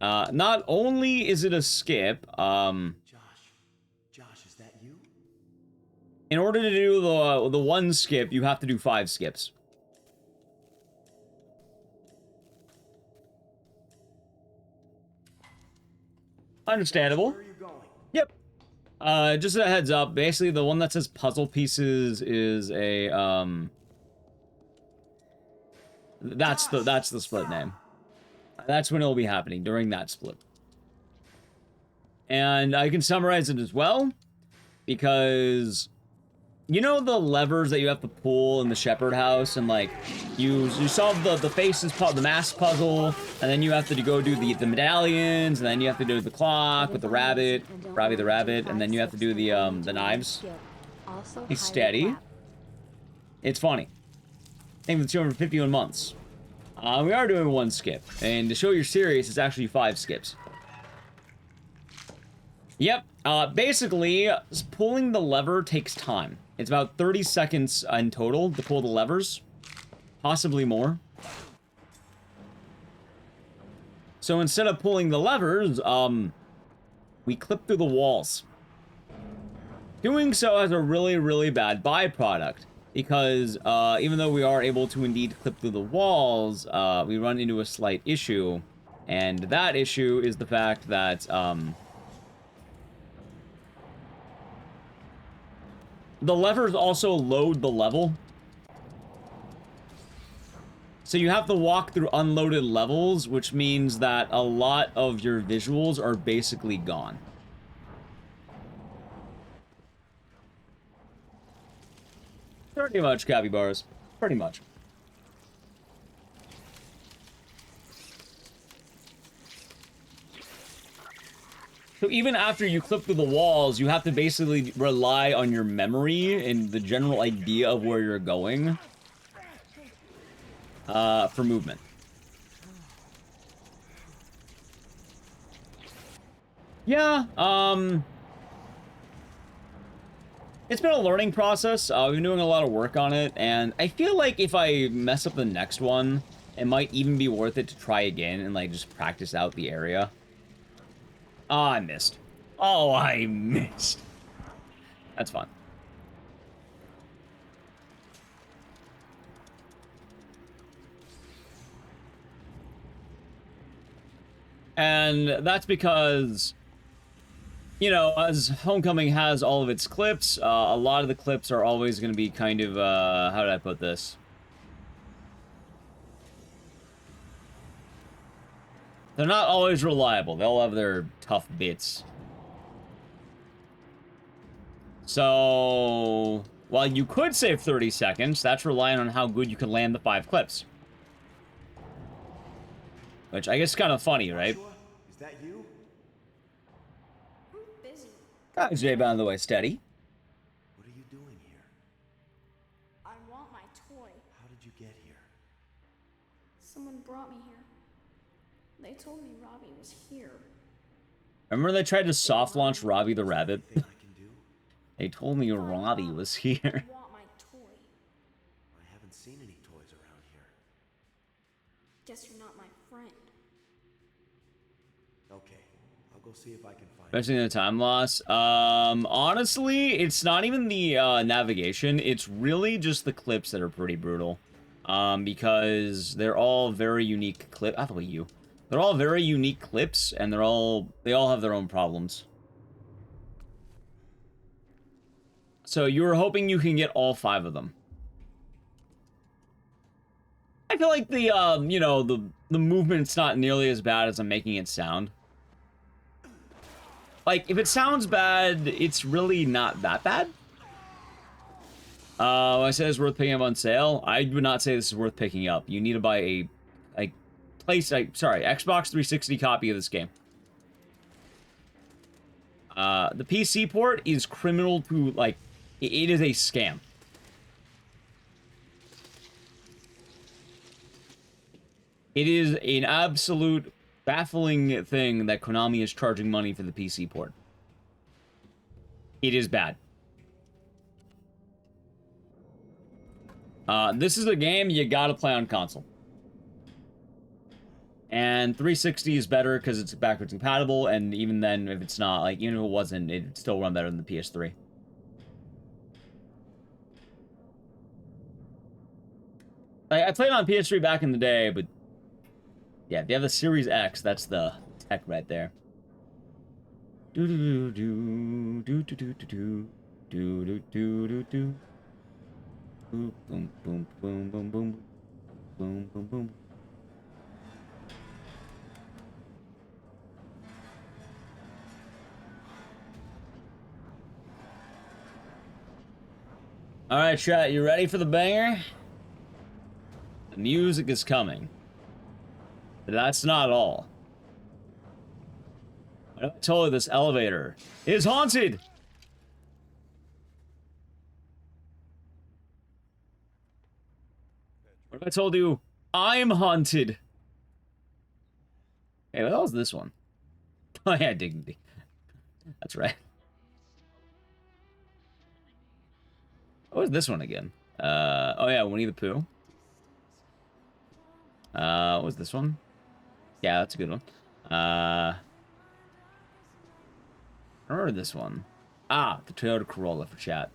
Not only is it a skip, Josh, is that you? in order to do the one skip, you have to do 5 skips. Understandable. Where are you going? Yep. Just a heads up, basically the one that says puzzle pieces is a, that's the split name. That's when it'll be happening, during that split. And I can summarize it as well, because you know the levers that you have to pull in the Shepherd House, and like you solve the faces the mask puzzle, and then you have to go do the medallions, and then you have to do the clock with the rabbit, Robbie the rabbit, and then you have to do the knives. He's steady. It's funny. Thank you for 251 months. We are doing 1 skip, and to show you're serious, it's actually 5 skips. Yep. Basically, pulling the lever takes time. It's about 30 seconds in total to pull the levers. Possibly more. So instead of pulling the levers, we clip through the walls. Doing so has a really, really bad byproduct. Because even though we are able to indeed clip through the walls, we run into a slight issue. And that issue is the fact that, the levers also load the level. So you have to walk through unloaded levels, which means that a lot of your visuals are basically gone. Pretty much, capybaras. Pretty much. So even after you clip through the walls, you have to basically rely on your memory and the general idea of where you're going for movement. Yeah, it's been a learning process. We've been doing a lot of work on it, and I feel like if I mess up the next one, it might even be worth it to try again and, like, just practice out the area. Oh, I missed. Oh, I missed. That's fun. And that's because, you know, as Homecoming has all of its clips, a lot of the clips are always going to be kind of, how did I put this? They're not always reliable. They'll have their tough bits. So, while you could save 30 seconds, that's relying on how good you can land the 5 clips. Which I guess is kind of funny, right? Is that you? I'm busy. Guys, Jay, by the way, steady. What are you doing here? I want my toy. How did you get here? Someone brought me here. They told me Robbie was here. Remember they tried to soft launch Robbie the Rabbit? Anything I can do? They told me Robbie was here. I want my toy. I haven't seen any toys around here. Guess you're not my friend. Okay, I'll go see if I can find Especially in the time loss. Honestly, it's not even the navigation. It's really just the clips that are pretty brutal. Because they're all very unique clips. I thought you. They're all very unique clips, and they all have their own problems. So you're hoping you can get all 5 of them. I feel like the you know, the movement's not nearly as bad as I'm making it sound. Like, if it sounds bad, it's really not that bad. I said it's worth picking up on sale. I would not say this is worth picking up. You need to buy a Xbox 360 copy of this game. The PC port is criminal to, like, it is a scam. It is an absolute baffling thing that Konami is charging money for the PC port. It is bad. This is a game you gotta play on console. And 360 is better because it's backwards compatible, and even then, if it's not, like, even if it wasn't, it'd still run better than the PS3. I played on PS3 back in the day, but yeah, if you have the Series X, that's the tech right there. Do do do do do do do do do do do do. Boom boom boom boom boom boom boom boom boom. All right, chat, you ready for the banger? The music is coming. But that's not all. I told you this elevator is haunted. What if I told you I'm haunted? Hey, what the hell is this one? Oh yeah, Dignity. That's right. What was this one again? Oh yeah, Winnie the Pooh. What was this one? Yeah, that's a good one. I remember this one. Ah, the Toyota Corolla for chat.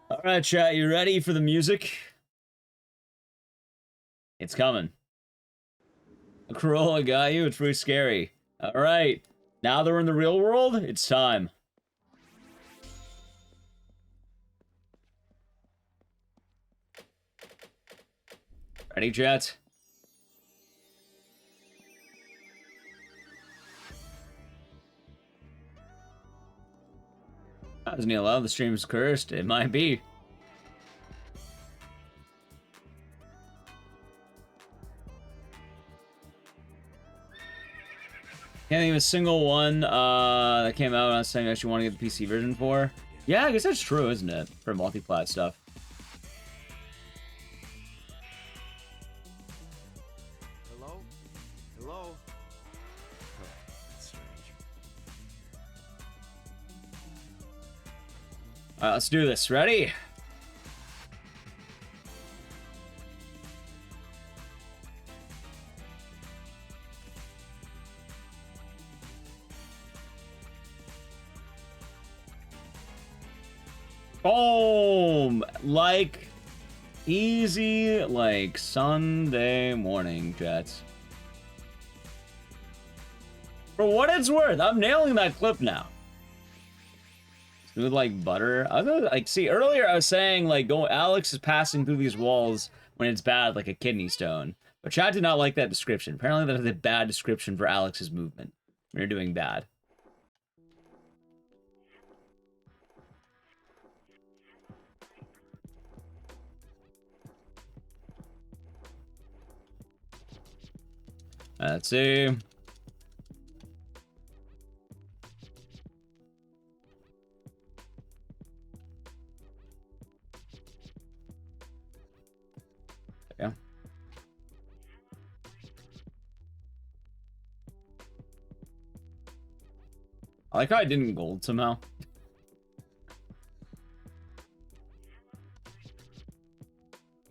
Alright, chat, you ready for the music? It's coming. A Corolla got you, it's pretty scary. Alright, now that we're in the real world, it's time. Ready, chat? Isn't he allowed? The stream's cursed. It might be. Can't think of a single one that came out when I was saying I actually want to get the PC version for. Yeah, I guess that's true, isn't it? For multi-plat stuff. Hello? Hello? Oh, that's strange. Alright, let's do this. Ready? Boom! Like Easy like Sunday morning, jets. For what it's worth, I'm nailing that clip now. Smooth like butter. I was gonna, like, see, earlier I was saying, like, Alex is passing through these walls when it's bad, like a kidney stone. But Chad did not like that description. Apparently that is a bad description for Alex's movement when you're doing bad. Let's see. Yeah. I like how I didn't gold somehow.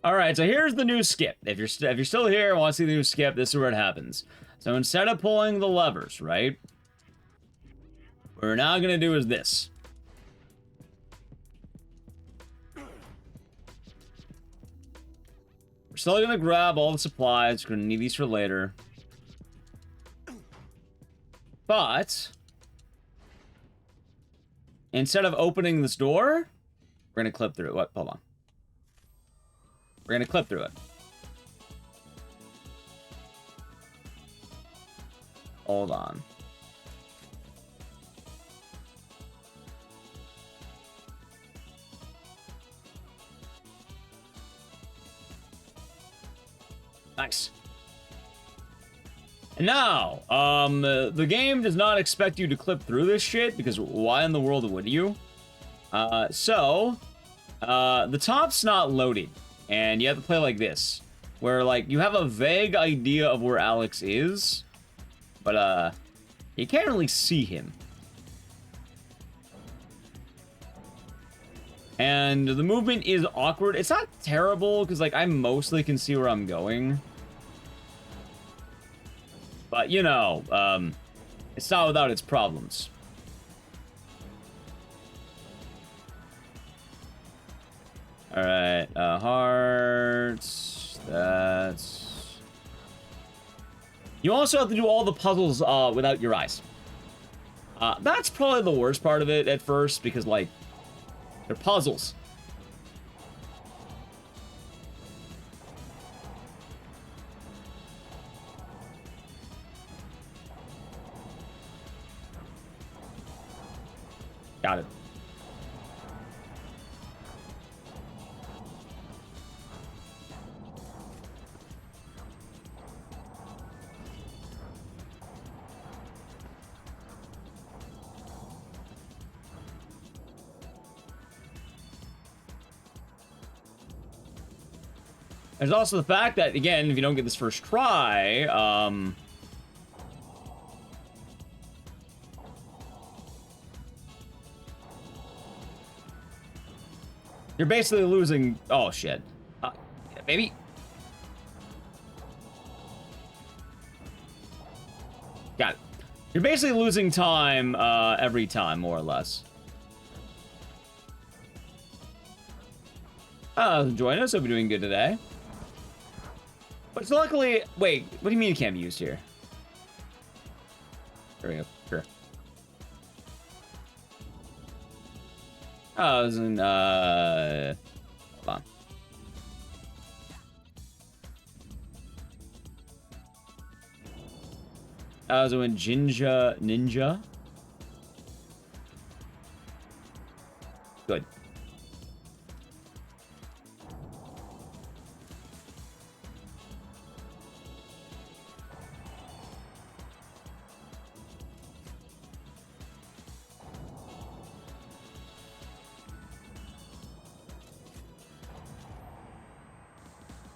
All right, so here's the new skip. If you're still here and want to see the new skip, this is where it happens. So instead of pulling the levers, right? What we're now gonna do is this. We're still gonna grab all the supplies. We're gonna need these for later. But instead of opening this door, we're gonna clip through it. What? Hold on. We're gonna clip through it. Hold on. Nice. And now, the game does not expect you to clip through this shit, because why in the world would you? The top's not loading, and you have to play like this, where, like, you have a vague idea of where Alex is, but, you can't really see him. And the movement is awkward. It's not terrible, because, like, I mostly can see where I'm going. But, you know, it's not without its problems. Alright, hearts, that's... You also have to do all the puzzles, without your eyes. That's probably the worst part of it at first, because, like, they're puzzles. Got it. There's also the fact that, again, if you don't get this first try, you're basically losing... Oh, shit. Maybe... Got it. You're basically losing time, every time, more or less. Join us. Hope you're doing good today. But luckily... Wait, what do you mean it can't be used here? There we go. Sure. Oh, it was in, hold on. I was in Ninja. Good.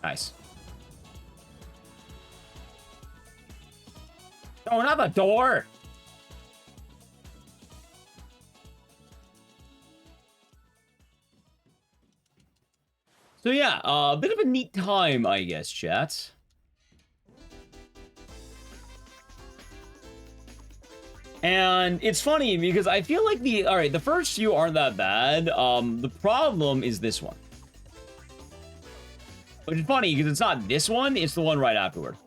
Nice. Oh, not the door! So yeah, a bit of a neat time, I guess, chat. And it's funny because I feel like the first few aren't that bad. The problem is this one. Which is funny, because it's not this one, it's the one right afterward.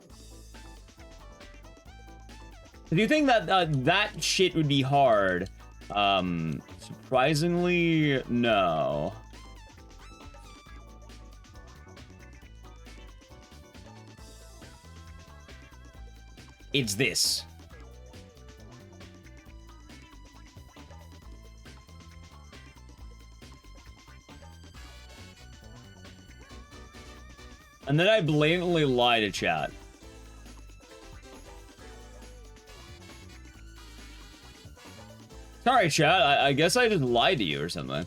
Do you think that that shit would be hard? Surprisingly, no. It's this. And then I blatantly lie to chat. Sorry, chat. I guess I just lied to you or something.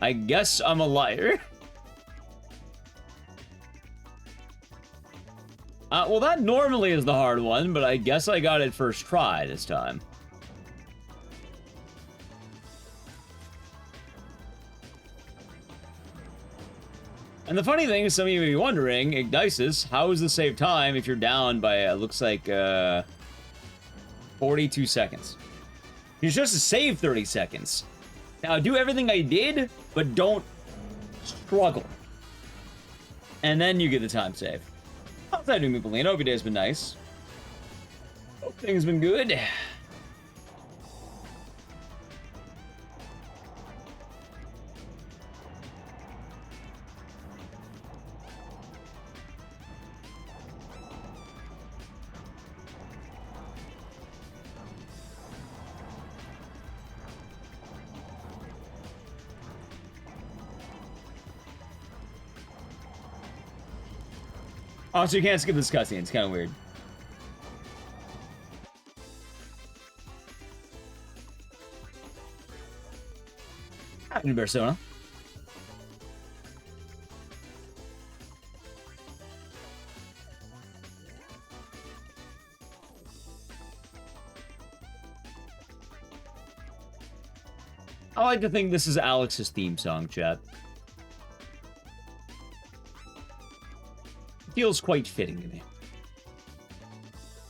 I guess I'm a liar. Well, that normally is the hard one, but I guess I got it first try this time. And the funny thing is, some of you may be wondering, Ignisis, how is the save time if you're down by, looks like, 42 seconds? You're supposed to save 30 seconds. Now, do everything I did, but don't struggle. And then you get the time save. How's that doing, Mippolino? Hope your day's been nice. Hope things been good. Oh, so you can't skip this cutscene. It's kind of weird. New Persona. I like to think this is Alex's theme song, chat. Feels quite fitting to me.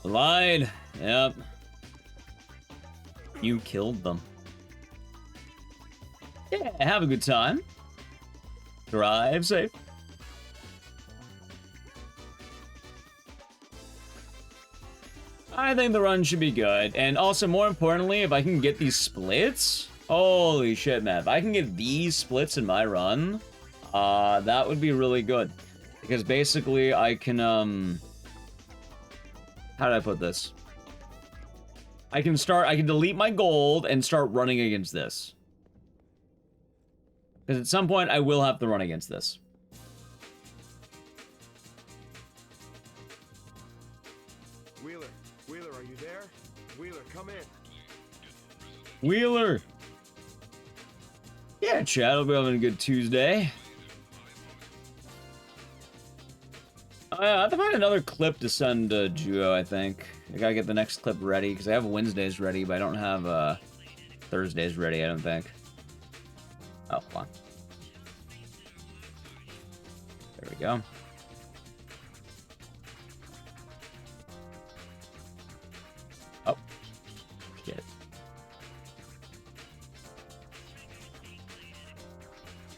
Lied. Yep. You killed them. Yeah, have a good time. Drive safe. I think the run should be good. And also, more importantly, if I can get these splits... Holy shit, man. If I can get these splits in my run, that would be really good. Because basically, I can, how do I put this? I can delete my gold and start running against this. Because at some point, I will have to run against this. Wheeler, are you there? Wheeler, come in. Wheeler! Yeah, chat, I'll be having a good Tuesday. I have to find another clip to send to Juo, I think. I gotta get the next clip ready, because I have Wednesdays ready, but I don't have Thursdays ready, I don't think. Oh, hold on. There we go. Oh. Shit.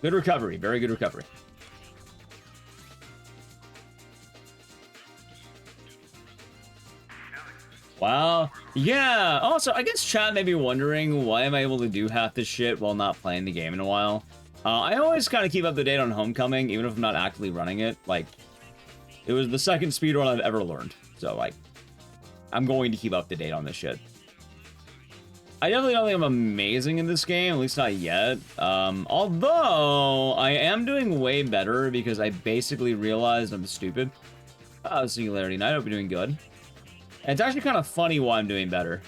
Good recovery, very good recovery. Wow. Yeah. Also, I guess chat may be wondering why am I able to do half this shit while not playing the game in a while. I always kind of keep up to date on Homecoming, even if I'm not actively running it. Like, it was the second speedrun I've ever learned. So, like, I'm going to keep up to date on this shit. I definitely don't think I'm amazing in this game, at least not yet. Although, I am doing way better because I basically realized I'm stupid. Singularity Night, I hope you're doing good. And it's actually kind of funny why I'm doing better.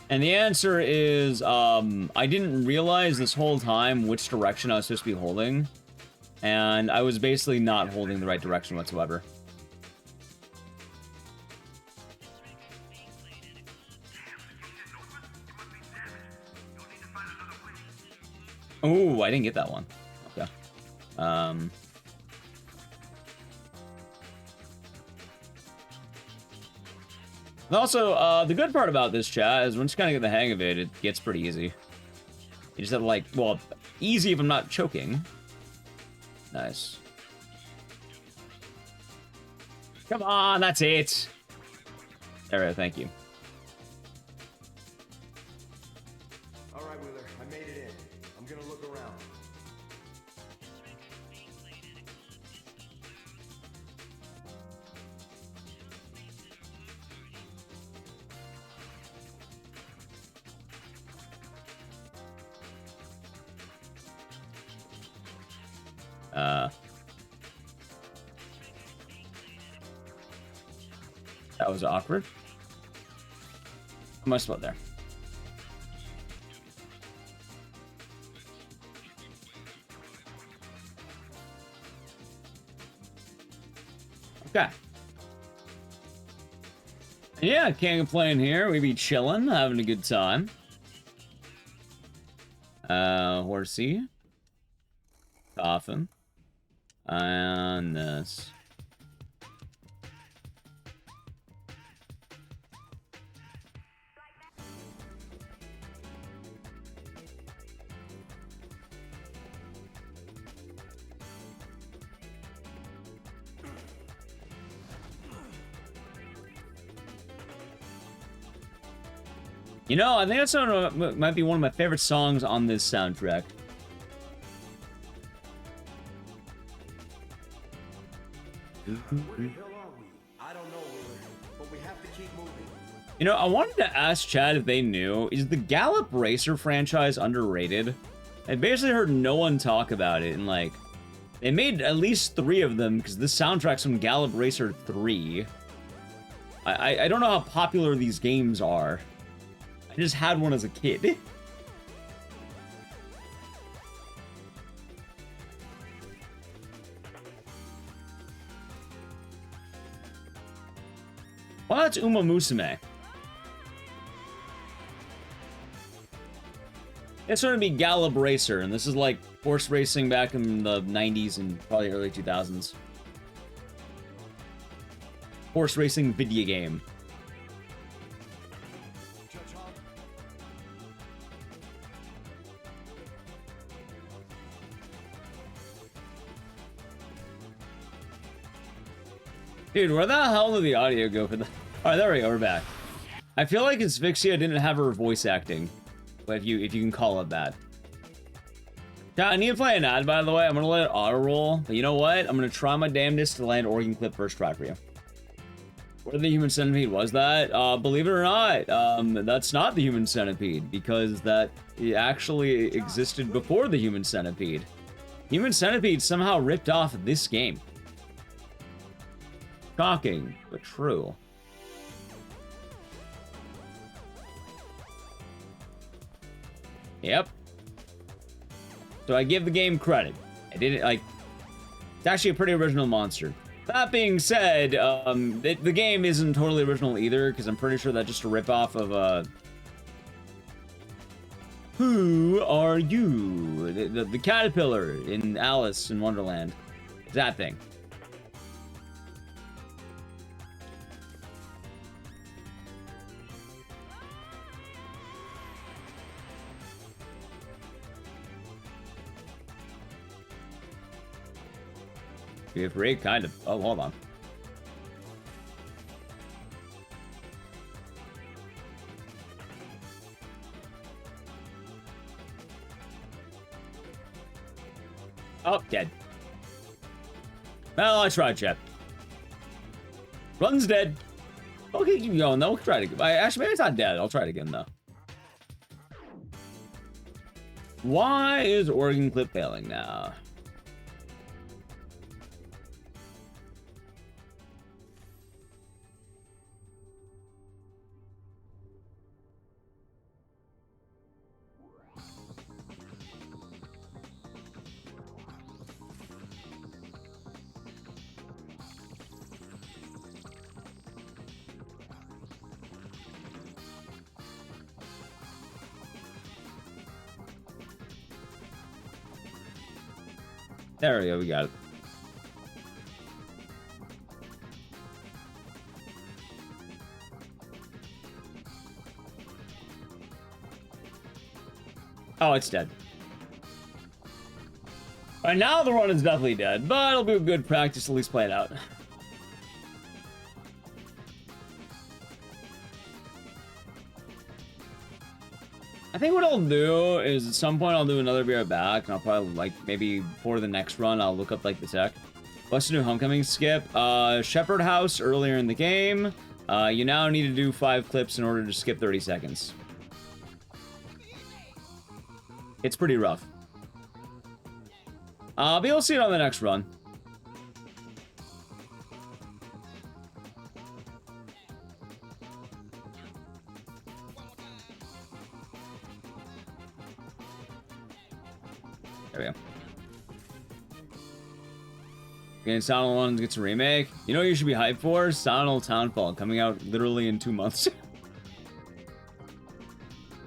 And the answer is, I didn't realize this whole time which direction I was supposed to be holding. And I was basically not holding the right direction whatsoever. Oh, I didn't get that one. Okay. And also, the good part about this chat is once you kind of get the hang of it, it gets pretty easy. You just have to, like, well, easy if I'm not choking. Nice. Come on, that's it. There we go, thank you. All right, Wheeler, I made it in. I'm gonna look around. That was awkward. How much spot there? Okay. Yeah, can't complain here. We be chilling, having a good time. Horsey. Coffin. And this. You know, I think that's might be one of my favorite songs on this soundtrack. Where the hell are we? I don't know, Wheeler, but we have to keep moving. You know, I wanted to ask Chad if they knew, is the Gallop Racer franchise underrated? I basically heard no one talk about it, and like, they made at least 3 of them, because this soundtrack's from Gallop Racer 3. I don't know how popular these games are. I just had one as a kid. Well, that's Uma Musume. It's going to be Gallop Racer, and this is like horse racing back in the 90s and probably early 2000s. Horse racing video game. Judge Hall? Dude, where the hell did the audio go for that? Alright, there we go, we're back. I feel like Asphyxia didn't have her voice acting. But if you can call it that. Yeah, I need to play an ad, by the way. I'm gonna let it auto roll. But you know what? I'm gonna try my damnedest to land Organ Clip first try for you. What the Human Centipede was that? Believe it or not, that's not the Human Centipede, because that actually existed before the Human Centipede. Human Centipede somehow ripped off this game. Shocking, but true. Yep. So I give the game credit. I didn't, like, it's actually a pretty original monster. That being said, the game isn't totally original either, because I'm pretty sure that's just a ripoff of, Who are you? The caterpillar in Alice in Wonderland. It's that thing. Feel free, kind of. Oh, hold on. Oh, dead. Well, I tried, chat. Run's dead. Okay, keep going, though. We'll try it again. Actually, maybe it's not dead. I'll try it again, though. Why is Organ Clip failing now? There we go, we got it. Oh, it's dead. All right, now the run is definitely dead, but it'll be a good practice to at least play it out. I think what I'll do is at some point I'll do another Be Right Back, and I'll probably, like, maybe for the next run, I'll look up, like, the tech. What's the new homecoming skip? Shepherd House earlier in the game. You now need to do 5 clips in order to skip 30 seconds. It's pretty rough. But you'll see it on the next run. There we go. Again, Silent Hill 1 gets a remake. You know what you should be hyped for? Silent Hill Townfall, coming out literally in 2 months.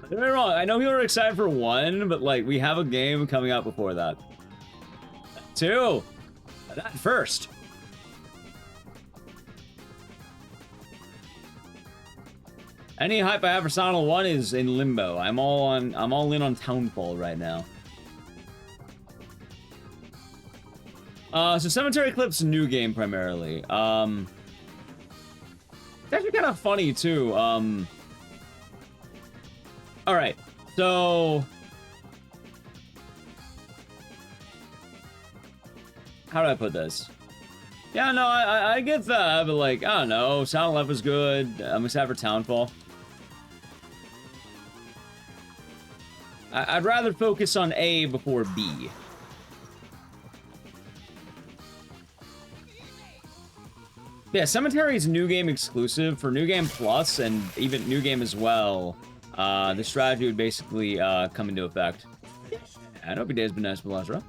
Don't get me wrong, I know people are excited for 1, but like, we have a game coming out before that. 2! That first. Any hype I have for Silent Hill 1 is in limbo. I'm all in on Townfall right now. So Cemetery Clip's new game primarily. It's actually kind of funny too. Alright, so how do I put this? Yeah, no, I get that, but like, I don't know, Silent Hill was good. I'm excited for Townfall. I'd rather focus on A before B. Yeah, Cemetery is New Game exclusive. For New Game Plus and even New Game as well, the strategy would basically come into effect. I hope your day's been nice, Belazra.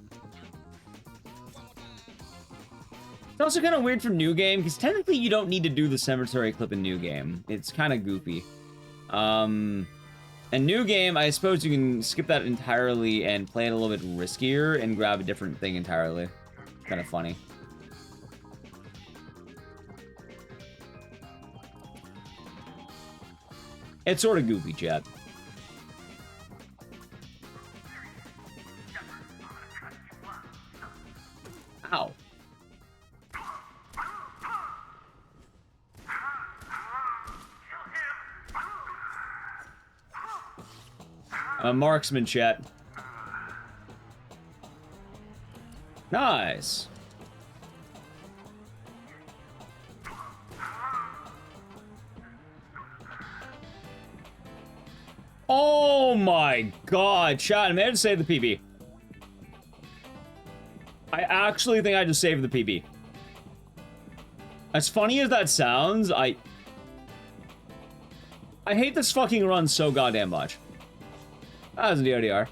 It's also kind of weird for New Game, because technically you don't need to do the Cemetery clip in New Game. It's kind of goofy. And New Game, I suppose you can skip that entirely and play it a little bit riskier and grab a different thing entirely. It's kind of funny. It's sort of goofy, chat. Ow. A marksman, chat. Nice. Oh my god, chat, I managed to save the PB. I actually think I just saved the PB. As funny as that sounds, I hate this fucking run so goddamn much. That was a DRDR.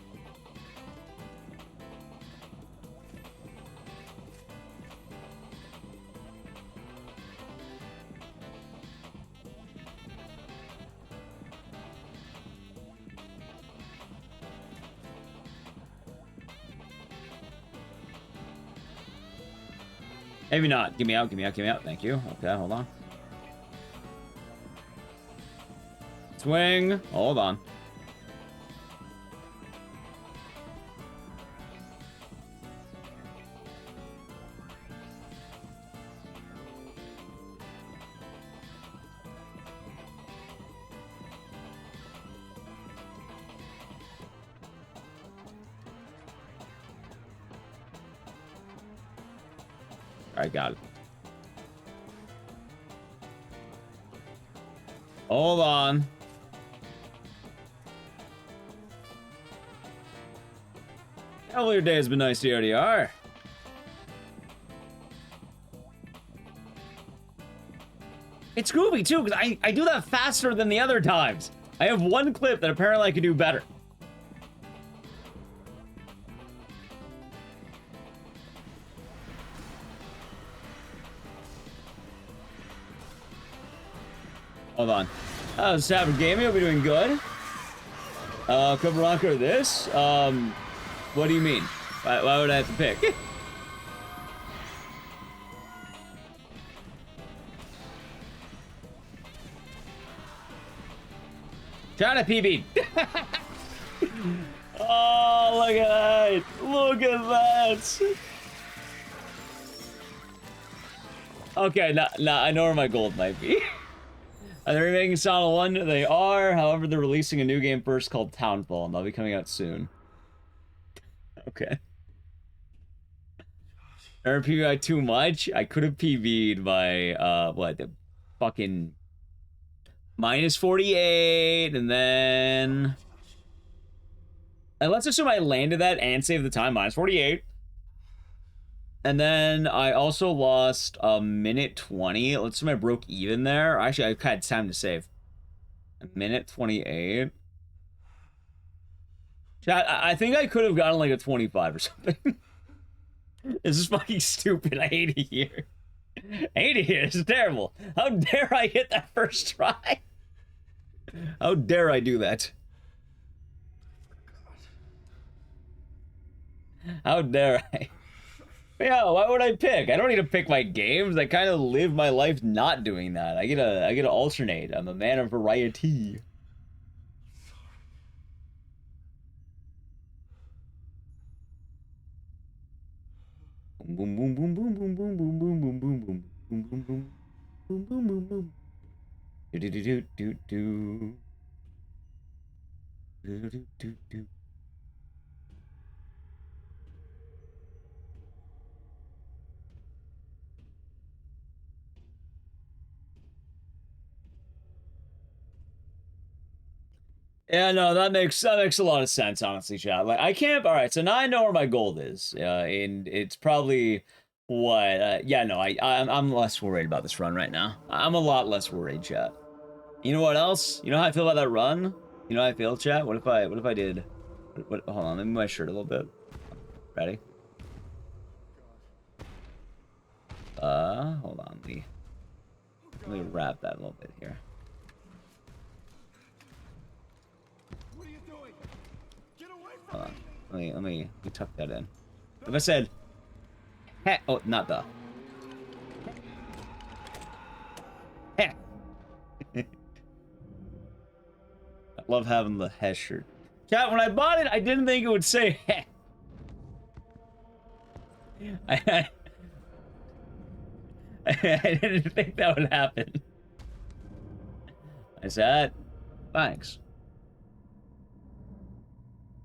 Maybe not. Give me out, give me out, give me out. Thank you. Okay, hold on. Swing. Hold on. I got it. Hold on. Hell, your day has been nice, DRDR. It's goofy too, because I do that faster than the other times. I have one clip that apparently I could do better. Hold on. Savage Gaming, will be doing good. Veronica, this? What do you mean? Why would I have to pick? Trying to PB. Oh, look at that! Look at that! Okay, now I know where my gold might be. Are they remaking Silent 1? They are. However, they're releasing a new game first called Townfall, and that'll be coming out soon. Okay. Never PB'd too much. I could have PB'd by, what, the fucking minus 48, and then... And let's assume I landed that and saved the time, minus 48. And then I also lost a minute 20. Let's assume I broke even there. Actually, I had time to save. A minute 28. Chat, I think I could have gotten like a 25 or something. This is fucking stupid. I hate it here. I hate it here. This is terrible. How dare I hit that first try? How dare I do that? How dare I? Yeah, why would I pick? I don't need to pick my games. I kind of live my life not doing that. I get to alternate. I'm a man of variety. Boom boom boom boom boom boom boom boom boom boom boom boom boom boom boom boom boom boom. Do do do do do do. Do do do do. Yeah, no, that makes a lot of sense, honestly, chat. Like, I can't. All right, so now I know where my gold is, and it's probably what. Yeah, no, I'm less worried about this run right now. I'm a lot less worried, chat. You know what else? You know how I feel about that run? You know how I feel, chat? What if I did? Hold on, let me move my shirt a little bit. Ready? Hold on, let me wrap that a little bit here. Hold on. Let me tuck that in. If I said, heh, oh, not the. Heh. I love having the heh shirt. Chat, when I bought it, I didn't think it would say heh. I didn't think that would happen. I said, thanks.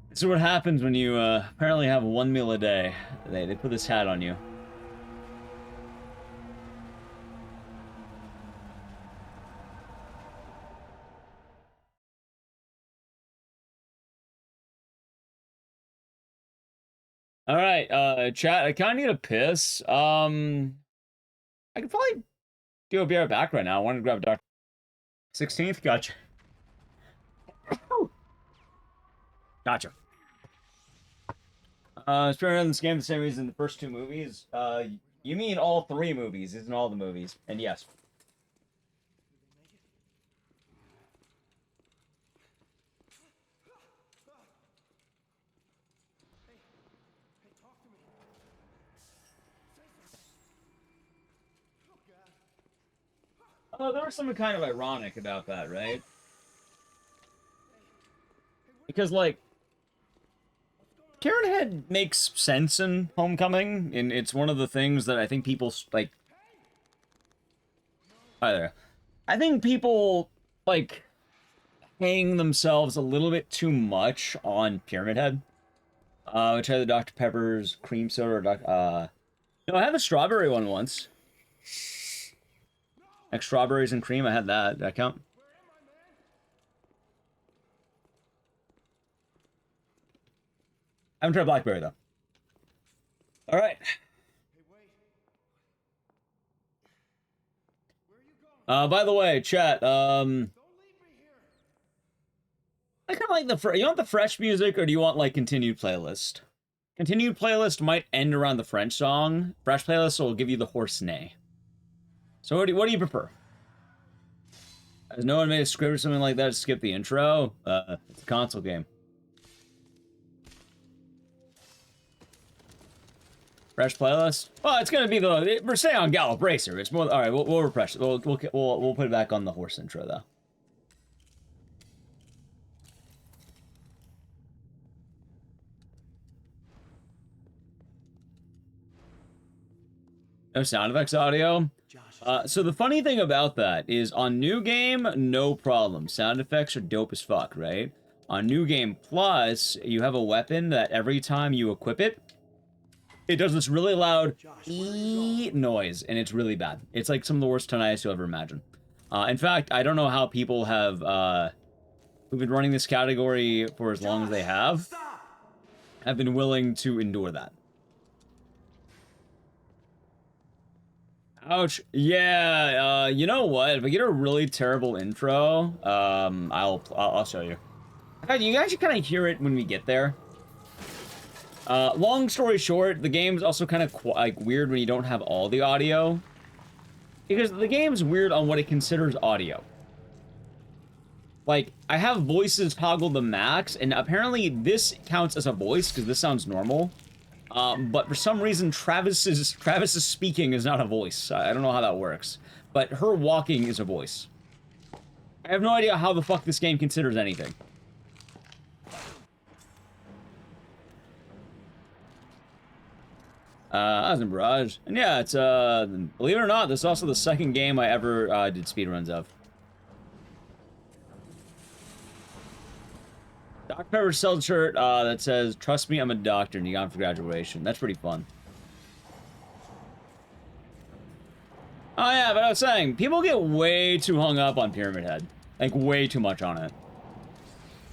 This is what happens when you apparently have one meal a day. They put this hat on you. All right, chat. I kind of need a piss. I could probably do a beer back right now. I wanted to grab a dark. 16th, gotcha. Gotcha. Speedruns in this game the same reason the first two movies. You mean all three movies, isn't all the movies? And yes. Oh, there was something kind of ironic about that, right? Because, like, Karen Head makes sense in Homecoming, and it's one of the things that I think people, like... Hi there. I think people, like, hang themselves a little bit too much on Pyramid Head. Which had the Dr. Pepper's cream soda, or no, I had the strawberry one once. Like strawberries and cream, I had that. Did that count? I haven't tried blackberry, though. Alright. By the way, chat, I kind of like the... You want the fresh music, or do you want, like, continued playlist? Continued playlist might end around the French song. Fresh playlist will give you the horse neigh. So what do you prefer? Has no one made a script or something like that to skip the intro? It's a console game. Fresh playlist? Well, it's gonna be the... We're staying on Gallop Racer. It's more... Alright, we'll refresh it. We'll put it back on the horse intro, though. No sound effects audio. So the funny thing about that is on New Game, no problem. Sound effects are dope as fuck, right? On New Game Plus, you have a weapon that every time you equip it, it does this really loud noise, and it's really bad. It's like some of the worst tinnitus you'll ever imagine. In fact, I don't know how people have who've been running this category for as long as they have been willing to endure that. Ouch. Yeah, you know what? If I get a really terrible intro, I'll show you. In fact, you guys should kind of hear it when we get there. Long story short, the game's also kind of like weird when you don't have all the audio. Because the game's weird on what it considers audio. Like, I have voices toggled to max, and apparently this counts as a voice, because this sounds normal. But for some reason, Travis's speaking is not a voice. I don't know how that works. But her walking is a voice. I have no idea how the fuck this game considers anything. I was in Barrage. And yeah, it's, believe it or not, this is also the second game I ever, did speedruns of. Dr. Pepper sells a shirt that says, "Trust me, I'm a doctor," and you got him for graduation. That's pretty fun. Oh yeah, but I was saying, people get way too hung up on Pyramid Head. Like, way too much on it.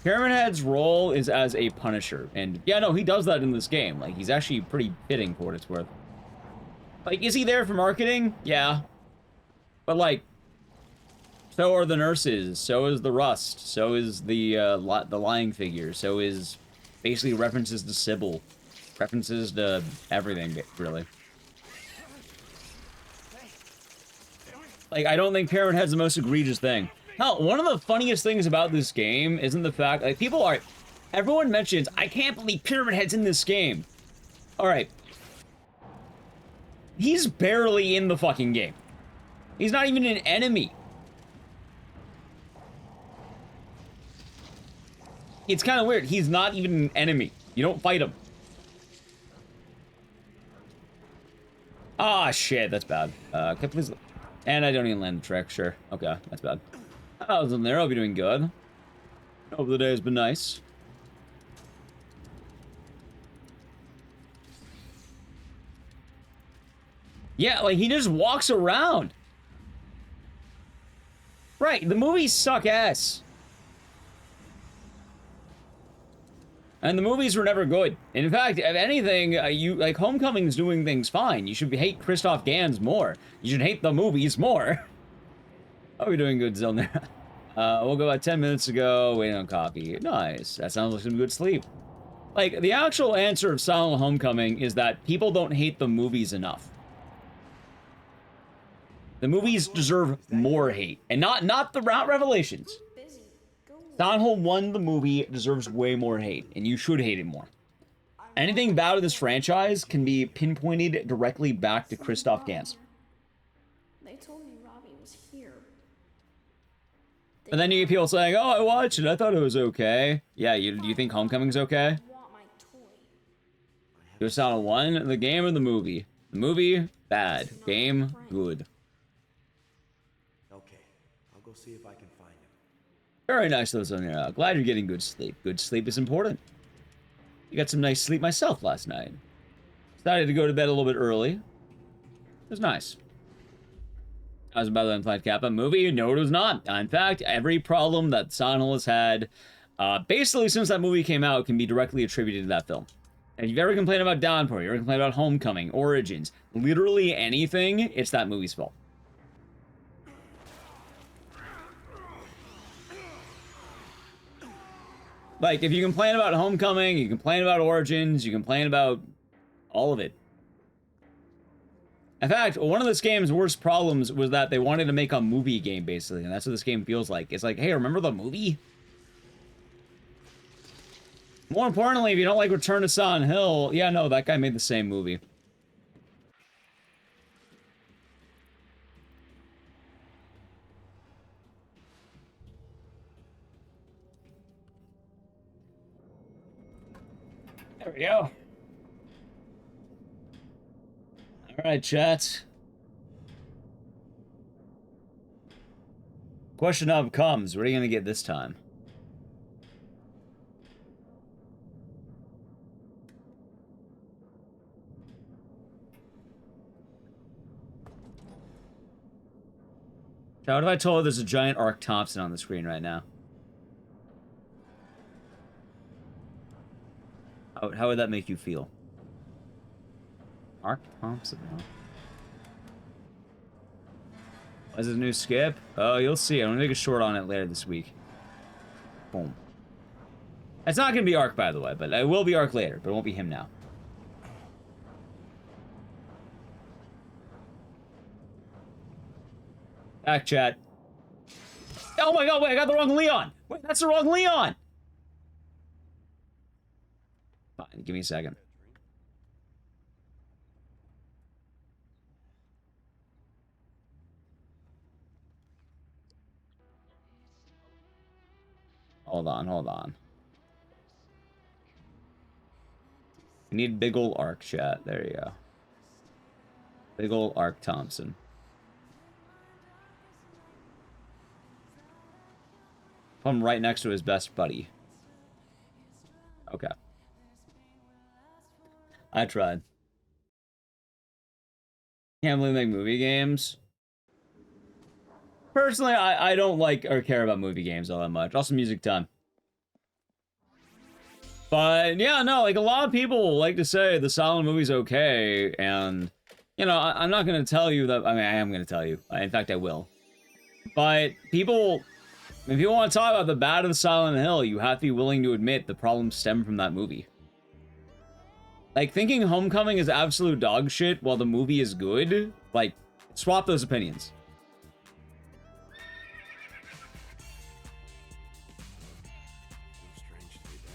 Pyramid Head's role is as a Punisher, and yeah, no, he does that in this game. Like, he's actually pretty fitting for what it's worth. Like, is he there for marketing? Yeah. But like, so are the nurses, so is the Rust, so is the lying figure, so is basically references to Sybil, references to everything, really. Like, I don't think Pyramid Head's the most egregious thing. Hell, one of the funniest things about this game isn't the fact, like, everyone mentions, I can't believe Pyramid Head's in this game. Alright. He's barely in the fucking game. He's not even an enemy. It's kind of weird. He's not even an enemy. You don't fight him. Ah, shit. That's bad. Okay, please. And I don't even land the trick. Sure. Okay, that's bad. I was in there. I'll be doing good. Hope the day has been nice. Yeah, like, he just walks around. Right, the movies suck ass. And the movies were never good. In fact, if anything, like, Homecoming's doing things fine. You should hate Christoph Gans more. You should hate the movies more. Oh, we're doing good, Zone there. Woke up about 10 minutes ago, waiting on coffee. Nice. That sounds like some good sleep. Like, the actual answer of Silent Homecoming is that people don't hate the movies enough. The movies deserve more hate. And not Revelations. Silent Hill 1, the movie, deserves way more hate, and you should hate it more. Anything bad with this franchise can be pinpointed directly back to Christoph Gans. They told me Robbie was here. And then you get people saying, "Oh, I watched it. I thought it was okay." Yeah, do you think Homecoming's okay? Want my toy. Do Silent 1, the game or the movie? The movie, bad. Game, good. Okay, I'll go see if I can find him. Very nice, though, Sonia. Glad you're getting good sleep. Good sleep is important. You got some nice sleep myself last night. Decided to go to bed a little bit early. It was nice. I was about to Unplanned Kappa movie. No, it was not. In fact, every problem that Silent Hill has had, basically since that movie came out, can be directly attributed to that film. If you've ever complained about Downpour, you ever complained about Homecoming, Origins, literally anything, it's that movie's fault. Like, if you complain about Homecoming, you complain about Origins, you complain about all of it. In fact, one of this game's worst problems was that they wanted to make a movie game, basically, and that's what this game feels like. It's like, hey, remember the movie? More importantly, if you don't like Return to Silent Hill, yeah, no, that guy made the same movie. There we go. Alright, chat. Question of comes. What are you gonna get this time? Now, what if I told her there's a giant Arc Thompson on the screen right now? How would that make you feel? Arc Thompson, huh? Is it a new skip? Oh, you'll see. I'm gonna make a short on it later this week. Boom. It's not gonna be Arc, by the way, but it will be Arc later, but it won't be him now. Back chat. Oh my god, wait, I got the wrong Leon! Wait, that's the wrong Leon! Fine, give me a second. Hold on, hold on. We need big ol' Arc chat. There you go. Big ol' Arc Thompson. I'm right next to his best buddy. Okay. I tried. Can't believe they make movie games. Personally, I don't like or care about movie games all that much. Also, music time. But, yeah, no, like, a lot of people like to say the silent movie's okay, and, you know, I'm not gonna tell you that, I mean, I am gonna tell you. In fact, I will. But, people, if you want to talk about the bad of the Silent Hill, you have to be willing to admit the problems stem from that movie. Like, thinking Homecoming is absolute dog shit while the movie is good, like, swap those opinions.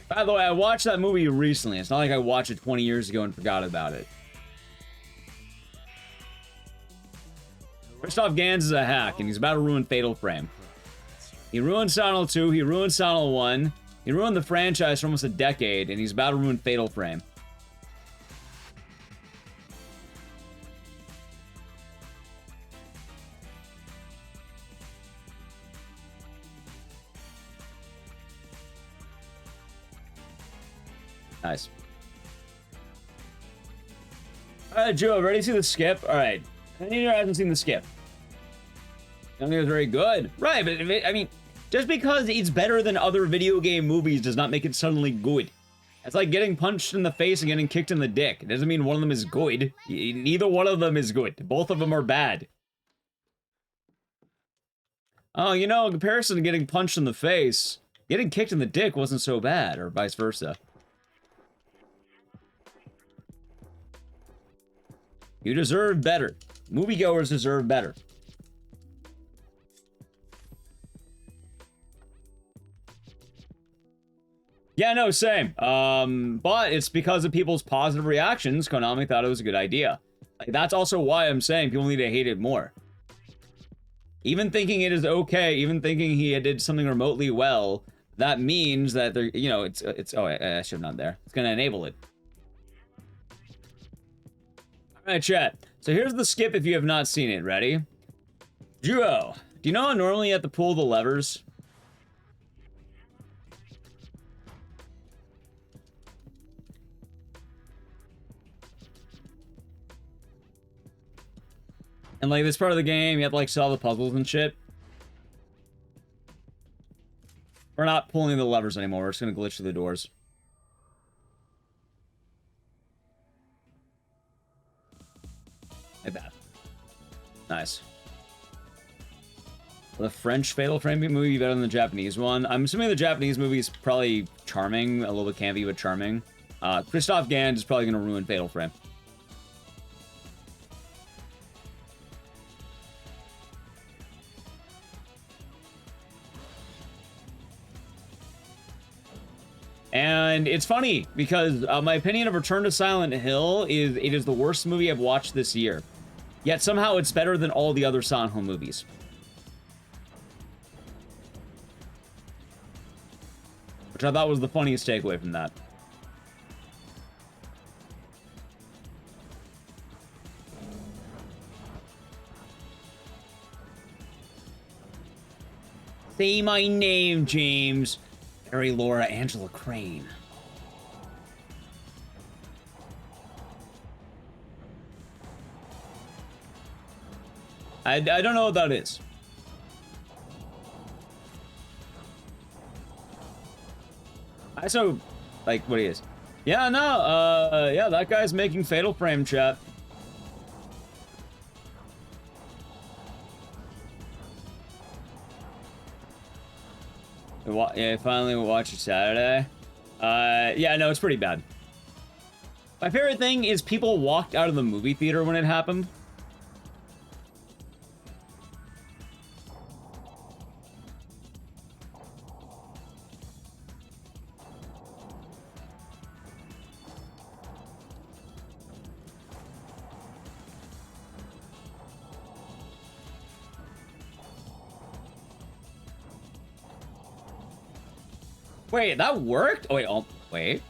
By the way, I watched that movie recently. It's not like I watched it 20 years ago and forgot about it. Christoph Gans is a hack, and he's about to ruin Fatal Frame. He ruined Silent Hill 2, he ruined Silent Hill 1, he ruined the franchise for almost a decade, and he's about to ruin Fatal Frame. Nice. Alright, Joe, ready to see the skip? Alright. Any of you hasn't seen the skip? I don't think it was very good. Right, but I mean, just because it's better than other video game movies does not make it suddenly good. It's like getting punched in the face and getting kicked in the dick. It doesn't mean one of them is good. Neither one of them is good. Both of them are bad. Oh, you know, in comparison to getting punched in the face, getting kicked in the dick wasn't so bad, or vice versa. You deserve better. Moviegoers deserve better. Yeah, no, same. But it's because of people's positive reactions, Konami thought it was a good idea. Like, that's also why I'm saying people need to hate it more. Even thinking it is okay, even thinking he did something remotely well, that means that they're, you know, oh, I should have done there. It's gonna enable it. Alright, chat. So here's the skip if you have not seen it. Ready? Duo. Do you know how normally you have to pull the levers? And like this part of the game, you have to like solve the puzzles and shit. We're not pulling the levers anymore. We're just gonna glitch through the doors. Like that. Nice. The French Fatal Frame movie better than the Japanese one. I'm assuming the Japanese movie is probably charming, a little bit campy, but charming. Christoph Gans is probably gonna ruin Fatal Frame. And it's funny, because my opinion of Return to Silent Hill is it is the worst movie I've watched this year. Yet somehow it's better than all the other Silent Hill movies. Which I thought was the funniest takeaway from that. Say my name, James. Mary Laura Angela Crane. I don't know what that is. I so, like, what he is. Yeah, no, yeah, that guy's making Fatal Frame, chat. Yeah, finally watched it Saturday. Yeah, no, it's pretty bad. My favorite thing is people walked out of the movie theater when it happened. Wait, that worked? Oh, wait, wait.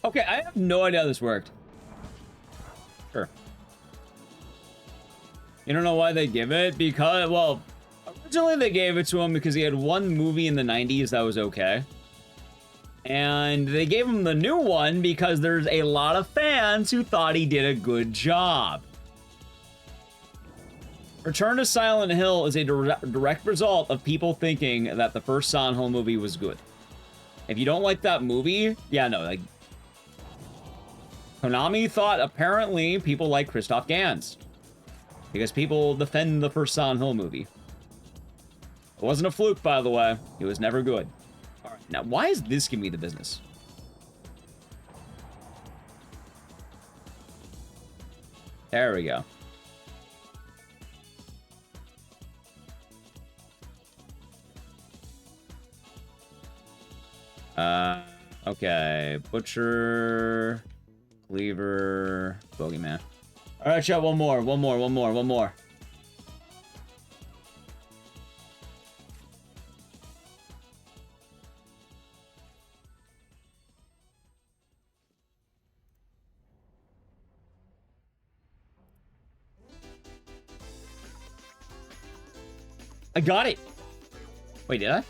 Okay, I have no idea how this worked. Sure. You don't know why they give it? Because, well, originally they gave it to him because he had one movie in the 90s that was okay. And they gave him the new one because there's a lot of fans who thought he did a good job. Return to Silent Hill is a direct result of people thinking that the first Silent Hill movie was good. If you don't like that movie, yeah, no, like... Konami thought apparently people like Christoph Gans. Because people defend the first Silent Hill movie. It wasn't a fluke, by the way. It was never good. Alright, now why is this giving me the business? There we go. Okay. Butcher, Cleaver, Bogeyman. Alright, chat, one more. I got it! Wait, did I?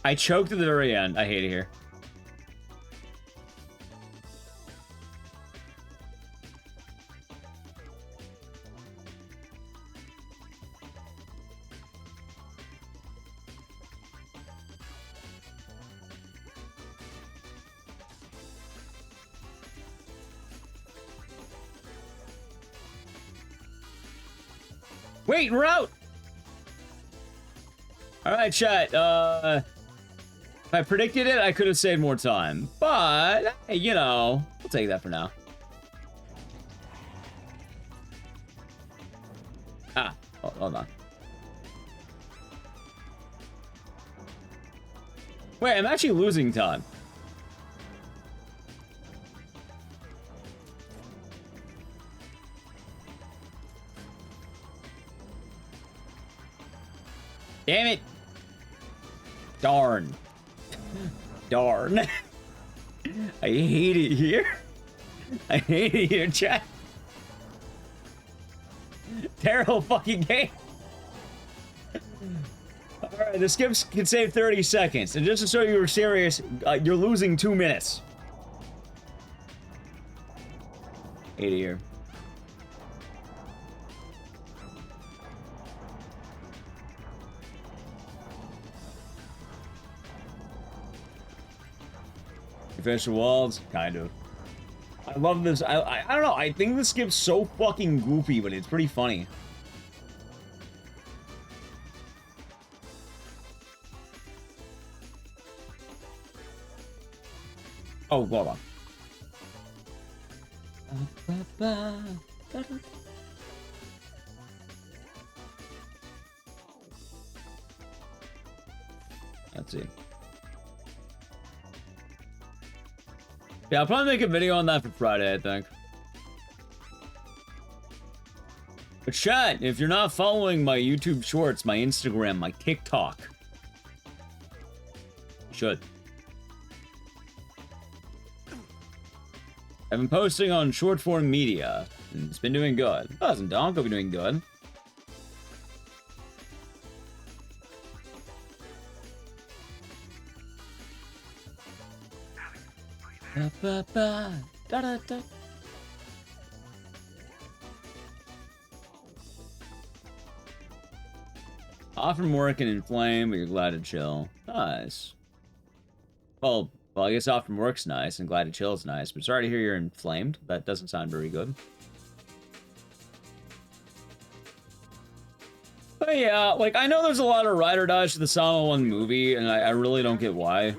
I choked at the very end. I hate it here. Wait, we're out! Alright, chat, if I predicted it, I could have saved more time. But, hey, you know, we'll take that for now. Ah, hold on. Wait, I'm actually losing time. Damn it. Darn. Darn. I hate it here. I hate it here, chat. Terrible fucking game. Alright, the skips can save 30 seconds. And just to show you were serious, you're losing 2 minutes. Hate it here. Fish walls, kind of. I love this. I don't know. I think this skip's so fucking goofy, but it's pretty funny. Oh, hold on. Let's see. Yeah, I'll probably make a video on that for Friday, I think. But chat, if you're not following my YouTube Shorts, my Instagram, my TikTok, you should. I've been posting on short form media, and it's been doing good. Oh, hasn't Donko been doing good? Ba, ba, ba, da, da, da. Off from work and inflamed, but you're glad to chill. Nice. Well, I guess off from work's nice, and glad to chill is nice, but sorry to hear you're inflamed. That doesn't sound very good. But yeah, like, I know there's a lot of ride or dies to the Sama 1 movie, and I really don't get why.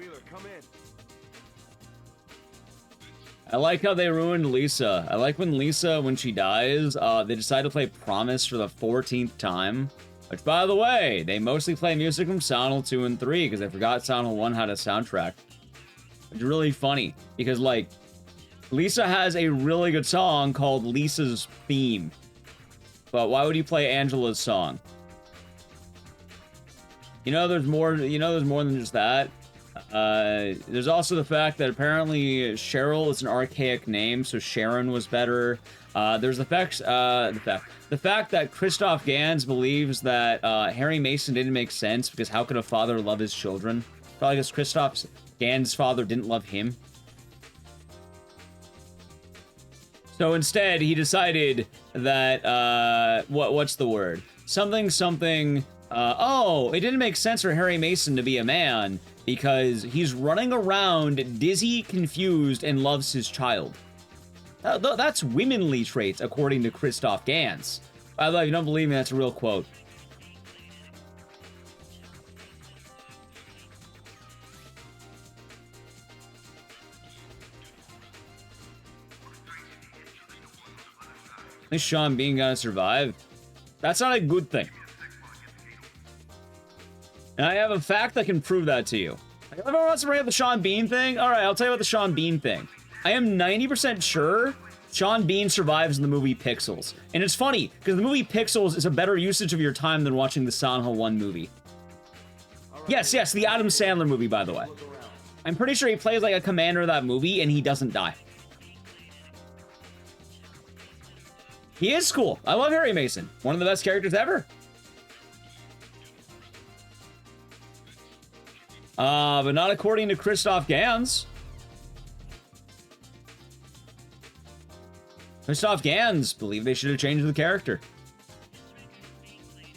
I like how they ruined Lisa. I like when Lisa, when she dies, they decide to play Promise for the 14th time. Which, by the way, they mostly play music from Silent Hill 2 and 3, because I forgot Silent Hill 1 had a soundtrack. It's really funny, because, like, Lisa has a really good song called Lisa's Theme. But why would you play Angela's song? You know there's more than just that. There's also the fact that apparently Cheryl is an archaic name, so Sharon was better. There's the fact that Christoph Gans believes that Harry Mason didn't make sense because how could a father love his children? Probably because Christoph Gans' father didn't love him. So instead, he decided that what's the word? Something. Oh, it didn't make sense for Harry Mason to be a man because he's running around dizzy, confused, and loves his child. That's womanly traits, according to Christoph Gans. By the way, if you don't believe me, that's a real quote. At least Sean Bean gonna survive. That's not a good thing. And I have a fact that can prove that to you. Like, everyone wants to bring up the Sean Bean thing? Alright, I'll tell you about the Sean Bean thing. I am 90% sure Sean Bean survives in the movie Pixels. And it's funny, because the movie Pixels is a better usage of your time than watching the Silent Hill 1 movie. Yes, the Adam Sandler movie, by the way. I'm pretty sure he plays like a commander of that movie, and he doesn't die. He is cool. I love Harry Mason. One of the best characters ever. But not according to Christoph Gans. Christoph Gans believed they should have changed the character.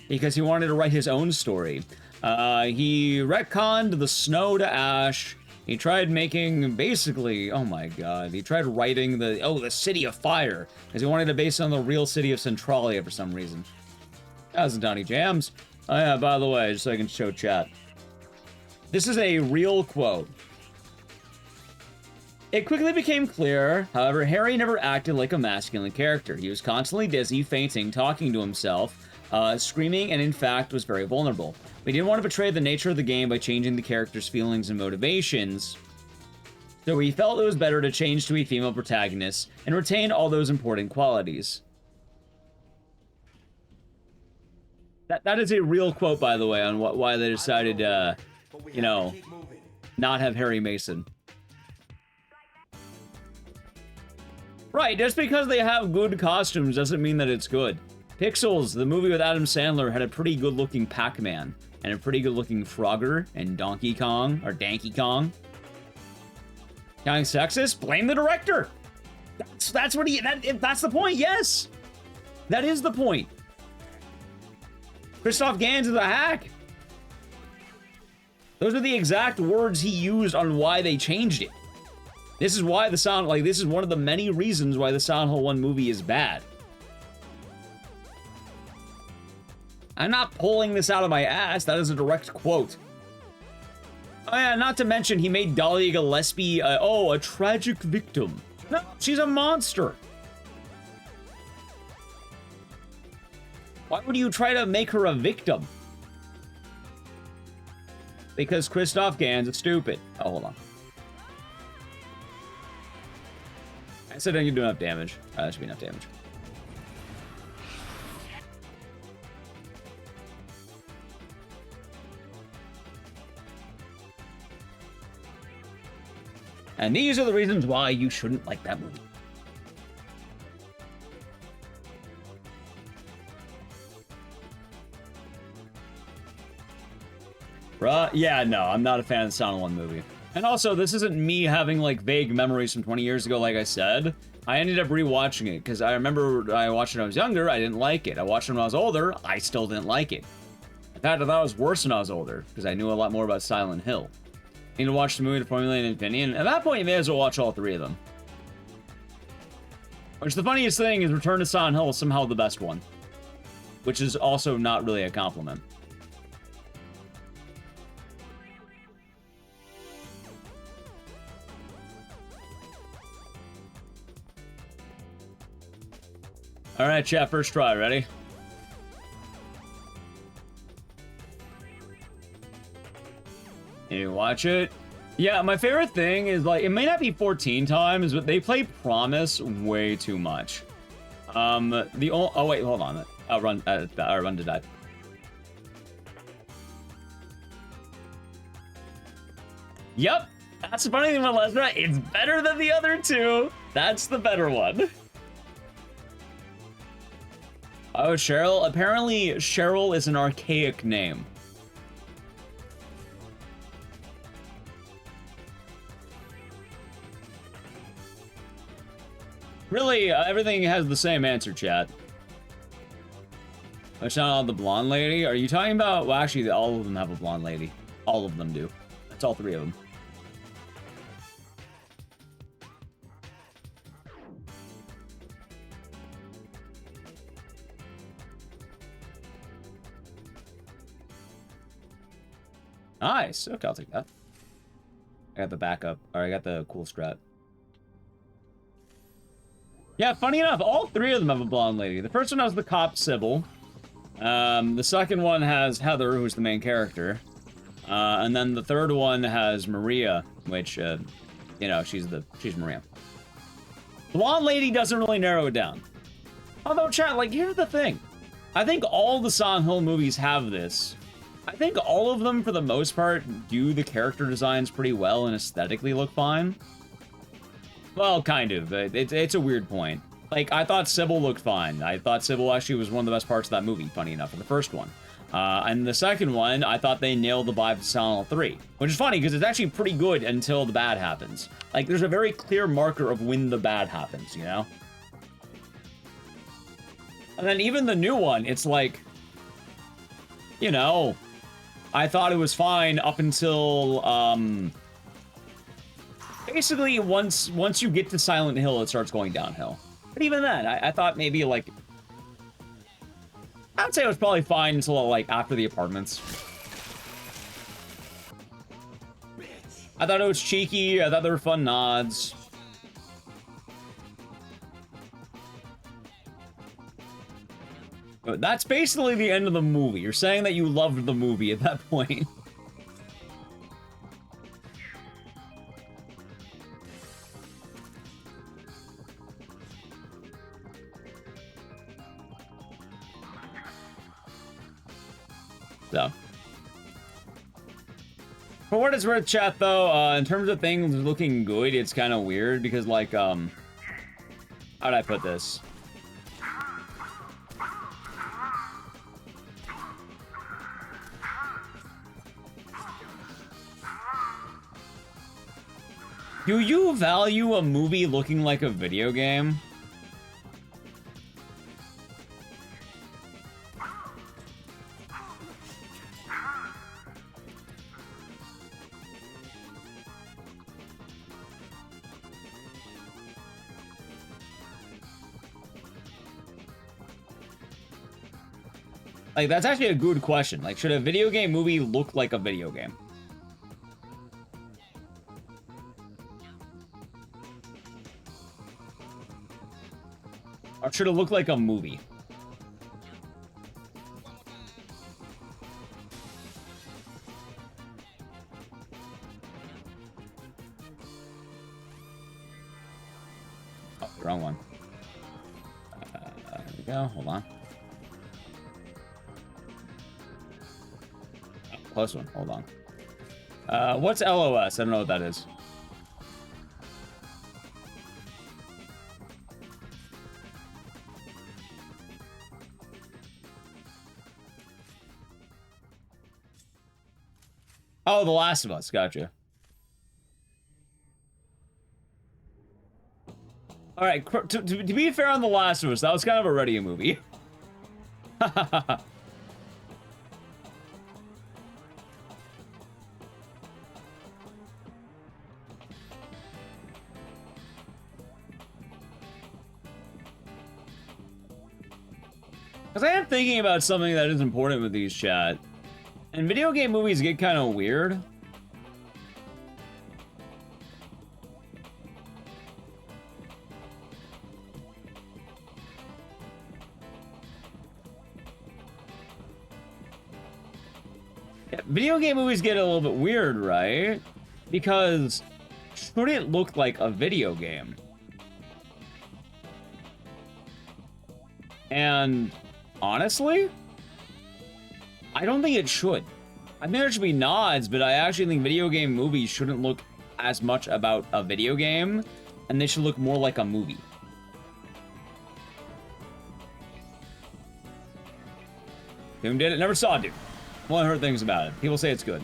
Because he wanted to write his own story. He retconned the snow to ash. He tried making, basically, oh my god, he tried writing the City of Fire. Because he wanted to base it on the real city of Centralia for some reason. That wasn't Donnie Jams. Oh yeah, by the way, just so I can show chat. This is a real quote. It quickly became clear, however, Harry never acted like a masculine character. He was constantly dizzy, fainting, talking to himself, screaming, and in fact was very vulnerable. We didn't want to betray the nature of the game by changing the character's feelings and motivations, so we felt it was better to change to a female protagonist and retain all those important qualities. That is a real quote, by the way, on why they decided to, you know, not have Harry Mason. Right, just because they have good costumes doesn't mean that it's good. Pixels, the movie with Adam Sandler, had a pretty good-looking Pac-Man, and a pretty good-looking Frogger, and Donkey Kong, or Danky Kong. Counting sexist? Blame the director! That's what that's the point, yes! That is the point. Christoph Gans is a hack. Those are the exact words he used on why they changed it. This is why this is one of the many reasons why the Silent Hill 1 movie is bad. I'm not pulling this out of my ass, that is a direct quote. Oh yeah, not to mention he made Dahlia Gillespie, a tragic victim. No, she's a monster. Why would you try to make her a victim? Because Christoph Gans is stupid. Oh, hold on. I said I can do enough damage. That should be enough damage. And these are the reasons why you shouldn't like that movie. Bruh, yeah, no, I'm not a fan of the Silent One movie. And also, this isn't me having, like, vague memories from 20 years ago, like I said. I ended up rewatching it, because I remember I watched it when I was younger, I didn't like it. I watched it when I was older, I still didn't like it. In fact, I thought it was worse when I was older, because I knew a lot more about Silent Hill. You need to watch the movie to formulate an opinion. At that point, you may as well watch all three of them. Which, the funniest thing is Return to Silent Hill is somehow the best one. Which is also not really a compliment. Alright, chat, first try, ready? You watch it? Yeah, my favorite thing is, like, it may not be 14 times, but they play Promise way too much. Oh wait, hold on. I'll run to die. Yep, that's the funny thing about Lesnar. It's better than the other two. That's the better one. Oh, Cheryl? Apparently, Cheryl is an archaic name. Really, everything has the same answer, chat. Which not the blonde lady? Are you talking about... Well, actually, all of them have a blonde lady. All of them do. That's all three of them. Nice. Okay, I'll take that. I got the backup. Or I got the cool strat. Yeah, funny enough, all three of them have a blonde lady. The first one has the cop, Sybil. The second one has Heather, who's the main character. And then the third one has Maria, which, you know, she's Maria. The blonde lady doesn't really narrow it down. Although, chat, like, here's the thing. I think all the Silent Hill movies have this. I think all of them, for the most part, do the character designs pretty well and aesthetically look fine. Well, kind of. It's a weird point. Like, I thought Sybil looked fine. I thought Sybil actually was one of the best parts of that movie, funny enough, in the first one. And the second one, I thought they nailed the vibe of Silent Hill 3. Which is funny, because it's actually pretty good until the bad happens. Like, there's a very clear marker of when the bad happens, you know? And then even the new one, it's like... You know... I thought it was fine up until, basically, once you get to Silent Hill, it starts going downhill. But even then, I thought maybe, like... I would say it was probably fine until, like, after the apartments. I thought it was cheeky. I thought there were fun nods. But that's basically the end of the movie. You're saying that you loved the movie at that point. So. For what it's worth, chat, though, in terms of things looking good, it's kind of weird because, like, how'd I put this? Do you value a movie looking like a video game? Like, that's actually a good question. Like, should a video game movie look like a video game? Or should it look like a movie? Oh, wrong one. There we go. Hold on. Oh, close one. Hold on. What's LOS? I don't know what that is. Oh, The Last of Us. Gotcha. All right, to be fair on The Last of Us, that was kind of already a movie. Because I am thinking about something that is important with these, chat. And video game movies get kind of weird. Yeah, video game movies get a little bit weird, right? Because should it look like a video game? And honestly, I don't think it should. I think there should be nods, but I actually think video game movies shouldn't look as much about a video game, and they should look more like a movie. Doom did it. Never saw Doom. Only heard things about it. People say it's good.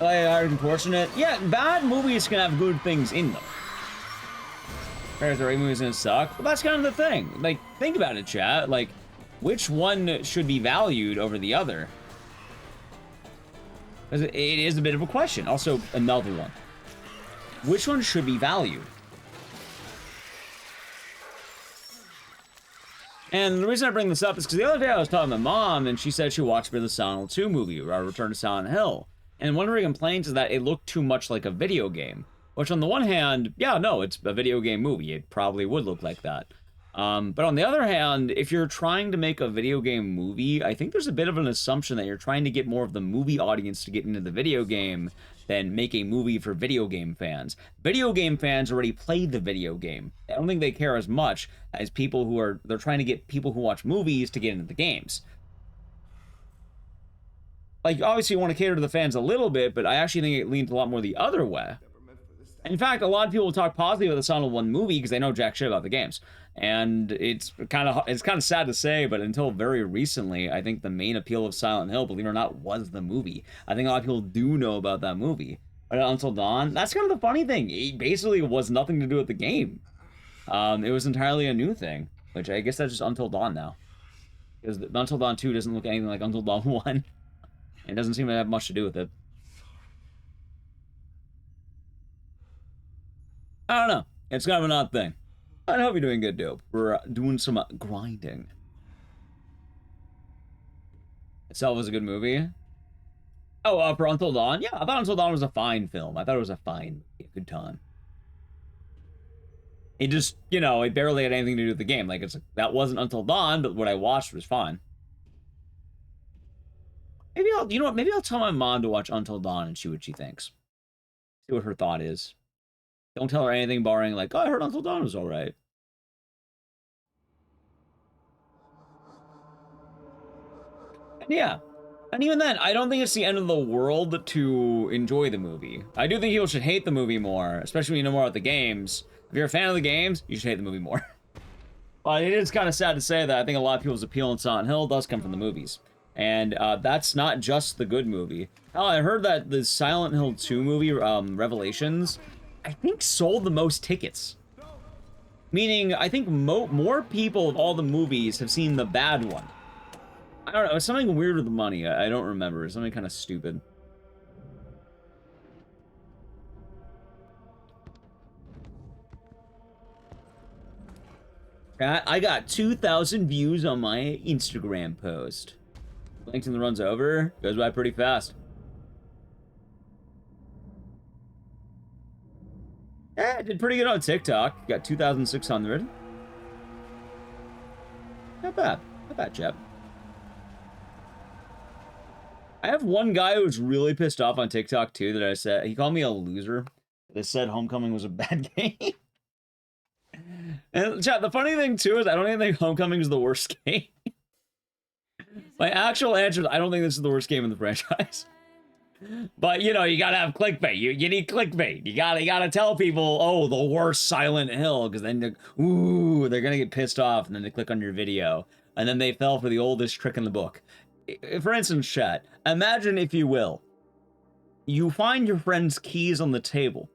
Unfortunate. Yeah, bad movies can have good things in them. Whereas the right movie's gonna suck. But that's kind of the thing. Like, think about it, chat. Like, which one should be valued over the other? Because it is a bit of a question. Also, another one. Which one should be valued? And the reason I bring this up is because the other day I was talking to Mom, and she said she watched the Silent Hill 2 movie, Return to Silent Hill. And one of her complaints is that it looked too much like a video game. Which on the one hand, yeah, no, it's a video game movie. It probably would look like that. But on the other hand, if you're trying to make a video game movie, I think there's a bit of an assumption that you're trying to get more of the movie audience to get into the video game than make a movie for video game fans. Video game fans already played the video game. I don't think they care as much as people who are, they're trying to get people who watch movies to get into the games. Like, obviously you want to cater to the fans a little bit, but I actually think it leans a lot more the other way. In fact, a lot of people talk positively about the Silent Hill 1 movie because they know jack shit about the games. And it's kind of sad to say, but until very recently, I think the main appeal of Silent Hill, believe it or not, was the movie. I think a lot of people do know about that movie. But Until Dawn, that's kind of the funny thing. It basically was nothing to do with the game. It was entirely a new thing, which I guess that's just Until Dawn now. Because Until Dawn 2 doesn't look anything like Until Dawn 1. It doesn't seem to have much to do with it. I don't know. It's kind of an odd thing. I hope you're doing good, Dope. We're doing some grinding. Itself was a good movie. Oh, for Until Dawn? Yeah, I thought Until Dawn was a fine film. I thought it was a fine, good time. It just, you know, it barely had anything to do with the game. Like, that wasn't Until Dawn, but what I watched was fine. Maybe you know what? Maybe I'll tell my mom to watch Until Dawn and see what she thinks. See what her thought is. Don't tell her anything barring like, oh, I heard Until Dawn was alright. And yeah. And even then, I don't think it's the end of the world to enjoy the movie. I do think people should hate the movie more, especially when you know more about the games. If you're a fan of the games, you should hate the movie more. But it is kind of sad to say that I think a lot of people's appeal in Silent Hill does come from the movies. And that's not just the good movie. Oh, I heard that the Silent Hill 2 movie, Revelations, I think sold the most tickets. Meaning, I think more people of all the movies have seen the bad one. I don't know, it's something weird with the money. I don't remember. It's something kind of stupid. I got 2,000 views on my Instagram post. LinkedIn runs over, goes by pretty fast. Yeah, I did pretty good on TikTok. Got 2,600. Not bad. Not bad, chap. I have one guy who's really pissed off on TikTok, too, that I said... He called me a loser. They said Homecoming was a bad game. And, chat, the funny thing, too, is I don't even think Homecoming is the worst game. My actual answer is I don't think this is the worst game in the franchise. But, you know, you gotta have clickbait. You need clickbait. You gotta tell people, oh, the worst Silent Hill, because then, they're gonna get pissed off, and then they click on your video. And then they fell for the oldest trick in the book. For instance, chat, imagine, if you will, you find your friend's keys on the table,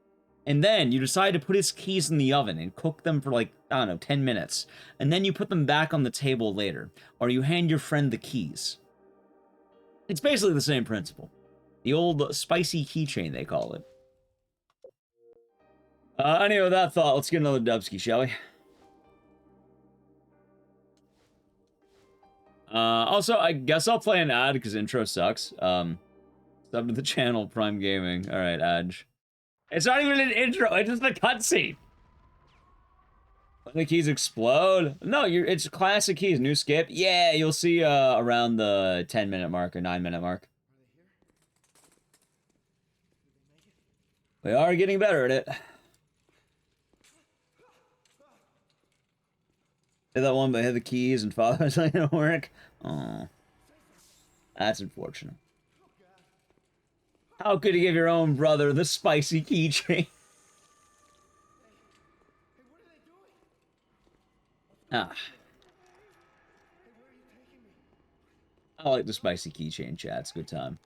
and then you decide to put his keys in the oven and cook them for, like, I don't know, 10 minutes, and then you put them back on the table later, or you hand your friend the keys. It's basically the same principle. The old spicy keychain, they call it. Anyway, with that thought, let's get another Dubsky, shall we? Also, I guess I'll play an ad because intro sucks. Sub to the channel, Prime Gaming. Alright, Adge. It's not even an intro, it's just a cutscene. When the keys explode? No, it's classic keys, new skip. Yeah, you'll see around the 10-minute mark or 9-minute mark. We are getting better at it. Did that one, but hit the keys and father's not gonna work. Oh, that's unfortunate. How could you give your own brother the spicy keychain? Ah. I like the spicy keychain, chat. It's a good time.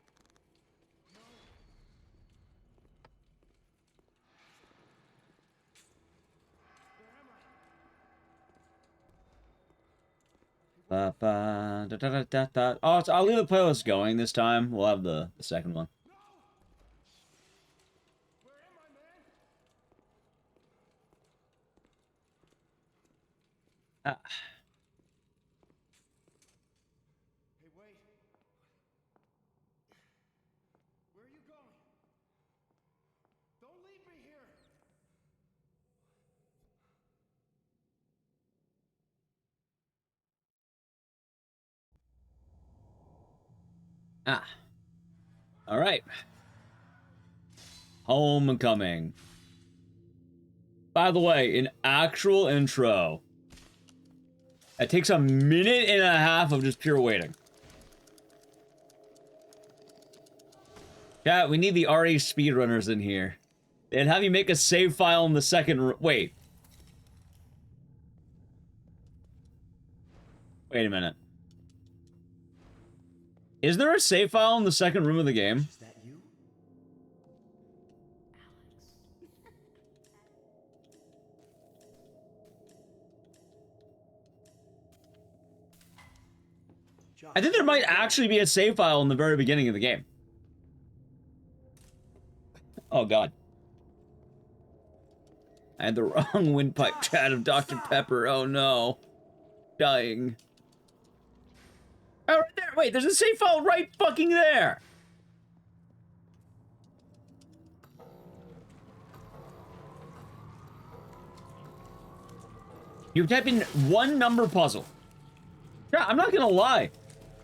Oh, I'll leave the playlist going this time. We'll have the second one. Ah. Hey, wait. Where are you going? Don't leave me here. Ah. All right. Homecoming. By the way, an actual intro. It takes a minute and a half of just pure waiting. Yeah, we need the RE speedrunners in here. And have you make a save file in the second wait. Wait a minute. Is there a save file in the second room of the game? Is that you? I think there might actually be a save file in the very beginning of the game. Oh god. I had the wrong windpipe chat of Dr. Pepper. Oh no. Dying. Oh, right there. Wait, there's a save file right fucking there. You type in one number puzzle. Yeah, I'm not gonna lie.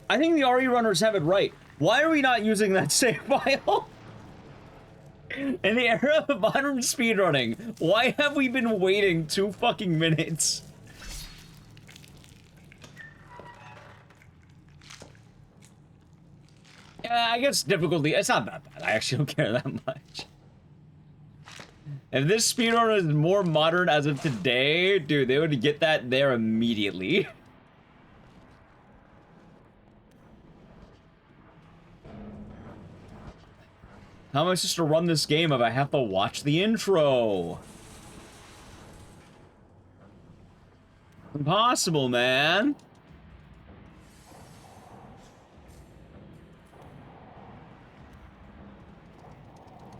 I think the RE runners have it right. Why are we not using that save file? In the era of modern speedrunning, why have we been waiting 2 fucking minutes? Yeah, I guess difficulty, it's not that bad. I actually don't care that much. If this speedrun is more modern as of today, dude, they would get that there immediately. How am I supposed to run this game if I have to watch the intro? Impossible, man.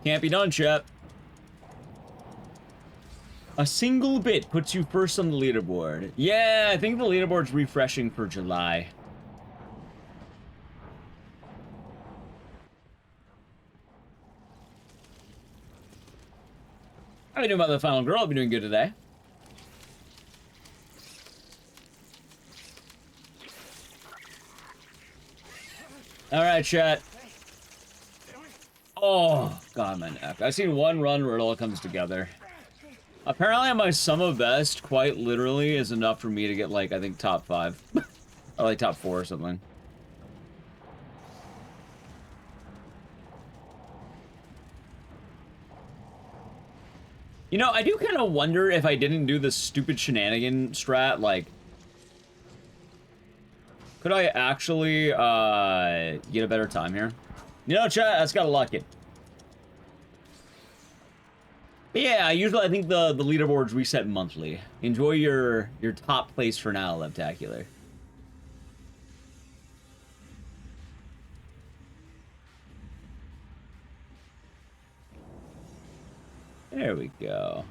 Can't be done, chat. A single bit puts you first on the leaderboard. Yeah, I think the leaderboard's refreshing for July. How are you doing about the final girl? I'll be doing good today. Alright, chat. Oh, God, my neck. I've seen one run where it all comes together. Apparently, my sum of best, quite literally, is enough for me to get, like, I think top 5. Or, like, top 4 or something. You know, I do kind of wonder if I didn't do the stupid shenanigan strat, like... could I actually get a better time here? You know, chat, that's gotta luck it. But yeah, usually I think the leaderboards reset monthly. Enjoy your top place for now, Leptacular. There we go.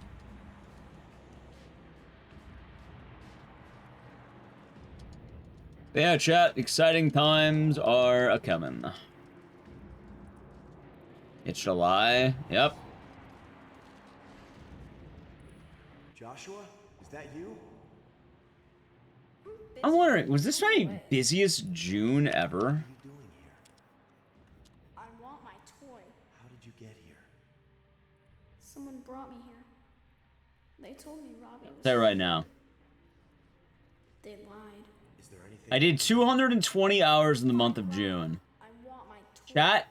Yeah, chat, exciting times are a-coming. It's July, yep. Joshua, is that you? I'm wondering, was this my busiest June ever? What are you doing here? I want my toy. How did you get here? Someone brought me here. They told me Robbie was Say right now. They lied. Is there anything? I did 220 hours in the month of June. I want my toy. Chat,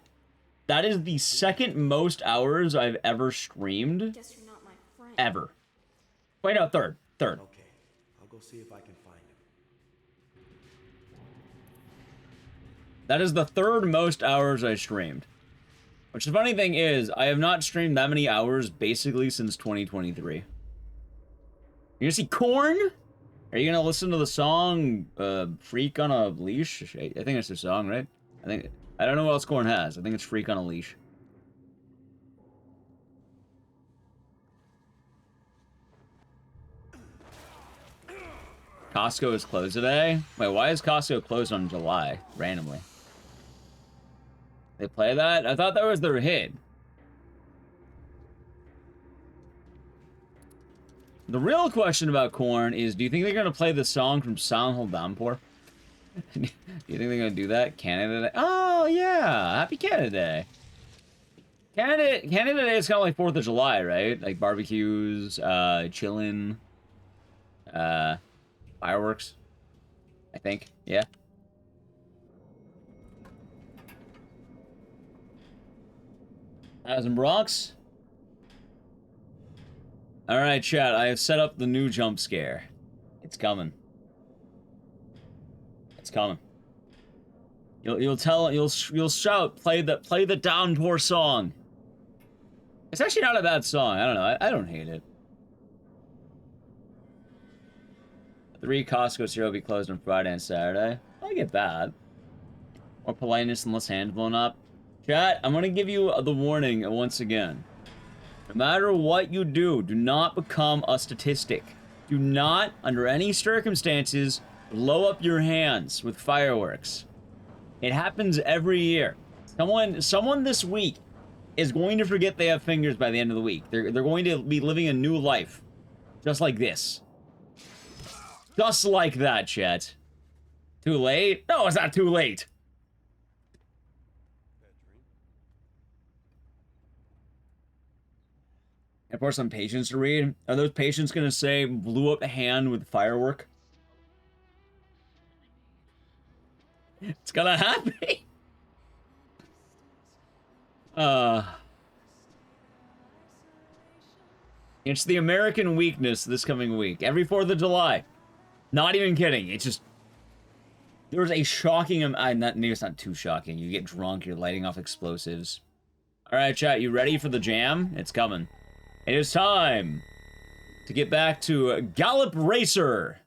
that is the second most hours I've ever streamed. Guess you're not my friend. Ever. Wait, no, third. Okay, I'll go see if I can find him. That is the third most hours I streamed. Which the funny thing is, I have not streamed that many hours basically since 2023. You gonna see Korn? Are you gonna listen to the song Freak on a Leash? I think it's the song, right? I don't know what else Korn has. I think it's Freak on a Leash. Costco is closed today? Wait, why is Costco closed on July? Randomly. They play that? I thought that was their hit. The real question about Korn is, do you think they're going to play the song from Silent Downpour? Do you think they're going to do that? Canada Day? Oh, yeah! Happy Canada Day! Canada Day is kind of like 4th of July, right? Like barbecues, chillin', fireworks, I think. Yeah. Thousand Bronx. All right, chat. I have set up the new jump scare. It's coming. It's coming. You'll shout, play the Downpour song. It's actually not a bad song. I don't know. I don't hate it. 3 Costco here will be closed on Friday and Saturday. I get that. More politeness and less hands blown up. Chat, I'm gonna give you the warning once again. No matter what you do not become a statistic. Do not, under any circumstances, blow up your hands with fireworks. It happens every year. Someone this week is going to forget they have fingers by the end of the week. They're going to be living a new life. Just like this. Just like that, chat. Too late? No, it's not too late. And for some patients to read, are those patients gonna say blew up a hand with firework? It's gonna happen. It's the American weakness this coming week. Every 4th of July. Not even kidding. It's just... There was a shocking... maybe it's not too shocking. You get drunk, you're lighting off explosives. Alright, chat, you ready for the jam? It's coming. It is time to get back to Gallop Racer.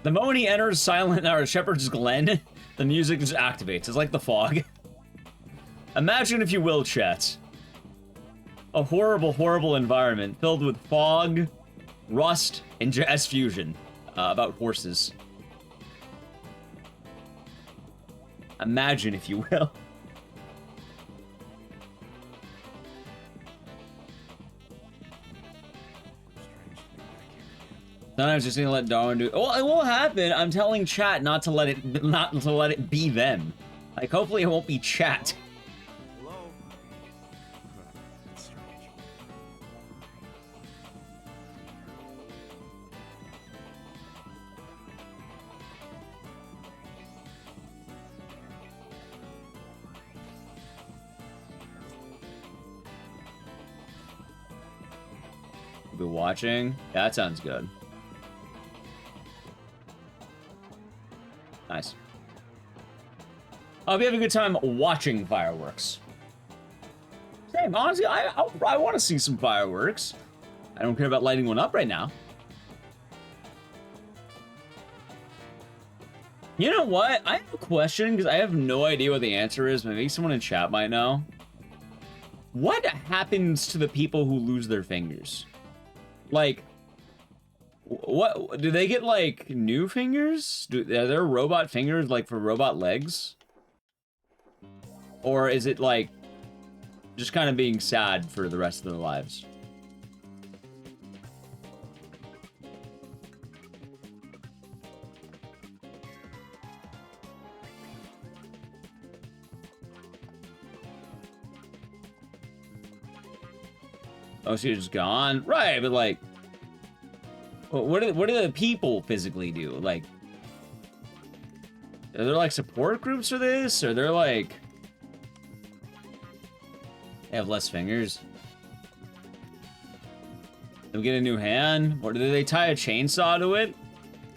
The moment he enters Shepherd's Glen, the music just activates. It's like the fog. Imagine, if you will, chat, a horrible, horrible environment filled with fog, rust, and jazz fusion about horses. Imagine, if you will. Sometimes just gonna let Darwin do. Well, it won't happen. I'm telling chat not to let it be them. Like, hopefully it won't be chat. Hello? That's strange. We'll be watching. That sounds good. Nice. I'll be having a good time watching fireworks. Same, honestly, I want to see some fireworks. I don't care about lighting one up right now. You know what? I have a question because I have no idea what the answer is. Maybe someone in chat might know. What happens to the people who lose their fingers? Like, what do they get? Like new fingers? Are there robot fingers like for robot legs? Or is it like just kind of being sad for the rest of their lives? Oh, she's just gone? Right, but like, what do the people physically do? Like, are there like support groups for this? Or they're like, they have less fingers? They'll get a new hand? Or do they tie a chainsaw to it?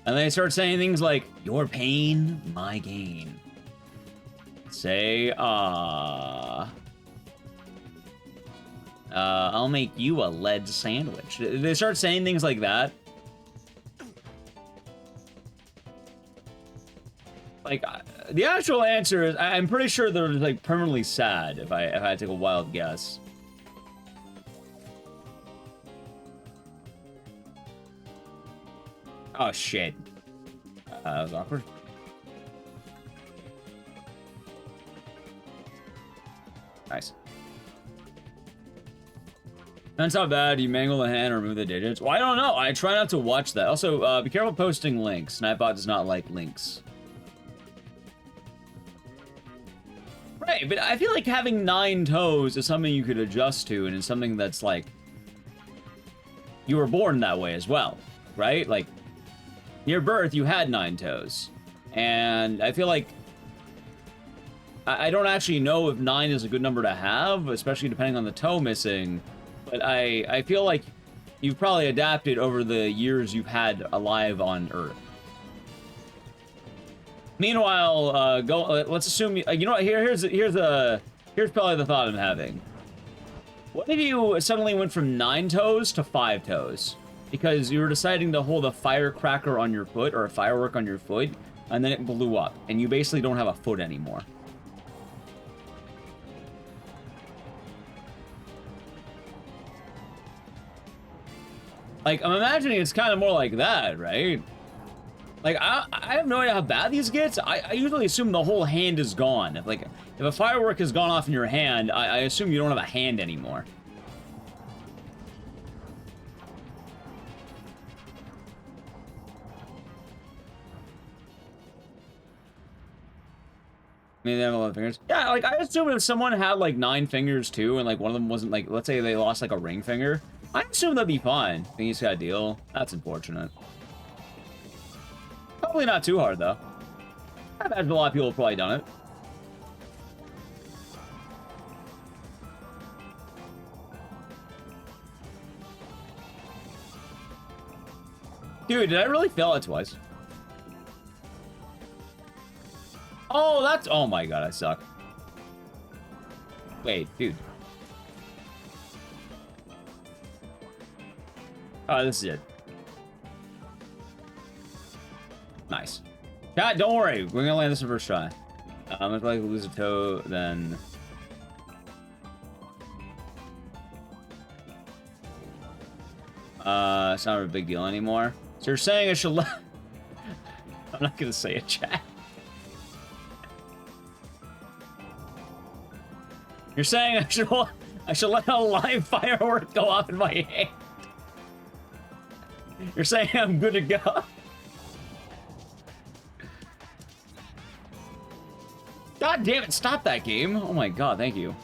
And they start saying things like, your pain, my gain. Say, I'll make you a lead sandwich. They start saying things like that. Like, the actual answer is, I'm pretty sure they're like permanently sad if I take a wild guess. Oh shit. That was awkward. Nice. That's not bad. You mangle the hand or remove the digits. Well, I don't know. I try not to watch that. Also, be careful posting links. Nightbot does not like links. Right, but I feel like having 9 toes is something you could adjust to, and it's something that's like, you were born that way as well, right? Like, near birth, you had 9 toes. And I feel like I don't actually know if 9 is a good number to have, especially depending on the toe missing. But I feel like you've probably adapted over the years you've had alive on Earth. Meanwhile, let's assume you know what? Here's probably the thought I'm having. What if you suddenly went from 9 toes to 5 toes? Because you were deciding to hold a firecracker on your foot or a firework on your foot, and then it blew up, and you basically don't have a foot anymore. Like, I'm imagining it's kind of more like that, right? Like, I have no idea how bad these gets. I usually assume the whole hand is gone. If a firework has gone off in your hand, I assume you don't have a hand anymore. Maybe they have 11 fingers. Yeah, like, I assume if someone had, like, 9 fingers, too, and, like, one of them wasn't, like, let's say they lost, like, a ring finger, I assume that'd be fine. I think he's got a deal. That's unfortunate. Probably not too hard, though. I imagine a lot of people have probably done it. Dude, did I really fail it twice? Oh, that's... Oh my god, I suck. Wait, dude. Oh, this is it. Nice. Chat, don't worry. We're gonna land this in first try. If I lose a toe, then... it's not a big deal anymore. So you're saying I should let... I'm not gonna say it, chat. You're saying I should let a live firework go off in my hand. You're saying I'm good to go? God damn it, stop that game. Oh my god, thank you.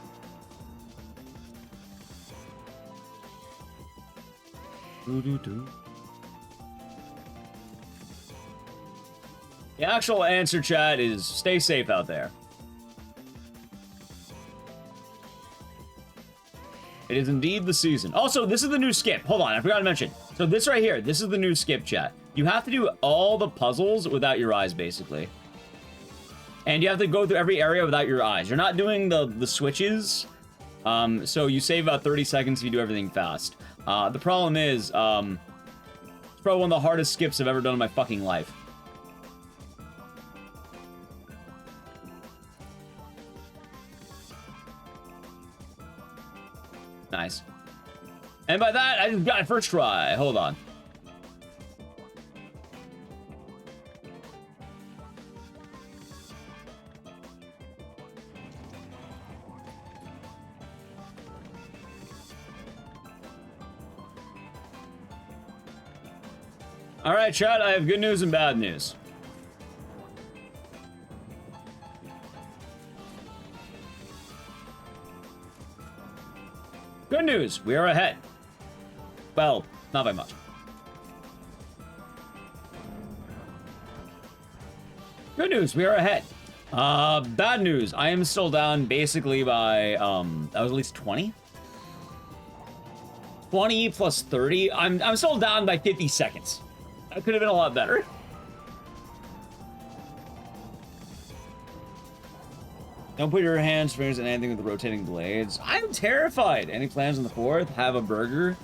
The actual answer, chat, is stay safe out there. It is indeed the season. Also, this is the new skip. Hold on, I forgot to mention. So this right here, this is the new skip, chat. You have to do all the puzzles without your eyes, basically. And you have to go through every area without your eyes. You're not doing the switches. So you save about 30 seconds if you do everything fast. The problem is, it's probably one of the hardest skips I've ever done in my fucking life. Nice. And by that, I just got it first try. Hold on. All right, chat, I have good news and bad news. Good news, we are ahead. Well, not by much. Good news, we are ahead. Bad news, I am still down basically by, that was at least 20? 20 plus 30, I'm still down by 50 seconds. That could have been a lot better. Don't put your hands, fingers in anything with the rotating blades. I'm terrified. Any plans on the 4th? Have a burger?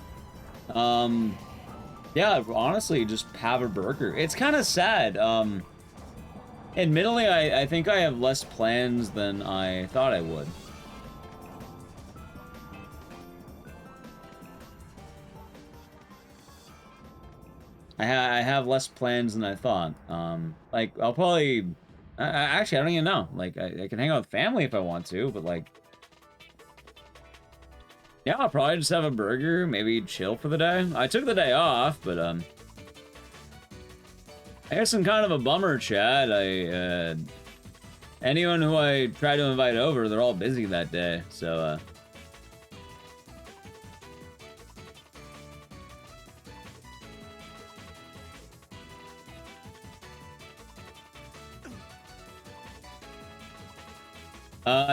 Yeah, honestly, just have a burger. It's kind of sad. Admittedly, I think I have less plans than I thought I would. I have less plans than I thought. Like, I'll probably... actually, I don't even know. Like, I can hang out with family if I want to, but, like... Yeah, I'll probably just have a burger, maybe chill for the day. I took the day off, but, I guess I'm kind of a bummer, Chad. Anyone who I try to invite over, they're all busy that day, so,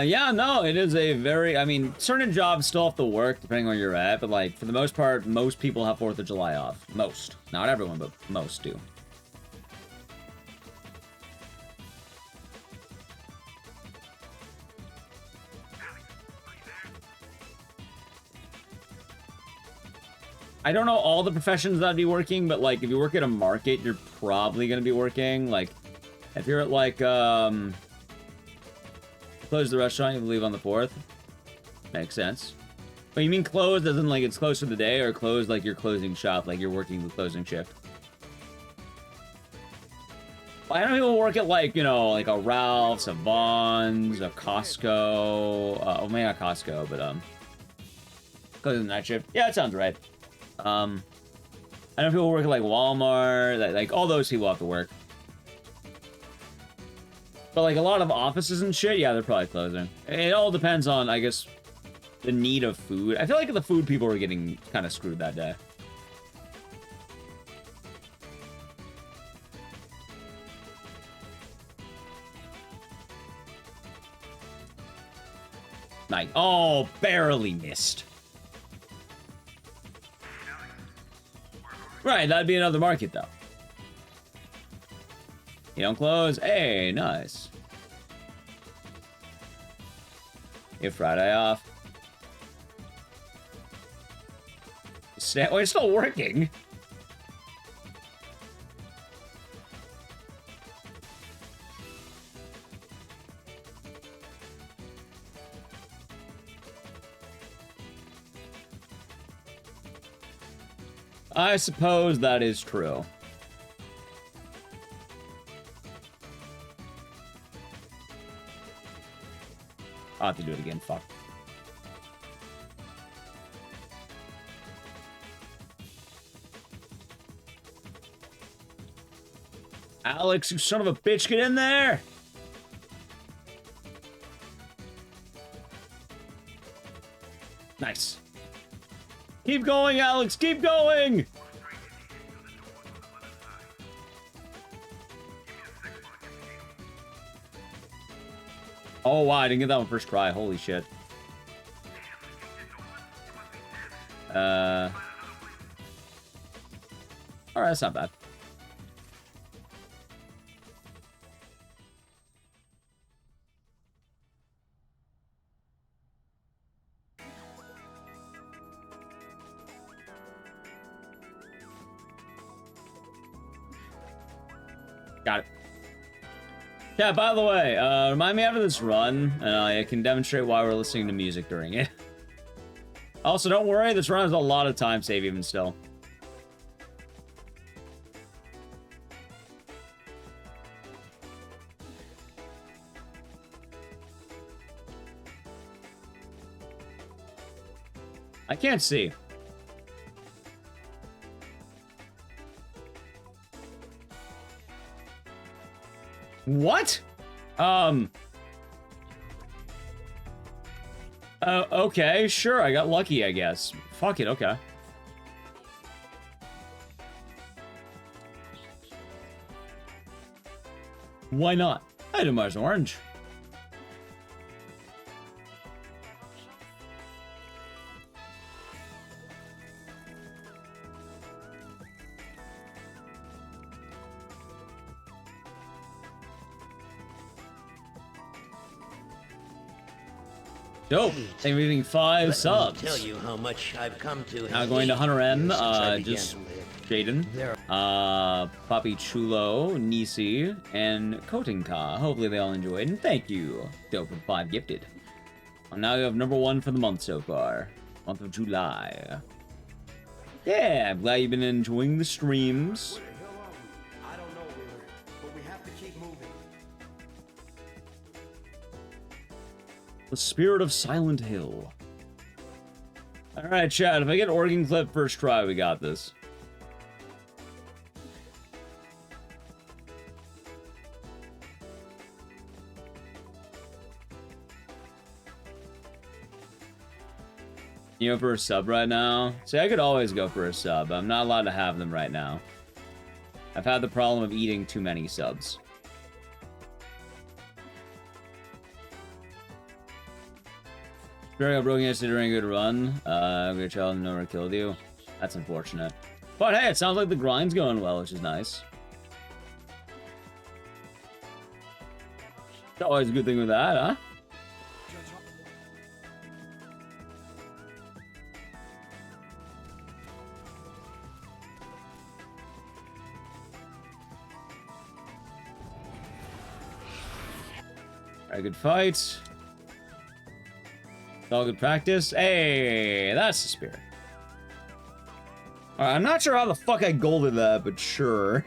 yeah, no, it is a very, I mean, certain jobs still have to work depending on where you're at, but, like, for the most part, most people have 4th of July off. Most. Not everyone, but most do. I don't know all the professions that'd be working, but, like, if you work at a market, you're probably gonna be working. Like, if you're at, like, close the restaurant, you leave on the 4th. Makes sense. But you mean closed as in, like, it's closed for the day, or closed like you're closing shop, like you're working the closing shift? Well, I know people work at, like, you know, like a Ralph's, a Vons, a Costco. Oh, maybe not Costco, but, closing the night shift. Yeah, that sounds right. I know people work at, like, Walmart, like, all those people have to work. But, like, a lot of offices and shit, yeah, they're probably closing. It all depends on, I guess, the need of food. I feel like the food people were getting kind of screwed that day. Like, oh, barely missed. Right, that'd be another market, though. You don't close? Hey, nice. You have Friday off. Oh, it's still working. I suppose that is true. I'll have to do it again, fuck. Alex, you son of a bitch, get in there! Nice. Keep going, Alex, keep going! Oh, wow, I didn't get that one first try. Holy shit. Alright, that's not bad. Got it. Yeah, by the way, remind me after this run, and I can demonstrate why we're listening to music during it. Also, don't worry, this run has a lot of time save even still. I can't see. What? Okay, sure, I got lucky, I guess. Fuck it, okay. Why not? Itemized orange. Dope. Thank you for giving 5 subs. Tell you how much I've come to. Now going to Hunter M, since I began just to live. Jaden, Papi Chulo, Nisi, and Kotinka. Hopefully they all enjoyed, and thank you, Dope with 5 gifted. Well, now you have #1 for the month so far. Month of July. Yeah, I'm glad you've been enjoying the streams. Where the hell are we? I don't know, Willard, but we have to keep moving. The Spirit of Silent Hill. Alright, chat, if I get organ clip first try, we got this. You know, for a sub right now? See, I could always go for a sub. I'm not allowed to have them right now. I've had the problem of eating too many subs. Very broken yesterday during a good run. Great child never killed you. That's unfortunate. But hey, it sounds like the grind's going well, which is nice. It's always a good thing with that, huh? Alright, good fight. It's all good practice. Hey, that's the spirit. Alright, I'm not sure how the fuck I golded that, but sure.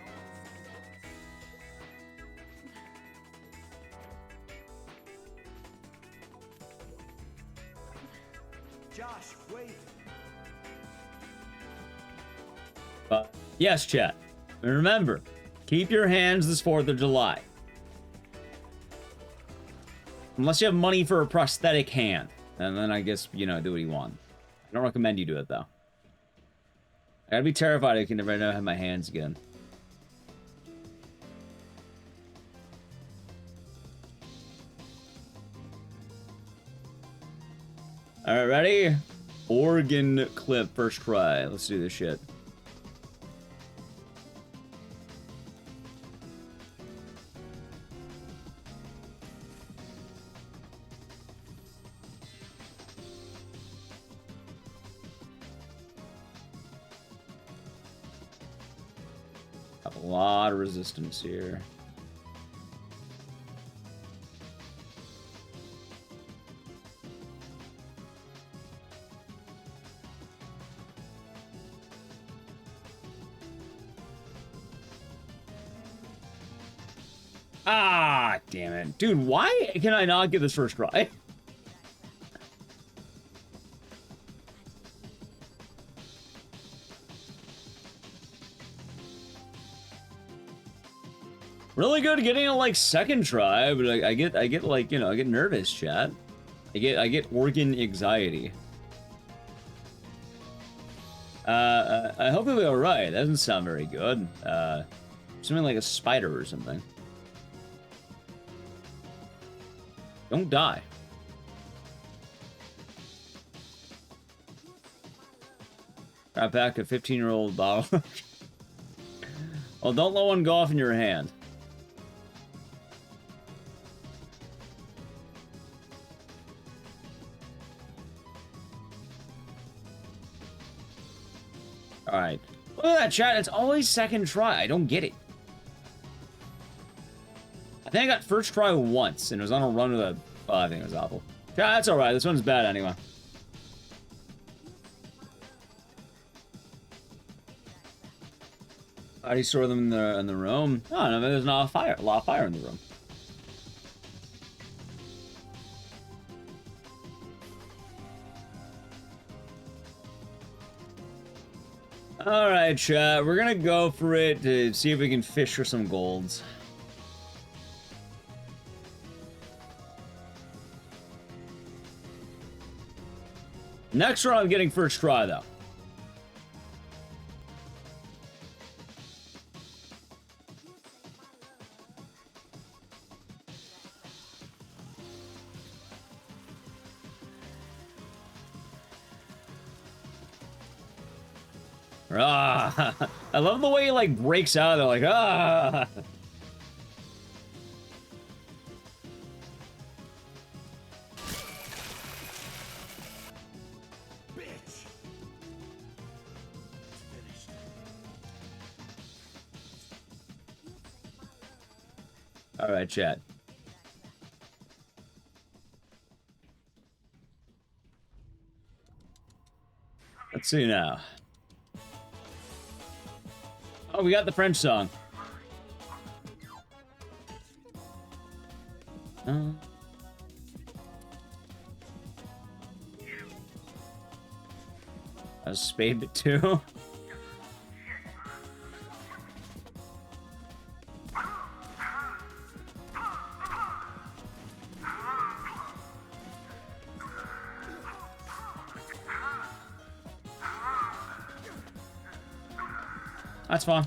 Josh, wait. But yes, chat. And remember, keep your hands this 4th of July. Unless you have money for a prosthetic hand. And then I guess, you know, do what you want. I don't recommend you do it, though. I gotta be terrified I can never have my hands again. Alright, ready? Organ clip, first try. Let's do this shit. Have a lot of resistance here. Ah, damn it. Dude, why can I not get this first try? Really good getting a like second try, but I get like, you know, I get nervous, chat. I get organ anxiety. I hope it'll be alright. That doesn't sound very good. Something like a spider or something. Don't die. Got back a 15-year-old bottle. Well, don't let one go off in your hand. Alright. Look at that, chat. It's always second try. I don't get it. I think I got first try once, and it was on a run with a... Oh, I think it was awful. Yeah, that's alright. This one's bad anyway. How do you store them in the room? Oh, no, there's not a lot of fire in the room. Alright, chat. We're gonna go for it to see if we can fish for some golds. Next round, I'm getting first try, though. Ah, I love the way he, like, breaks out. They're like, ah. Bitch. Finished. All right, chat. Let's see now. Oh, we got the French song. A spade bit too. That's fine.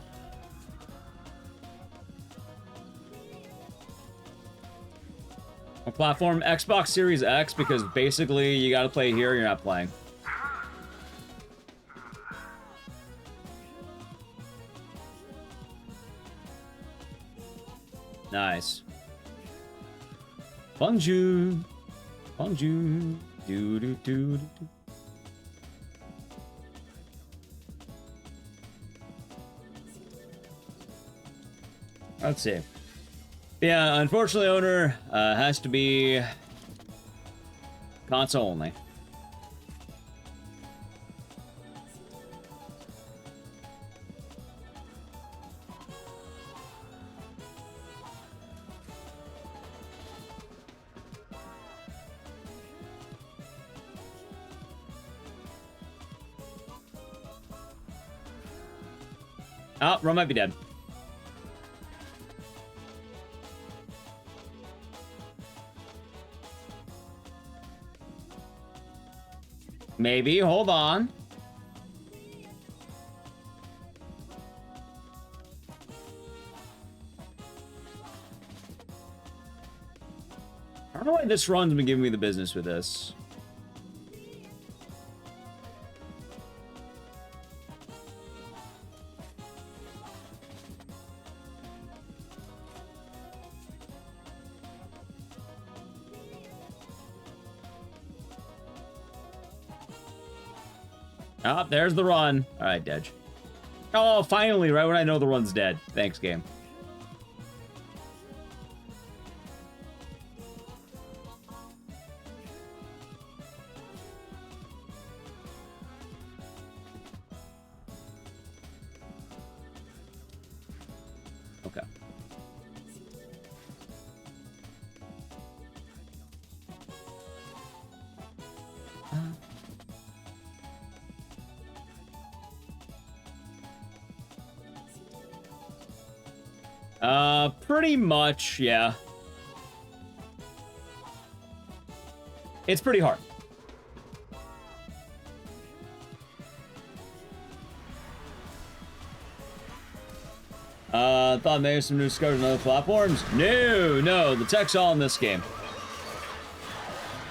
What platform? Xbox Series X, because basically you gotta play here, you're not playing. Nice. Bonjour. Bonjour. Do do do do. Let's see. Yeah, unfortunately, owner has to be console only. Oh, Ron might be dead. Maybe, hold on. I don't know why this run's been giving me the business with this. Oh, there's the run. All right, Dedge. Oh, finally, right when I know the run's dead. Thanks, game. Okay. Pretty much, yeah. It's pretty hard. Thought maybe some new discoveries on other platforms? No, the tech's all in this game.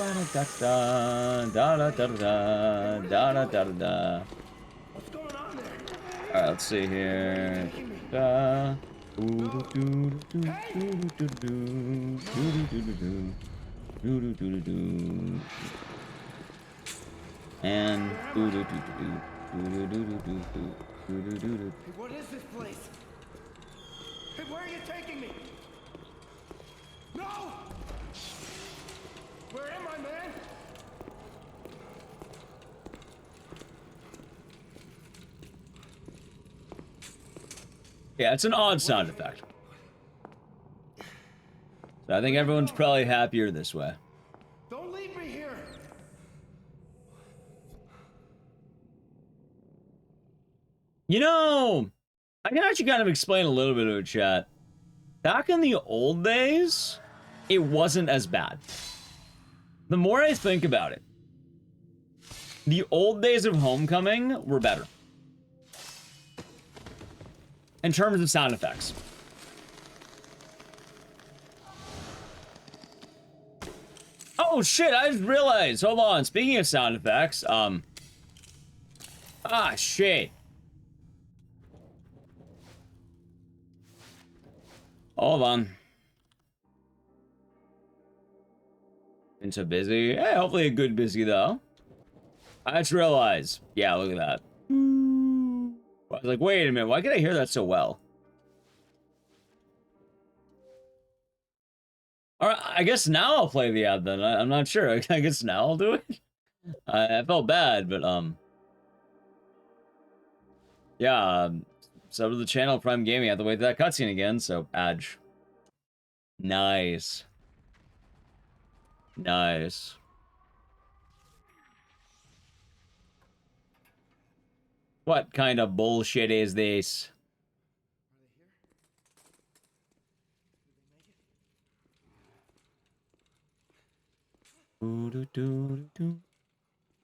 Da-da-da-da-da-da-da-da-da. What's going on there? Alright, let's see here. Da. And Hey, what is this place? Hey, where are you taking me? No! Where am I, man? yeah, it's an odd sound effect. So I think everyone's probably happier this way. Don't leave me here! You know, I can actually kind of explain a little bit of it, chat. Back in the old days, it wasn't as bad. The more I think about it, the old days of Homecoming were better. In terms of sound effects. Oh shit, I just realized. Hold on, speaking of sound effects, ah shit. Hold on. Been so busy. Hey, hopefully a good busy though. I just realized. Yeah, look at that. I was like, wait a minute, why can I hear that so well? Alright, I guess now I'll play the ad then. I'm not sure. I guess now I'll do it. I felt bad, but yeah, sub to the channel, Prime Gaming. I have to wait for that cutscene again, so Adge. Nice. Nice. What kind of bullshit is this? Oh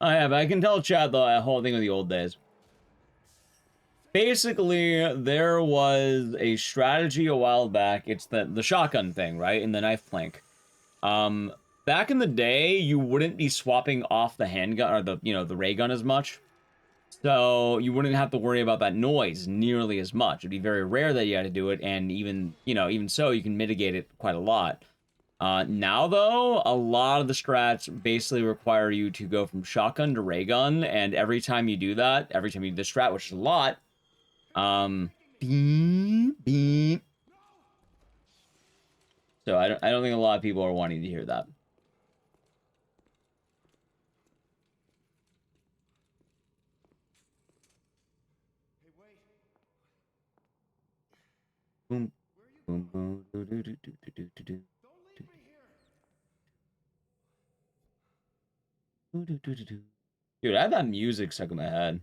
yeah, but I can tell chat the whole thing of the old days. Basically, there was a strategy a while back. It's the shotgun thing, right? In the knife plank. Back in the day, you wouldn't be swapping off the handgun or the ray gun as much. So you wouldn't have to worry about that noise nearly as much. It'd be very rare that you had to do it, and even so, you can mitigate it quite a lot. Now though, a lot of the strats basically require you to go from shotgun to ray gun, and every time you do that, every time you do the strat, which is a lot, beep, beep. So I don't think a lot of people are wanting to hear that. Hey, wait. Boom, boom, boom, do do do do do do do. Don't leave me here! Dude, I have that music stuck in my head.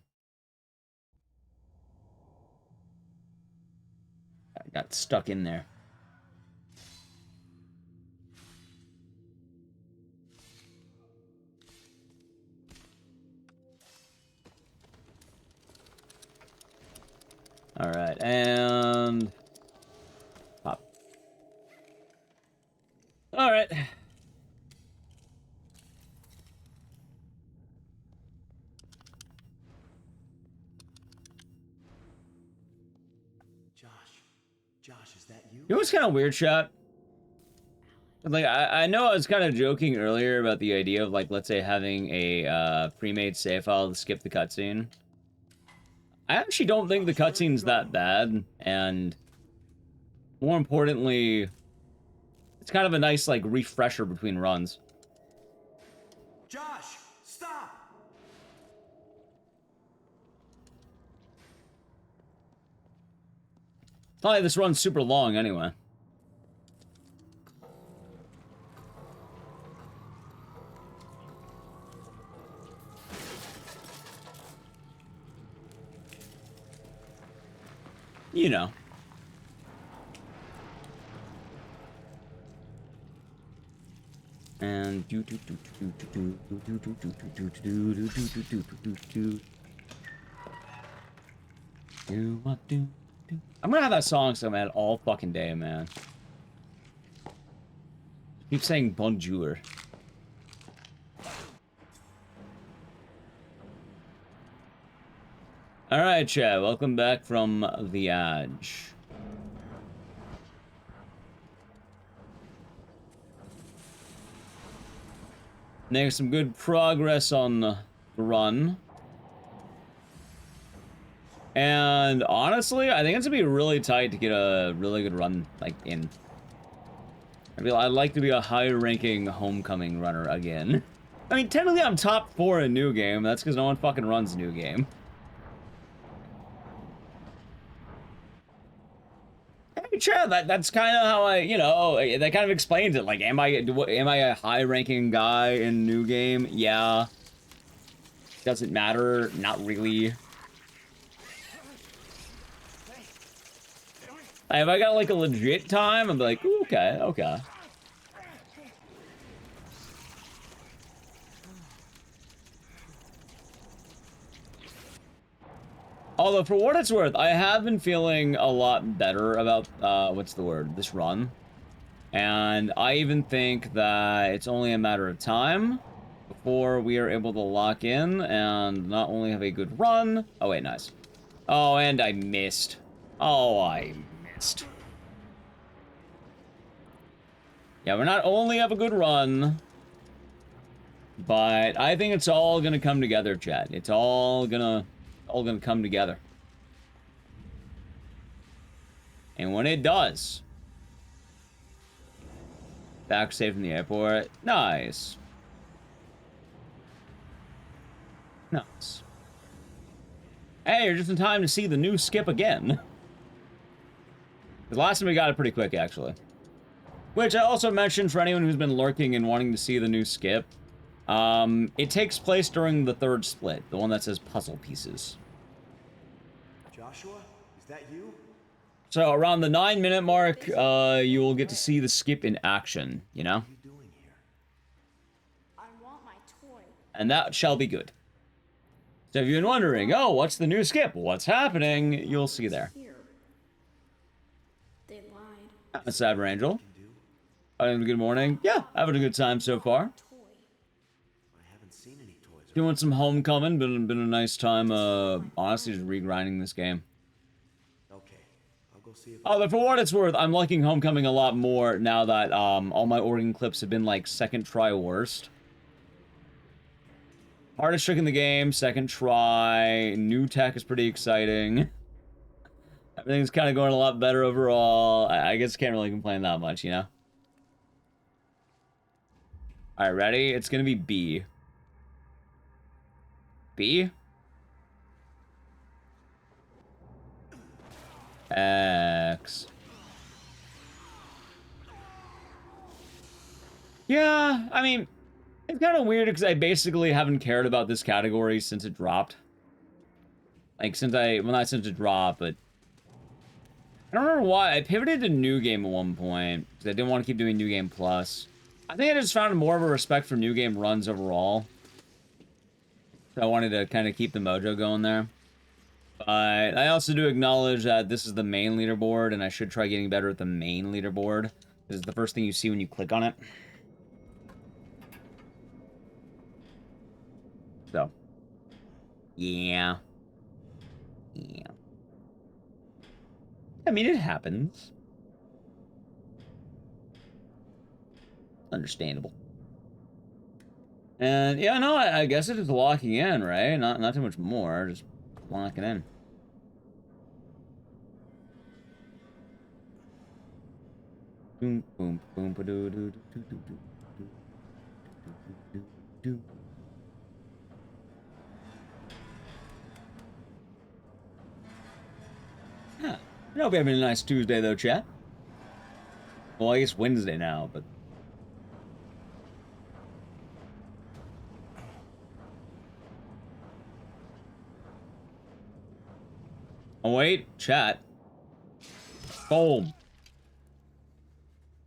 I got stuck in there. All right, and pop. All right. Josh, is that you? You know what's kind of weird, chat? Like, I know I was kind of joking earlier about the idea of, like, let's say having a pre-made save file to skip the cutscene. I actually don't think the cutscene's that bad, and more importantly, it's kind of a nice, like, refresher between runs. Josh, stop! It's not like this run's super long anyway. You know. And I'm gonna have that song so mad all fucking day, man. Keep saying bonjour. Alright, chat. Welcome back from the Edge. Making some good progress on the run. And honestly, I think it's gonna be really tight to get a really good run, like, in. I'd like to be a high-ranking homecoming runner again. I mean, technically I'm top 4 in New Game. That's because no one fucking runs New Game. Hey, Chad, that's kind of how I, you know, that kind of explains it. Like, am I a high-ranking guy in New Game? Yeah. Doesn't matter. Not really. If I got, like, a legit time, I'm like, ooh, okay, okay. Although, for what it's worth, I have been feeling a lot better about, what's the word? This run. And I even think that it's only a matter of time before we are able to lock in and not only have a good run. Oh, wait, nice. Oh, and I missed. Oh, I missed. Yeah, we're not only have a good run, but I think it's all gonna come together, chat. It's all gonna come together. And when it does, back safe from the airport. Nice. Nice. Hey, you're just in time to see the new skip again. The last time we got it pretty quick, actually. Which I also mentioned for anyone who's been lurking and wanting to see the new skip. It takes place during the third split, the one that says puzzle pieces. Joshua, is that you? So around the 9-minute mark, you will get to see the skip in action, you know? What are you doing here? I want my toy. And that shall be good. So if you've been wondering, oh, what's the new skip? What's happening? You'll see there. Here. They lied. That's Cyber Angel. Good morning. Yeah, having a good time so far. Toy. I haven't seen any toys. Doing some homecoming. Been a nice time. Honestly, just regrinding this game. Okay, I'll go see if. Oh, but for what it's worth, I'm liking homecoming a lot more now that all my Oregon clips have been like second try worst. Hardest trick in the game, second try. New tech is pretty exciting. Everything's kind of going a lot better overall. I guess can't really complain that much, you know? Alright, ready? It's gonna be B. B? X. Yeah, I mean, it's kind of weird because I basically haven't cared about this category since it dropped. Like, well, not since it dropped, but I don't remember why. I pivoted to New Game at one point because I didn't want to keep doing New Game Plus. I think I just found more of a respect for New Game runs overall. So I wanted to kind of keep the mojo going there. But I also do acknowledge that this is the main leaderboard, and I should try getting better at the main leaderboard. This is the first thing you see when you click on it. So. Yeah. Yeah. I mean, it happens. Understandable. And yeah, no, I guess it is locking in, right? Not too much more, just locking in. Boom, boom, boom, ba doo doo doo doo doo doo doo. Huh. I hope you're having a nice Tuesday, though, chat. Well, I guess Wednesday now, but... Oh, wait. Chat. Boom.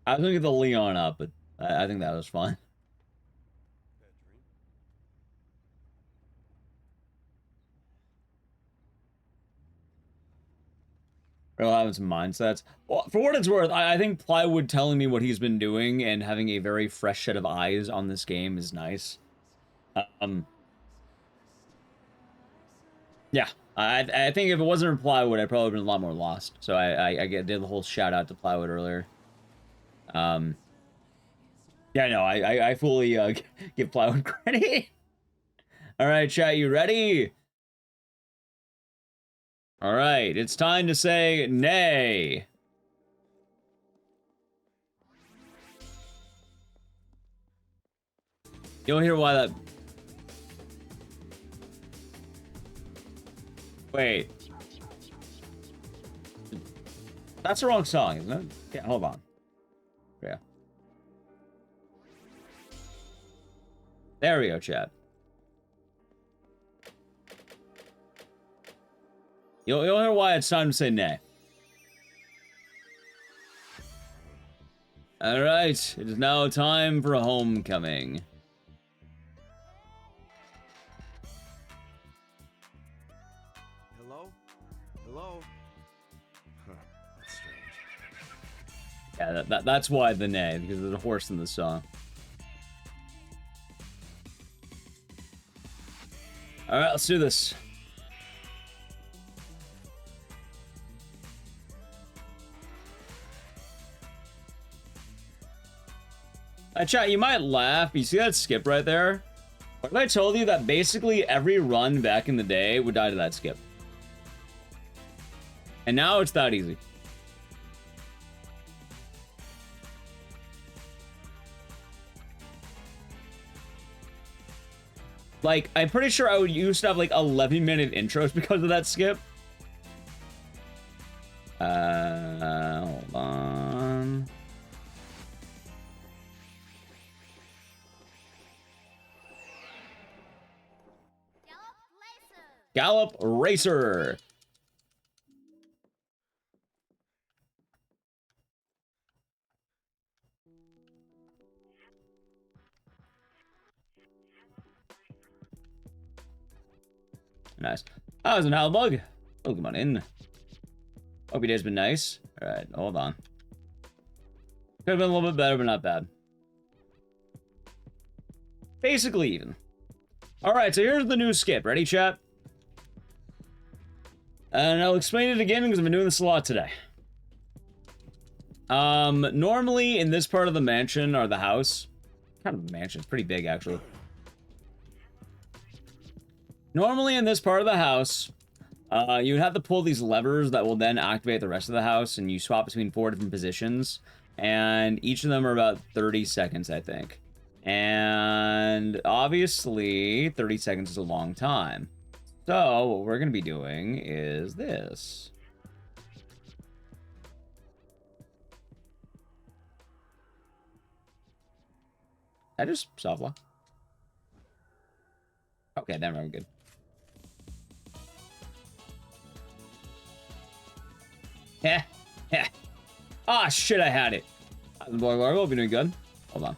I was gonna get the Leon up, but I think that was fun. Real having some mindsets. Well, for what it's worth, I think Plywood telling me what he's been doing and having a very fresh set of eyes on this game is nice. Yeah. I think if it wasn't for plywood, I'd probably been a lot more lost. So I did the whole shout out to plywood earlier. Yeah, no, I fully give plywood credit. All right, chat, you ready? All right, it's time to say nay. You'll hear why that... Wait. That's the wrong song, isn't it? Yeah, hold on. Yeah. There we go, chat. You'll hear why it's time to say nay. Alright, it is now time for a homecoming. Hello? Hello? Huh, that's strange. Yeah, that's why the nay, because there's a horse in the song. Alright, let's do this. Chat, you might laugh. You see that skip right there? What if I told you that basically every run back in the day would die to that skip? And now it's that easy. Like, I'm pretty sure I would used to have like 11-minute intros because of that skip. Hold on. Gallop Racer. Nice. How's an owl bug? Welcome on in. Hope your day's been nice. Alright, hold on. Could have been a little bit better, but not bad. Basically even. Alright, so here's the new skip. Ready, chat? And I'll explain it again because I've been doing this a lot today. Normally in this part of the mansion, or the house, kind of a mansion, it's pretty big actually. Normally in this part of the house, you would have to pull these levers that will then activate the rest of the house, and you swap between 4 different positions, and each of them are about 30 seconds, I think. And obviously, 30 seconds is a long time. So, what we're going to be doing is this. I just soft lock. Okay, then we're good. Heh, heh. Ah, shit, I had it. We'll be doing good. Hold on.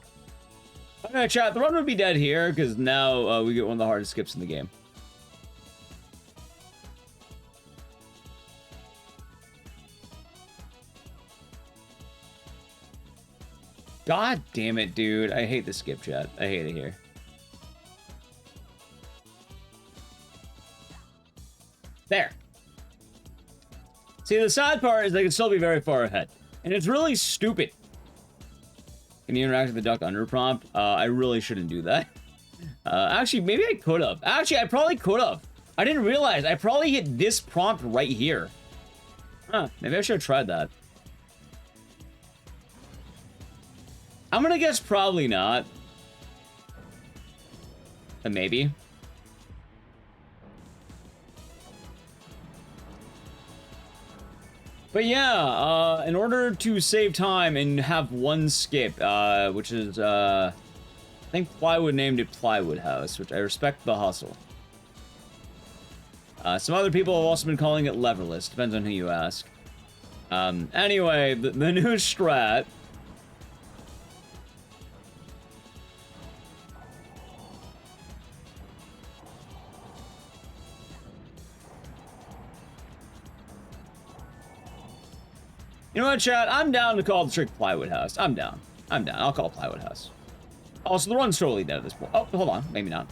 Okay, chat, the run would be dead here, because now we get one of the hardest skips in the game. God damn it, dude. I hate the skip, chat. I hate it here. There. See, the sad part is they can still be very far ahead. And it's really stupid. Can you interact with the duck under prompt? I really shouldn't do that. Actually, maybe I could have. Actually, I probably could have. I didn't realize. I probably hit this prompt right here. Huh, maybe I should have tried that. I'm gonna guess probably not. Maybe. But yeah, in order to save time and have one skip, which is, I think Plywood named it Plywood House, which I respect the hustle. Some other people have also been calling it Leverless, depends on who you ask. Anyway, the new strat. You know what, chat? I'm down to call the trick Plywood House. I'm down. I'm down. I'll call Plywood House. Also, the run's totally dead at this point. Oh, hold on. Maybe not.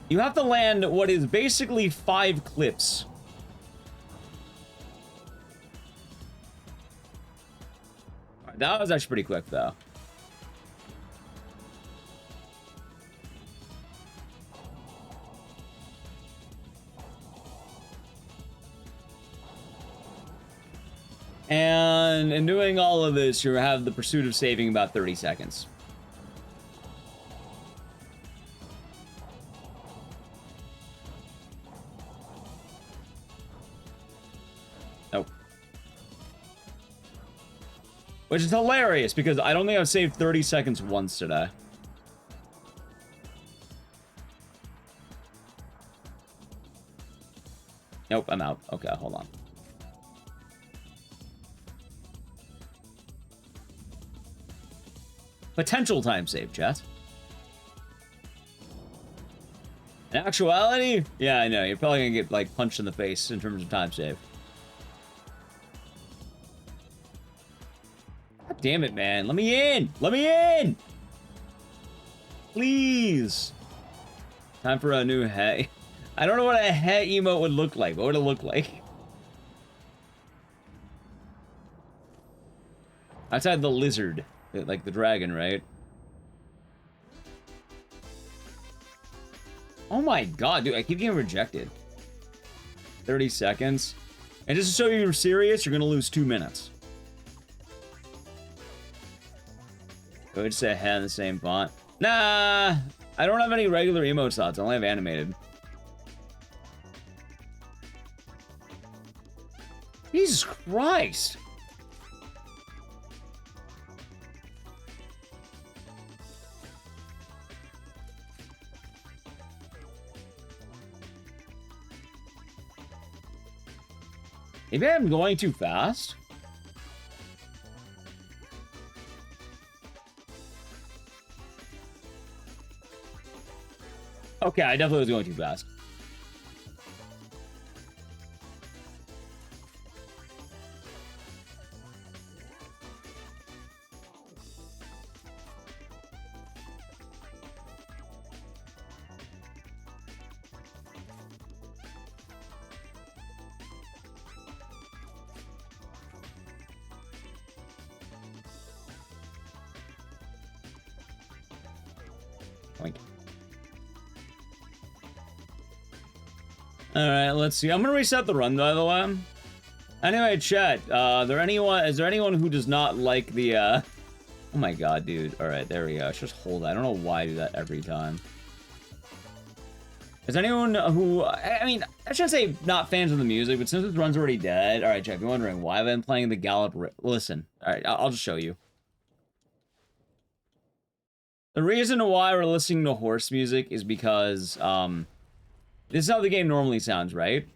You have to land what is basically 5 clips. Alright, that was actually pretty quick, though. And in doing all of this, you have the pursuit of saving about 30 seconds. Nope. Which is hilarious, because I don't think I've saved 30 seconds once today. Nope, I'm out. Okay, hold on. Potential time save, chat. In actuality, yeah, I know. You're probably gonna get, like, punched in the face in terms of time save. God damn it, man. Let me in! Let me in! Please! Time for a new hat. I don't know what a hat emote would look like. What would it look like? Outside the lizard. Like the dragon, right? Oh my god, dude, I keep getting rejected. 30 seconds. And just to show you're serious, you're gonna lose 2 minutes. Go ahead and say head in the same font. Nah! I don't have any regular emote slots, I only have animated. Jesus Christ! Maybe I'm going too fast? Okay, I definitely was going too fast. Alright, let's see. I'm gonna reset the run, by the way. Anyway, chat, is there anyone who does not like the, Oh my god, dude. Alright, there we go. Let's just hold it. I don't know why I do that every time. Is anyone who... I mean, I shouldn't say not fans of the music, but since this run's already dead... Alright, chat, if you're wondering why I've been playing the Gallop... Listen. Alright, I'll just show you. The reason why we're listening to horse music is because, this is how the game normally sounds, right?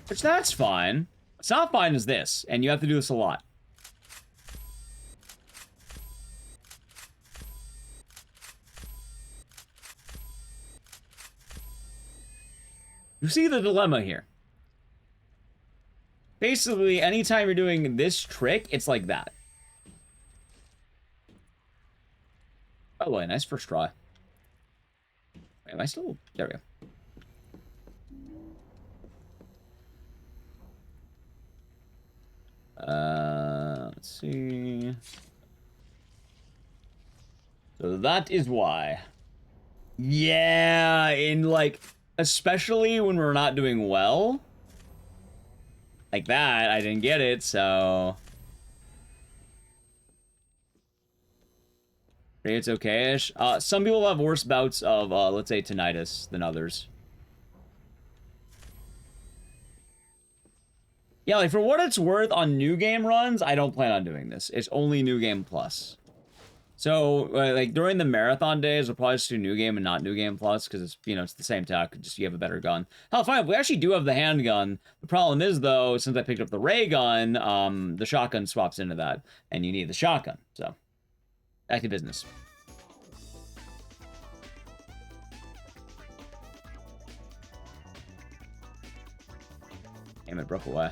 Which, that's fine. What's not fine is this, and you have to do this a lot. You see the dilemma here. Basically, anytime you're doing this trick, it's like that. By the way, nice first try. Wait, am I still... There we go. Let's see. So that is why. Yeah, in like, especially when we're not doing well. Like that, I didn't get it, so. It's okay-ish. Some people have worse bouts of, let's say, tinnitus than others. Yeah, like, for what it's worth, on new game runs, I don't plan on doing this. It's only new game plus. So, like, during the marathon days, we'll probably just do new game and not new game plus, because it's, you know, it's the same tech, just you have a better gun. Hell, fine, we actually do have the handgun. The problem is, though, since I picked up the ray gun, the shotgun swaps into that, and you need the shotgun, so. Back to business. Damn, it broke away.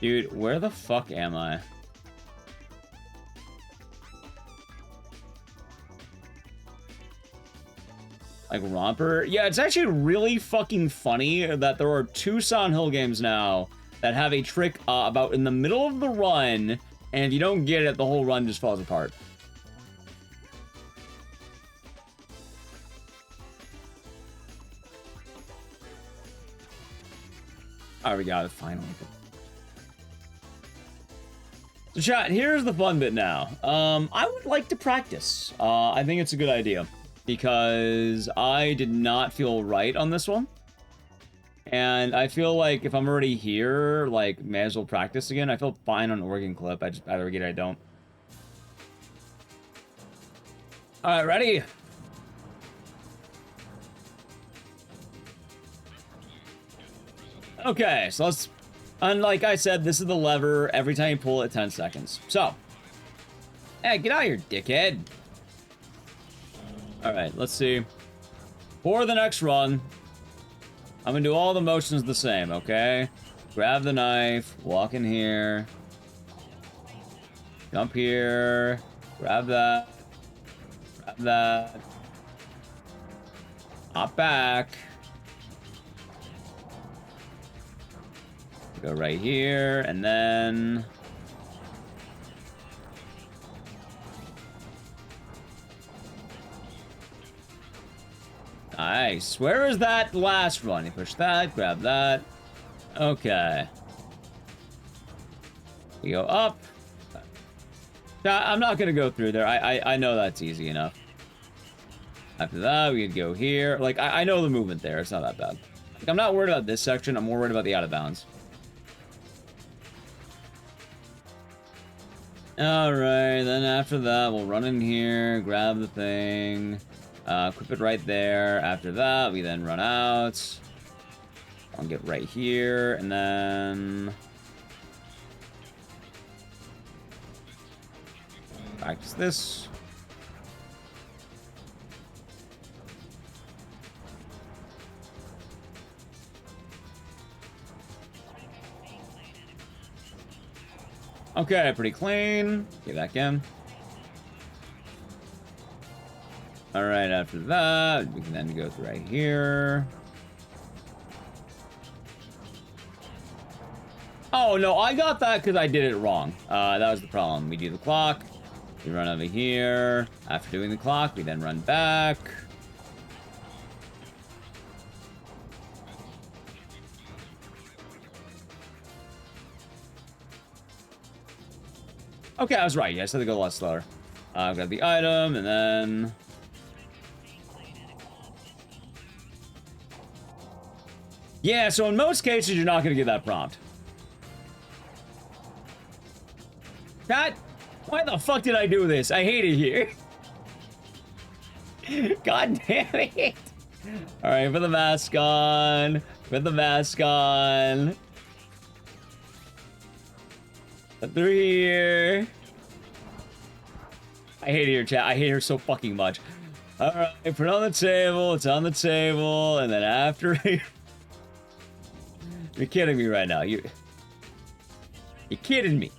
Dude, where the fuck am I? Like Romper? Yeah, it's actually really fucking funny that there are 2 Silent Hill games now that have a trick about in the middle of the run, and if you don't get it, the whole run just falls apart. Alright, we got it, finally. So chat, here's the fun bit now. I would like to practice. I think it's a good idea. Because I did not feel right on this one. And I feel like if I'm already here, like, may as well practice again. I feel fine on Oregon Clip. I just either get it or I don't. Alright, ready? Okay, so let's... And like I said, this is the lever. Every time you pull it, 10 seconds. So. Hey, get out of here, dickhead. Alright, let's see. For the next run, I'm gonna do all the motions the same, okay? Grab the knife, walk in here. Jump here. Grab that. Grab that. Hop back. Go right here, and then... Nice. Where is that last one? You push that, grab that. Okay. We go up. I'm not gonna go through there. I know that's easy enough. After that, we could go here. Like, I know the movement there. It's not that bad. Like, I'm not worried about this section. I'm more worried about the out of bounds. Alright, then after that, we'll run in here, grab the thing, equip it right there. After that, we then run out. I'll get right here, and then... practice this. Okay, pretty clean. Get back in. Alright, after that, we can then go through right here. Oh, no, I got that because I did it wrong. That was the problem. We do the clock. We run over here. After doing the clock, we then run back. Okay, I was right. Yes, I had to go a lot slower. Grab the item, and then... yeah, so in most cases, you're not going to get that prompt. God, why the fuck did I do this? I hate it here. God damn it. Alright, put the mask on. Put the mask on. Put through here. I hate it here, chat. I hate her so fucking much. Alright, put it on the table. It's on the table. And then after... You're kidding me right now. You're kidding me.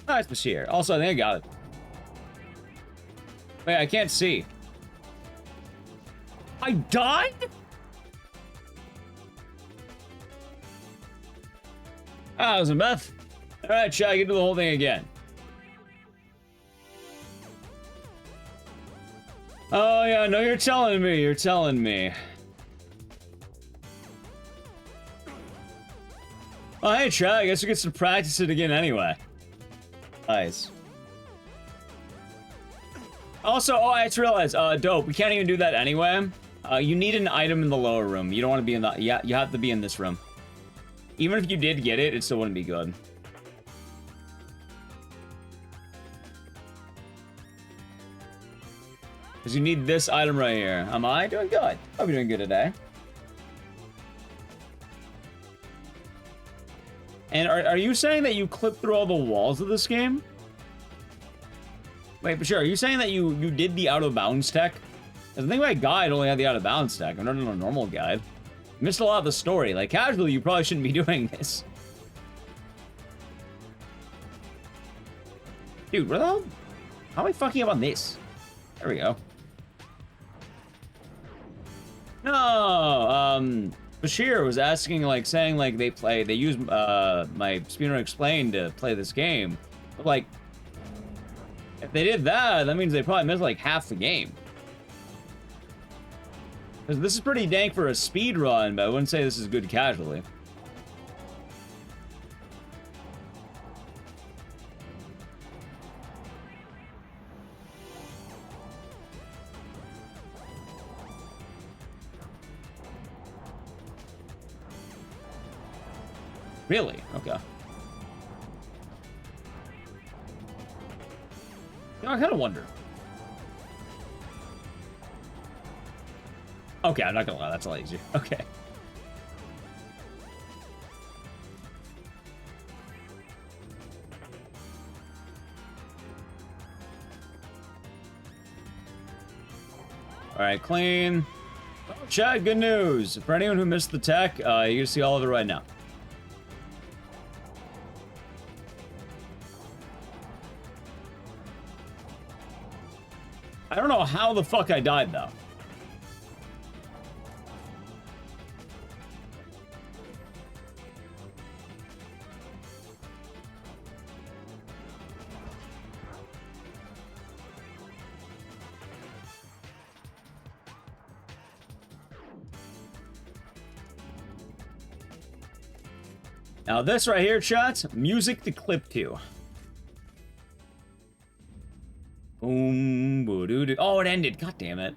Nice, Bashir. Also, I think I got it. Wait, I can't see. I died? Ah, it was a meth. Alright, shall I get to the whole thing again? Oh, yeah, no, you're telling me. You're telling me. Oh, hey, Chad, I guess we get to practice it again anyway. Nice. Also, oh, I just realized, dope, we can't even do that anyway. You need an item in the lower room. You don't want to be in the... yeah, you have to be in this room. Even if you did get it, it still wouldn't be good. Because you need this item right here. Am I doing good? I'll be doing good today. And are you saying that you clipped through all the walls of this game? Wait, but sure, are you saying that you did the out of bounds tech? Because I think my guide only had the out of bounds tech. I'm not in a normal guide. Missed a lot of the story. Like, casually, you probably shouldn't be doing this. Dude, where the hell? How am I fucking up on this? There we go. No, Bashir was asking, like, saying, like, they use, my Speedrun Explained to play this game. But, like, if they did that, that means they probably missed, like, half the game. Because this is pretty dank for a speedrun, but I wouldn't say this is good casually. Really? Okay. You know, I kind of wonder. Okay, I'm not gonna lie, that's a lot easier. Okay. Alright, clean. Oh, chat, good news. For anyone who missed the tech, you can see all of it right now. I don't know how the fuck I died, though. Now this right here, chat, music to clip to. Boom, boo doo doo. Oh, it ended. God damn it.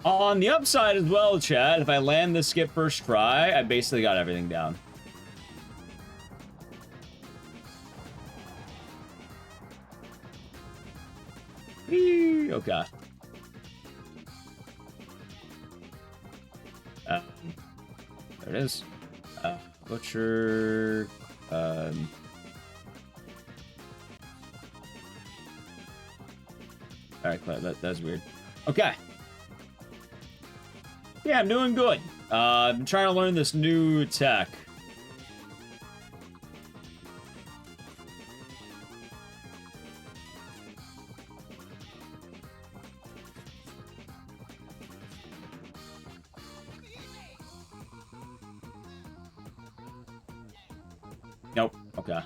On the upside as well, chat, if I land the skip first try, I basically got everything down. Oh god. There it is. Butcher. Alright, that's weird. Okay. Yeah, I'm doing good. I'm trying to learn this new tech. Nope. Okay.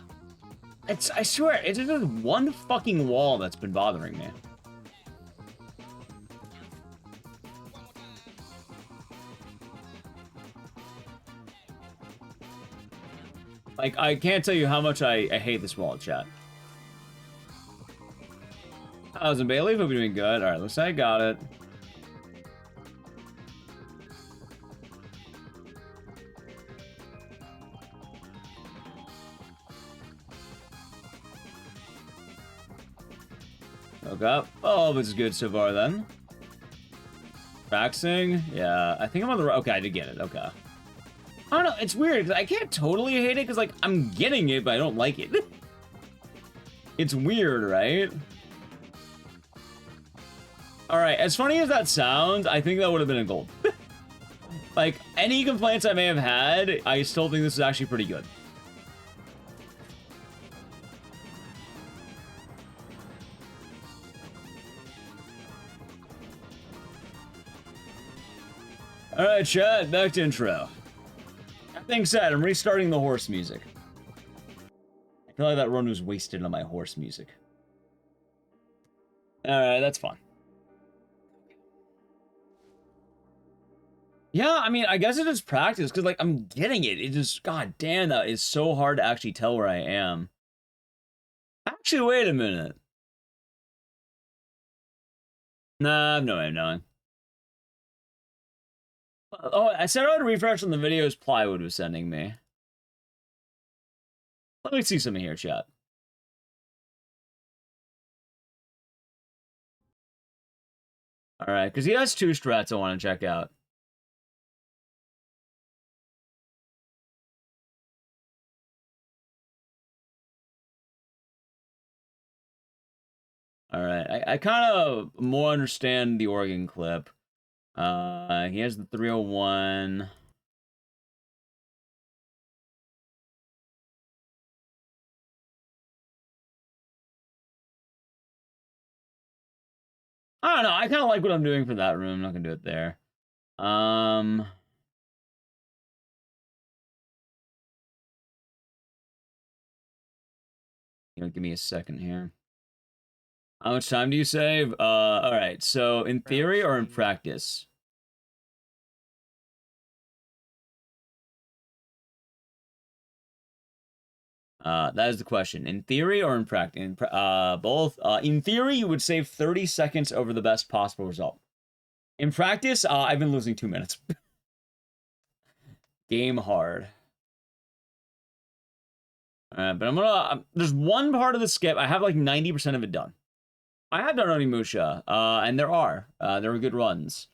I swear, it's just one fucking wall that's been bothering me. Like, I can't tell you how much I hate this wall, chat. How's it, Bailey? Hope you're doing good. Alright, looks like I got it. Okay. Oh, this is good so far then. Faxing? Yeah, I think I'm on the right. Okay, I did get it. Okay. I don't know. It's weird because I can't totally hate it because, like, I'm getting it, but I don't like it. It's weird, right? Alright, as funny as that sounds, I think that would have been a gold. Like, any complaints I may have had, I still think this is actually pretty good. Alright, chat, back to intro. That being said, I'm restarting the horse music. I feel like that run was wasted on my horse music. Alright, that's fun. Yeah, I mean, I guess it is practice, because, like, I'm getting it. It just, god damn, that is so hard to actually tell where I am. Actually, wait a minute. Nah, no way of knowing. Oh, I said I would refresh on the videos Plywood was sending me. Let me see something here, chat. Alright, because he has 2 strats I want to check out. Alright, I kind of more understand the organ clip. He has the 301. I don't know, I kind of like what I'm doing for that room. I'm not gonna do it there. Give me a second here. How much time do you save? Alright, so in theory or in practice? That is the question. In theory or in practice? Both. In theory, you would save 30 seconds over the best possible result. In practice, I've been losing 2 minutes. Game hard. But I'm gonna... there's one part of the skip. I have like 90% of it done. I have done Onimusha, and there are good runs.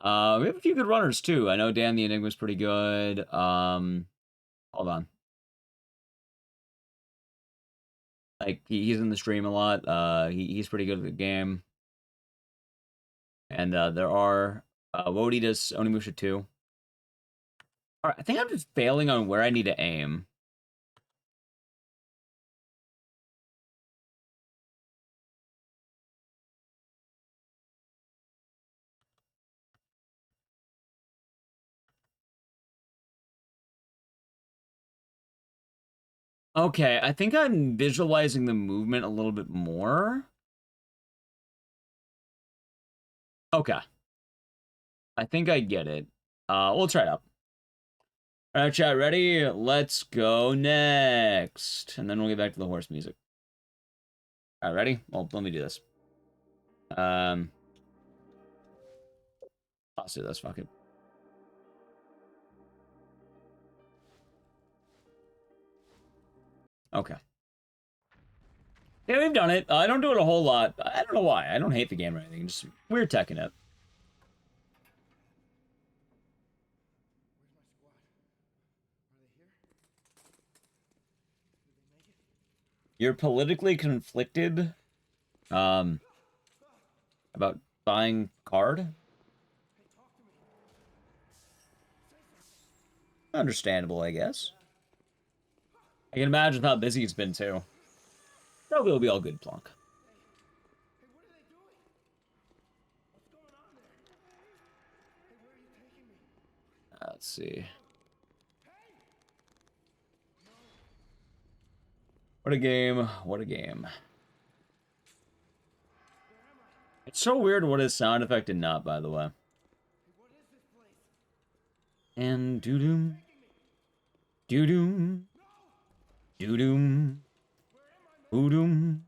We have a few good runners, too. I know Dan the Enigma's pretty good. Hold on. Like, he's in the stream a lot. He's pretty good at the game. And there are... Wody does Onimusha, too. Alright, I think I'm just failing on where I need to aim. Okay, I think I'm visualizing the movement a little bit more. Okay. I think I get it. We'll try it out. Alright, chat, ready? Let's go next. And then we'll get back to the horse music. Alright, ready? Well, let me do this. I'll do this, fuck it. Okay. Yeah, we've done it. I don't do it a whole lot. I don't know why. I don't hate the game or anything. Just weird teching it. You're politically conflicted about buying card? Understandable, I guess. I can imagine how busy it's been, too. Probably will be all good, Plonk. Let's see. What a game. What a game. It's so weird what is sound effect and not, by the way. And doo-doom. Doo-doom. Doo-doom. Doo-doom.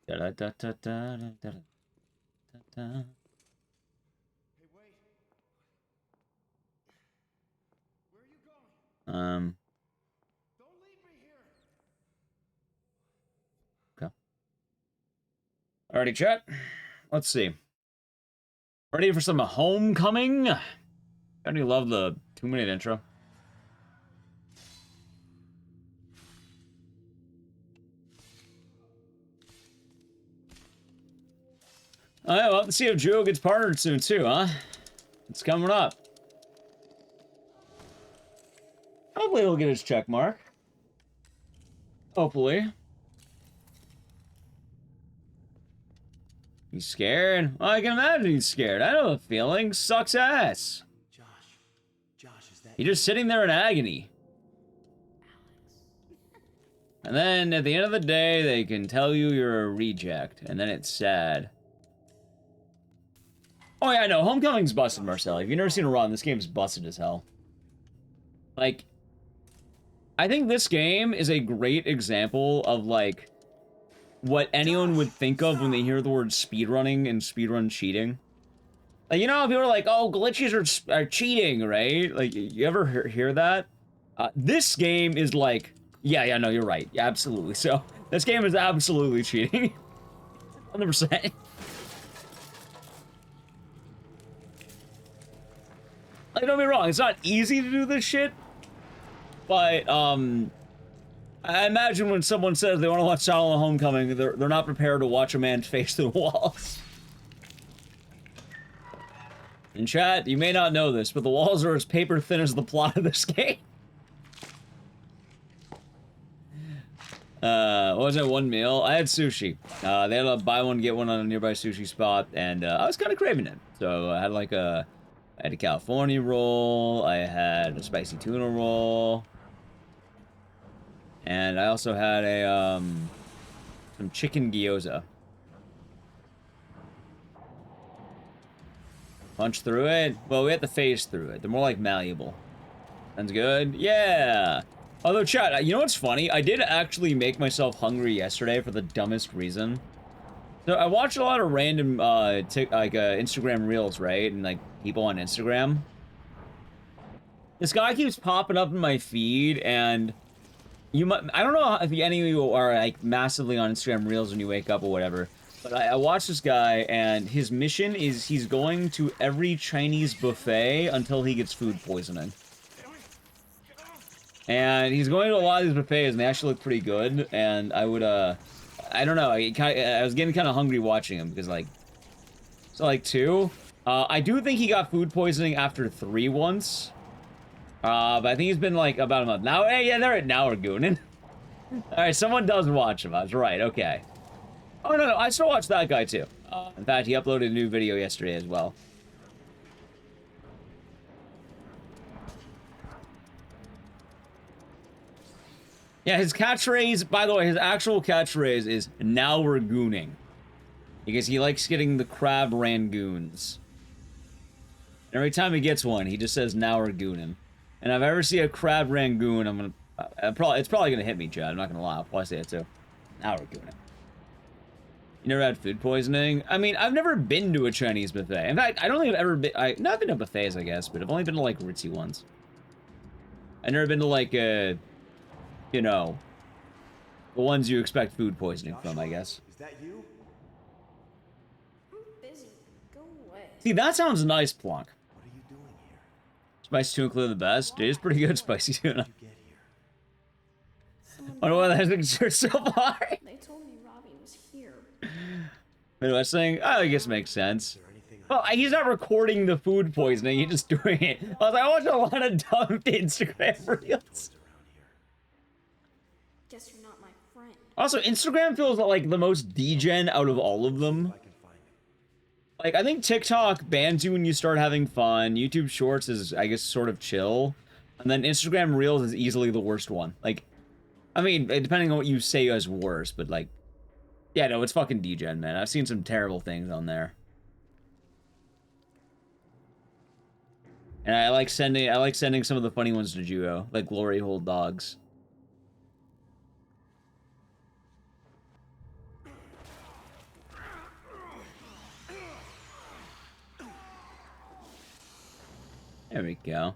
Da-da-da-da-da-da-da-da. Hey, wait. Where are you going? Don't leave me here. Okay. Alrighty, chat. Let's see. Ready for some homecoming? I already love the 2-minute intro. Oh, yeah, well, let's see if Drew gets partnered soon, too, huh? It's coming up. Hopefully he'll get his check mark. Hopefully. He's scared? Well, I can imagine he's scared. I know the feeling. Sucks ass. Josh, is that... You're just sitting there in agony. And then, at the end of the day, they can tell you you're a reject. And then it's sad. Oh yeah, no, Homecoming's busted, Marcel. If you've never seen a run, this game's busted as hell. Like, I think this game is a great example of, like, what anyone would think of when they hear the word speedrunning and speedrun cheating. Like, you know, people are like, oh, glitches are cheating, right? Like, you ever hear that? This game is like, yeah, no, you're right. Yeah, absolutely. So, this game is absolutely cheating. 100%. Like, don't be wrong, it's not easy to do this shit, but, I imagine when someone says they want to watch Silent Homecoming, they're not prepared to watch a man face through the walls. In chat, you may not know this, but the walls are as paper thin as the plot of this game. What was that one meal? I had sushi. They had a buy one, get one on a nearby sushi spot, and I was kind of craving it. So I had like I had a California roll, I had a spicy tuna roll, and I also had a, some chicken gyoza. Punch through it? Well, we have to phase through it. They're more like malleable. Sounds good? Yeah! Although, chat, you know what's funny? I did actually make myself hungry yesterday for the dumbest reason. So, I watch a lot of random, Instagram reels, right? And, like, people on Instagram. This guy keeps popping up in my feed, and you might... I don't know if any of you are, like, massively on Instagram reels when you wake up or whatever. But I watch this guy, and his mission is he's going to every Chinese buffet until he gets food poisoning. And he's going to a lot of these buffets, and they actually look pretty good. And I would, I don't know, I was getting kind of hungry watching him, because, like... So, like, 2. I do think he got food poisoning after 3 once. But I think he's been, like, about a month. Now, hey, yeah, now we're gooning. Alright, someone does watch him. I was right, okay. Oh, no, I still watch that guy, too. In fact, he uploaded a new video yesterday as well. Yeah, his catchphrase, by the way, his actual catchphrase is, now we're gooning. Because he likes getting the crab rangoons. Every time he gets one, he just says, now we're gooning. And if I ever see a crab rangoon, it's probably gonna hit me, Chad. I'm not gonna lie. I'll probably say it, too. Now we're gooning. You never had food poisoning? I mean, I've never been to a Chinese buffet. In fact, I don't think I've ever been... No, I've been to buffets, I guess, but I've only been to, like, ritzy ones. I've never been to, like, you know, the ones you expect food poisoning from, I guess. Is that you? I'm busy. Go away. See, that sounds nice, Plonk. What are you doing here? Spicy tuna clearly the best. It is pretty good, spicy tuna. You get here. Someone I don't know why that has been so far. They told me Robbie was here. Midwesting? Oh, I guess it makes sense. Is there anything Well, he's not recording the food poisoning, he's just doing it. I was like, I watch a lot of dumb Instagram reels. around here? Guess you're not my friend. Also, Instagram feels like the most degen out of all of them. I can find him. Like, I think TikTok bans you when you start having fun. YouTube Shorts is, I guess, sort of chill. And then Instagram Reels is easily the worst one. Like, I mean, depending on what you say as worse, but like... Yeah, no, it's fucking degen, man. I've seen some terrible things on there. And I like sending some of the funny ones to Juo, like Glory Hole Dogs. There we go.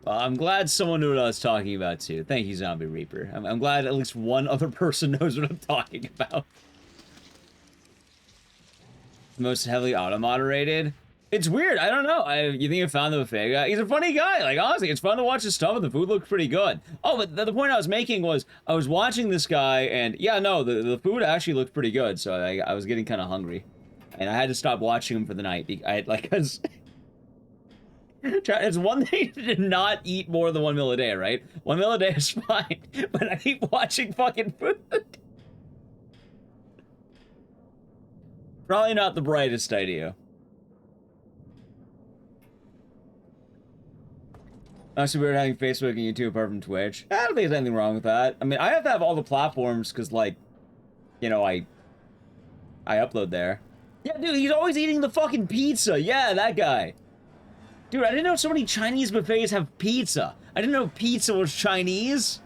Well, I'm glad someone knew what I was talking about, too. Thank you, Zombie Reaper. I'm glad at least one other person knows what I'm talking about. Most heavily auto-moderated? It's weird. I don't know. You think I found the buffet guy? He's a funny guy. Like, honestly, it's fun to watch his stuff, and the food looks pretty good. Oh, but the point I was making was, I was watching this guy, and yeah, no, the food actually looked pretty good, so I was getting kind of hungry. And I had to stop watching him for the night. Because... It's one thing to not eat more than 1 meal a day, right? 1 meal a day is fine, but I keep watching fucking food. Probably not the brightest idea. Honestly, weird having Facebook and YouTube apart from Twitch. I don't think there's anything wrong with that. I mean, I have to have all the platforms because, like, you know, I upload there. Yeah, dude, he's always eating the fucking pizza. Yeah, that guy. Dude, I didn't know so many Chinese buffets have pizza. I didn't know pizza was Chinese.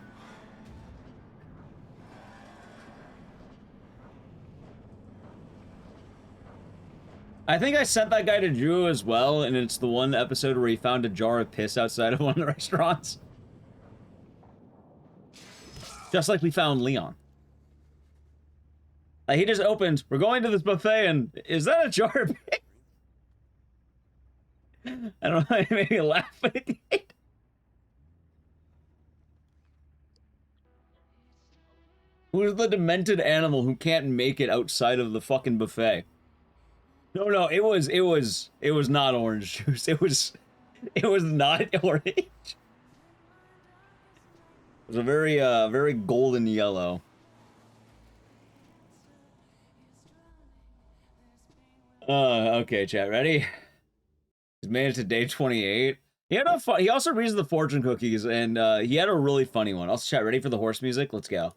I think I sent that guy to Drew as well, and it's the one episode where he found a jar of piss outside of one of the restaurants. Just like we found Leon. Like, he just opened, we're going to this buffet, and is that a jar of piss? I don't know, it made me laugh, but it did. Who's the demented animal who can't make it outside of the fucking buffet? No, it was not orange juice. It was not orange. It was a very golden yellow. Okay, chat, ready? He's made it to day 28. He also reads the fortune cookies, and he had a really funny one. Also, chat, ready for the horse music? Let's go.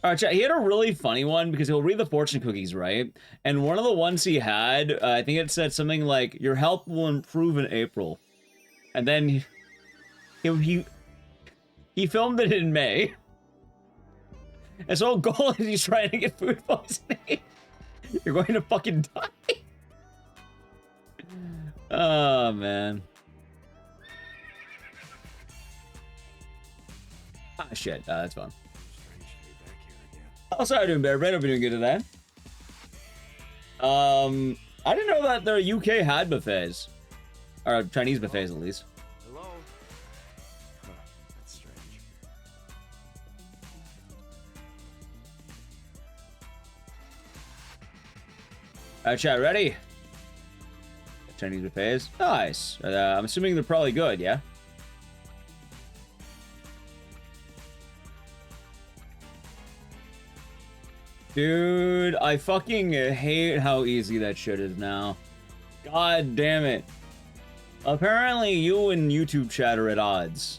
All right, chat, he had a really funny one because he'll read the fortune cookies, right? And one of the ones he had, I think it said something like, your health will improve in April. And then he filmed it in May. And so goal is he's trying to get food poisoning. You're going to fucking die. Oh, man. Ah, shit. That's fun. Oh, sorry, doing better. Brand, hope you're doing good today. I didn't know that the UK had buffets. Or Chinese buffets, at least. Hello? Huh, that's strange. Alright, chat, ready? Chinese buffets. Nice. I'm assuming they're probably good, yeah? Dude, I fucking hate how easy that shit is now. God damn it. Apparently, you and YouTube chat are at odds.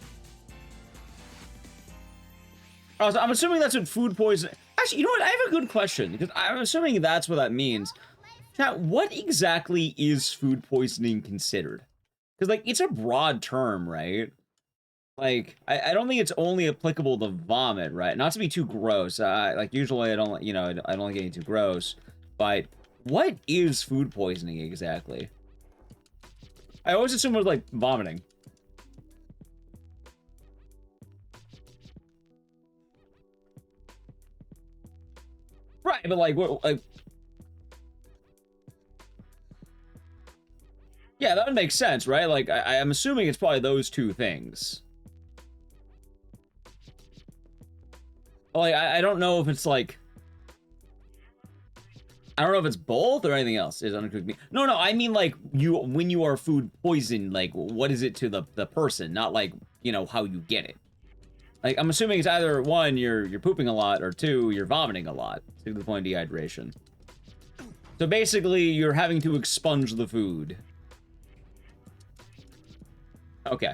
Also, I'm assuming that's what food poisoning... Actually, you know what? I have a good question, because I'm assuming that's what that means. Chat, what exactly is food poisoning considered? Because, like, it's a broad term, right? Like, I don't think it's only applicable to vomit, right? Not to be too gross. Like, usually I don't, you know, I don't like getting too gross. But what is food poisoning exactly? I always assume it was, like, vomiting. Right, but, like, what, like... Yeah, that would make sense, right? Like, I'm assuming it's probably those two things. Like, I don't know if it's like... I don't know if it's both or anything else. Is undercooked meat. No, I mean, like, when you are food poisoned, like, what is it to the person? Not, like, you know, how you get it. Like, I'm assuming it's either, one, you're pooping a lot, or two, you're vomiting a lot, to the point of dehydration. So basically, you're having to expunge the food. Okay.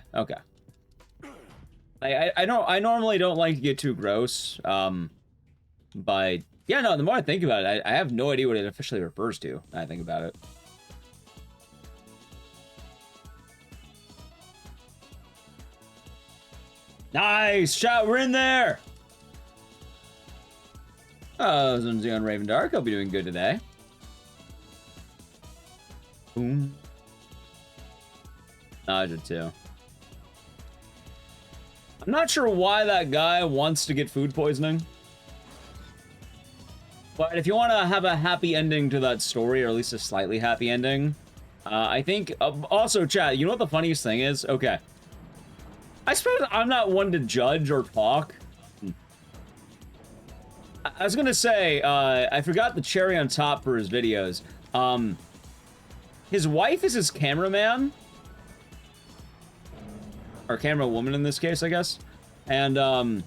I normally don't like to get too gross, but yeah, no, the more I think about it, I have no idea what it officially refers to when I think about it. Nice shot, we're in there. Oh, Zunzi on Raven Dark, hope you're doing good today. Boom. I did too. I'm not sure why that guy wants to get food poisoning. But if you want to have a happy ending to that story, or at least a slightly happy ending, I think... also, chat, you know what the funniest thing is? Okay. I suppose I'm not one to judge or talk. I was gonna say, I forgot the cherry on top for his videos. His wife is his cameraman. Or camera woman in this case, I guess. And,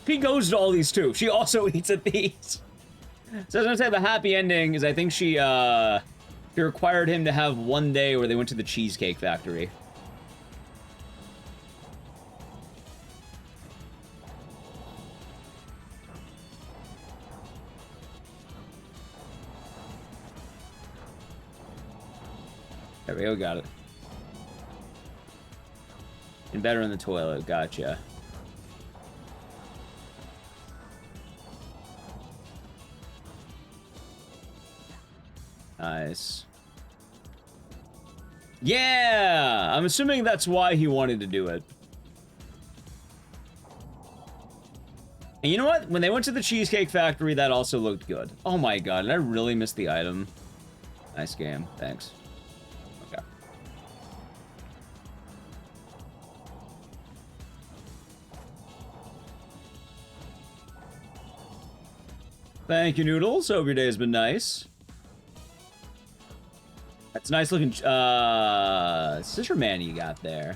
she goes to all these too. She also eats at these. So I was gonna say the happy ending is I think she required him to have one day where they went to the Cheesecake Factory. There we go, got it. And better in the toilet, gotcha. Nice. Yeah! I'm assuming that's why he wanted to do it. And you know what? When they went to the Cheesecake Factory, that also looked good. Oh my god, and I really missed the item. Nice game. Thanks. Okay. Thank you, Noodles. Hope your day has been nice. That's nice looking, Scissor Man you got there.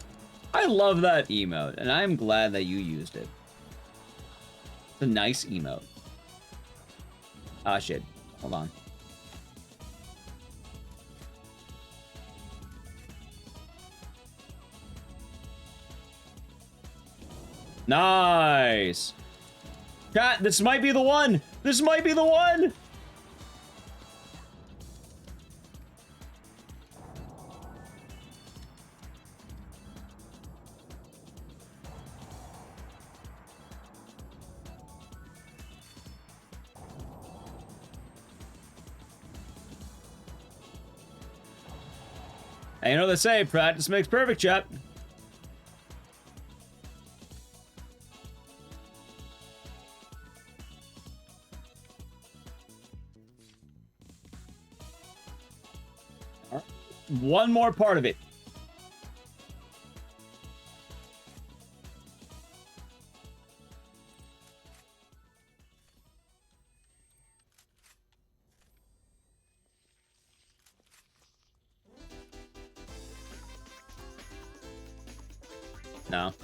I love that emote, and I'm glad that you used it. It's a nice emote. Ah, shit. Hold on. Nice! Chat, this might be the one! This might be the one! And you know what they say, practice makes perfect, chat. One more part of it. No.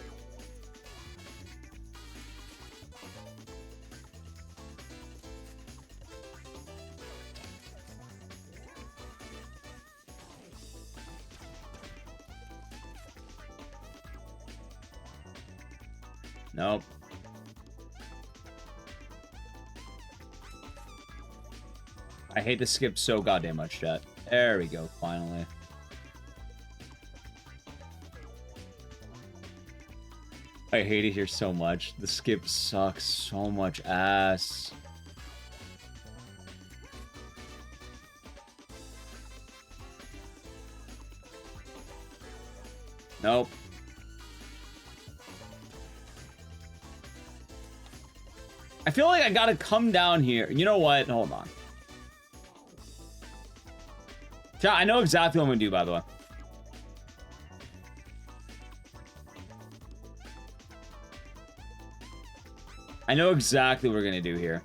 Nope. I hate to skip so goddamn much, chat. There we go, finally. I hate it here so much. The skip sucks so much ass. Nope. I feel like I gotta come down here. You know what? Hold on. Chat, I know exactly what I'm gonna do, by the way. I know exactly what we're gonna do here.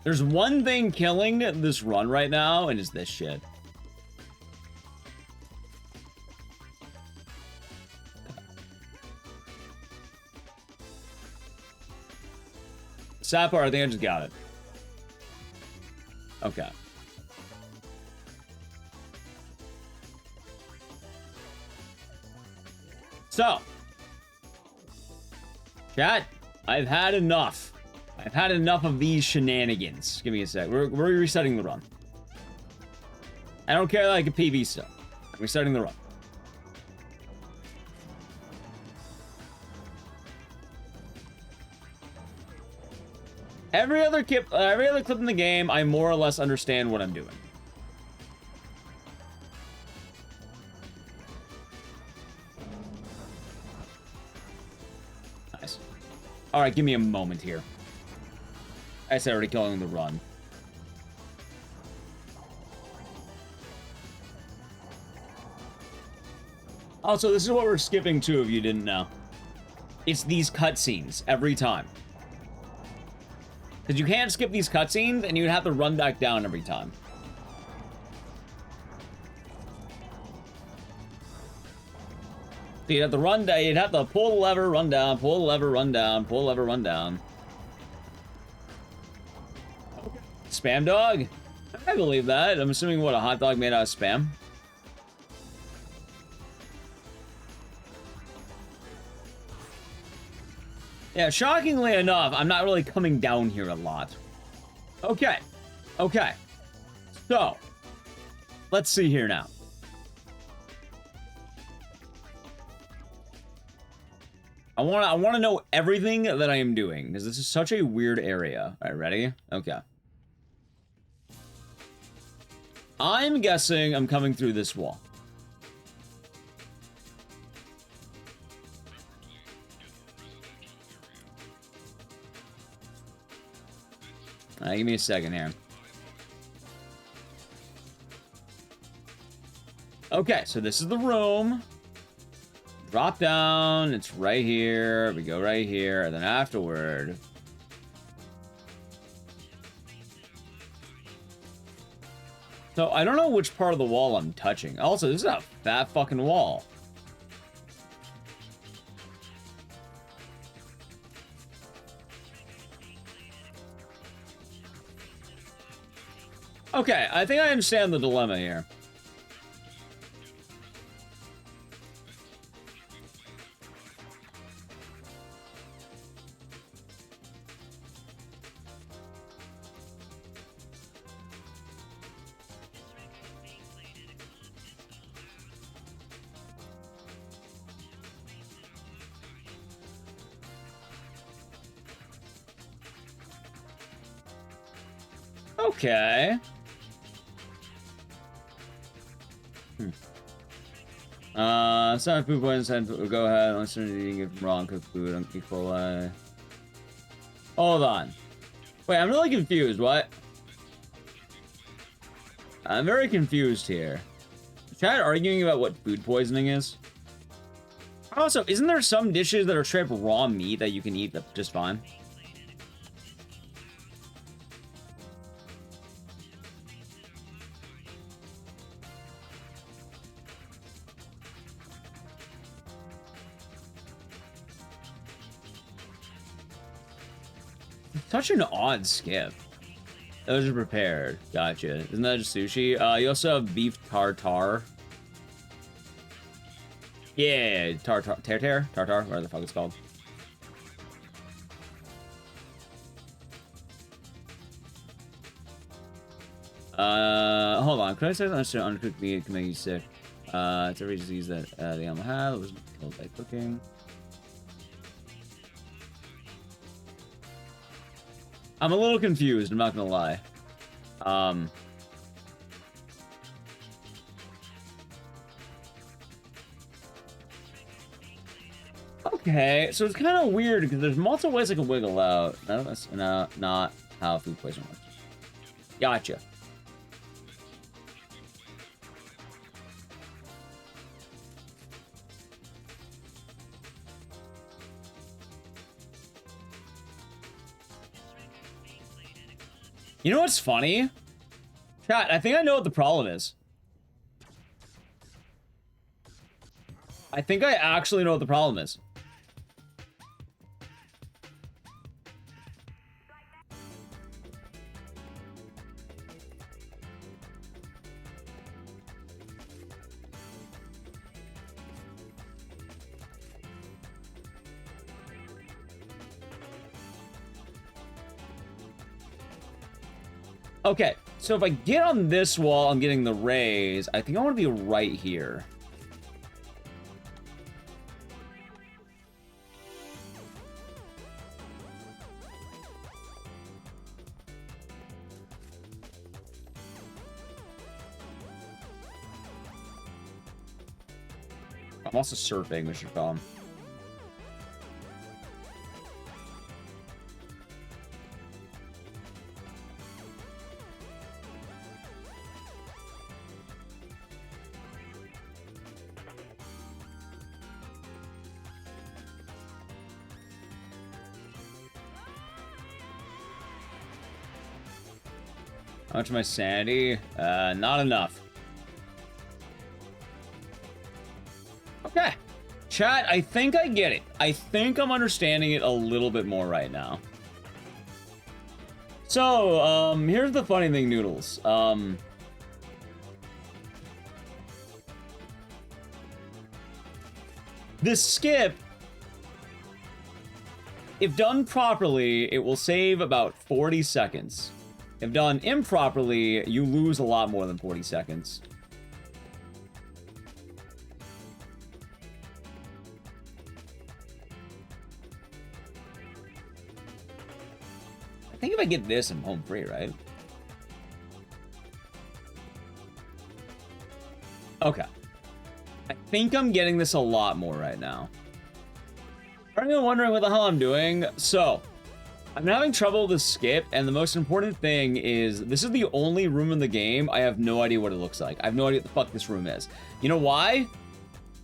There's one thing killing this run right now, and it's this shit. Sapper, I think I just got it. Okay. So, chat, I've had enough. I've had enough of these shenanigans. Give me a sec. We're resetting the run. I don't care that I can PV still. I'm resetting the run. Every other clip in the game, I more or less understand what I'm doing. Nice. All right, give me a moment here. I said already killing the run. Also, this is what we're skipping too, if you didn't know. It's these cutscenes every time. Because you can't skip these cutscenes, and you'd have to run back down every time. So you'd have to run down, you'd have to pull the lever, run down, pull the lever, run down, pull the lever, run down. Spam dog? I believe that. I'm assuming, what, a hot dog made out of spam? Yeah, shockingly enough, I'm not really coming down here a lot. Okay. Okay. So, let's see here now. I want to know everything that I am doing, because this is such a weird area. All right, ready? Okay. I'm guessing I'm coming through this wall. All right, give me a second here. Okay, so this is the room. Drop down, it's right here. We go right here, and then afterward. So I don't know which part of the wall I'm touching. Also, this is a fat fucking wall. Okay, I think I understand the dilemma here. Okay. Some food points and go ahead. Unless you're eating it wrong, cooked food on equal. Hold on. Wait, I'm really confused. What? I'm very confused here. Is Chad arguing about what food poisoning is? Also, isn't there some dishes that are straight up raw meat that you can eat just fine? Such an odd skip. Those are prepared. Gotcha. Isn't that just sushi? You also have beef tartare. Yeah, tartare, whatever the fuck it's called. Hold on. Could I say that uncooked meat can make you sick? It's a disease that the animal had. It was killed by cooking. I'm a little confused, I'm not gonna lie. Okay, so it's kind of weird because there's multiple ways I can wiggle out. No, that's not how food poisoning works. Gotcha. You know what's funny? Chat, I think I know what the problem is. I think I actually know what the problem is. Okay, so if I get on this wall, I'm getting the rays. I think I want to be right here. I'm also surfing, Mr. Tom. How much of my sanity? Not enough. Okay. Chat, I think I get it. I think I'm understanding it a little bit more right now. So, here's the funny thing, Noodles. This skip, if done properly, it will save about 40 seconds. If done improperly, you lose a lot more than 40 seconds. I think if I get this, I'm home free, right? Okay. I think I'm getting this a lot more right now. Are you wondering what the hell I'm doing? So, I'm having trouble with skip, and the most important thing is, this is the only room in the game I have no idea what it looks like. I have no idea what the fuck this room is. You know why?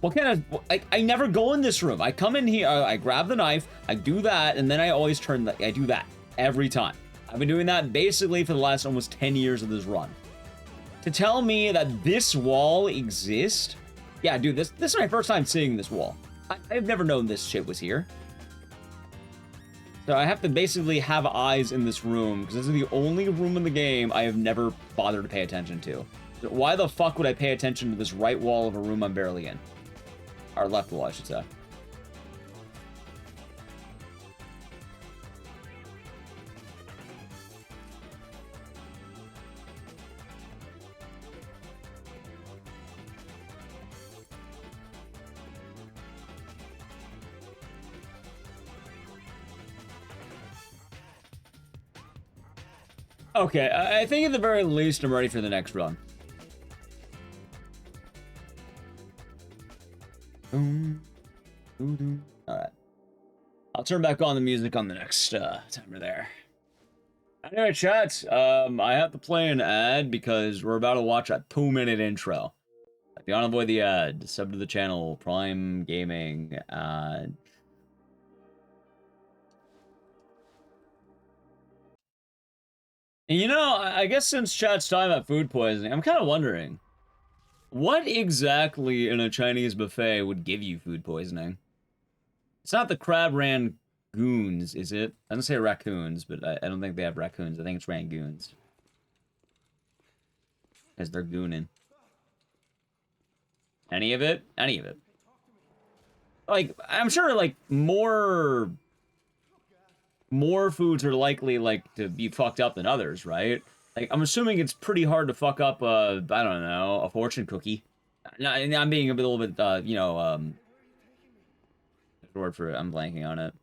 What kind of... I never go in this room. I come in here, I grab the knife, I do that, and then I always turn the... I do that every time. I've been doing that basically for the last almost 10 years of this run. To tell me that this wall exists... Yeah, dude, this is my first time seeing this wall. I've never known this shit was here. So I have to basically have eyes in this room, because this is the only room in the game I have never bothered to pay attention to. So why the fuck would I pay attention to this right wall of a room I'm barely in? Or left wall, I should say. Okay, I think at the very least I'm ready for the next run. Alright. I'll turn back on the music on the next timer there. Anyway, chat, I have to play an ad because we're about to watch a 2-minute intro. If you want to avoid the ad, sub to the channel, Prime Gaming, and you know, I guess since chat's talking about food poisoning, I'm kind of wondering, what exactly in a Chinese buffet would give you food poisoning? It's not the crab rangoons, is it? I don't say raccoons, but I don't think they have raccoons. I think it's rangoons. Because they're gooning. Any of it? Any of it. Like, I'm sure, like, more foods are likely, like, to be fucked up than others, right? Like, I'm assuming it's pretty hard to fuck up, I don't know, a fortune cookie. No, I'm being a little bit, you know, word for it, I'm blanking on it.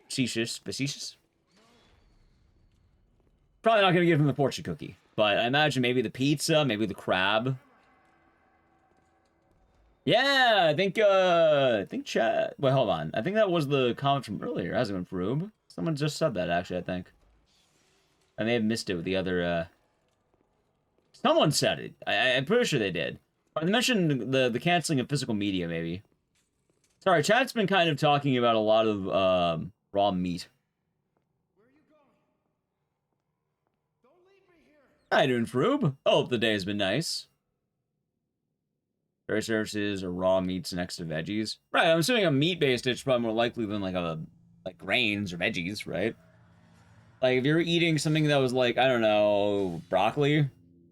Facetious? Probably not gonna give him the fortune cookie, but I imagine maybe the pizza, maybe the crab. Yeah, I think chat, wait, hold on. I think that was the comment from earlier, hasn't it, Rube? Someone just said that, actually, I think. I may have missed it with the other, Someone said it. I'm pretty sure they did. Or they mentioned the canceling of physical media, maybe. Sorry, chat's been kind of talking about a lot of, raw meat. Where are you going? Don't leave me here. How you doing, Froob? Hope the day's been nice. Dairy services or raw meats next to veggies. Right, I'm assuming a meat-based dish is probably more likely than, like grains or veggies, right? Like, if you're eating something that was, like, I don't know, broccoli,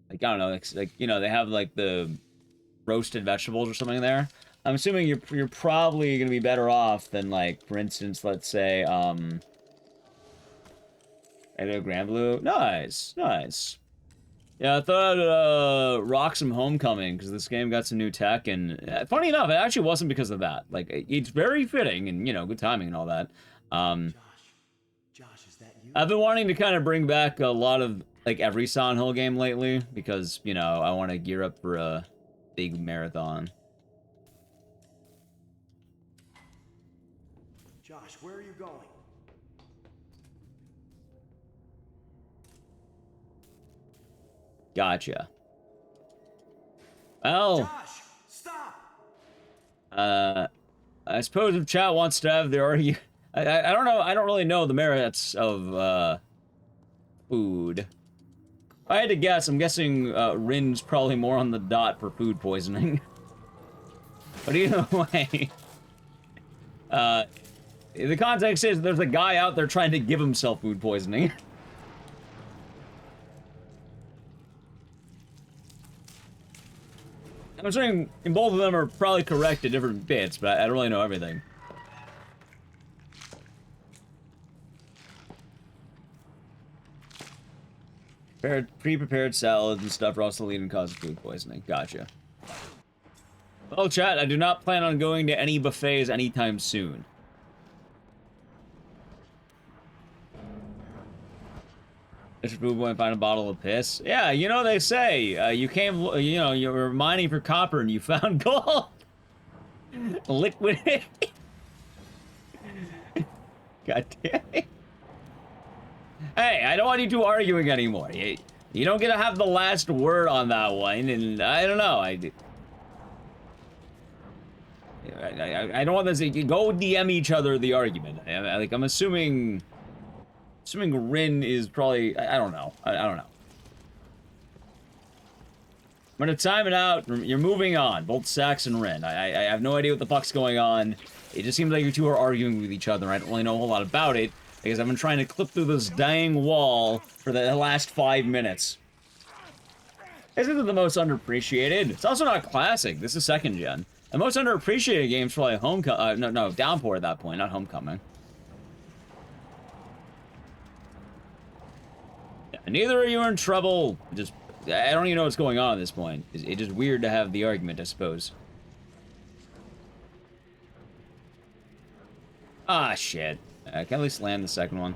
like, I don't know, like you know, they have, like, the roasted vegetables or something there. I'm assuming you're probably gonna be better off than, like, for instance, let's say, Edo Grand Blue. Nice, nice. Yeah, I thought I'd rock some Homecoming, because this game got some new tech, and funny enough, it actually wasn't because of that. Like, it's very fitting, and, you know, good timing and all that. Josh, is that you? I've been wanting to kind of bring back a lot of, like, every Silent Hill game lately, because, you know, I want to gear up for a big marathon. Josh, where are you going? Gotcha. Well, Josh, stop! I suppose if chat wants to have their argue... I don't know, I don't really know the merits of, food. If I had to guess, I'm guessing, Rin's probably more on the dot for food poisoning. But either way... the context is there's a guy out there trying to give himself food poisoning. I'm saying both of them are probably correct at different bits, but I don't really know everything. Pre-prepared salads and stuff are also leading to cause food poisoning. Gotcha. Well, chat, I do not plan on going to any buffets anytime soon. I should move and find a bottle of piss. Yeah, you know they say, you came, you know, you were mining for copper and you found gold. Liquid. God damn it. Hey, I don't want you two arguing anymore. You don't get to have the last word on that one, and I don't know. I don't want this. Go DM each other the argument. I'm assuming Rin is probably. I don't know. I don't know. I'm gonna time it out. You're moving on, both Sax and Rin. I have no idea what the fuck's going on. It just seems like you two are arguing with each other. I don't really know a whole lot about it because I've been trying to clip through this dang wall for the last 5 minutes. This isn't the most underappreciated. It's also not classic. This is second gen. The most underappreciated game is probably Homecoming. No, Downpour at that point, not Homecoming. Yeah, neither are you in trouble. Just, I don't even know what's going on at this point. It's just weird to have the argument, I suppose. Ah, shit. Can I at least land the second one?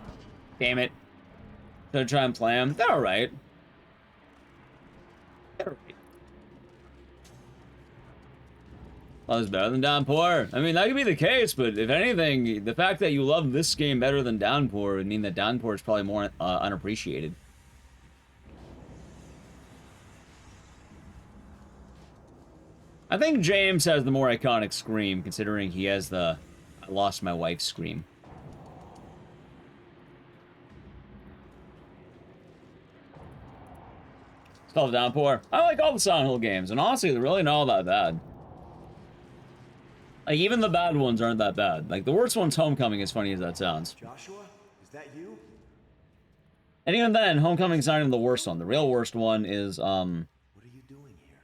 Damn it. Should I try and play them? They're alright. They're alright. Well, it's better than Downpour. I mean, that could be the case, but if anything, the fact that you love this game better than Downpour would mean that Downpour is probably more unappreciated. I think James has the more iconic scream, considering he has the I lost my wife scream. It's called Downpour. I like all the Silent Hill games, and honestly, they're really not all that bad. Like, even the bad ones aren't that bad. Like, the worst one's Homecoming, as funny as that sounds. Joshua, is that you? And even then, Homecoming's not even the worst one. The real worst one is, What are you doing here?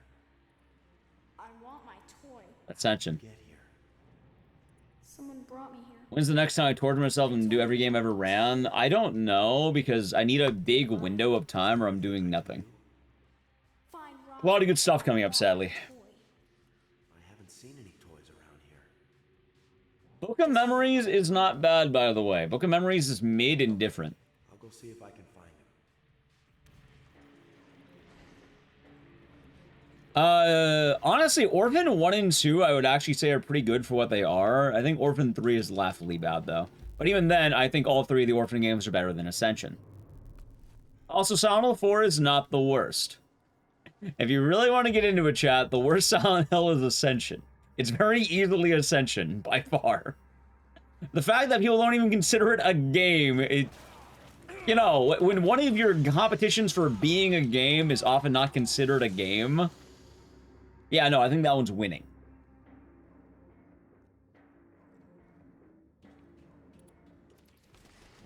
I want my toy. Ascension. Get here. Someone brought me here. When's the next time I torture myself and do every game I ever ran? I don't know, because I need a big window of time or I'm doing nothing. Fine, Rob. A lot of good stuff coming up, sadly. I haven't seen any toys around here. Book of Memories is not bad, by the way. Book of Memories is mid and different. I'll go see if I can find him. Honestly, Orphan 1 and 2, I would actually say are pretty good for what they are. I think Orphan 3 is laughably bad, though. But even then, I think all three of the Orphan games are better than Ascension. Also, Silent Hill 4 is not the worst. If you really want to get into a chat, the worst Silent Hill is Ascension. It's very easily Ascension, by far. The fact that people don't even consider it a game, you know, when one of your competitions for being a game is often not considered a game... Yeah, no, I think that one's winning.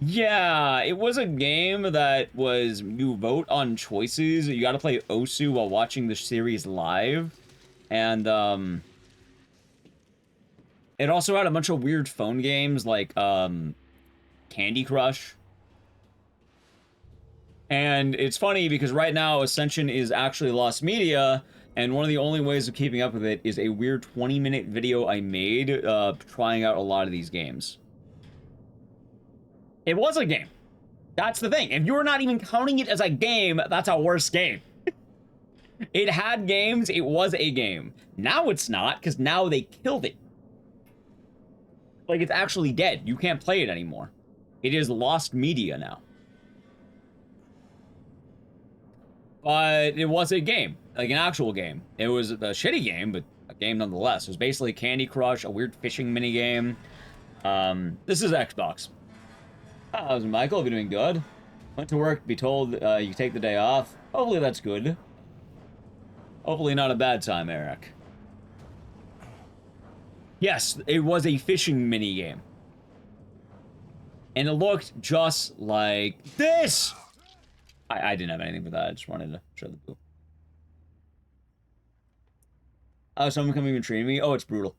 Yeah, it was a game that was, you vote on choices. You gotta play Osu while watching the series live. And, it also had a bunch of weird phone games like, Candy Crush. And it's funny because right now Ascension is actually lost media, and one of the only ways of keeping up with it is a weird 20-minute video I made trying out a lot of these games. It was a game. That's the thing. If you're not even counting it as a game, that's a worse game. It had games, it was a game. Now it's not, because now they killed it. Like, it's actually dead. You can't play it anymore. It is lost media now. But it was a game, like an actual game. It was a shitty game, but a game nonetheless. It was basically Candy Crush, a weird fishing minigame. This is Xbox. How's Michael? Hope you're doing good. Went to work, be told you take the day off. Hopefully that's good. Hopefully not a bad time, Eric. Yes, it was a fishing minigame. And it looked just like this! I didn't have anything for that. I just wanted to show the poop. Oh, someone coming and treating me? Oh, it's brutal.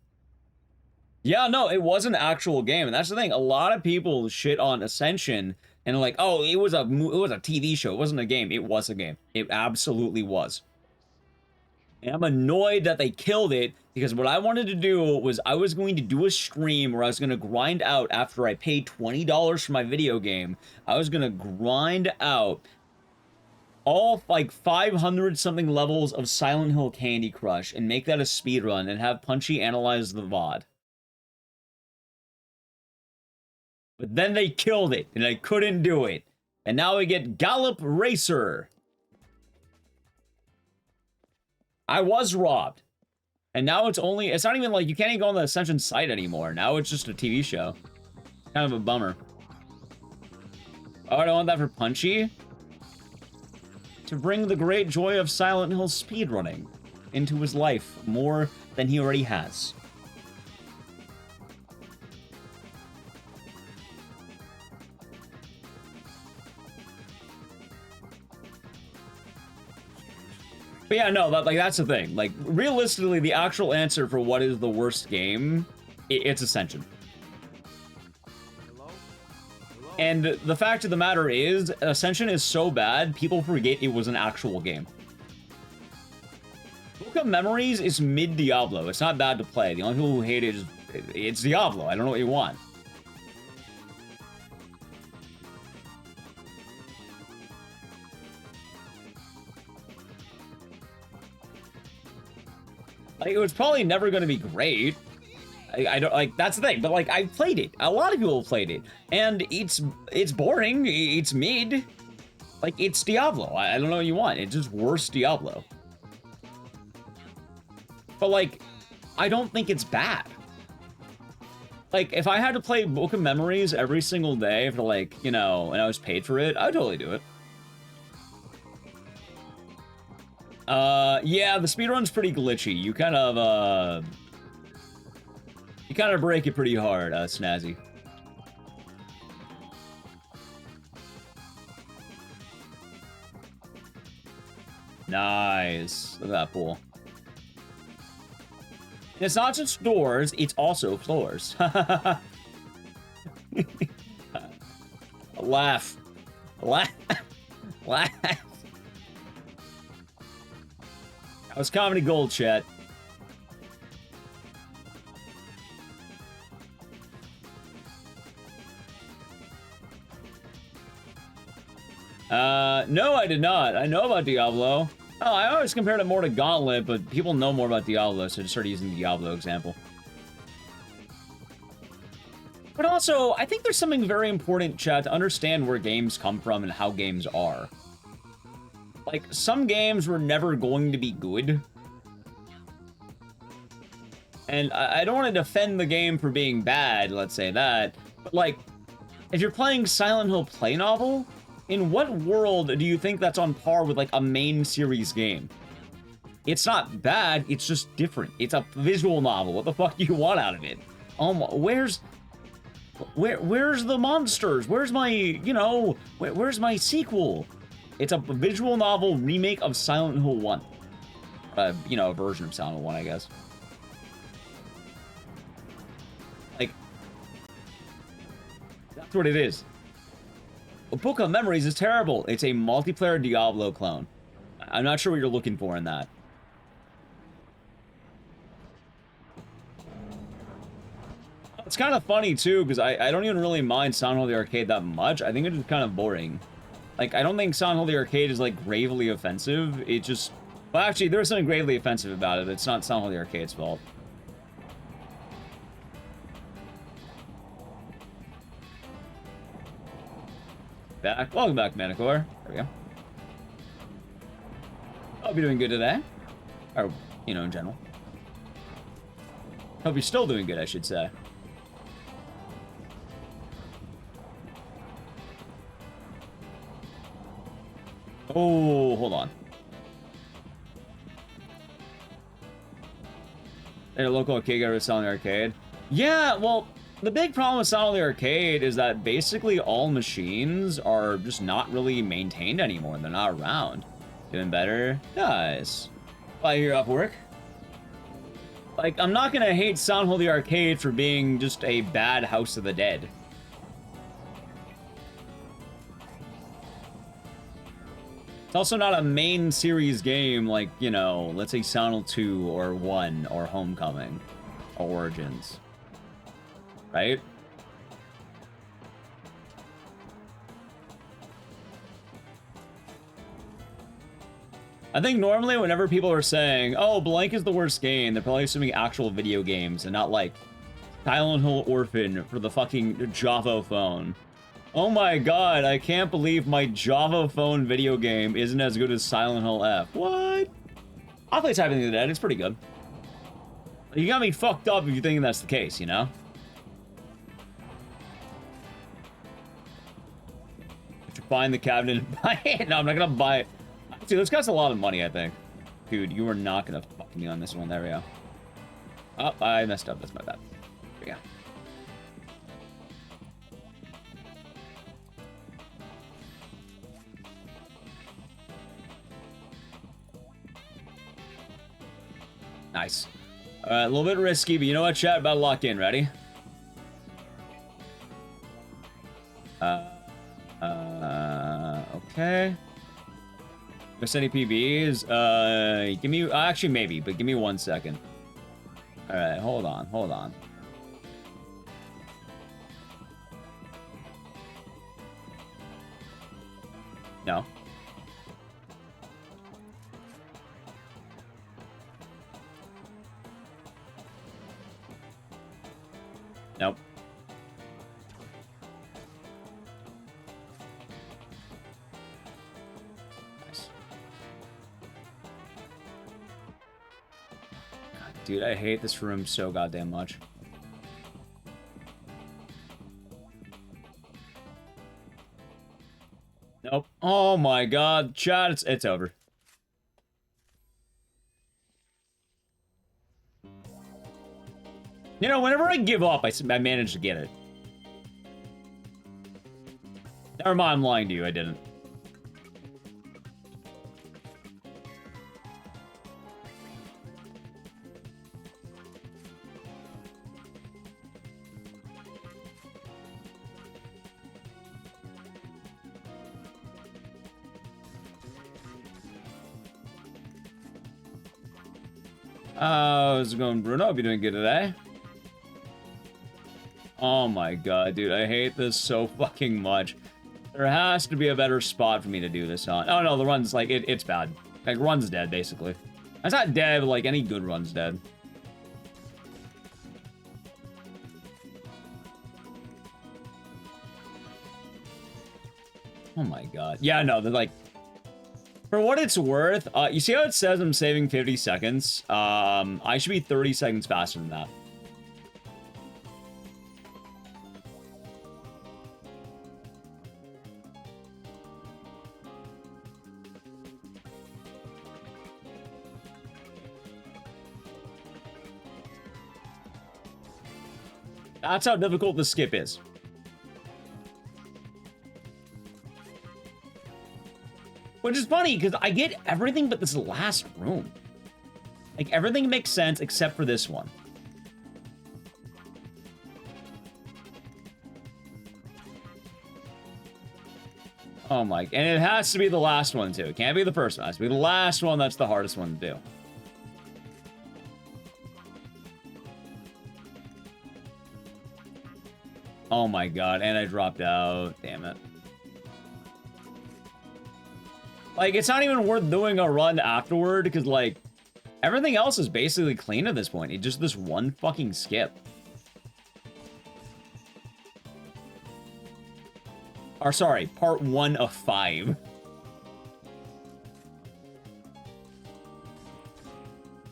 Yeah, no, it was an actual game. And that's the thing. A lot of people shit on Ascension and like, oh, it was a TV show, it wasn't a game. It was a game. It absolutely was. And I'm annoyed that they killed it, because what I wanted to do was I was going to do a stream where I was going to grind out after I paid $20 for my video game. I was going to grind out all like 500 something levels of Silent Hill Candy Crush and make that a speedrun and have Punchy analyze the VOD. But then they killed it and I couldn't do it. And now we get Gallop Racer. I was robbed. And now it's not even like, you can't even go on the Ascension site anymore. Now it's just a TV show. Kind of a bummer. Oh, I don't want that for Punchy. To bring the great joy of Silent Hill speedrunning into his life more than he already has. But yeah, no, that's the thing. Like, realistically, the actual answer for what is the worst game, it's Ascension. And the fact of the matter is, Ascension is so bad, people forget it was an actual game. Book of Memories is mid-Diablo. It's not bad to play. The only people who hate it is, it's Diablo. I don't know what you want. Like, it was probably never going to be great. I don't, like, that's the thing, but like, I played it. A lot of people played it, and it's boring. It's mid. Like, it's Diablo. I don't know what you want. It's just worse Diablo. But like, I don't think it's bad. Like, if I had to play Book of Memories every single day for like, you know, and I was paid for it, I'd totally do it. Yeah, the speedrun's pretty glitchy. You kind of break it pretty hard, Snazzy. Nice. Look at that pool. And it's not just doors, it's also floors. Laugh. Laugh. Laugh. That was comedy gold, chat. No, I did not. I know about Diablo. Oh, I always compared it more to Gauntlet, but people know more about Diablo, so I just started using the Diablo example. But also, I think there's something very important, chat, to understand where games come from and how games are. Like, some games were never going to be good. And I don't want to defend the game for being bad, let's say that, but like, if you're playing Silent Hill Play Novel, in what world do you think that's on par with like a main series game? It's not bad, it's just different. It's a visual novel. What the fuck do you want out of it? Where's the monsters? Where's my, you know, where's my sequel? It's a visual novel remake of Silent Hill 1. You know, a version of Silent Hill 1, I guess. Like, that's what it is. A Book of Memories is terrible. It's a multiplayer Diablo clone. I'm not sure what you're looking for in that. It's kind of funny, too, because I don't even really mind Silent Hill the Arcade that much. I think it's just kind of boring. Like, I don't think Silent Hill the Arcade is, like, gravely offensive. It just... Well, actually, there's something gravely offensive about it. It's not Silent Hill the Arcade's fault. Back. Welcome back, Manicore. There we go. Hope you're doing good today. Or, you know, in general. Hope you're still doing good, I should say. Oh, hold on. Hey, a local arcade guy was selling the arcade. Yeah, well... The big problem with Silent Hill Arcade is that basically all machines are just not really maintained anymore. They're not around. Doing better? Nice. While you're off work? Like, I'm not gonna hate Silent Hill the Arcade for being just a bad House of the Dead. It's also not a main series game like, you know, let's say Silent Hill 2 or 1 or Homecoming or Origins. Right? I think normally whenever people are saying, oh, blank is the worst game, they're probably assuming actual video games and not like Silent Hill Orphan for the fucking Java phone. Oh my god, I can't believe my Java phone video game isn't as good as Silent Hill F. What? I'll play Typing of the Dead, it's pretty good. You got me fucked up if you think that's the case, you know? I should find the cabinet and buy it. No, I'm not gonna buy it. Dude, this costs a lot of money, I think. Dude, you are not gonna fuck me on this one. There we go. Oh, I messed up. That's my bad. There we go. Nice. A little bit risky, but you know what, chat? About to lock in. Ready? Okay. Miss any PBs? Give me... actually, maybe, but give me 1 second. Alright, hold on, hold on. No. Nope. Nice. God, dude, I hate this room so goddamn much. Nope. Oh my god, chat, it's over. You know, whenever I give up, I manage to get it. Never mind, I'm lying to you, I didn't. How's it going, Bruno? Hope you're doing good today. Oh my god, dude, I hate this so fucking much. There has to be a better spot for me to do this on. Oh no, the run's like, it's bad. Like, run's dead, basically. It's not dead, but like, any good run's dead. Oh my god. Yeah, no, they're like... For what it's worth, you see how it says I'm saving 50 seconds? I should be 30 seconds faster than that. That's how difficult the skip is. Which is funny, because I get everything but this last room. Like, everything makes sense except for this one. Oh my... And it has to be the last one, too. It can't be the first one. It has to be the last one that's the hardest one to do. Oh my god, and I dropped out. Damn it. Like, it's not even worth doing a run afterward, because, like, everything else is basically clean at this point. It's just this one fucking skip. Or, sorry, part 1 of 5.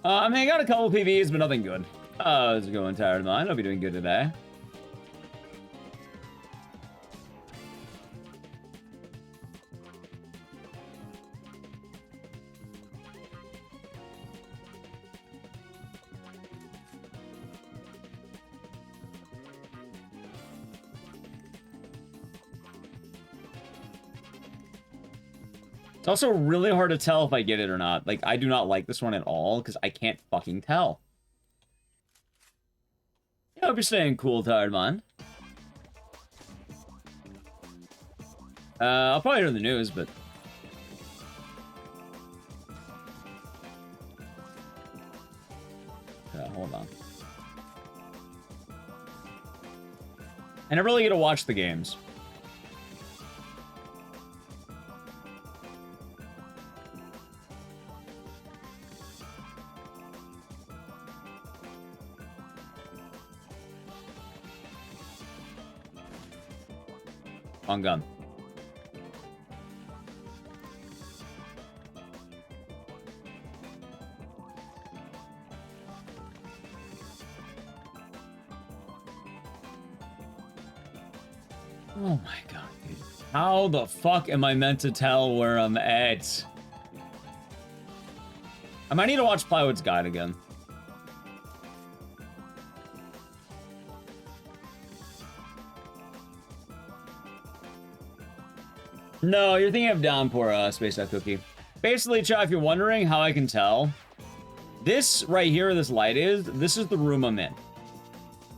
I mean, I got a couple PVs, but nothing good. How's it going, Tired Mind? Hope you're doing good today. It's also really hard to tell if I get it or not. Like, I do not like this one at all, because I can't fucking tell. I hope you're staying cool, Tired Mind. I'll probably hear the news, but... never really get to watch the games. On gun. Oh my god, dude. How the fuck am I meant to tell where I'm at? I might need to watch Plywood's Guide again. No, you're thinking of Downpour, Space Out Cookie. Basically, chat, if you're wondering how I can tell, this right here, this light is, this is the room I'm in.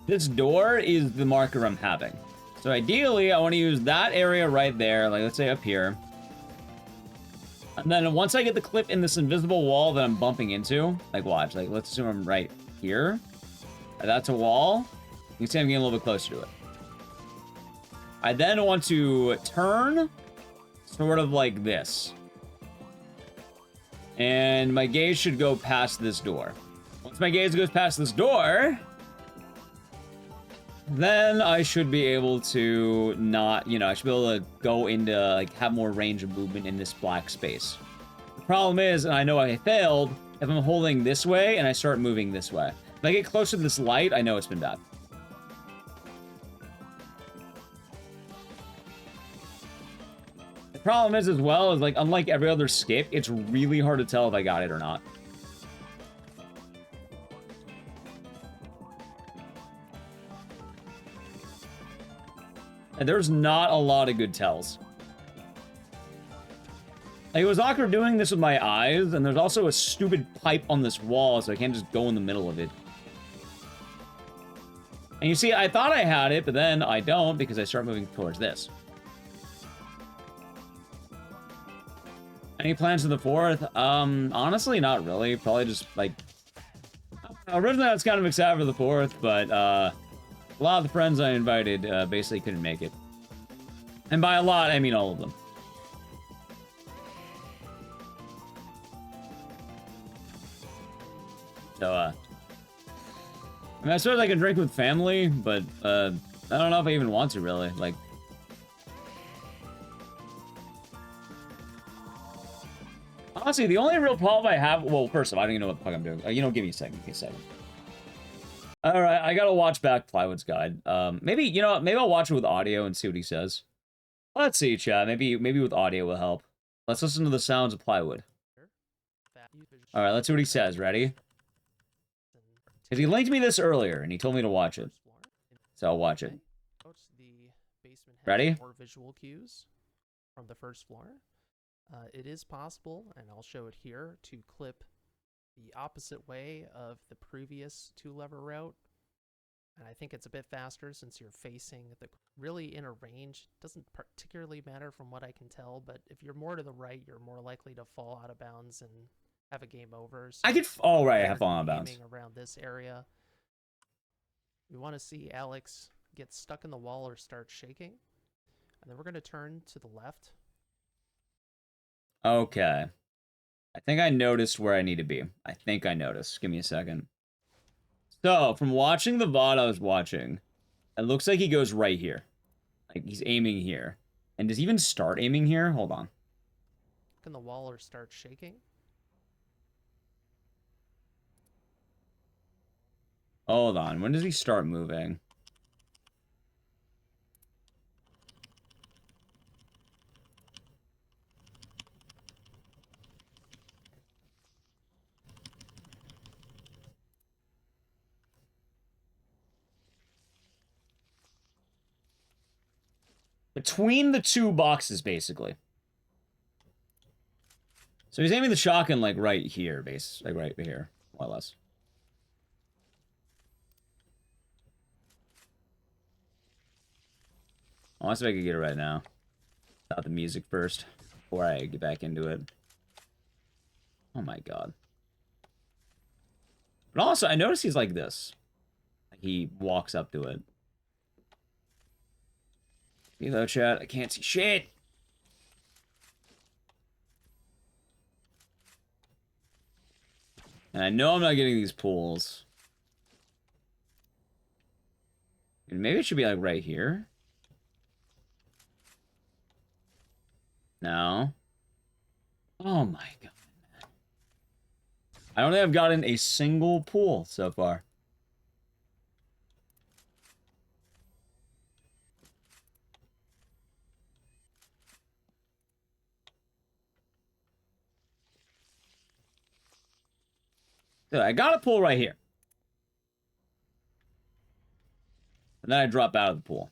This door is the marker I'm having. So ideally, I want to use that area right there, like let's say up here. And then once I get the clip in this invisible wall that I'm bumping into, like watch, like let's assume I'm right here. That's a wall. You can see I'm getting a little bit closer to it. I then want to turn sort of like this. And my gaze should go past this door. Once my gaze goes past this door, then I should be able to not, you know, I should be able to go into, like, have more range of movement in this black space. The problem is, and I know I failed, if I'm holding this way and I start moving this way. If I get closer to this light, I know it's been bad. The problem is, as well, is, like, unlike every other skip, it's really hard to tell if I got it or not. And there's not a lot of good tells. Like, it was awkward doing this with my eyes, and there's also a stupid pipe on this wall, so I can't just go in the middle of it. And you see, I thought I had it, but then I don't, because I start moving towards this. Any plans for the 4th? Honestly, not really. Probably just, like... Originally, I was kind of excited for the 4th, but, a lot of the friends I invited basically couldn't make it. And by a lot, I mean all of them. So, I mean, I suppose I can drink with family, but, I don't know if I even want to, really. Like... Honestly, the only real problem I have... Well, first of all, I don't even know what the fuck I'm doing. You know, give me a second. Give me a second. Alright, I gotta watch back Plywood's Guide. Maybe, you know what? Maybe I'll watch it with audio and see what he says. Let's see, chat. Maybe with audio will help. Let's listen to the sounds of Plywood. Alright, let's see what he says. Ready? Because he linked me this earlier, and he told me to watch it. So I'll watch it. Ready? More visual cues from the first floor. It is possible, and I'll show it here, to clip the opposite way of the previous 2-lever route. And I think it's a bit faster since you're facing the really in a range. Doesn't particularly matter from what I can tell, but if you're more to the right, you're more likely to fall out of bounds and have a game over. So I could... Oh, right, I have fallen out of bounds. Around this area. We want to see Alex get stuck in the wall or start shaking. And then we're going to turn to the left. Okay. I think I noticed where I need to be. I think I noticed. Give me a second. So, from watching the VOD I was watching, it looks like he goes right here. Like, he's aiming here. And does he even start aiming here? Hold on. Can the wall or start shaking? Hold on. When does he start moving? Between the two boxes, basically. So he's aiming the shotgun, like, right here, like, right here, more or less. I want to see if I can get it right now. Stop the music first, before I get back into it. Oh my god. But also, I noticed he's like this. He walks up to it. Hello, chat. I can't see shit. And I know I'm not getting these pools. And maybe it should be like right here. No. Oh my god, man. I don't think I've gotten a single pool so far. Dude, I got a pool right here. And then I drop out of the pool.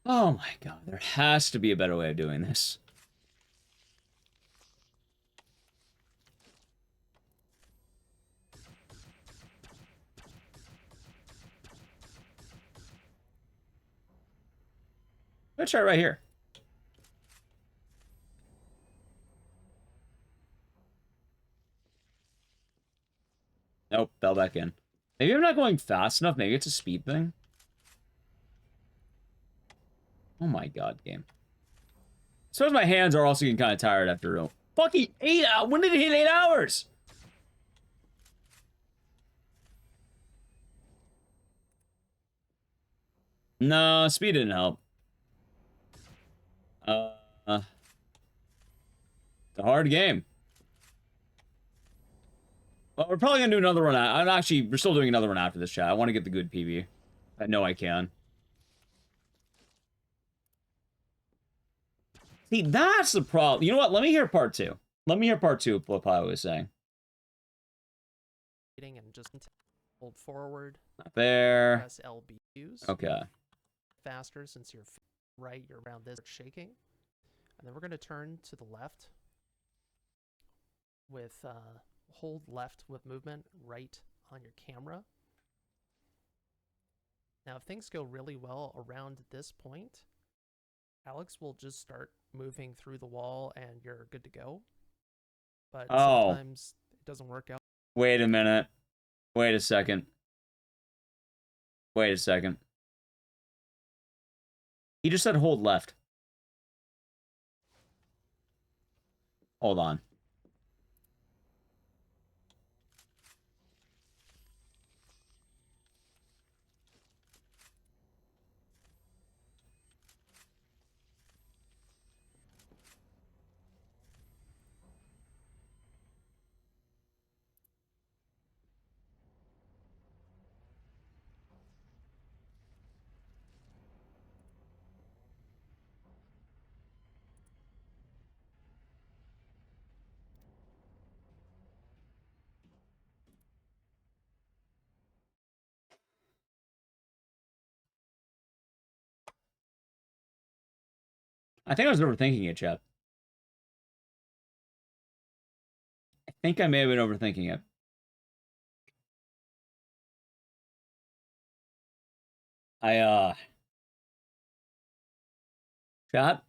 Oh my god, there has to be a better way of doing this. Let's try right here. Nope, fell back in. Maybe I'm not going fast enough. Maybe it's a speed thing. Oh my god, game. I suppose my hands are also getting kind of tired after a fucking 8 hours. When did it hit 8 hours? No, speed didn't help. It's a hard game. Well, we're probably gonna do another one. We're still doing another one after this, chat. I want to get the good PB. I know I can. See, that's the problem. You know what? Let me hear part 2. Let me hear part 2 of what Pi was saying. And just hold forward. Not there. Press LBUs. Okay. Faster since you're right, you're around this shaking. And then we're going to turn to the left with hold left with movement right on your camera. Now, if things go really well around this point, Alex will just start moving through the wall and you're good to go. But sometimes it doesn't work out. Wait a minute. Wait a second. Wait a second. He just said hold left. Hold on. I think I was overthinking it, chat. I think I may have been overthinking it. Chat?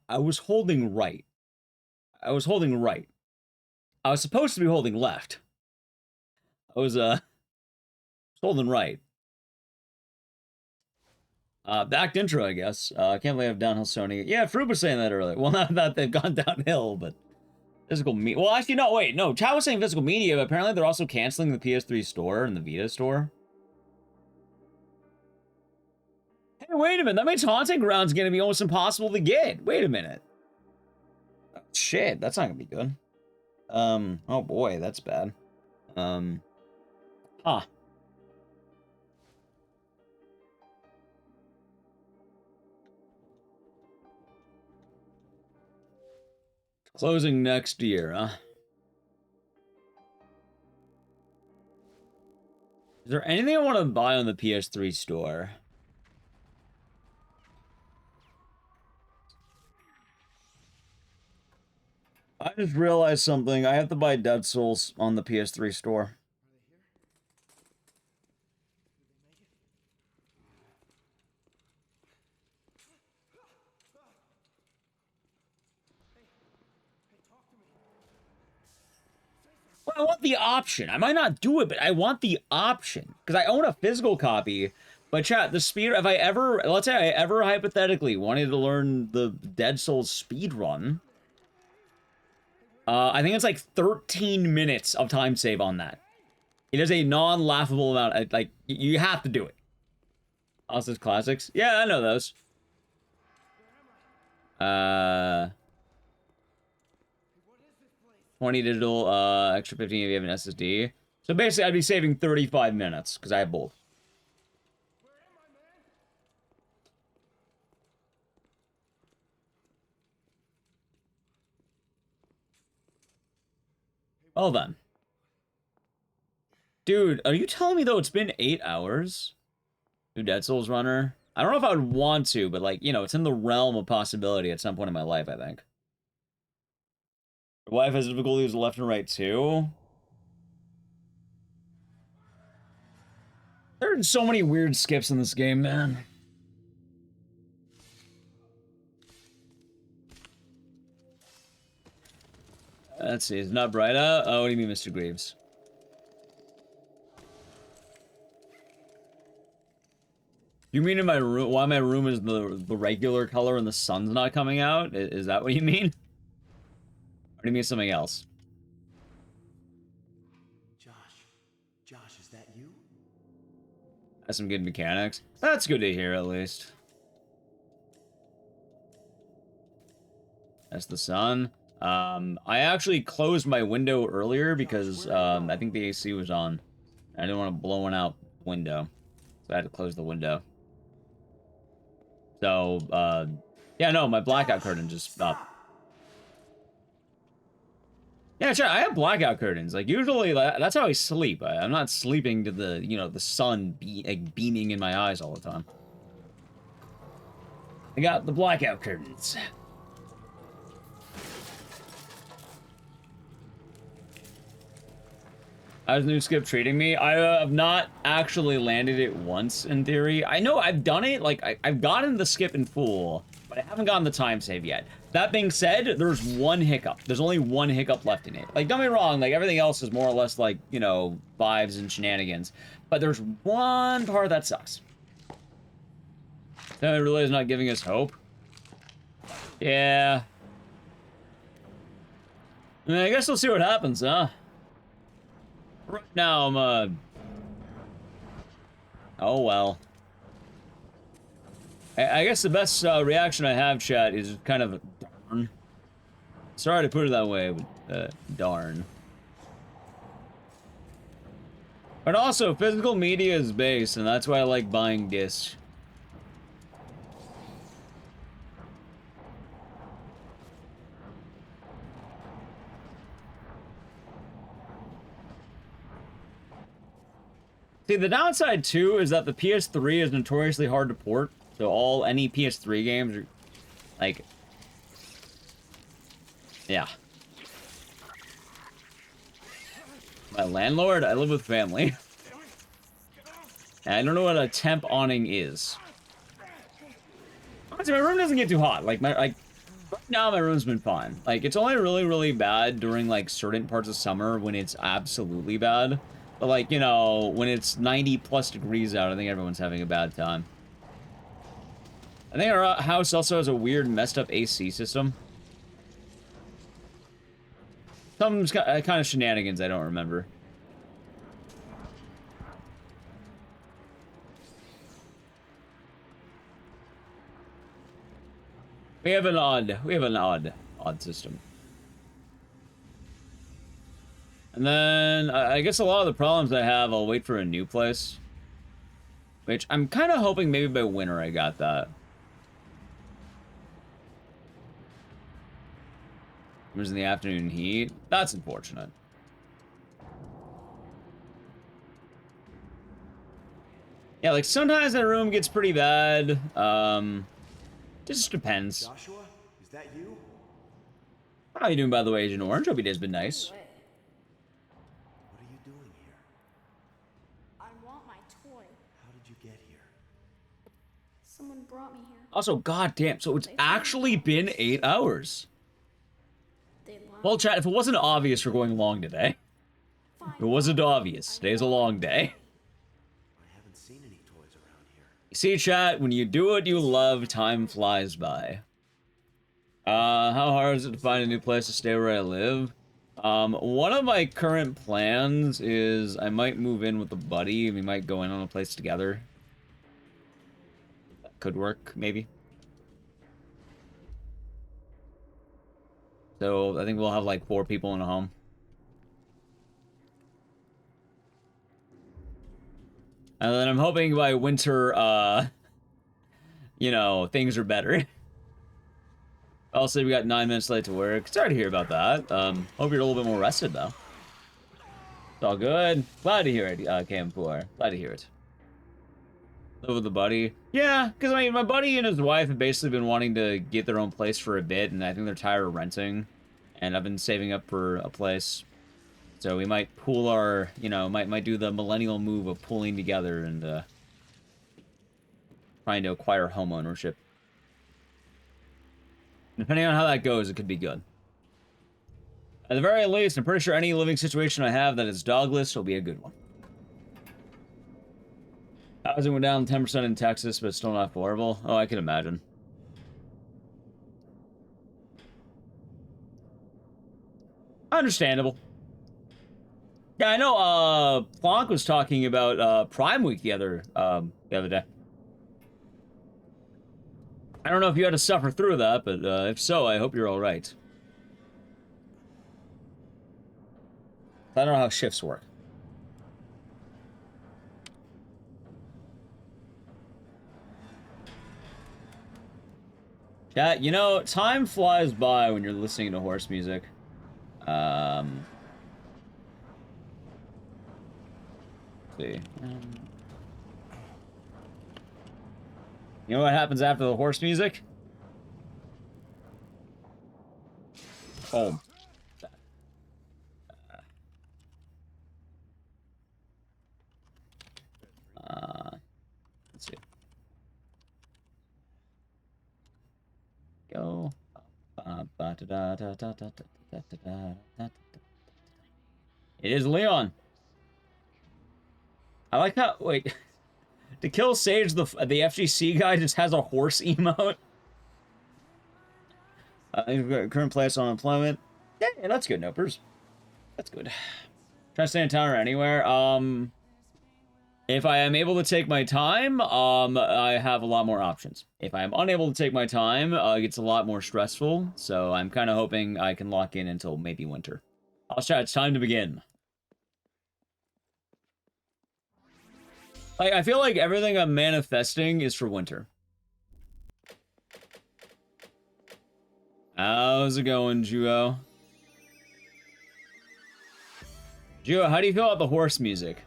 I was holding right. I was holding right. I was supposed to be holding left. I was holding right. Backed intro, I guess. I can't believe I've downhill Sony. Yeah, Fruit was saying that earlier. Well, not that they've gone downhill, but physical media. Well, actually, no, wait, no. Chad was saying physical media, but apparently they're also canceling the PS3 store and the Vita store. Hey, wait a minute. That means Haunting Ground's gonna be almost impossible to get. Wait a minute. Oh, shit, that's not gonna be good. Oh boy, that's bad. Huh. Closing next year, huh? Is there anything I want to buy on the PS3 store? I just realized something. I have to buy Dead Souls on the PS3 store. What? I want the option. I might not do it, but I want the option. Because I own a physical copy. But chat, the speed, if I ever, let's say I ever hypothetically wanted to learn the Dead Souls speed run, I think it's like 13 minutes of time save on that. It is a non-laughable amount. Like, you have to do it. Austin's Classics. Yeah, I know those. 20 digital, extra 15 if you have an SSD. So basically, I'd be saving 35 minutes, because I have both. Well then. Dude, are you telling me, though, it's been 8 hours? New Dead Souls runner? I don't know if I would want to, but, like, you know, it's in the realm of possibility at some point in my life, I think. Your wife has difficulties left and right, too? There are so many weird skips in this game, man. Let's see, it's not bright out? Oh, what do you mean, Mr. Greaves? You mean in my room, why my room is the regular color and the sun's not coming out? Is that what you mean? Or do you mean something else? Josh, is that you? That's some good mechanics. That's good to hear, at least. That's the sun. I actually closed my window earlier because, I think the AC was on. I didn't want to blow one out the window. So I had to close the window. So, yeah, no, my blackout curtain just stopped. Yeah, sure, I have blackout curtains. Like, usually, that's how I sleep. I'm not sleeping to the, you know, the sun beaming in my eyes all the time. I got the blackout curtains. How's new skip treating me? I have not actually landed it once, in theory. I know I've done it, like, I've gotten the skip in full, but I haven't gotten the time save yet. That being said, there's one hiccup. There's only one hiccup left in it. Like, don't get me wrong, like, everything else is more or less, like, you know, vibes and shenanigans. But there's one part that sucks. That really is not giving us hope. Yeah. I mean, I guess we'll see what happens, huh? Right now, I'm, oh, well. I guess the best reaction I have, chat, is kind of darn. Sorry to put it that way, but darn. But also, physical media is base, and that's why I like buying discs. See, the downside, too, is that the PS3 is notoriously hard to port. So any PS3 games are, like... Yeah. My landlord? I live with family. And I don't know what a temp awning is. Honestly, my room doesn't get too hot. Like, right now my room's been fine. Like, it's only really, really bad during, like, certain parts of summer when it's absolutely bad. But, like, you know, when it's 90 plus degrees out, I think everyone's having a bad time. I think our house also has a weird, messed up AC system. Some kind of shenanigans I don't remember. We have an odd system. And then, I guess a lot of the problems I have, I'll wait for a new place. Which, I'm kind of hoping maybe by winter I got that. It was in the afternoon heat. That's unfortunate. Yeah, like, sometimes that room gets pretty bad. Just depends. Joshua, is that you? How you doing, by the way, Agent Orange? Hope your day's been nice. What are you doing here? I want my toy. How did you get here? Someone brought me here. Also, goddamn, so it's actually been 8 hours. They lied. Well, chat, if it wasn't obvious, we're going long today. It wasn't obvious. Today's a long day. I haven't seen any toys around here. See, chat, when you do what you love, time flies by. How hard is it to find a new place to stay where I live? One of my current plans is I might move in with a buddy, and we might go in on a place together. That could work, maybe. So, I think we'll have like 4 people in a home. And then I'm hoping by winter, you know, things are better. Also, we got 9 minutes late to work. Sorry to hear about that. Hope you're a little bit more rested, though. It's all good. Glad to hear it, Cam4. Glad to hear it. Live with a buddy. Yeah, because, I mean, my buddy and his wife have basically been wanting to get their own place for a bit, and I think they're tired of renting. And I've been saving up for a place. So we might pool our, you know, might do the millennial move of pooling together and, trying to acquire home ownership. Depending on how that goes, it could be good. At the very least, I'm pretty sure any living situation I have that is dogless will be a good one. Housing went down 10% in Texas, but it's still not affordable. Oh, I can imagine. Understandable. Yeah, I know, Plonk was talking about, Prime Week the other day. I don't know if you had to suffer through that, but if so, I hope you're all right. I don't know how shifts work. Yeah, you know, time flies by when you're listening to horse music. Let's see. You know what happens after the horse music? Home. Let's see. Go. It is Leon. I like how, wait. To kill Sage, the FGC guy just has a horse emote. Current place on unemployment. Yeah, that's good, Nopers. That's good. Try to stay in town or anywhere. If I am able to take my time, I have a lot more options. If I am unable to take my time, it gets a lot more stressful. So I'm kind of hoping I can lock in until maybe winter. I'll chat. It's time to begin. I feel like everything I'm manifesting is for winter. How's it going, Juo? Juo, how do you feel about the horse music?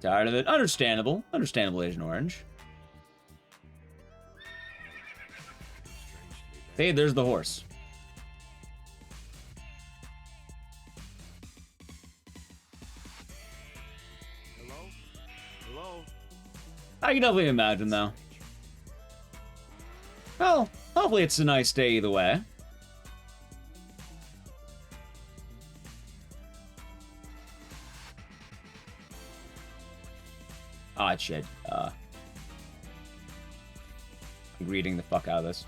Tired of it? Understandable. Understandable, Asian Orange. Hey, there's the horse. I can definitely imagine, though. Well, hopefully it's a nice day either way. Ah, shit. I'm reading the fuck out of this.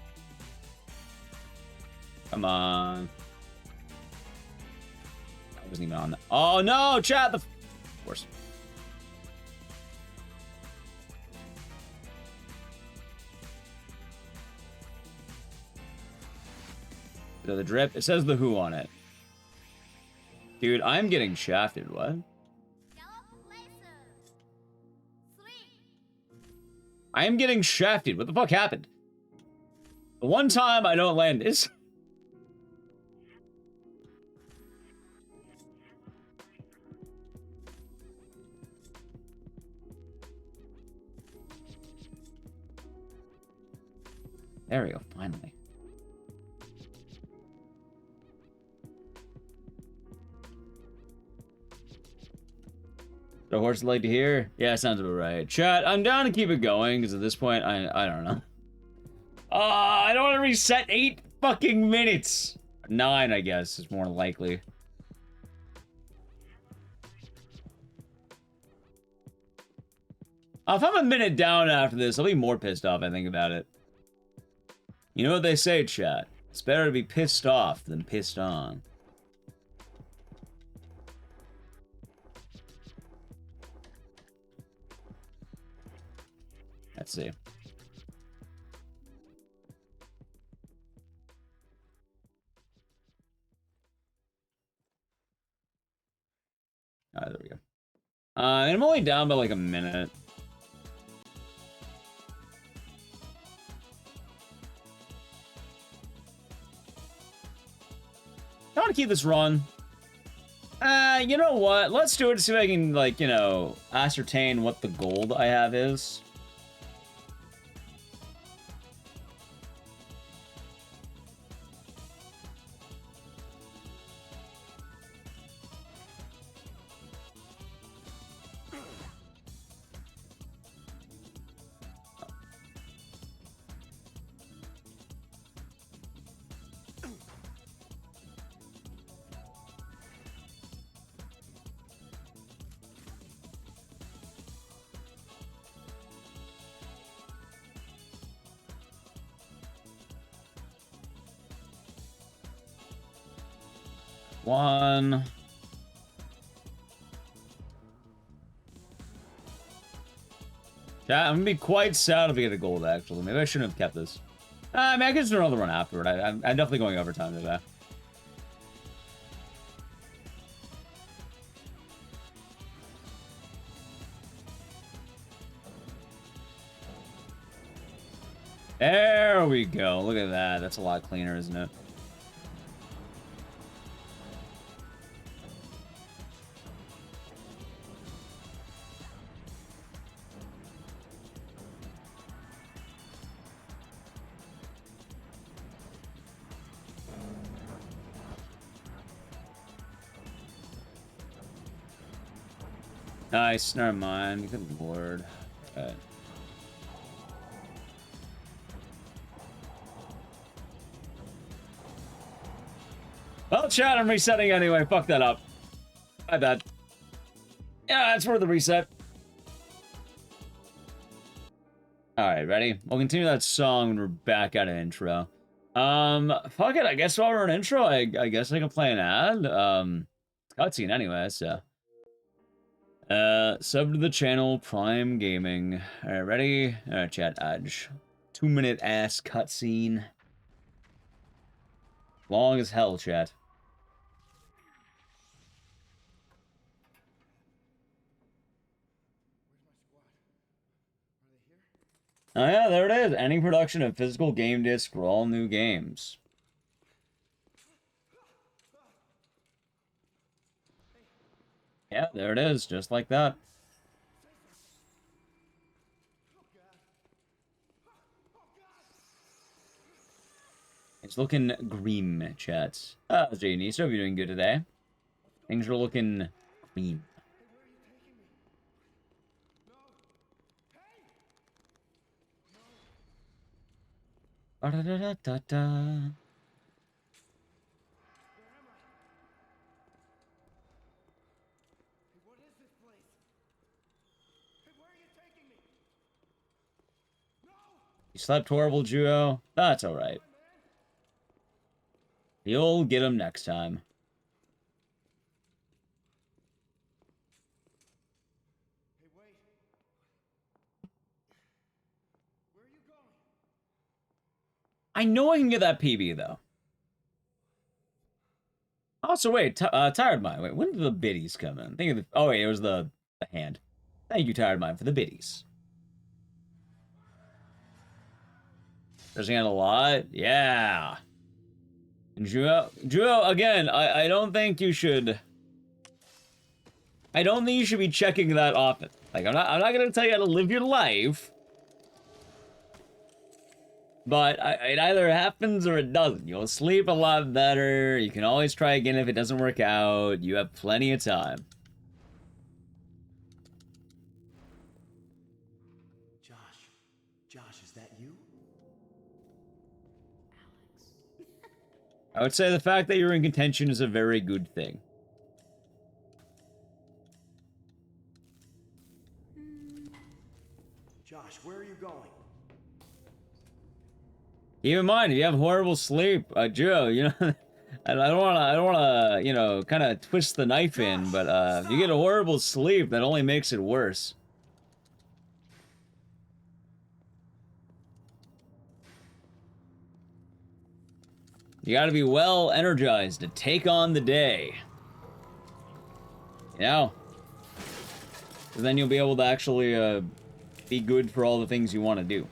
Come on. I wasn't even on that. Oh, no! Chat! Of course. The drip. It says the Who on it. Dude, I'm getting shafted. What? I am getting shafted. What the fuck happened? The one time I don't land this. There we go, finally. The horse like to hear? Yeah, sounds about right. Chat, I'm down to keep it going, because at this point, I don't know. I don't want to reset 8 fucking minutes. 9, I guess, is more likely. If I'm a minute down after this, I'll be more pissed off, I think, about it. You know what they say, chat? It's better to be pissed off than pissed on. Let's see. Alright, there we go. And I'm only down by like a minute. I want to keep this run. You know what? Let's do it to see if I can, like, you know, ascertain what the gold I have is. One. Yeah, I'm gonna be quite sad if I get a gold, actually. Maybe I shouldn't have kept this. I mean, I can just do another run afterward. I'm definitely going overtime today. There we go. Look at that. That's a lot cleaner, isn't it? Nice. Never mind. Good lord. Alright. Well, chat, I'm resetting anyway. Fuck that up. My bad. Yeah, that's worth the reset. Alright, ready? We'll continue that song when we're back at an intro. Fuck it. I guess while we're in intro, I guess I can play an ad. It's cutscene anyway, so. Sub to the channel, Prime Gaming. Alright, ready? Alright, chat, Edge. 2-minute ass cutscene. Long as hell, chat. Oh yeah, there it is. Ending production of physical game disc for all new games. Yeah, there it is, just like that. It's looking green, chat. Janie, so you're doing good today. Things are looking green. Ba-da-da-da-da-da. You slept horrible, Juo? That's alright. You'll get him next time. Hey, wait. Where are you going? I know I can get that PB, though. Also, wait, Tired Mind. Wait, when did the biddies come in? Think of the... Oh, wait, it was the hand. Thank you, Tired Mind, for the biddies. Pressing out a lot? Yeah. And Juo, again, I don't think you should... I don't think you should be checking that often. Like, I'm not gonna tell you how to live your life. But it either happens or it doesn't. You'll sleep a lot better. You can always try again if it doesn't work out. You have plenty of time. Josh, is that you? I would say the fact that you're in contention is a very good thing. Josh, where are you going? Keep in mind, if you have horrible sleep, Joe, you know, I don't wanna, you know, kind of twist the knife in, but if you get a horrible sleep, that only makes it worse. You gotta be well energized to take on the day. You know? 'Cause then you'll be able to actually, be good for all the things you want to do.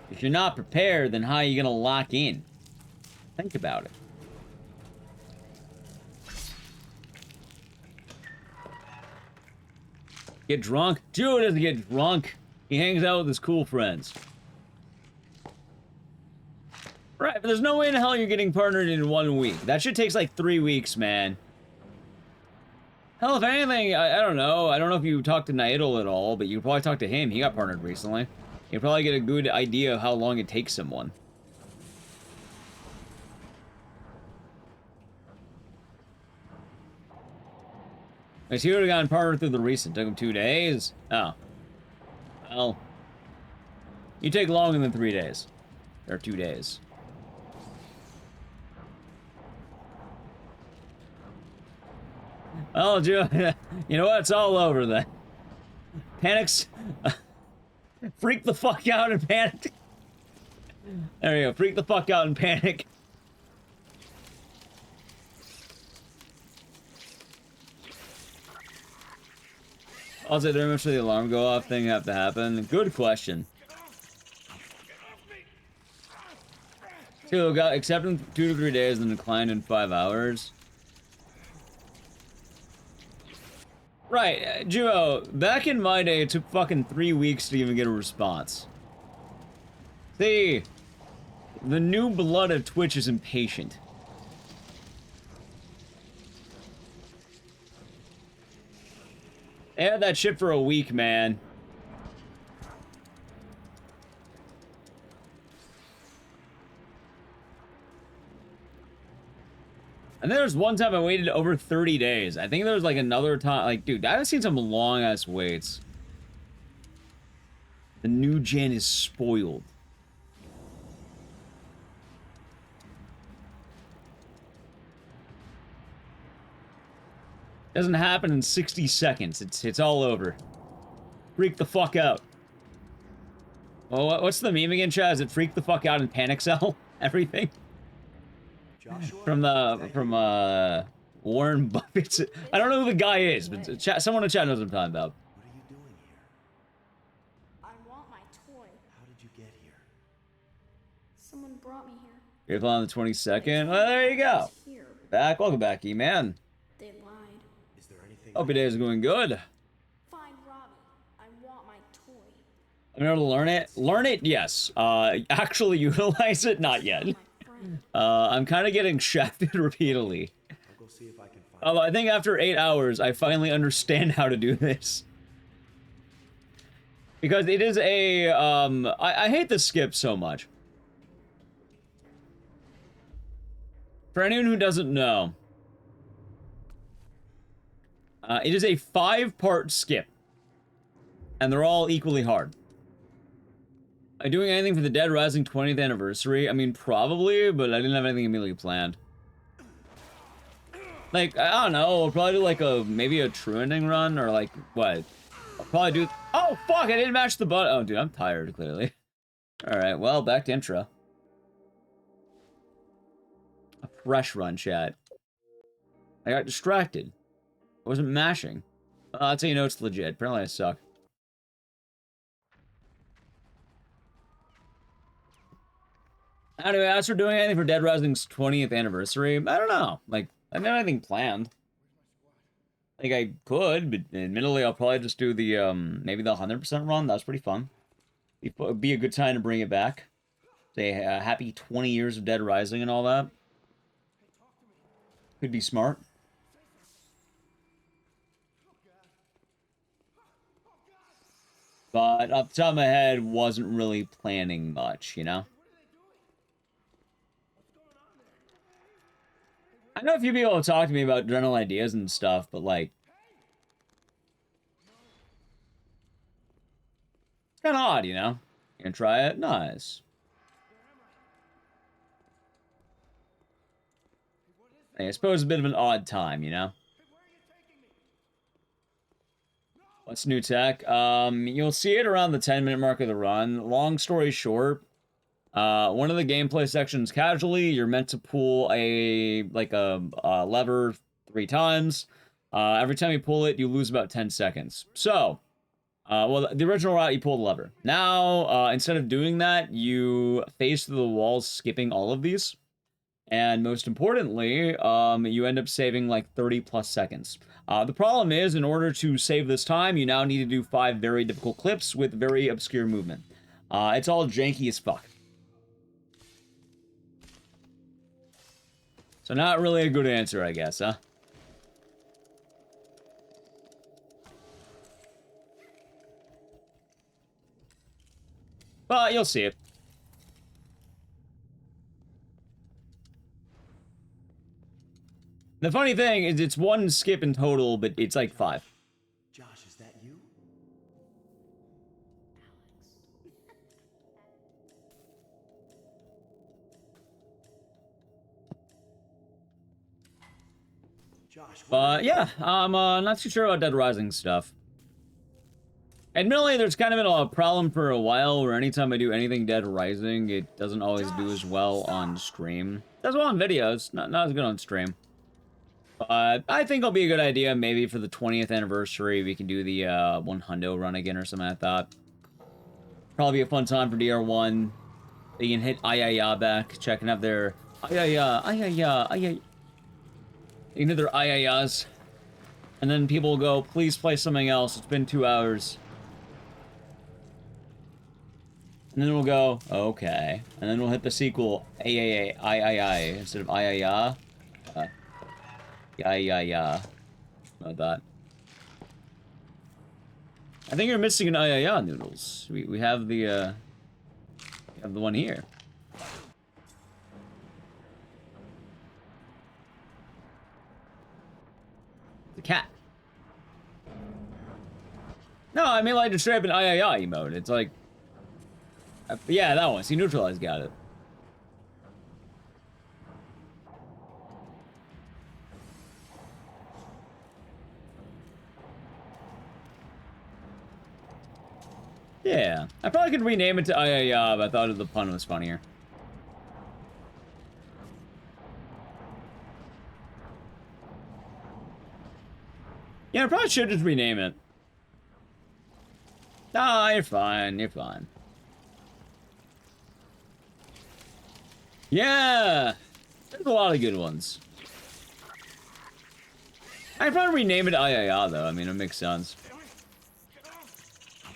If you're not prepared, then how are you gonna lock in? Think about it. Get drunk? Joe doesn't get drunk. He hangs out with his cool friends. Right, but there's no way in hell you're getting partnered in 1 week. That shit takes like 3 weeks, man. Hell, if anything, I don't know. I don't know if you talked to Naidal at all, but you probably talked to him. He got partnered recently. You probably get a good idea of how long it takes someone. Because he would have gotten partnered through the recent. Took him 2 days. Oh. Well. You take longer than 3 days. Or 2 days. Oh, Joe, you know what? It's all over then. Panics. Freak the fuck out and panic. There you go. Freak the fuck out and panic. Also, did eventually the alarm go off thing have to happen? Good question. So, got accepted in 2 to 3 days and declined in 5 hours. Right, Juo, back in my day, it took fucking 3 weeks to even get a response. See, the new blood of Twitch is impatient. They had that shit for a week, man. And then there was one time I waited over 30 days. I think there was like another time, like, dude, I've seen some long-ass waits. The new gen is spoiled. Doesn't happen in 60 seconds. It's all over. Freak the fuck out. Well, what's the meme again, Chad? Is it freak the fuck out and panic sell everything? From Warren Buffett. I don't know who the guy is, but someone in chat knows what I'm talking about. What are you doing here? I want my toy. How did you get here? Someone brought me here. You're on the 22nd. Well, there you go. It's here. Back. Welcome back, E-Man. They lied. Is there anything? Hope your day is going good. Find Robbie. I want my toy. I'm able to learn it. Learn it, yes. Actually utilize it, not yet. My friend. I'm kind of getting shafted repeatedly. I'll go see if I can find. Although I think after 8 hours, I finally understand how to do this. Because it is a, I hate the skip so much. For anyone who doesn't know, it is a 5-part skip. And they're all equally hard. Are you doing anything for the Dead Rising 20th anniversary? I mean, probably, but I didn't have anything immediately planned. Like, I don't know, we'll probably do like maybe a true ending run, or like, what? I'll probably do, oh fuck, I didn't match the button. Oh dude, I'm tired, clearly. Alright, well, back to intro. A fresh run, chat. I got distracted. I wasn't mashing. That's how you know it's legit. Apparently I suck. Anyway, as for doing anything for Dead Rising's 20th anniversary, I don't know. Like, I don't have anything planned. Like, I could, but admittedly, I'll probably just do the, maybe the 100% run. That's pretty fun. It'd be a good time to bring it back. Say, happy 20 years of Dead Rising and all that. Could be smart. But off the top of my head, wasn't really planning much, you know? I know a few people have talked to me about general ideas and stuff, but like, it's kind of odd, you know? You gonna try it? Nice. I suppose a bit of an odd time, you know? What's new tech? You'll see it around the 10-minute mark of the run. Long story short, one of the gameplay sections casually, you're meant to pull a lever 3 times. Every time you pull it, you lose about 10 seconds. So, well, the original route, you pull the lever. Now, instead of doing that, you phase through the walls, skipping all of these. And most importantly, you end up saving like 30 plus seconds. The problem is, in order to save this time, you now need to do 5 very difficult clips with very obscure movement. It's all janky as fuck. So not really a good answer, I guess, huh? But you'll see it. The funny thing is it's 1 skip in total, but it's like 5. Josh, is that you? Josh, But yeah, I'm not too sure about Dead Rising stuff. Admittedly, there's kind of been a problem for a while where anytime I do anything Dead Rising, it doesn't always do as well on stream. It does well on videos, not as good on stream. But I think it'll be a good idea, maybe for the 20th anniversary, we can do the 100 run again or something like that. Probably a fun time for DR1. They can hit Ayaya back, checking out their Ayaya, Ayaya, Ayaya. You can hit their Ayayas. And then people will go, please play something else, it's been 2 hours. And then we'll go, okay. And then we'll hit the sequel, Ayaya, instead of Ayaya. Yeah. About that. I think you're missing an Ayaya noodles. We have the one here. The cat. No, I mean like just straight up an Ayaya emote. It's like, yeah, that one. See, neutralized got it. Yeah, I probably could rename it to Ayaya, but I thought the pun was funnier. Yeah, I probably should just rename it. Nah, you're fine, you're fine. Yeah, there's a lot of good ones. I'd probably rename it Ayaya, though. I mean, it makes sense.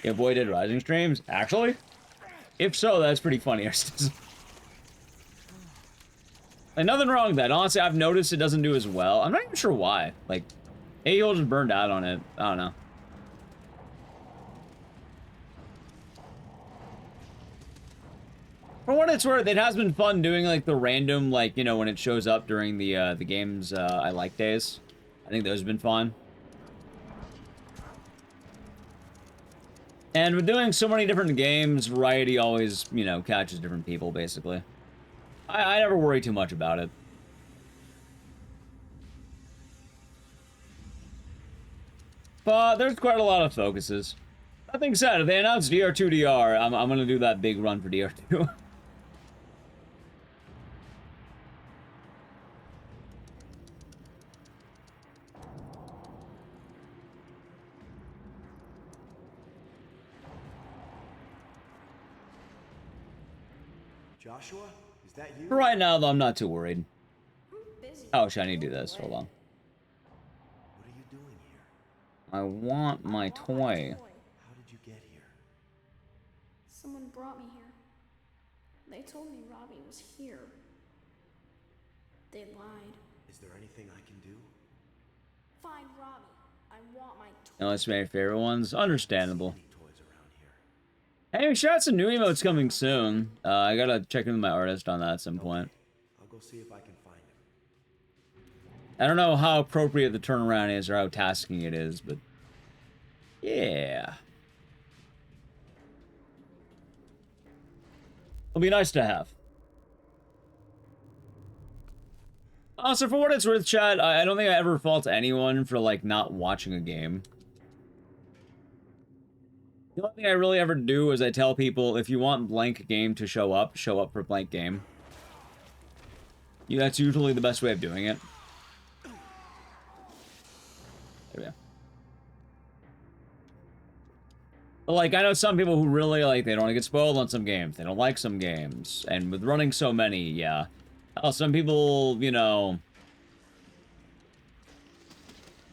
You avoided Rising streams? Actually? If so, that's pretty funny. Like, nothing wrong with that. Honestly, I've noticed it doesn't do as well. I'm not even sure why. Like, AEL just burned out on it. I don't know. For what it's worth, it has been fun doing, like, the random, like, you know, when it shows up during the games I like days. I think those have been fun. And with doing so many different games, variety always, you know, catches different people, basically. I never worry too much about it. But there's quite a lot of focuses. That being said, if they announce DR2 DR, I'm gonna do that big run for DR2. Joshua, is that you? For right now, though, I'm not too worried. Busy. Oh, shit, I need to do this. Hold on. What are you doing here? I want my toy. How did you get here? Someone brought me here. They told me Robbie was here. They lied. Is there anything I can do? Find Robbie. I want my No, that's my favorite ones. Understandable. Any toys around here? Hey, shout out some new emotes coming soon. I gotta check in with my artist on that at some point. I'll go see if I can find him. I don't know how appropriate the turnaround is or how tasking it is, but yeah. It'll be nice to have. Also, for what it's worth, chat, I don't think I ever fault anyone for, like, not watching a game. The only thing I really ever do is I tell people, if you want blank game to show up for blank game. That's usually the best way of doing it. There we go. But, like, I know some people who really, like, they don't want to get spoiled on some games. They don't like some games. And with running so many, yeah. Some people, you know...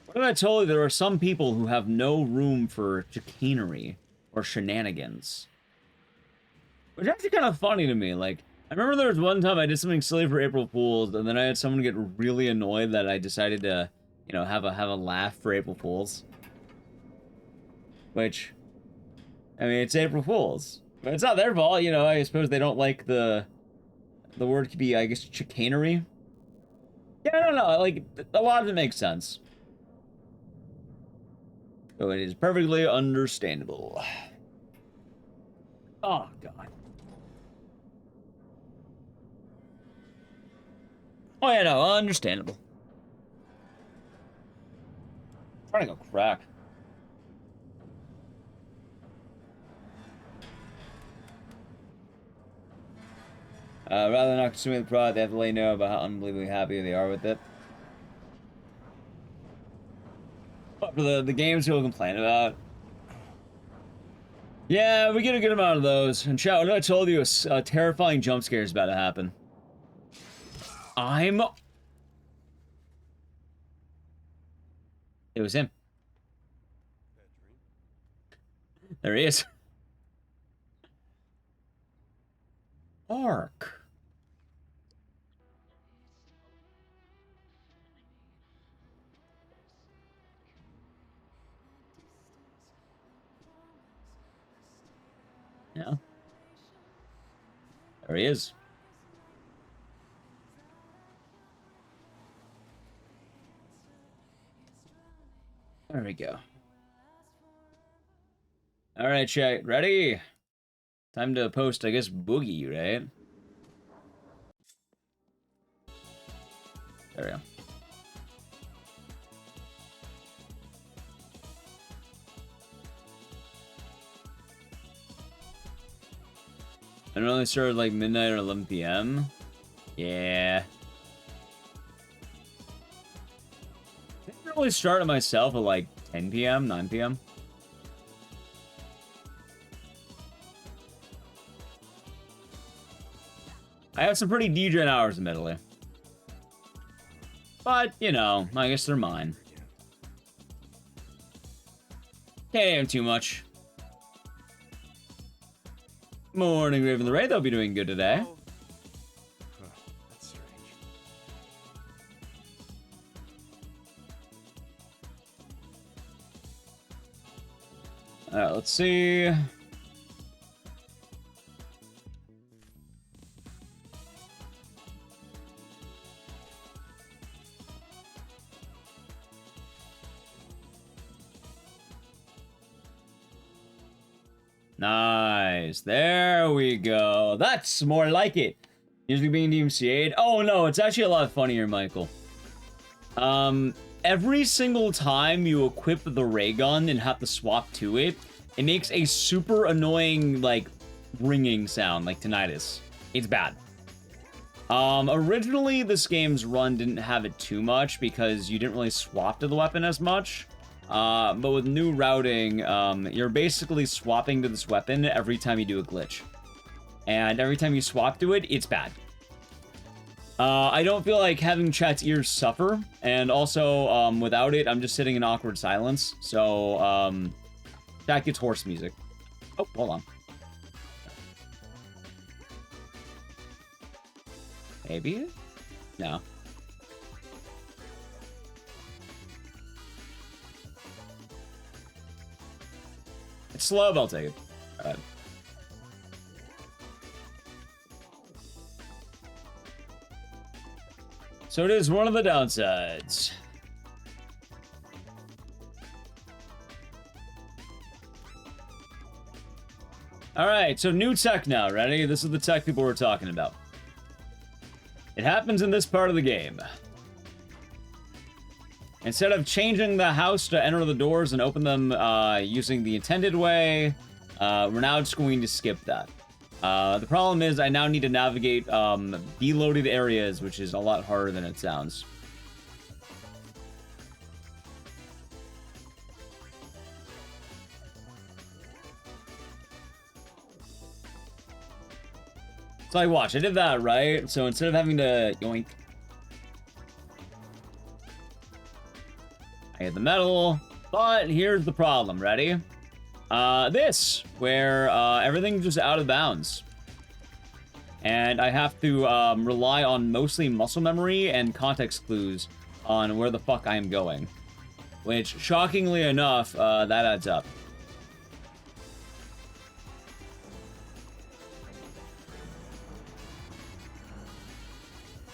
What did I tell you? There are some people who have no room for chicanery or shenanigans. Which is actually kind of funny to me. Like, I remember there was one time I did something silly for April Fools, and then I had someone get really annoyed that I decided to, you know, have a laugh for April Fools. Which, I mean, it's April Fools. But it's not their fault, you know. I suppose they don't like the word could be, I guess, chicanery. Yeah, I don't know. Like, a lot of it makes sense. So it is perfectly understandable. Oh, God. Oh, yeah, no, understandable. I'm trying to go crack. Rather than not consuming the product, they have to let you know about how unbelievably happy they are with it. But for the games people complain about. Yeah, we get a good amount of those. And chat, what I told you, a terrifying jump scare is about to happen. It was him. There he is. Ark. Yeah. There he is. There we go. All right, chat. Ready? Time to post, I guess, Boogie, right? There we go. I only started like midnight or 11 p.m. Yeah. I didn't really start it myself at like 10 p.m., 9 p.m. I have some pretty DJ hours admittedly. But, you know, I guess they're mine. Can't aim too much. Morning, Raven the Ray. They'll be doing good today. Oh. Huh, that's strange. Alright, let's see. Nice. There we go. That's more like it. Usually being DMCA'd. Oh no, it's actually a lot funnier, Michael. Every single time you equip the ray gun and have to swap to it, it makes a super annoying, like, ringing sound, like tinnitus. It's bad. Originally, this game's run didn't have it too much because you didn't really swap to the weapon as much. But with new routing, you're basically swapping to this weapon every time you do a glitch. And every time you swap to it, it's bad. I don't feel like having chat's ears suffer, and also, without it, I'm just sitting in awkward silence, so, chat gets horse music. Oh, hold on. Maybe? No. It's slow, but I'll take it. All right. So it is one of the downsides. Alright, so new tech now, ready? This is the tech people were talking about. It happens in this part of the game. Instead of changing the house to enter the doors and open them using the intended way, we're now just going to skip that. The problem is I now need to navigate deloaded areas, which is a lot harder than it sounds. So like, watch, I did that, right? So instead of having to yoink, I hit the metal, but here's the problem, ready? This, where everything's just out of bounds. And I have to rely on mostly muscle memory and context clues on where the fuck I am going. Which, shockingly enough, that adds up.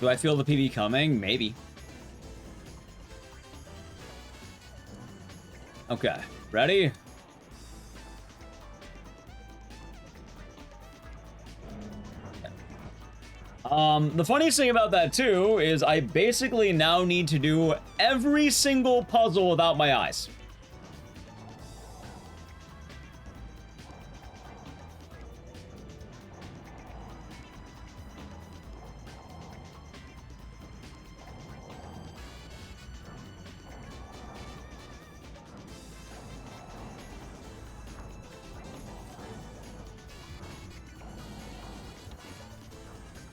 Do I feel the PB coming? Maybe. Okay, ready? The funniest thing about that too is I basically now need to do every single puzzle without my eyes.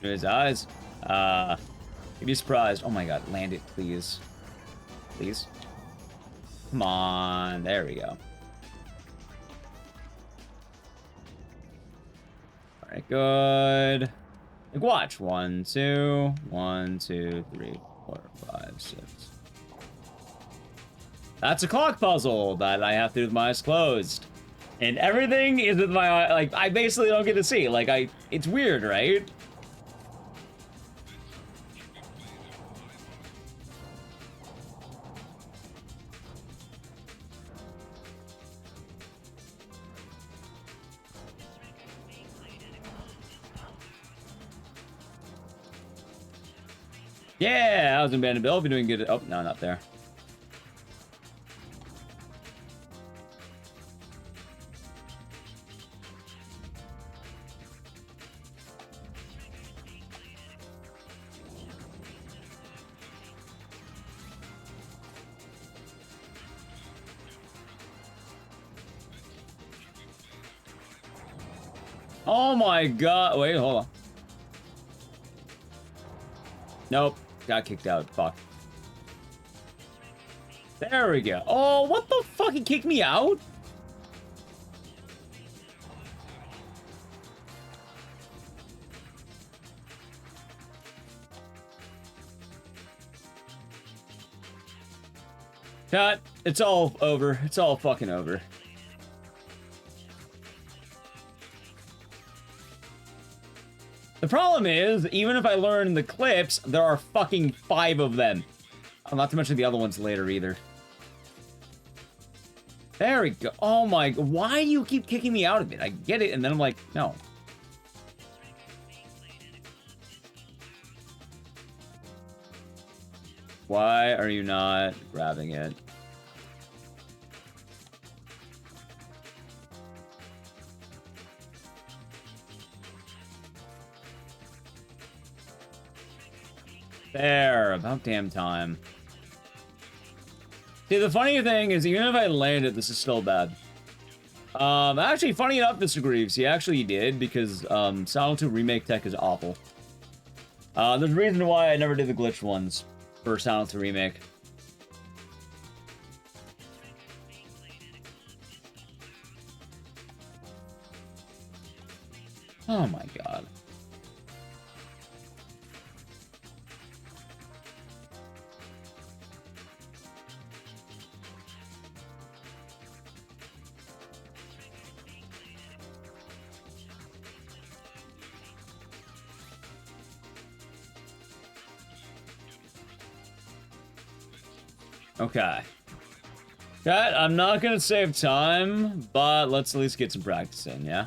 His eyes. You'd be surprised. Oh my god, land it, please. Please. Come on. There we go. Alright, good. Like, watch. 1, 2, 1, 2, 3, 4, 5, 6. That's a clock puzzle that I have to do with my eyes closed. And everything is with my eye. Like, I basically don't get to see. Like, it's weird, right? Yeah, I was in Bandit Bill. Be doing good. Oh, no, not there. Oh my god. Wait, hold on. Nope. Got kicked out. Fuck. There we go. Oh, what the fuck? He kicked me out? Cut. It's all over. It's all fucking over. The problem is, even if I learn the clips, there are fucking 5 of them. Oh, not to mention the other ones later either. There we go. Oh my, why do you keep kicking me out of it? I get it, and then I'm like, no. Why are you not grabbing it? There, about damn time. See, the funny thing is, even if I land it, this is still bad. Actually, funny enough, Mr. Greaves, he actually did, because, Silent 2 Remake tech is awful. There's a reason why I never did the glitch ones for Silent 2 Remake. Oh my god. Okay. Chat, I'm not gonna save time, but let's at least get some practice in, yeah?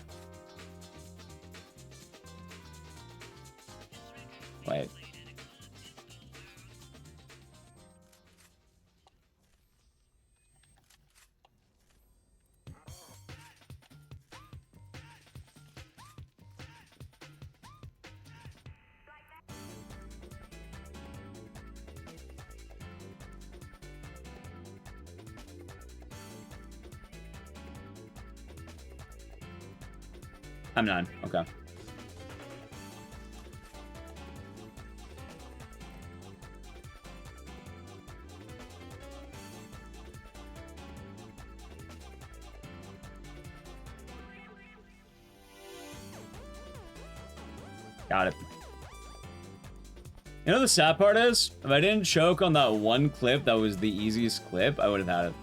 Wait. I'm none. Okay. Got it. You know the sad part is, if I didn't choke on that one clip that was the easiest clip, I would have had it.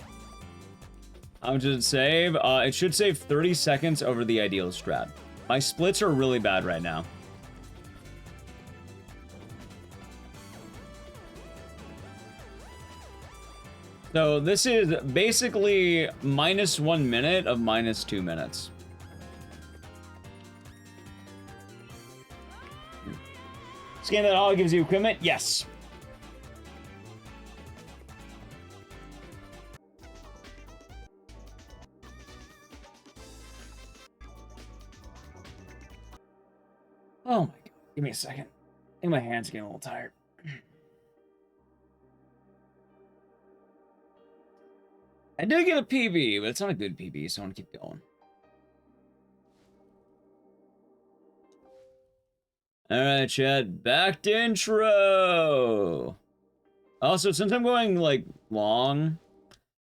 How much did it save? It should save 30 seconds over the ideal strat. My splits are really bad right now. So this is basically -1 minute of -2 minutes. Scan that all gives you equipment? Yes. Oh my god. Give me a second. I think my hands are getting a little tired. I did get a PB, but it's not a good PB, so I want to keep going. Alright, Chad. Back to intro! Also, since I'm going, like, long...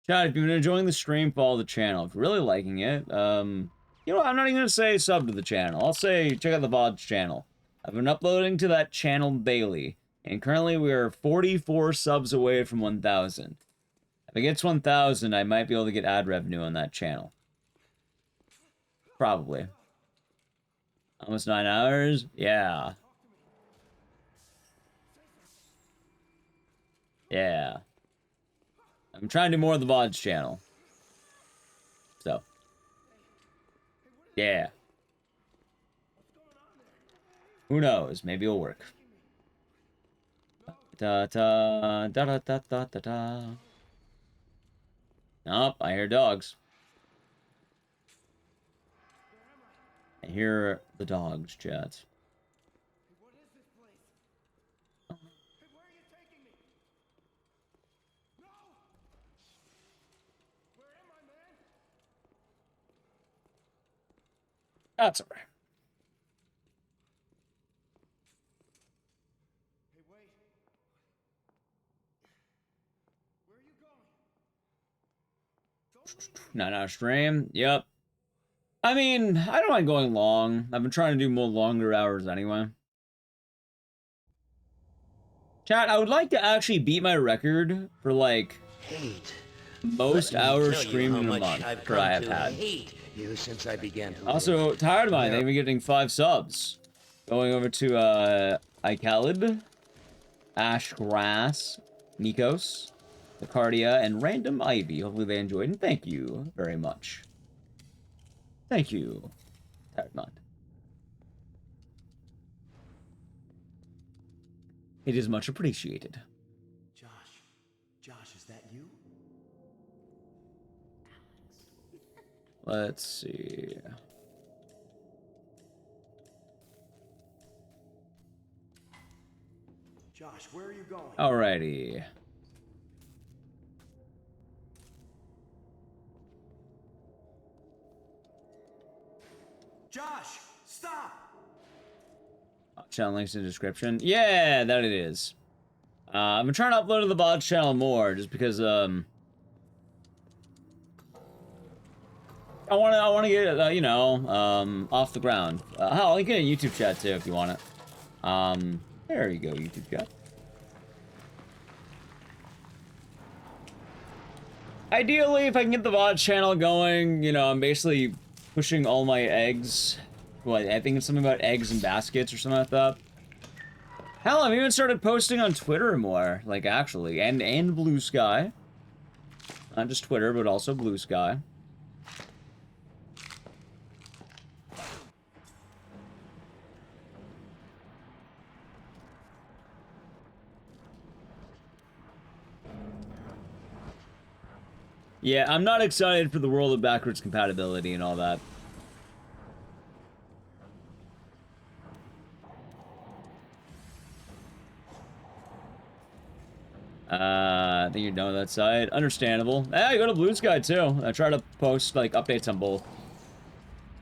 Chad, if you've been enjoying the stream, follow the channel. If you're really liking it, you know, I'm not even gonna say sub to the channel. I'll say check out the VOD's channel. I've been uploading to that channel daily, and currently we are 44 subs away from 1,000. If it gets 1,000, I might be able to get ad revenue on that channel. Probably. Almost 9 hours? Yeah. Yeah. I'm trying to do more of the VOD's channel. So. Yeah. Who knows? Maybe it'll work. Da da da da da da da da. Nope, I hear dogs. I hear the dogs, chat. What is this place? Hey, where are you taking me? No! Where am I, man? That's alright. Hey, wait. Where are you going? 9-hour stream. Yep. I mean, I don't mind going long. I've been trying to do more longer hours anyway. Chat, I would like to actually beat my record for, like, Hate. most Let me hours tell you streamed how in a much month I've for come I have to had. hate you since I began to Also, live. tired of mine. Yeah. They've been getting 5 subs. Going over to, Icalib, Ashgrass, Nikos, Picardia, and Random Ivy. Hopefully they enjoyed, and thank you very much. Thank you, tired mind. It is much appreciated. Josh, is that you? Let's see. Josh, where are you going? Alrighty. Josh, stop! Channel links in the description. Yeah, that it is. I've been trying to upload to the VOD channel more, just because, I want to get it, you know, off the ground. I'll link it in YouTube chat, too, if you want it. There you go, YouTube chat. Ideally, if I can get the VOD channel going, you know, I'm basically pushing all my eggs. What, I think it's something about eggs and baskets or something like that. Hell, I've even started posting on Twitter more, like, actually, and Blue Sky. Not just Twitter, but also Blue Sky. Yeah, I'm not excited for the world of backwards compatibility and all that. I think you're done with that site. Understandable. I go to Blue Sky too. I try to post like updates on both.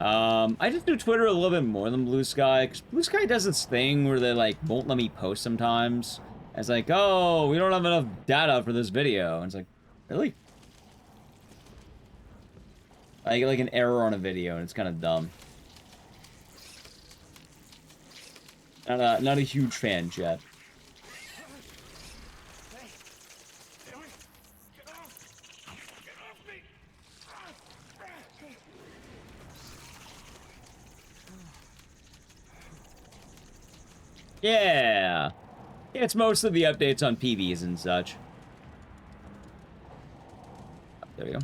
I just do Twitter a little bit more than Blue Sky, because Blue Sky does this thing where they like won't let me post sometimes. It's like, oh, we don't have enough data for this video. And it's like, really? I get like an error on a video, and it's kind of dumb. Not a huge fan, chat. Yeah. It's mostly the updates on PVs and such. There we go.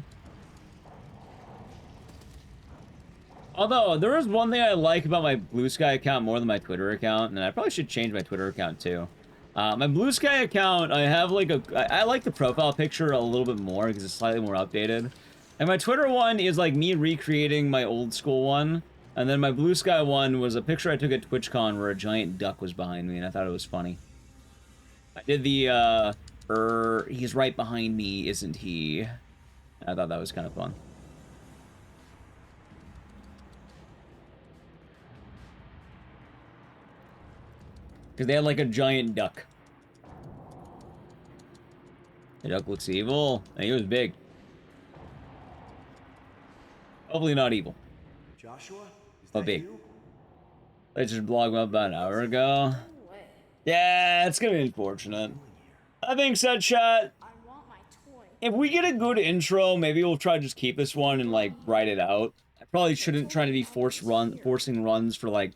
Although, there is one thing I like about my Blue Sky account more than my Twitter account, and I probably should change my Twitter account too. My Blue Sky account, I have like I like the profile picture a little bit more because it's slightly more updated. And my Twitter one is like me recreating my old school one. And then my Blue Sky one was a picture I took at TwitchCon where a giant duck was behind me, and I thought it was funny. I did the, he's right behind me, isn't he? I thought that was kind of fun. Because they had, like, a giant duck. The duck looks evil. And he was big. Hopefully not evil. Joshua? Is But that big. you? I just blogged him up about an hour ago. Yeah, it's gonna be unfortunate. That being said, chat, I want my toy. if we get a good intro, maybe we'll try to just keep this one and, like, write it out. I probably shouldn't try to be forcing runs for, like,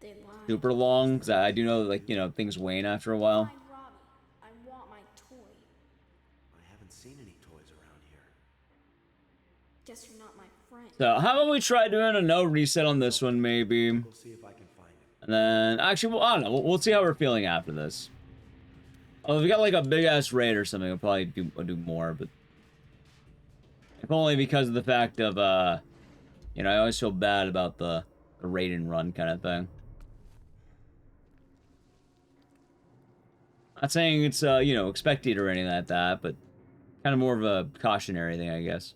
They lied. super long, because I do know, like, you know, things wane after a while. Find Robbie. I want my toy. I haven't seen any toys around here. Guess you're not my friend. So, how about we try doing a no reset on this one, maybe? We'll see if I can find it. And then, actually, well, I don't know. We'll see how we're feeling after this. Oh, if we got, like, a big-ass raid or something, we'll probably do more, but... If only because of the fact of, you know, I always feel bad about the raid and run kind of thing. Not saying it's, you know, expected or anything like that, but kind of more of a cautionary thing, I guess.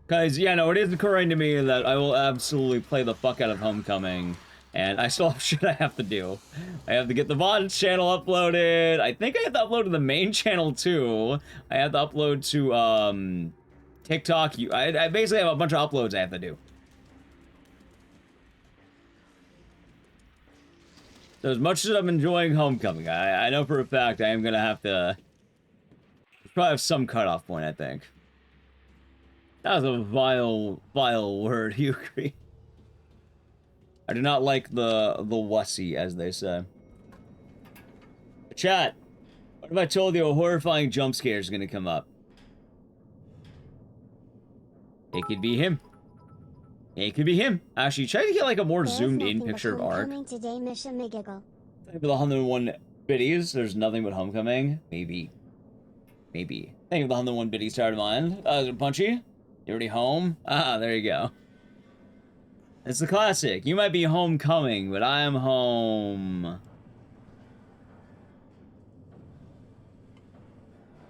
Guys, yeah, no, it is occurring to me that I will absolutely play the fuck out of Homecoming, and I still have shit I have to do. I have to get the VOD channel uploaded. I think I have to upload to the main channel, too. I have to upload to, TikTok. I basically have a bunch of uploads I have to do. So as much as I'm enjoying Homecoming, I know for a fact I am gonna have to probably have some cutoff point, I think. That was a vile word, you agree? I do not like the wussy, as they say. Chat, what if I told you a horrifying jump scare is gonna come up? It could be him. It could be him. Actually, try to get like a more zoomed in picture of Ark. Today, Mission Megiggle. For the 101 biddies, there's nothing but Homecoming. Maybe. Maybe. Thank you for the 101 biddies, tired of mind. Is it Punchy? You already home? Ah, there you go. It's the classic. You might be homecoming, but I am home.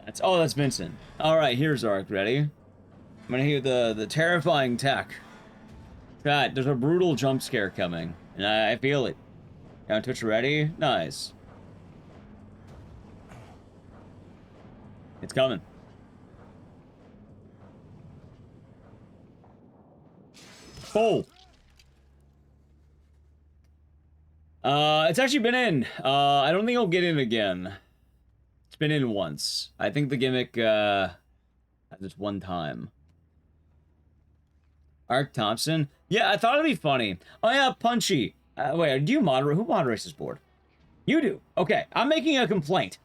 That's Vincent. Alright, here's Ark. Ready? I'm gonna hear the terrifying tech. Chat, there's a brutal jump scare coming. And I feel it. You on Twitch ready? Nice. It's coming. Oh! It's actually been in. I don't think it'll get in again. It's been in once. I think the gimmick, has this one time. Ark Thompson? Yeah, I thought it'd be funny. Oh yeah, Punchy. Wait, do you moderate? Who moderates this board? You do. Okay, I'm making a complaint.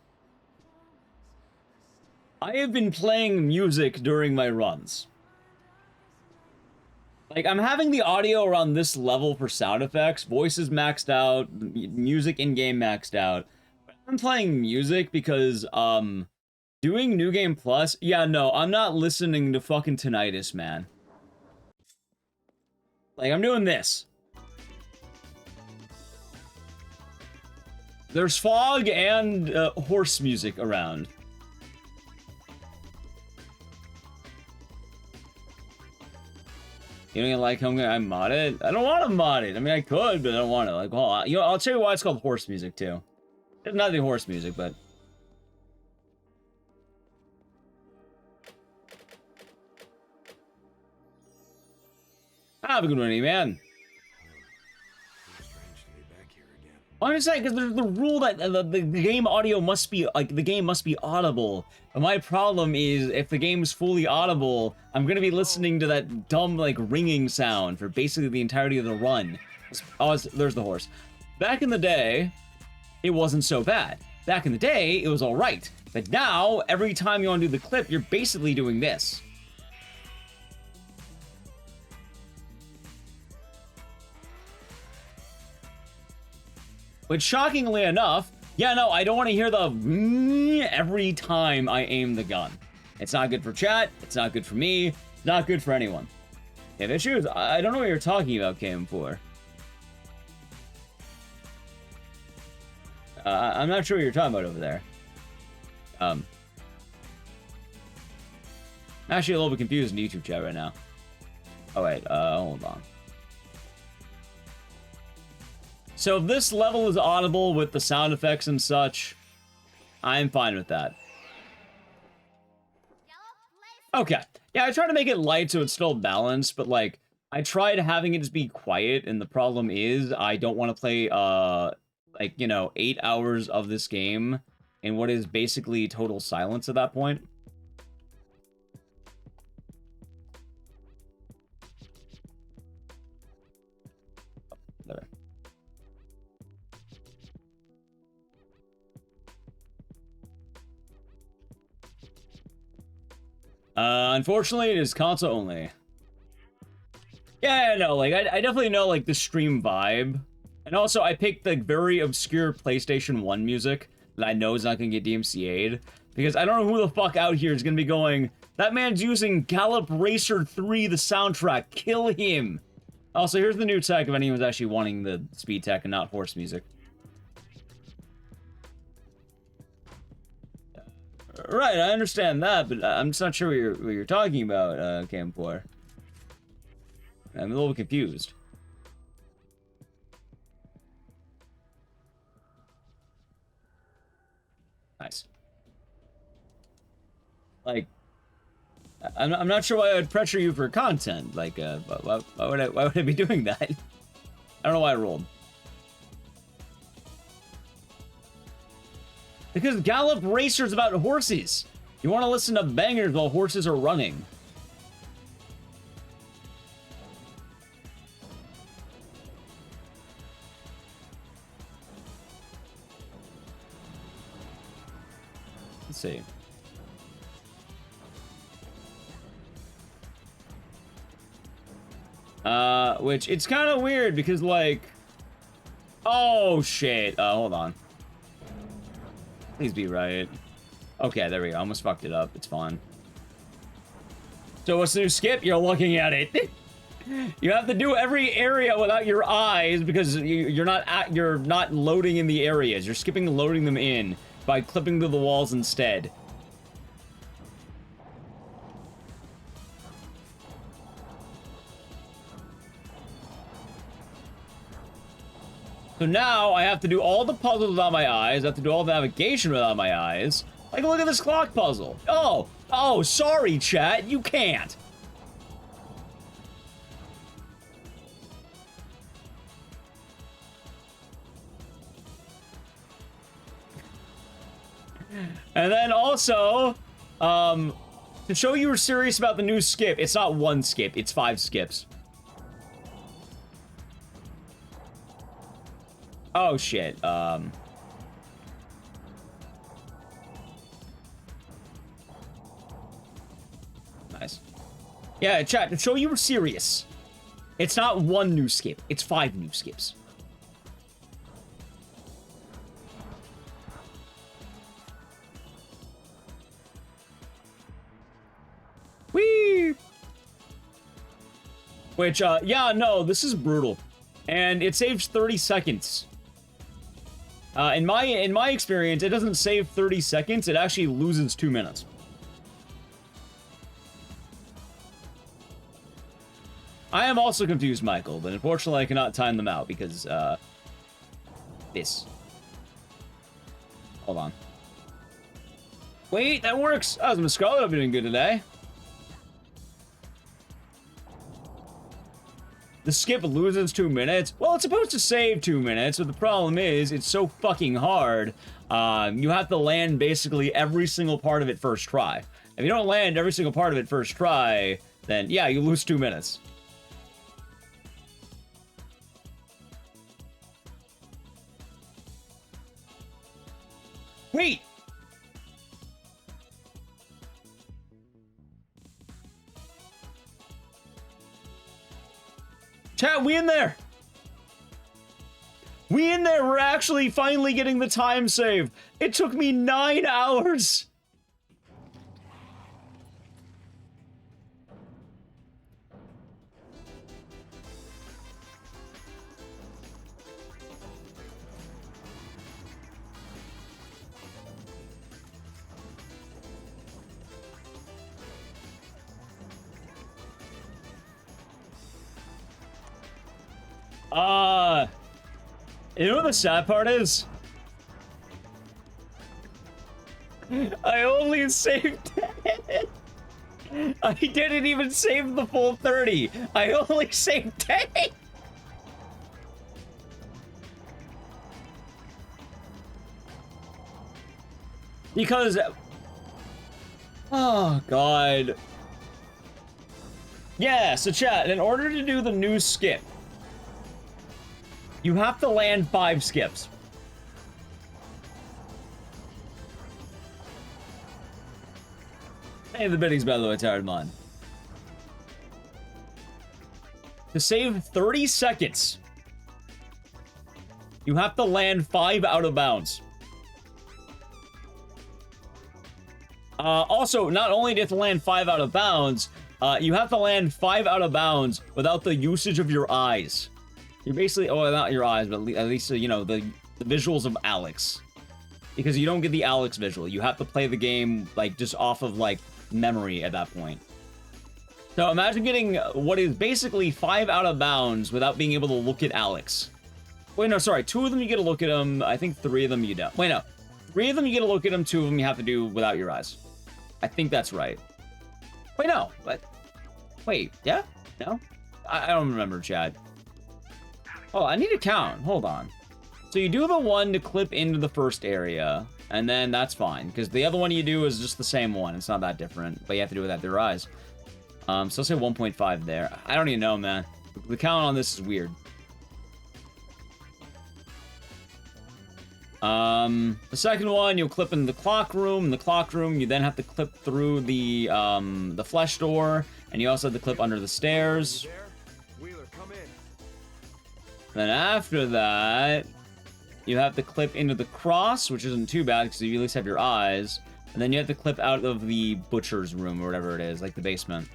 I have been playing music during my runs. Like, I'm having the audio around this level for sound effects, voices maxed out, music in-game maxed out. I'm playing music because, doing New Game Plus, yeah, no, I'm not listening to fucking tinnitus, man. Like, I'm doing this. There's fog and horse music around. You don't like how I mod it? I don't want to mod it. I mean, I could, but I don't want to. Like, well, you know, I'll tell you why it's called horse music, too. It's not the horse music, but... Have a good one, man. I'm just saying, because there's the rule that the game audio must be, like, the game must be audible. But my problem is, if the game's fully audible, I'm gonna be listening to that dumb, like, ringing sound for basically the entirety of the run. Oh, there's the horse. Back in the day, it wasn't so bad. Back in the day, it was alright. But now, every time you want to do the clip, you're basically doing this. Which, shockingly enough, yeah, no, I don't want to hear the every time I aim the gun. It's not good for chat, it's not good for me, it's not good for anyone. You have issues? I don't know what you're talking about, KM4. I'm not sure what you're talking about over there. I'm actually a little bit confused in YouTube chat right now. Oh, wait, hold on. So if this level is audible with the sound effects and such, I'm fine with that. Okay. Yeah, I try to make it light so it's still balanced, but, like, I tried having it just be quiet, and the problem is I don't want to play, like, you know, 8 hours of this game in what is basically total silence at that point. There. Unfortunately, it is console only. Yeah, no, like, I definitely know, like, the stream vibe. And also, I picked the very obscure PlayStation 1 music that I know is not gonna get DMCA'd. Because I don't know who the fuck out here is gonna be going, that man's using Gallop Racer 3, the soundtrack, kill him! Also, here's the new tech if anyone's actually wanting the speed tech and not horse music. Right, I understand that, but I'm just not sure what you're talking about, Cam4. I'm a little bit confused. Nice. Like, I'm not sure why I would pressure you for content. Like, why would I be doing that? I don't know why I rolled. Because Gallop Racer's about horses. You want to listen to bangers while horses are running. Let's see. Which, it's kind of weird because, like... Oh, shit. Hold on. Please be right. Okay, there we go. I almost fucked it up. It's fine. So what's the new skip? You're looking at it. You have to do every area without your eyes because you're not loading in the areas. You're skipping loading them in by clipping to the walls instead. So now I have to do all the puzzles without my eyes. I have to do all the navigation without my eyes. Like, look at this clock puzzle. Oh, sorry, chat. You can't. And then also, to show you were serious about the new skip, it's not one skip, it's 5 skips. Oh, shit. Yeah, chat, to show you were serious. It's not one new skip, it's 5 new skips. Whee! Which, yeah, no, this is brutal. And it saves 30 seconds. In my experience, it doesn't save 30 seconds, it actually loses 2 minutes. I am also confused, Michael, but unfortunately I cannot time them out because, this. Hold on. Wait, that works! I was Miss Scarlet, I've been doing good today. The skip loses 2 minutes. Well, it's supposed to save 2 minutes, but the problem is, it's so fucking hard. You have to land basically every single part of it first try. If you don't land every single part of it first try, then yeah, you lose 2 minutes. Wait! Chat, we in there! We in there! We're actually finally getting the time save! It took me 9 hours! You know what the sad part is? I only saved 10. I didn't even save the full 30. I only saved 10. Because... oh, God. Yeah, so chat, in order to do the new skip, you have to land 5 skips. Hey, the bidding's by the way, tired mine. To save 30 seconds, you have to land 5 out of bounds. Also, not only do you have to land 5 out of bounds, you have to land 5 out of bounds without the usage of your eyes. You're basically, oh, not your eyes, but at least, you know, the visuals of Alex. Because you don't get the Alex visual. You have to play the game, like, just off of, like, memory at that point. So imagine getting what is basically 5 out of bounds without being able to look at Alex. Wait, no, sorry. 2 of them you get to look at him. I think 3 of them you don't. Wait, no. 3 of them you get to look at him. 2 of them you have to do without your eyes. I think that's right. Wait, no. What? Wait, yeah? No? I don't remember, Chad. Oh, I need to count. Hold on. So you do the one to clip into the first area, and then that's fine, because the other one you do is just the same one. It's not that different, but you have to do it without your eyes. So let's say 1.5 there. I don't even know, man. The count on this is weird. The second one, you'll clip in the clock room. In the clock room, you then have to clip through the flesh door, and you also have to clip under the stairs. Then after that, you have to clip into the cross, which isn't too bad because you at least have your eyes. And then you have to clip out of the butcher's room or whatever it is, like the basement.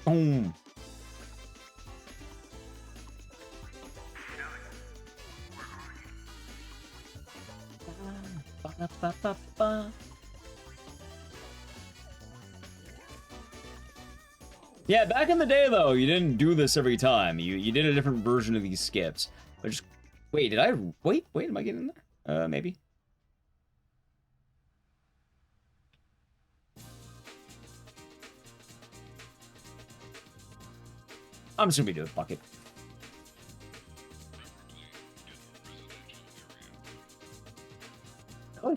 Boom. Yeah, back in the day though, you didn't do this every time. You did a different version of these skips. But just wait, did I wait, am I getting in there? Maybe. I'm just gonna be doing bucket. Oh.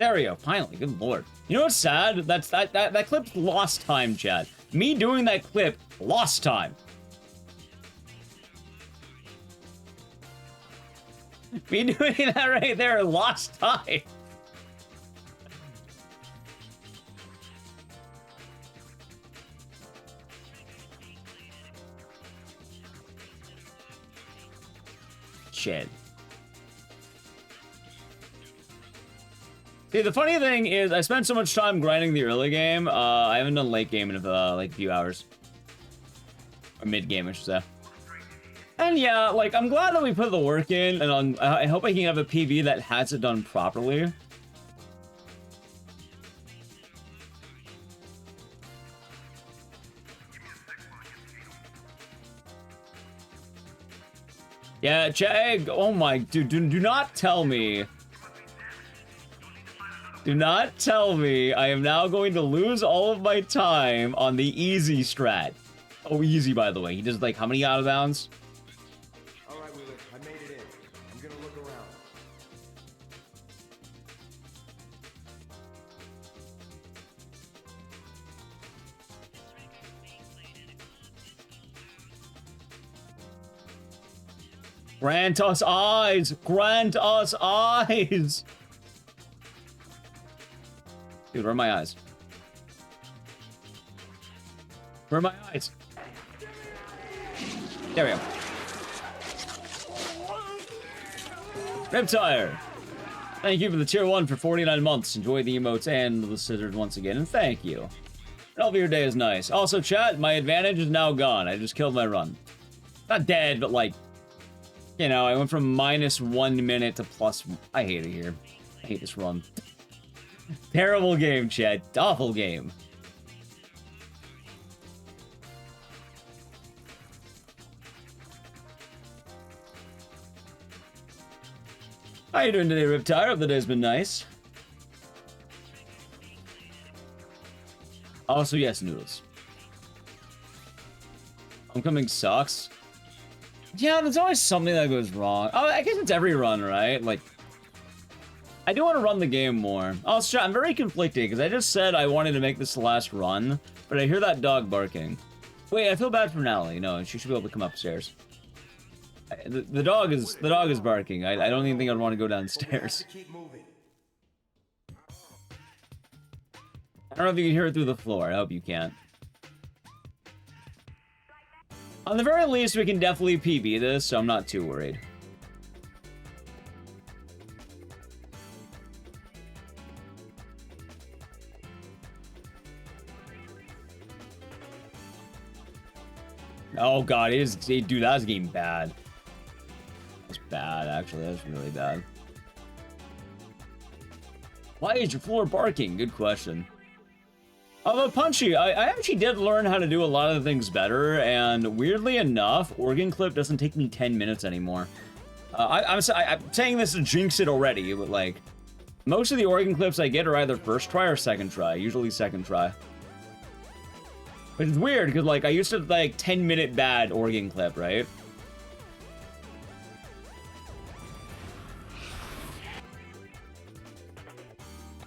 There we go. Finally, good lord. You know what's sad? That clip lost time, chat. Me doing that clip lost time. Me doing that right there lost time. Shit. See, the funny thing is, I spent so much time grinding the early game, I haven't done late game in like a few hours. Or mid game, I should say. And yeah, like, I'm glad that we put the work in, and I hope I can have a PB that has it done properly. Yeah, Jag, oh my, dude, do not tell me. Do not tell me I am now going to lose all of my time on the easy strat. Oh, easy, by the way. He does, like, how many out of bounds? All right, Wheeler, I made it in. I'm gonna look around. Grant us eyes! Grant us eyes! Dude, where are my eyes? Where are my eyes? There we go. Riptire! Thank you for the tier 1 for 49 months. Enjoy the emotes and the scissors once again, and thank you. All of your day is nice. Also, chat, my advantage is now gone. I just killed my run. Not dead, but like, you know, I went from -1 minute to plus. I hate it here. I hate this run. Terrible game, chat. Awful game. How you doing today, Riptire? Hope the day's been nice. Also, yes, Noodles. Homecoming sucks. Yeah, there's always something that goes wrong. Oh, I guess it's every run, right? Like, I do want to run the game more. Also, I'm very conflicted, because I just said I wanted to make this the last run, but I hear that dog barking. Wait, I feel bad for Natalie. No, she should be able to come upstairs. The dog is barking. I don't even think I'd want to go downstairs. I don't know if you can hear it through the floor. I hope you can. On the very least, we can definitely PB this, so I'm not too worried. Oh god, dude, that was getting bad. That's bad, actually. That's really bad. Why is your floor barking? Good question. But Punchy, I actually did learn how to do a lot of the things better, and weirdly enough, Organ Clip doesn't take me 10 minutes anymore. I'm saying this to jinx it already, but like, most of the Organ Clips I get are either first try or second try, usually second try. Which is weird, because like, I used to like 10-minute bad Organ Clip, right?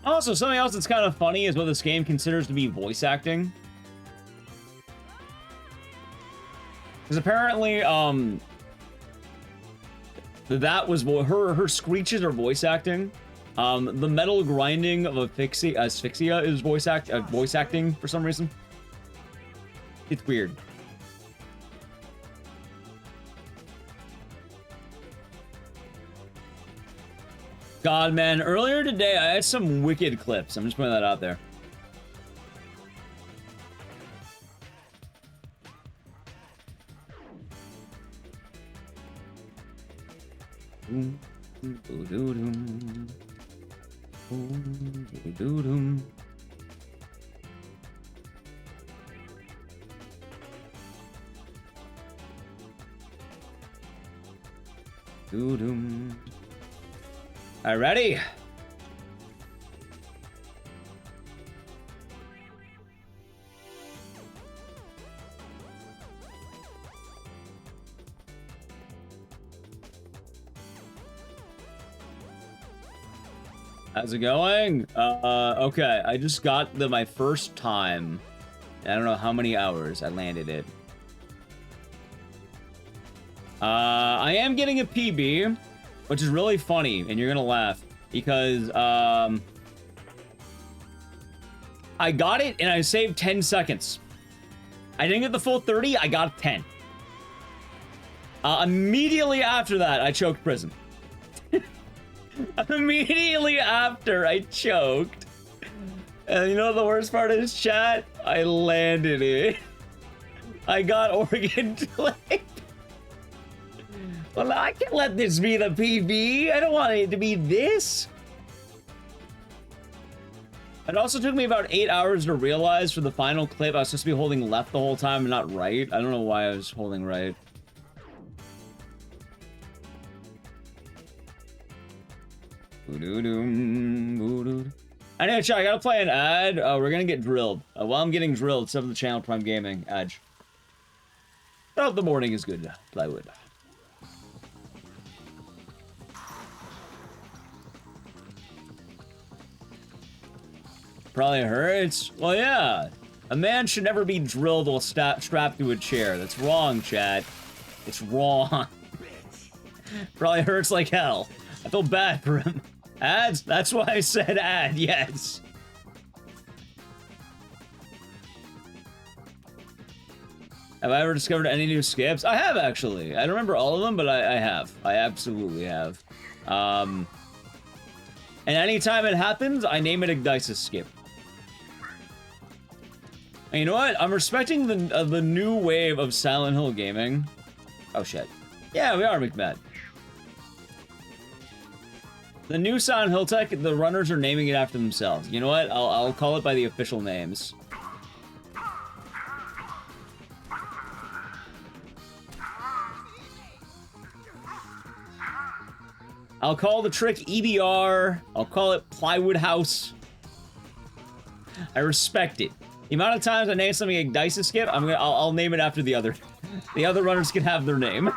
Also, something else that's kind of funny is what this game considers to be voice acting. Because apparently, that was her screeches are voice acting. The metal grinding of asphyxia is voice acting for some reason. It's weird. God, man, earlier today I had some wicked clips. I'm just putting that out there. Alright, ready? How's it going? Okay, I just got my first time. I don't know how many hours I landed it. I am getting a PB, which is really funny, and you're gonna laugh, because, I got it, and I saved 10 seconds. I didn't get the full 30, I got 10. Immediately after that, I choked prison. Immediately after I choked. And you know the worst part is, chat? I landed it. I got organ claim. Well, I can't let this be the PB. I don't want it to be this. It also took me about 8 hours to realize for the final clip I was supposed to be holding left the whole time and not right. I don't know why I was holding right. Anyway, chat, I gotta play an ad. We're gonna get drilled. While I'm getting drilled, sub to the channel, Prime Gaming, Edge. Oh, the morning is good. Plywood. Probably hurts. Well, yeah. A man should never be drilled while strapped to a chair. That's wrong, Chad. It's wrong. Probably hurts like hell. I feel bad for him. Ads? That's why I said ad, yes. Have I ever discovered any new skips? I have, actually. I don't remember all of them, but I have. I absolutely have. And anytime it happens, I name it Igdisis skip. And you know what? I'm respecting the new wave of Silent Hill gaming. Oh, shit. Yeah, we are, McMahon. The new Silent Hill tech, the runners are naming it after themselves. You know what? I'll call it by the official names. I'll call the trick EBR. I'll call it Plywood House. I respect it. The amount of times I name something like Dice Skip, I'll name it after the other. The other runners can have their name.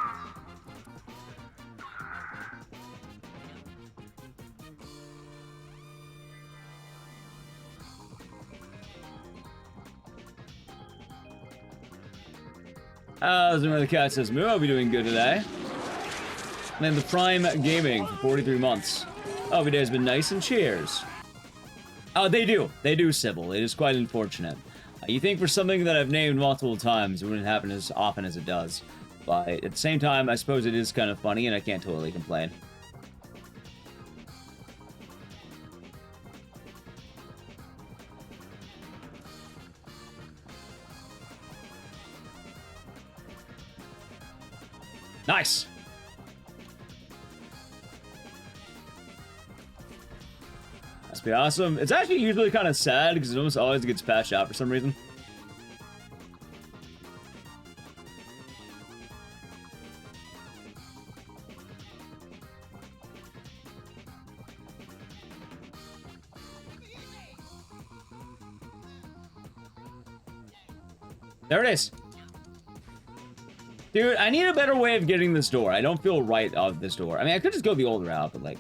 Zuma the Cat says, Moo, I'll be doing good today. And then the Prime Gaming for 43 months. Oh, every day has been nice and cheers. Oh, they do. They do, Sybil. It is quite unfortunate. You think for something that I've named multiple times, it wouldn't happen as often as it does. But at the same time, I suppose it is kind of funny, and I can't totally complain. Nice! Must be awesome. It's actually usually kind of sad because it almost always gets patched out for some reason. There it is. Dude, I need a better way of getting this door. I don't feel right of this door. I mean, I could just go the old route, but like...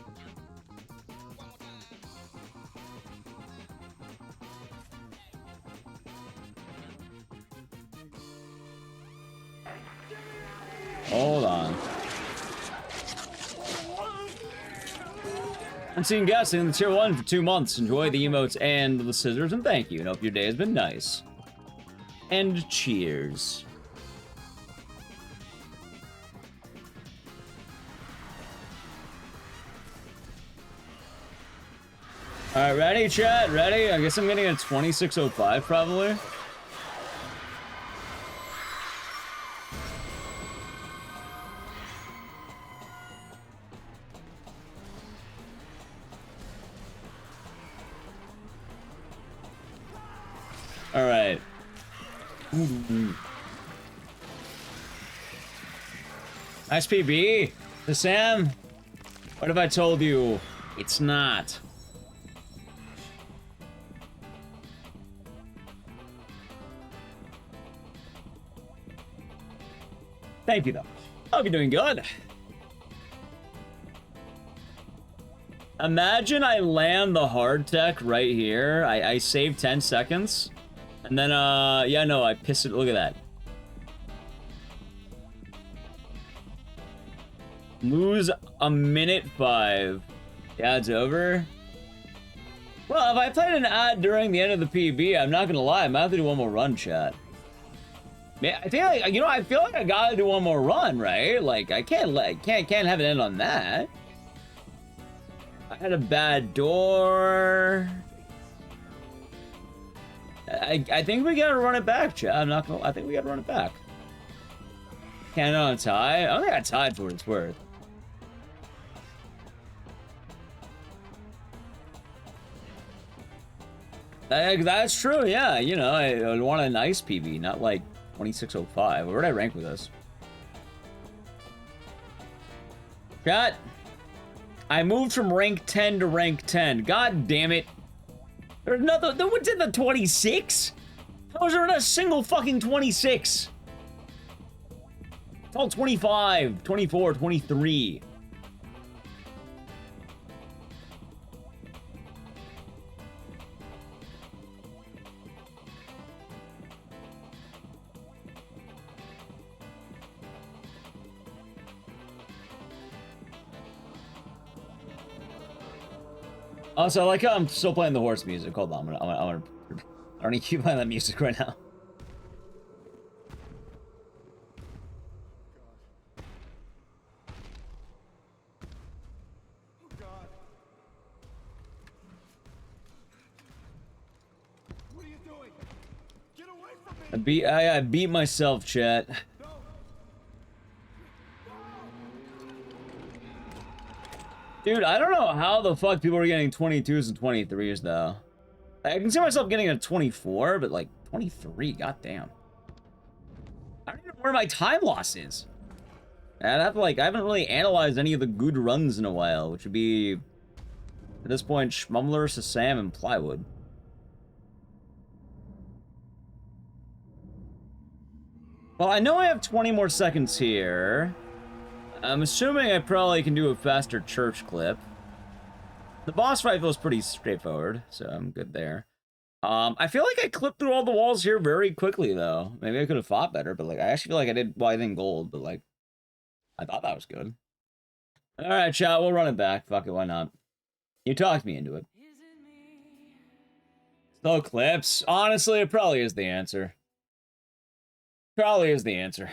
Hold on. I'm seeing guessing in the tier 1 for 2 months. Enjoy the emotes and the scissors, and thank you. And hope your day has been nice. And cheers. Alright, ready, chat? Ready? I guess I'm getting a 2605, probably. Alright. Nice PB. The Sam. What have I told you? It's not. Thank you, though. Hope you're doing good. Imagine I land the hard tech right here. I save 10 seconds. And then, yeah, no, I piss it. Look at that. Lose a minute 5. Yeah, it's over. Well, if I played an ad during the end of the PB, I'm not gonna lie, I might have to do one more run, chat. Man, I think, like, you know, I feel like I gotta do one more run, right? Like, I can't have it end on that. I had a bad door. I think we gotta run it back, chat. I think we gotta run it back. Can't on a tie? I don't think I tied for what it's worth. That's true, yeah. You know, I want a nice PB, not like 2605. Where did I rank with this? Chat. I moved from rank 10 to rank 10. God damn it. There's nothing. No one did the 26? How is there not a single fucking 26? It's all 25, 24, 23. Also, I like how I'm still playing the horse music. Hold on, I'm gonna I don't need to keep playing that music right now. Oh God. What are you doing? Get away from me! I beat myself, chat. Dude, I don't know how the fuck people are getting 22s and 23s, though. I can see myself getting a 24, but, like, 23, goddamn. I don't even know where my time loss is. And I haven't really analyzed any of the good runs in a while, which would be, at this point, Schmumbler, Sassam, and Plywood. Well, I know I have 20 more seconds here. I'm assuming I probably can do a faster church clip. The boss fight feels pretty straightforward, so I'm good there. I feel like I clipped through all the walls here very quickly, though. Maybe I could have fought better, but, like, I actually feel like I did, well, I didn't gold, but, like, I thought that was good. Alright, chat, we'll run it back. Fuck it, why not? You talked me into it. Slow clips. Honestly, it probably is the answer. Probably is the answer.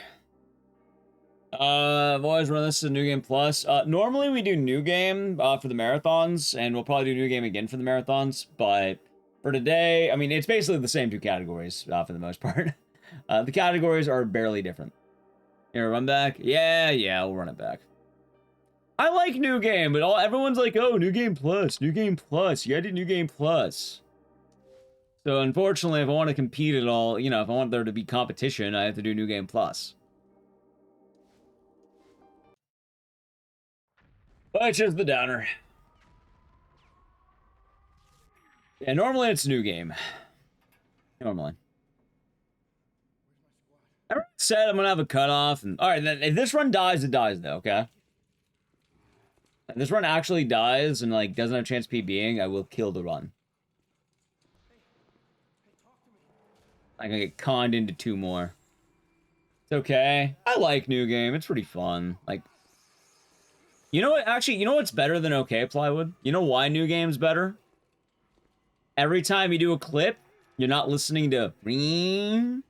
I've always run this as a New Game Plus. Normally we do New Game, for the marathons, and we'll probably do New Game again for the marathons, but for today, I mean, it's basically the same two categories, for the most part. The categories are barely different. Here, run back? Yeah, we'll run it back. I like New Game, but everyone's like, oh, New Game Plus, New Game Plus, you gotta do New Game Plus. So unfortunately, if I want to compete at all, you know, if I want there to be competition, I have to do New Game Plus. Which is the downer. Yeah, normally it's New Game. Normally. I said I'm gonna have a cutoff, and alright, if this run dies, it dies though, okay? If this run actually dies and like doesn't have a chance of PBing, I will kill the run. I'm gonna get conned into 2 more. It's okay. I like New Game. It's pretty fun. Like, you know what? Actually, you know what's better than okay, Plywood? You know why New Game's better? Every time you do a clip, you're not listening to ring.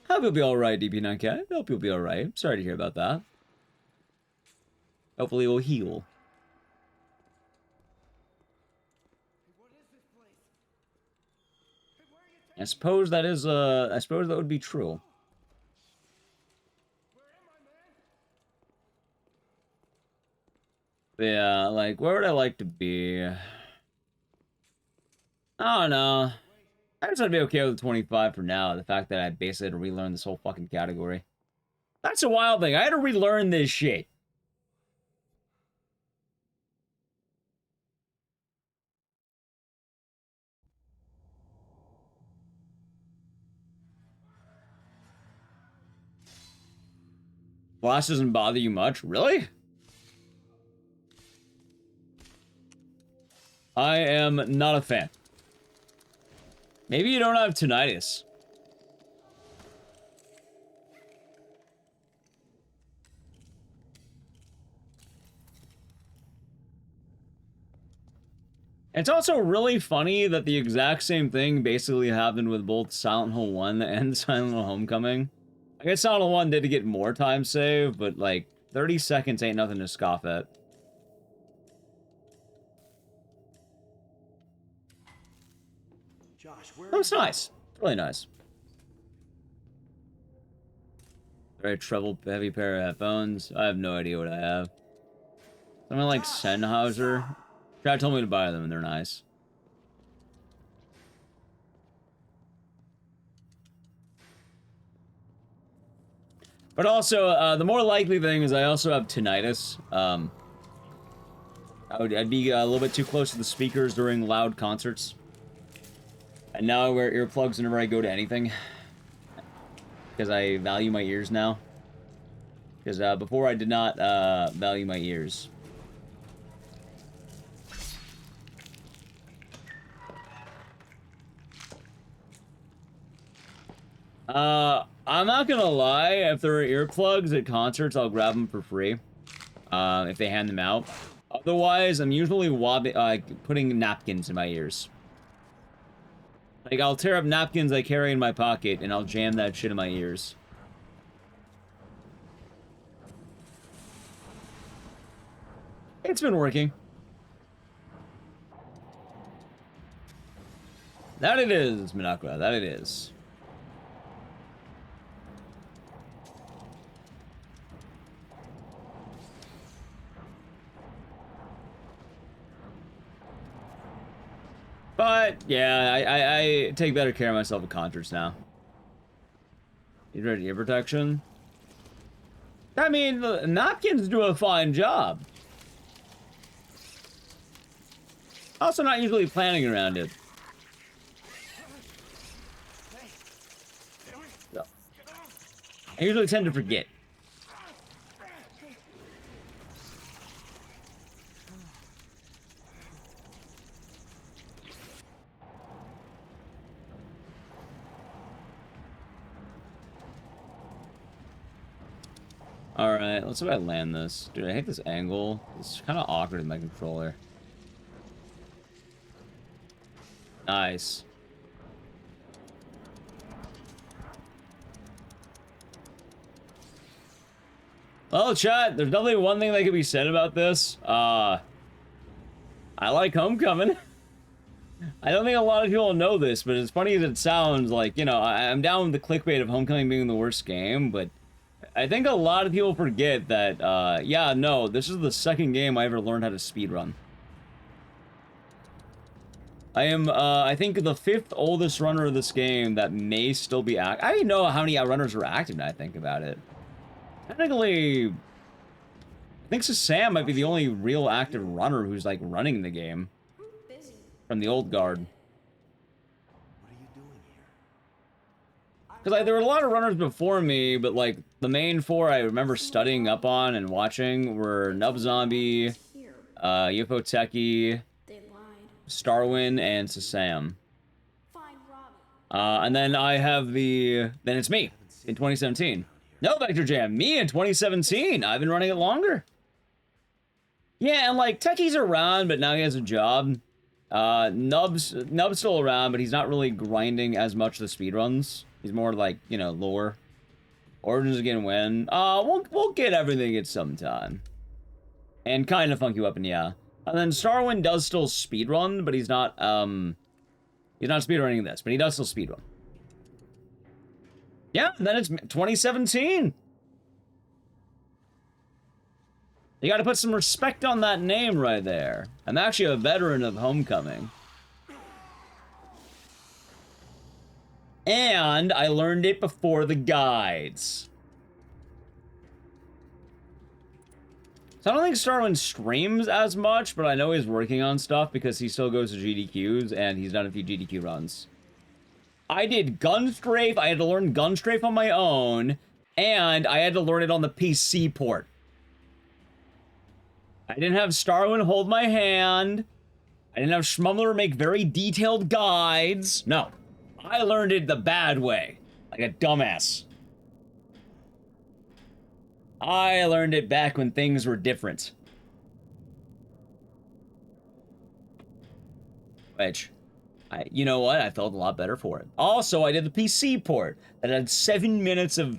I hope you'll be alright, DP9K. I hope you'll be alright. Sorry to hear about that. Hopefully it will heal. I suppose that is, I suppose that would be true. Yeah, like, where would I like to be? I don't know. I just want to be okay with 25 for now. The fact that I basically had to relearn this whole fucking category. That's a wild thing. I had to relearn this shit. Blast doesn't bother you much? Really? I am not a fan. Maybe you don't have tinnitus. It's also really funny that the exact same thing basically happened with both Silent Hill 1 and Silent Hill Homecoming. I guess Silent Hill 1 did get more time save, but like 30 seconds ain't nothing to scoff at. Josh, where? Oh, it's nice. It's really nice. Very treble heavy pair of headphones. I have no idea what I have. Something like Sennheiser. Chad told me to buy them and they're nice. But also, the more likely thing is I also have tinnitus. I'd be a little bit too close to the speakers during loud concerts. And now I wear earplugs whenever I go to anything. Because I value my ears now. Because before I did not value my ears. I'm not gonna lie, if there are earplugs at concerts, I'll grab them for free. If they hand them out. Otherwise, I'm usually putting napkins in my ears. Like, I'll tear up napkins I carry in my pocket, and I'll jam that shit in my ears. It's been working. That it is, Minakwa, that it is. But, yeah, I take better care of myself at concerts now. You ready ear protection? I mean, the napkins do a fine job. Also not usually planning around it. So, I usually tend to forget. Alright, let's see if I land this. Dude, I hate this angle. It's kind of awkward in my controller. Nice. Well, chat, there's definitely one thing that could be said about this. I like Homecoming. I don't think a lot of people know this, but as funny as it sounds, like, you know, I'm down with the clickbait of Homecoming being the worst game, but I think a lot of people forget that, yeah, no, this is the second game I ever learned how to speedrun. I am, I think the 5th oldest runner of this game that may still be active. I don't even know how many runners are active now I think about it. Technically, I think Sam might be the only real active runner who's, like, running the game. Busy. From the old guard. What are you doing here? Because, like, there were a lot of runners before me, but, like, the main 4 I remember studying up on and watching were Nub Zombie, Here. UFO Techie, They lied. Starwin, and Sasam. Find Robbie. And then I have then it's me, in 2017. No, Vector Jam, me in 2017. I've been running it longer. Yeah, and like, Techie's around, but now he has a job. Nub's still around, but he's not really grinding as much the speedruns. He's more like, you know, lore. Origins Again when. We'll get everything at some time. And kind of Funky Weapon, yeah. And then Starwind does still speedrun, but he's not speedrunning this, but he does still speedrun. Yeah, and then it's 2017. You gotta put some respect on that name right there. I'm actually a veteran of Homecoming. And I learned it before the guides. So I don't think Starwind streams as much, but I know he's working on stuff because he still goes to GDQs and he's done a few GDQ runs. I did Gunstrafe, I had to learn Gunstrafe on my own, and I had to learn it on the PC port. I didn't have Starwind hold my hand. I didn't have Schmummler make very detailed guides. No. I learned it the bad way. Like a dumbass. I learned it back when things were different. Which, you know what? I felt a lot better for it. Also, I did the PC port that had 7 minutes of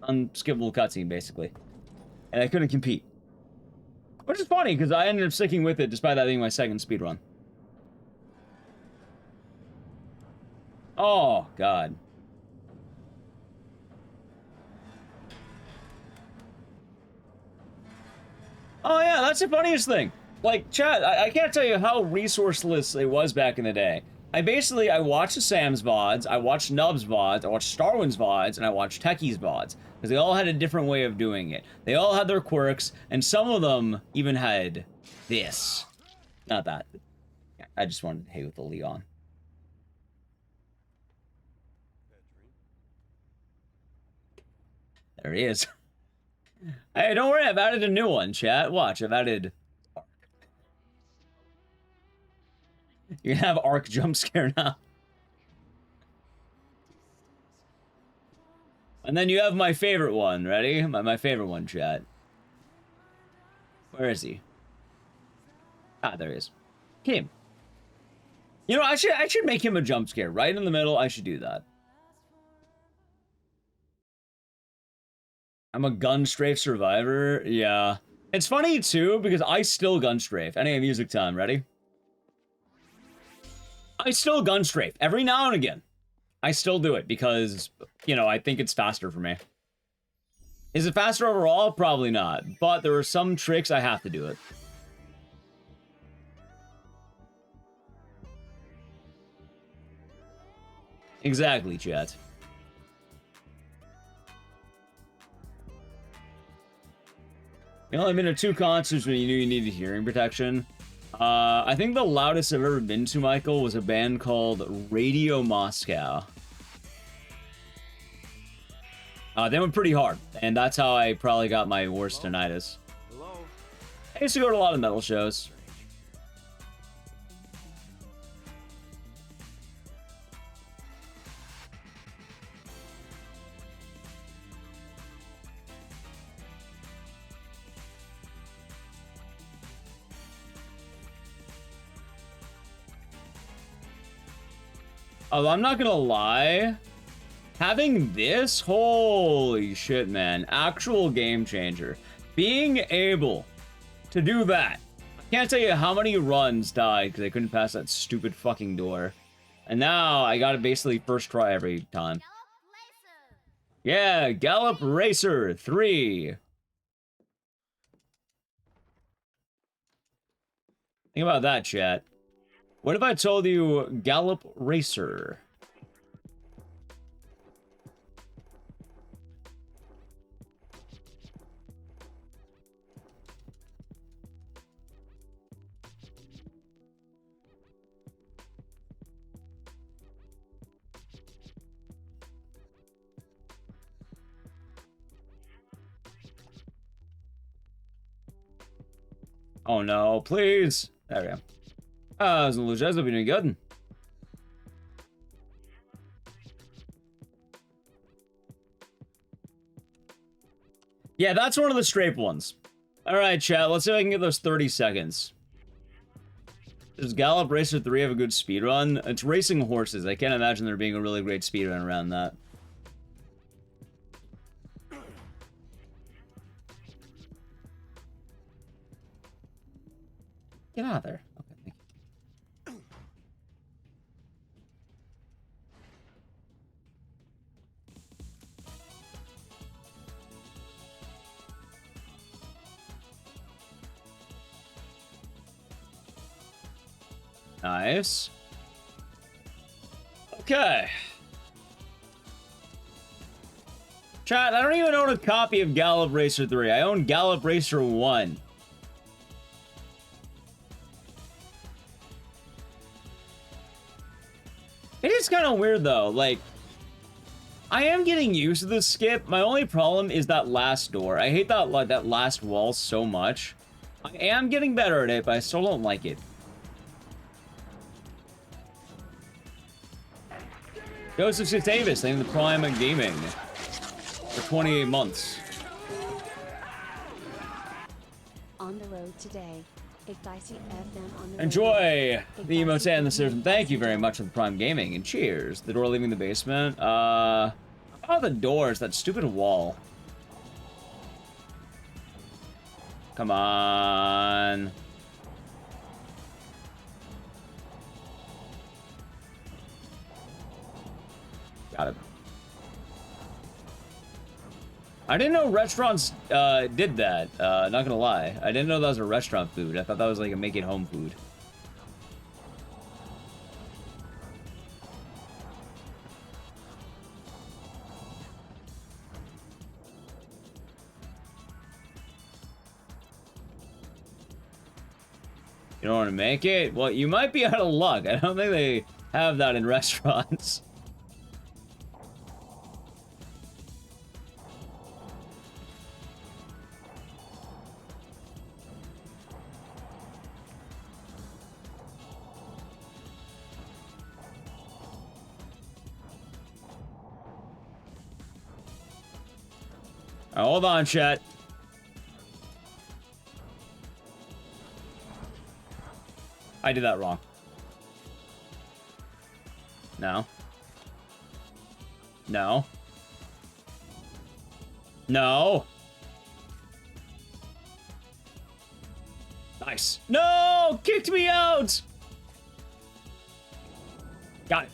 unskippable cutscene, basically. And I couldn't compete. Which is funny, because I ended up sticking with it despite that being my second speedrun. Oh, God. Oh, yeah, that's the funniest thing. Like, chat, I can't tell you how resourceless it was back in the day. I watched the Sam's VODs, I watched Nub's VODs, I watched Starwin's VODs, and I watched Techie's VODs. Because they all had a different way of doing it. They all had their quirks, and some of them even had this. Not that. I just wanted to hate with the Leon. There he is. Hey, don't worry, I've added a new one, chat. Watch, I've added... You can have Arc jump scare now. And then you have my favorite one. Ready? My favorite one, chat. Where is he? Ah, there he is. Him. You know, I should make him a jump scare. Right in the middle, I should do that. I'm a gun strafe survivor. Yeah. It's funny, too, because I still gun strafe. Any music time. Ready? I still gun strafe. Every now and again. I still do it because, you know, I think it's faster for me. Is it faster overall? Probably not. But there are some tricks I have to do it. Exactly, chat. You only been to 2 concerts when you knew you needed hearing protection. I think the loudest I've ever been to, Michael, was a band called Radio Moscow. They went pretty hard, and that's how I probably got my worst tinnitus. Hello? I used to go to a lot of metal shows. Although I'm not gonna lie, having this, holy shit, man, actual game changer. Being able to do that. I can't tell you how many runs died because I couldn't pass that stupid fucking door. And now I gotta basically first try every time. Yeah, Gallop Racer 3. Think about that, chat. What if I told you Gallop Racer? Oh no, please. There we go. I was gonna lose. I'll be doing good. Yeah, that's one of the strafe ones. Alright, chat, let's see if I can get those 30 seconds. Does Gallop Racer 3 have a good speedrun? It's racing horses. I can't imagine there being a really great speedrun around that. Get out of there. Okay, thank you. Nice. Okay. Chat, I don't even own a copy of Gallop Racer 3. I own Gallop Racer 1. It is kind of weird, though. Like, I am getting used to this skip. My only problem is that last door. I hate that, like, that last wall so much. I am getting better at it, but I still don't like it. Joseph C. Davis, named the Prime Gaming for 28 months. On the road today. Igdicey FM on the Enjoy road. the emotes and the servers. Thank you very much for the Prime Gaming, and cheers. The door leaving the basement. Oh, the doors, that stupid wall. Come on. Got it. I didn't know restaurants did that. Not gonna lie. I didn't know that was a restaurant food. I thought that was like a make it home food. You don't want to make it? Well, you might be out of luck. I don't think they have that in restaurants. Hold on, chat. I did that wrong. No. No. No. Nice. No! Kicked me out! Got it.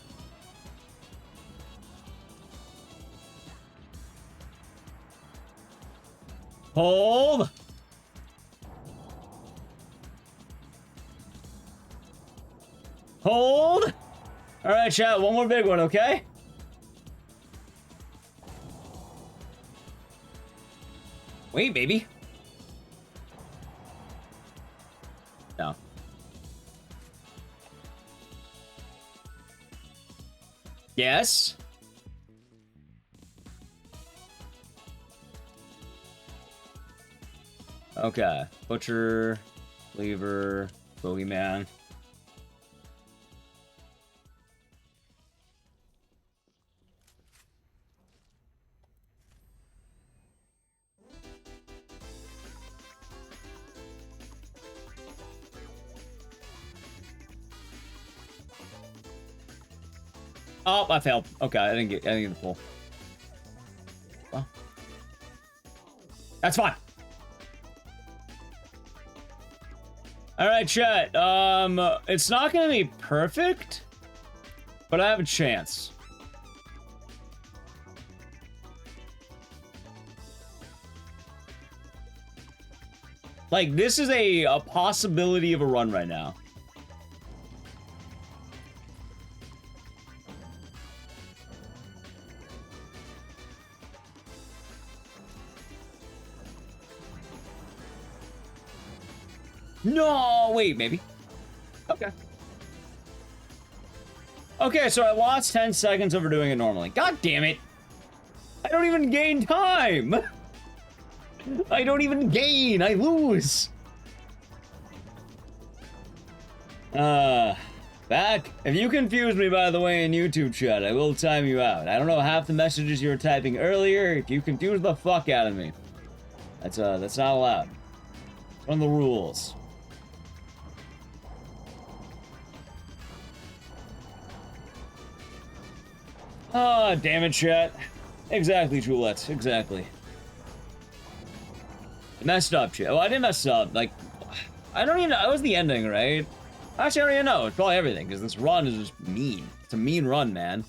Hold. Hold. All right, chat. One more big one, okay? Wait, baby. No. Yes. Okay. Butcher, Lever, Bogeyman. Oh, I failed. Okay, I didn't get the pull. Well, that's fine. All right, chat. It's not gonna be perfect, but I have a chance. Like, this is a possibility of a run right now. No, wait, maybe. Okay. Okay, so I lost 10 seconds over doing it normally. God damn it. I don't even gain time. I don't even gain. I lose. Back. If you confuse me, by the way, in YouTube chat, I will time you out. I don't know half the messages you were typing earlier. If you confuse the fuck out of me, that's not allowed. It's one of the rules. Ah, damn it, chat. Exactly, Troulette. Exactly. Messed up, chat. Well, I didn't mess up. Like, I don't even know. It was the ending, right? Actually, I don't even know. It's probably everything, because this run is just mean. It's a mean run, man.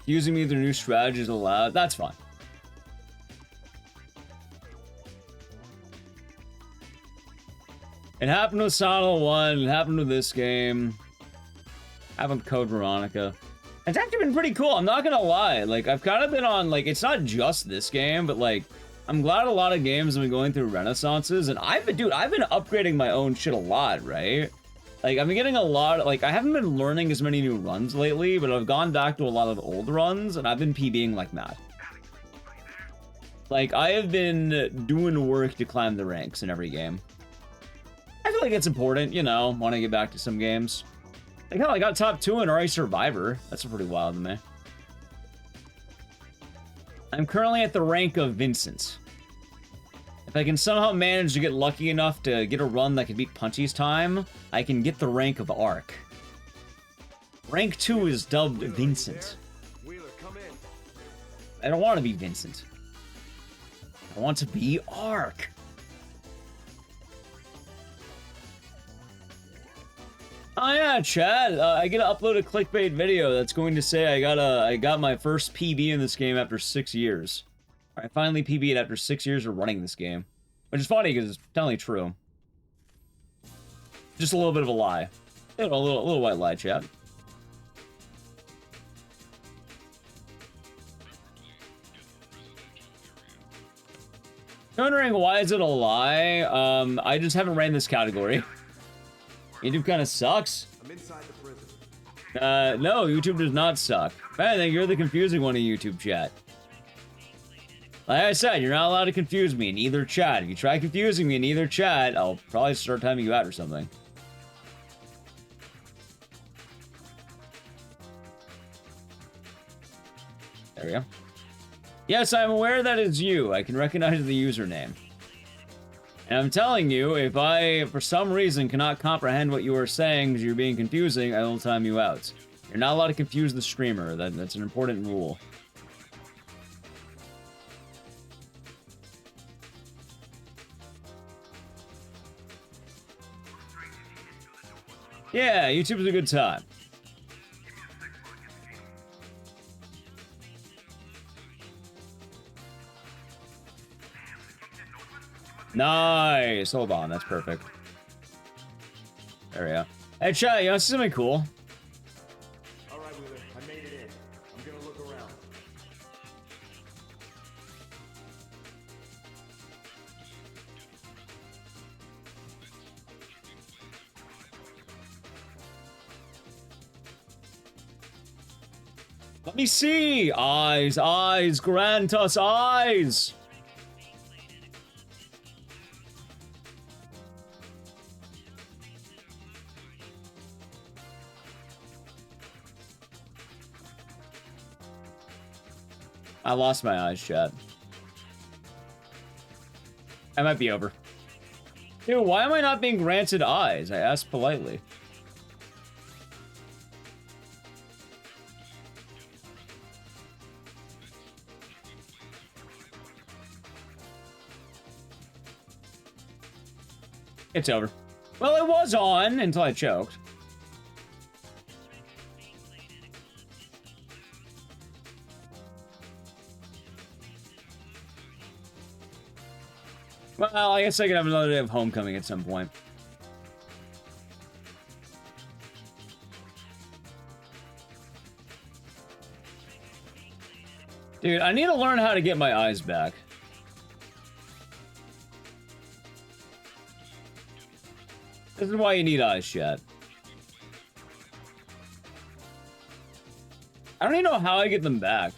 Using me, their new strategies allowed. That's fine. It happened with Sonal 1, it happened with this game. Happened with Code Veronica. It's actually been pretty cool, I'm not gonna lie. Like, I've kind of been on, like, it's not just this game, but, like, I'm glad a lot of games have been going through renaissances, and I've been upgrading my own shit a lot, right? Like, I've been getting a lot, like, I haven't been learning as many new runs lately, but I've gone back to a lot of old runs, and I've been PBing like mad. Like, I have been doing work to climb the ranks in every game. I feel like it's important, you know, want to get back to some games. Like, hell, I got top 2 in RA Survivor. That's pretty wild to me. I'm currently at the rank of Vincent. If I can somehow manage to get lucky enough to get a run that can beat Punchy's time, I can get the rank of Ark. Rank 2 is dubbed Vincent. I don't want to be Vincent. I want to be Ark. Oh yeah, Chad. I get to upload a clickbait video that's going to say I got my first PB in this game after 6 years. I finally PB'd after 6 years of running this game, which is funny because it's definitely true. Just a little bit of a lie, a little white lie, chat. Wondering why is it a lie? I just haven't ran this category. YouTube kind of sucks. I'm inside the prison. No, YouTube does not suck. I think you're the confusing one in YouTube chat. Like I said, you're not allowed to confuse me in either chat. If you try confusing me in either chat, I'll probably start timing you out or something. There we go. Yes, I'm aware that it's you. I can recognize the username. And I'm telling you, if I, for some reason, cannot comprehend what you are saying because you're being confusing, I will time you out. You're not allowed to confuse the streamer. That's an important rule. Yeah, YouTube's a good time. Nice. Hold on, that's perfect. There we go. Hey, chat, you want to see something cool? All right, Wheeler, I made it in. I'm gonna look around. Let me see. Eyes, eyes, grant us eyes. I lost my eyes, chat. I might be over. Dude, why am I not being granted eyes? I asked politely. It's over. Well, it was on until I choked. Well, I guess I could have another day of homecoming at some point. Dude, I need to learn how to get my eyes back. This is why you need eyes, chat. I don't even know how I get them back.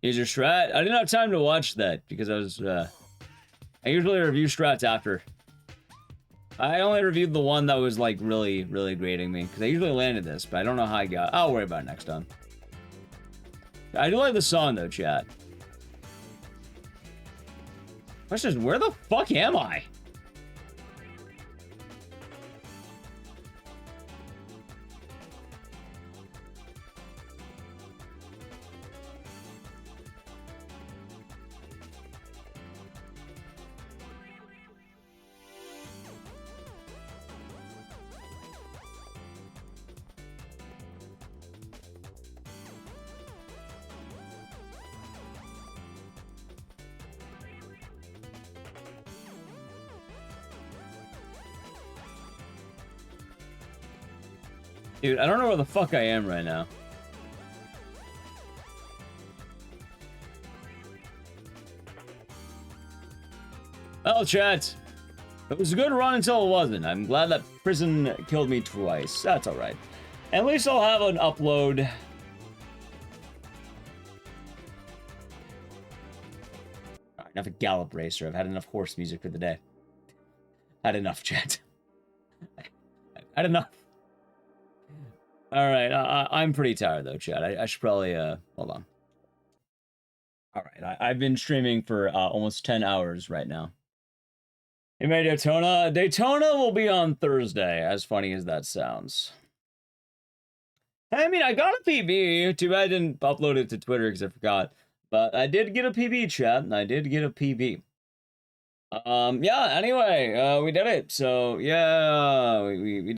Is your strat? I didn't have time to watch that because I was, I usually review strats after. I only reviewed the one that was, like, really, really grading me. Because I usually landed this, but I don't know how I got. I'll worry about it next time. I do like the song, though, chat. Question is, where the fuck am I? Dude, I don't know where the fuck I am right now. Well, chat. It was a good run until it wasn't. I'm glad that prison killed me twice. That's alright. At least I'll have an upload. Alright, enough of Gallop Racer. I've had enough horse music for the day. Had enough, chat. Had enough. Alright, I'm pretty tired though, chat. I should probably, hold on. Alright, I've been streaming for almost 10 hours right now. Hey, man, Daytona. Daytona will be on Thursday, as funny as that sounds. I mean, I got a PB. Too bad I didn't upload it to Twitter because I forgot. But I did get a PB, chat. I did get a PB. Yeah, anyway, we did it. So, yeah, we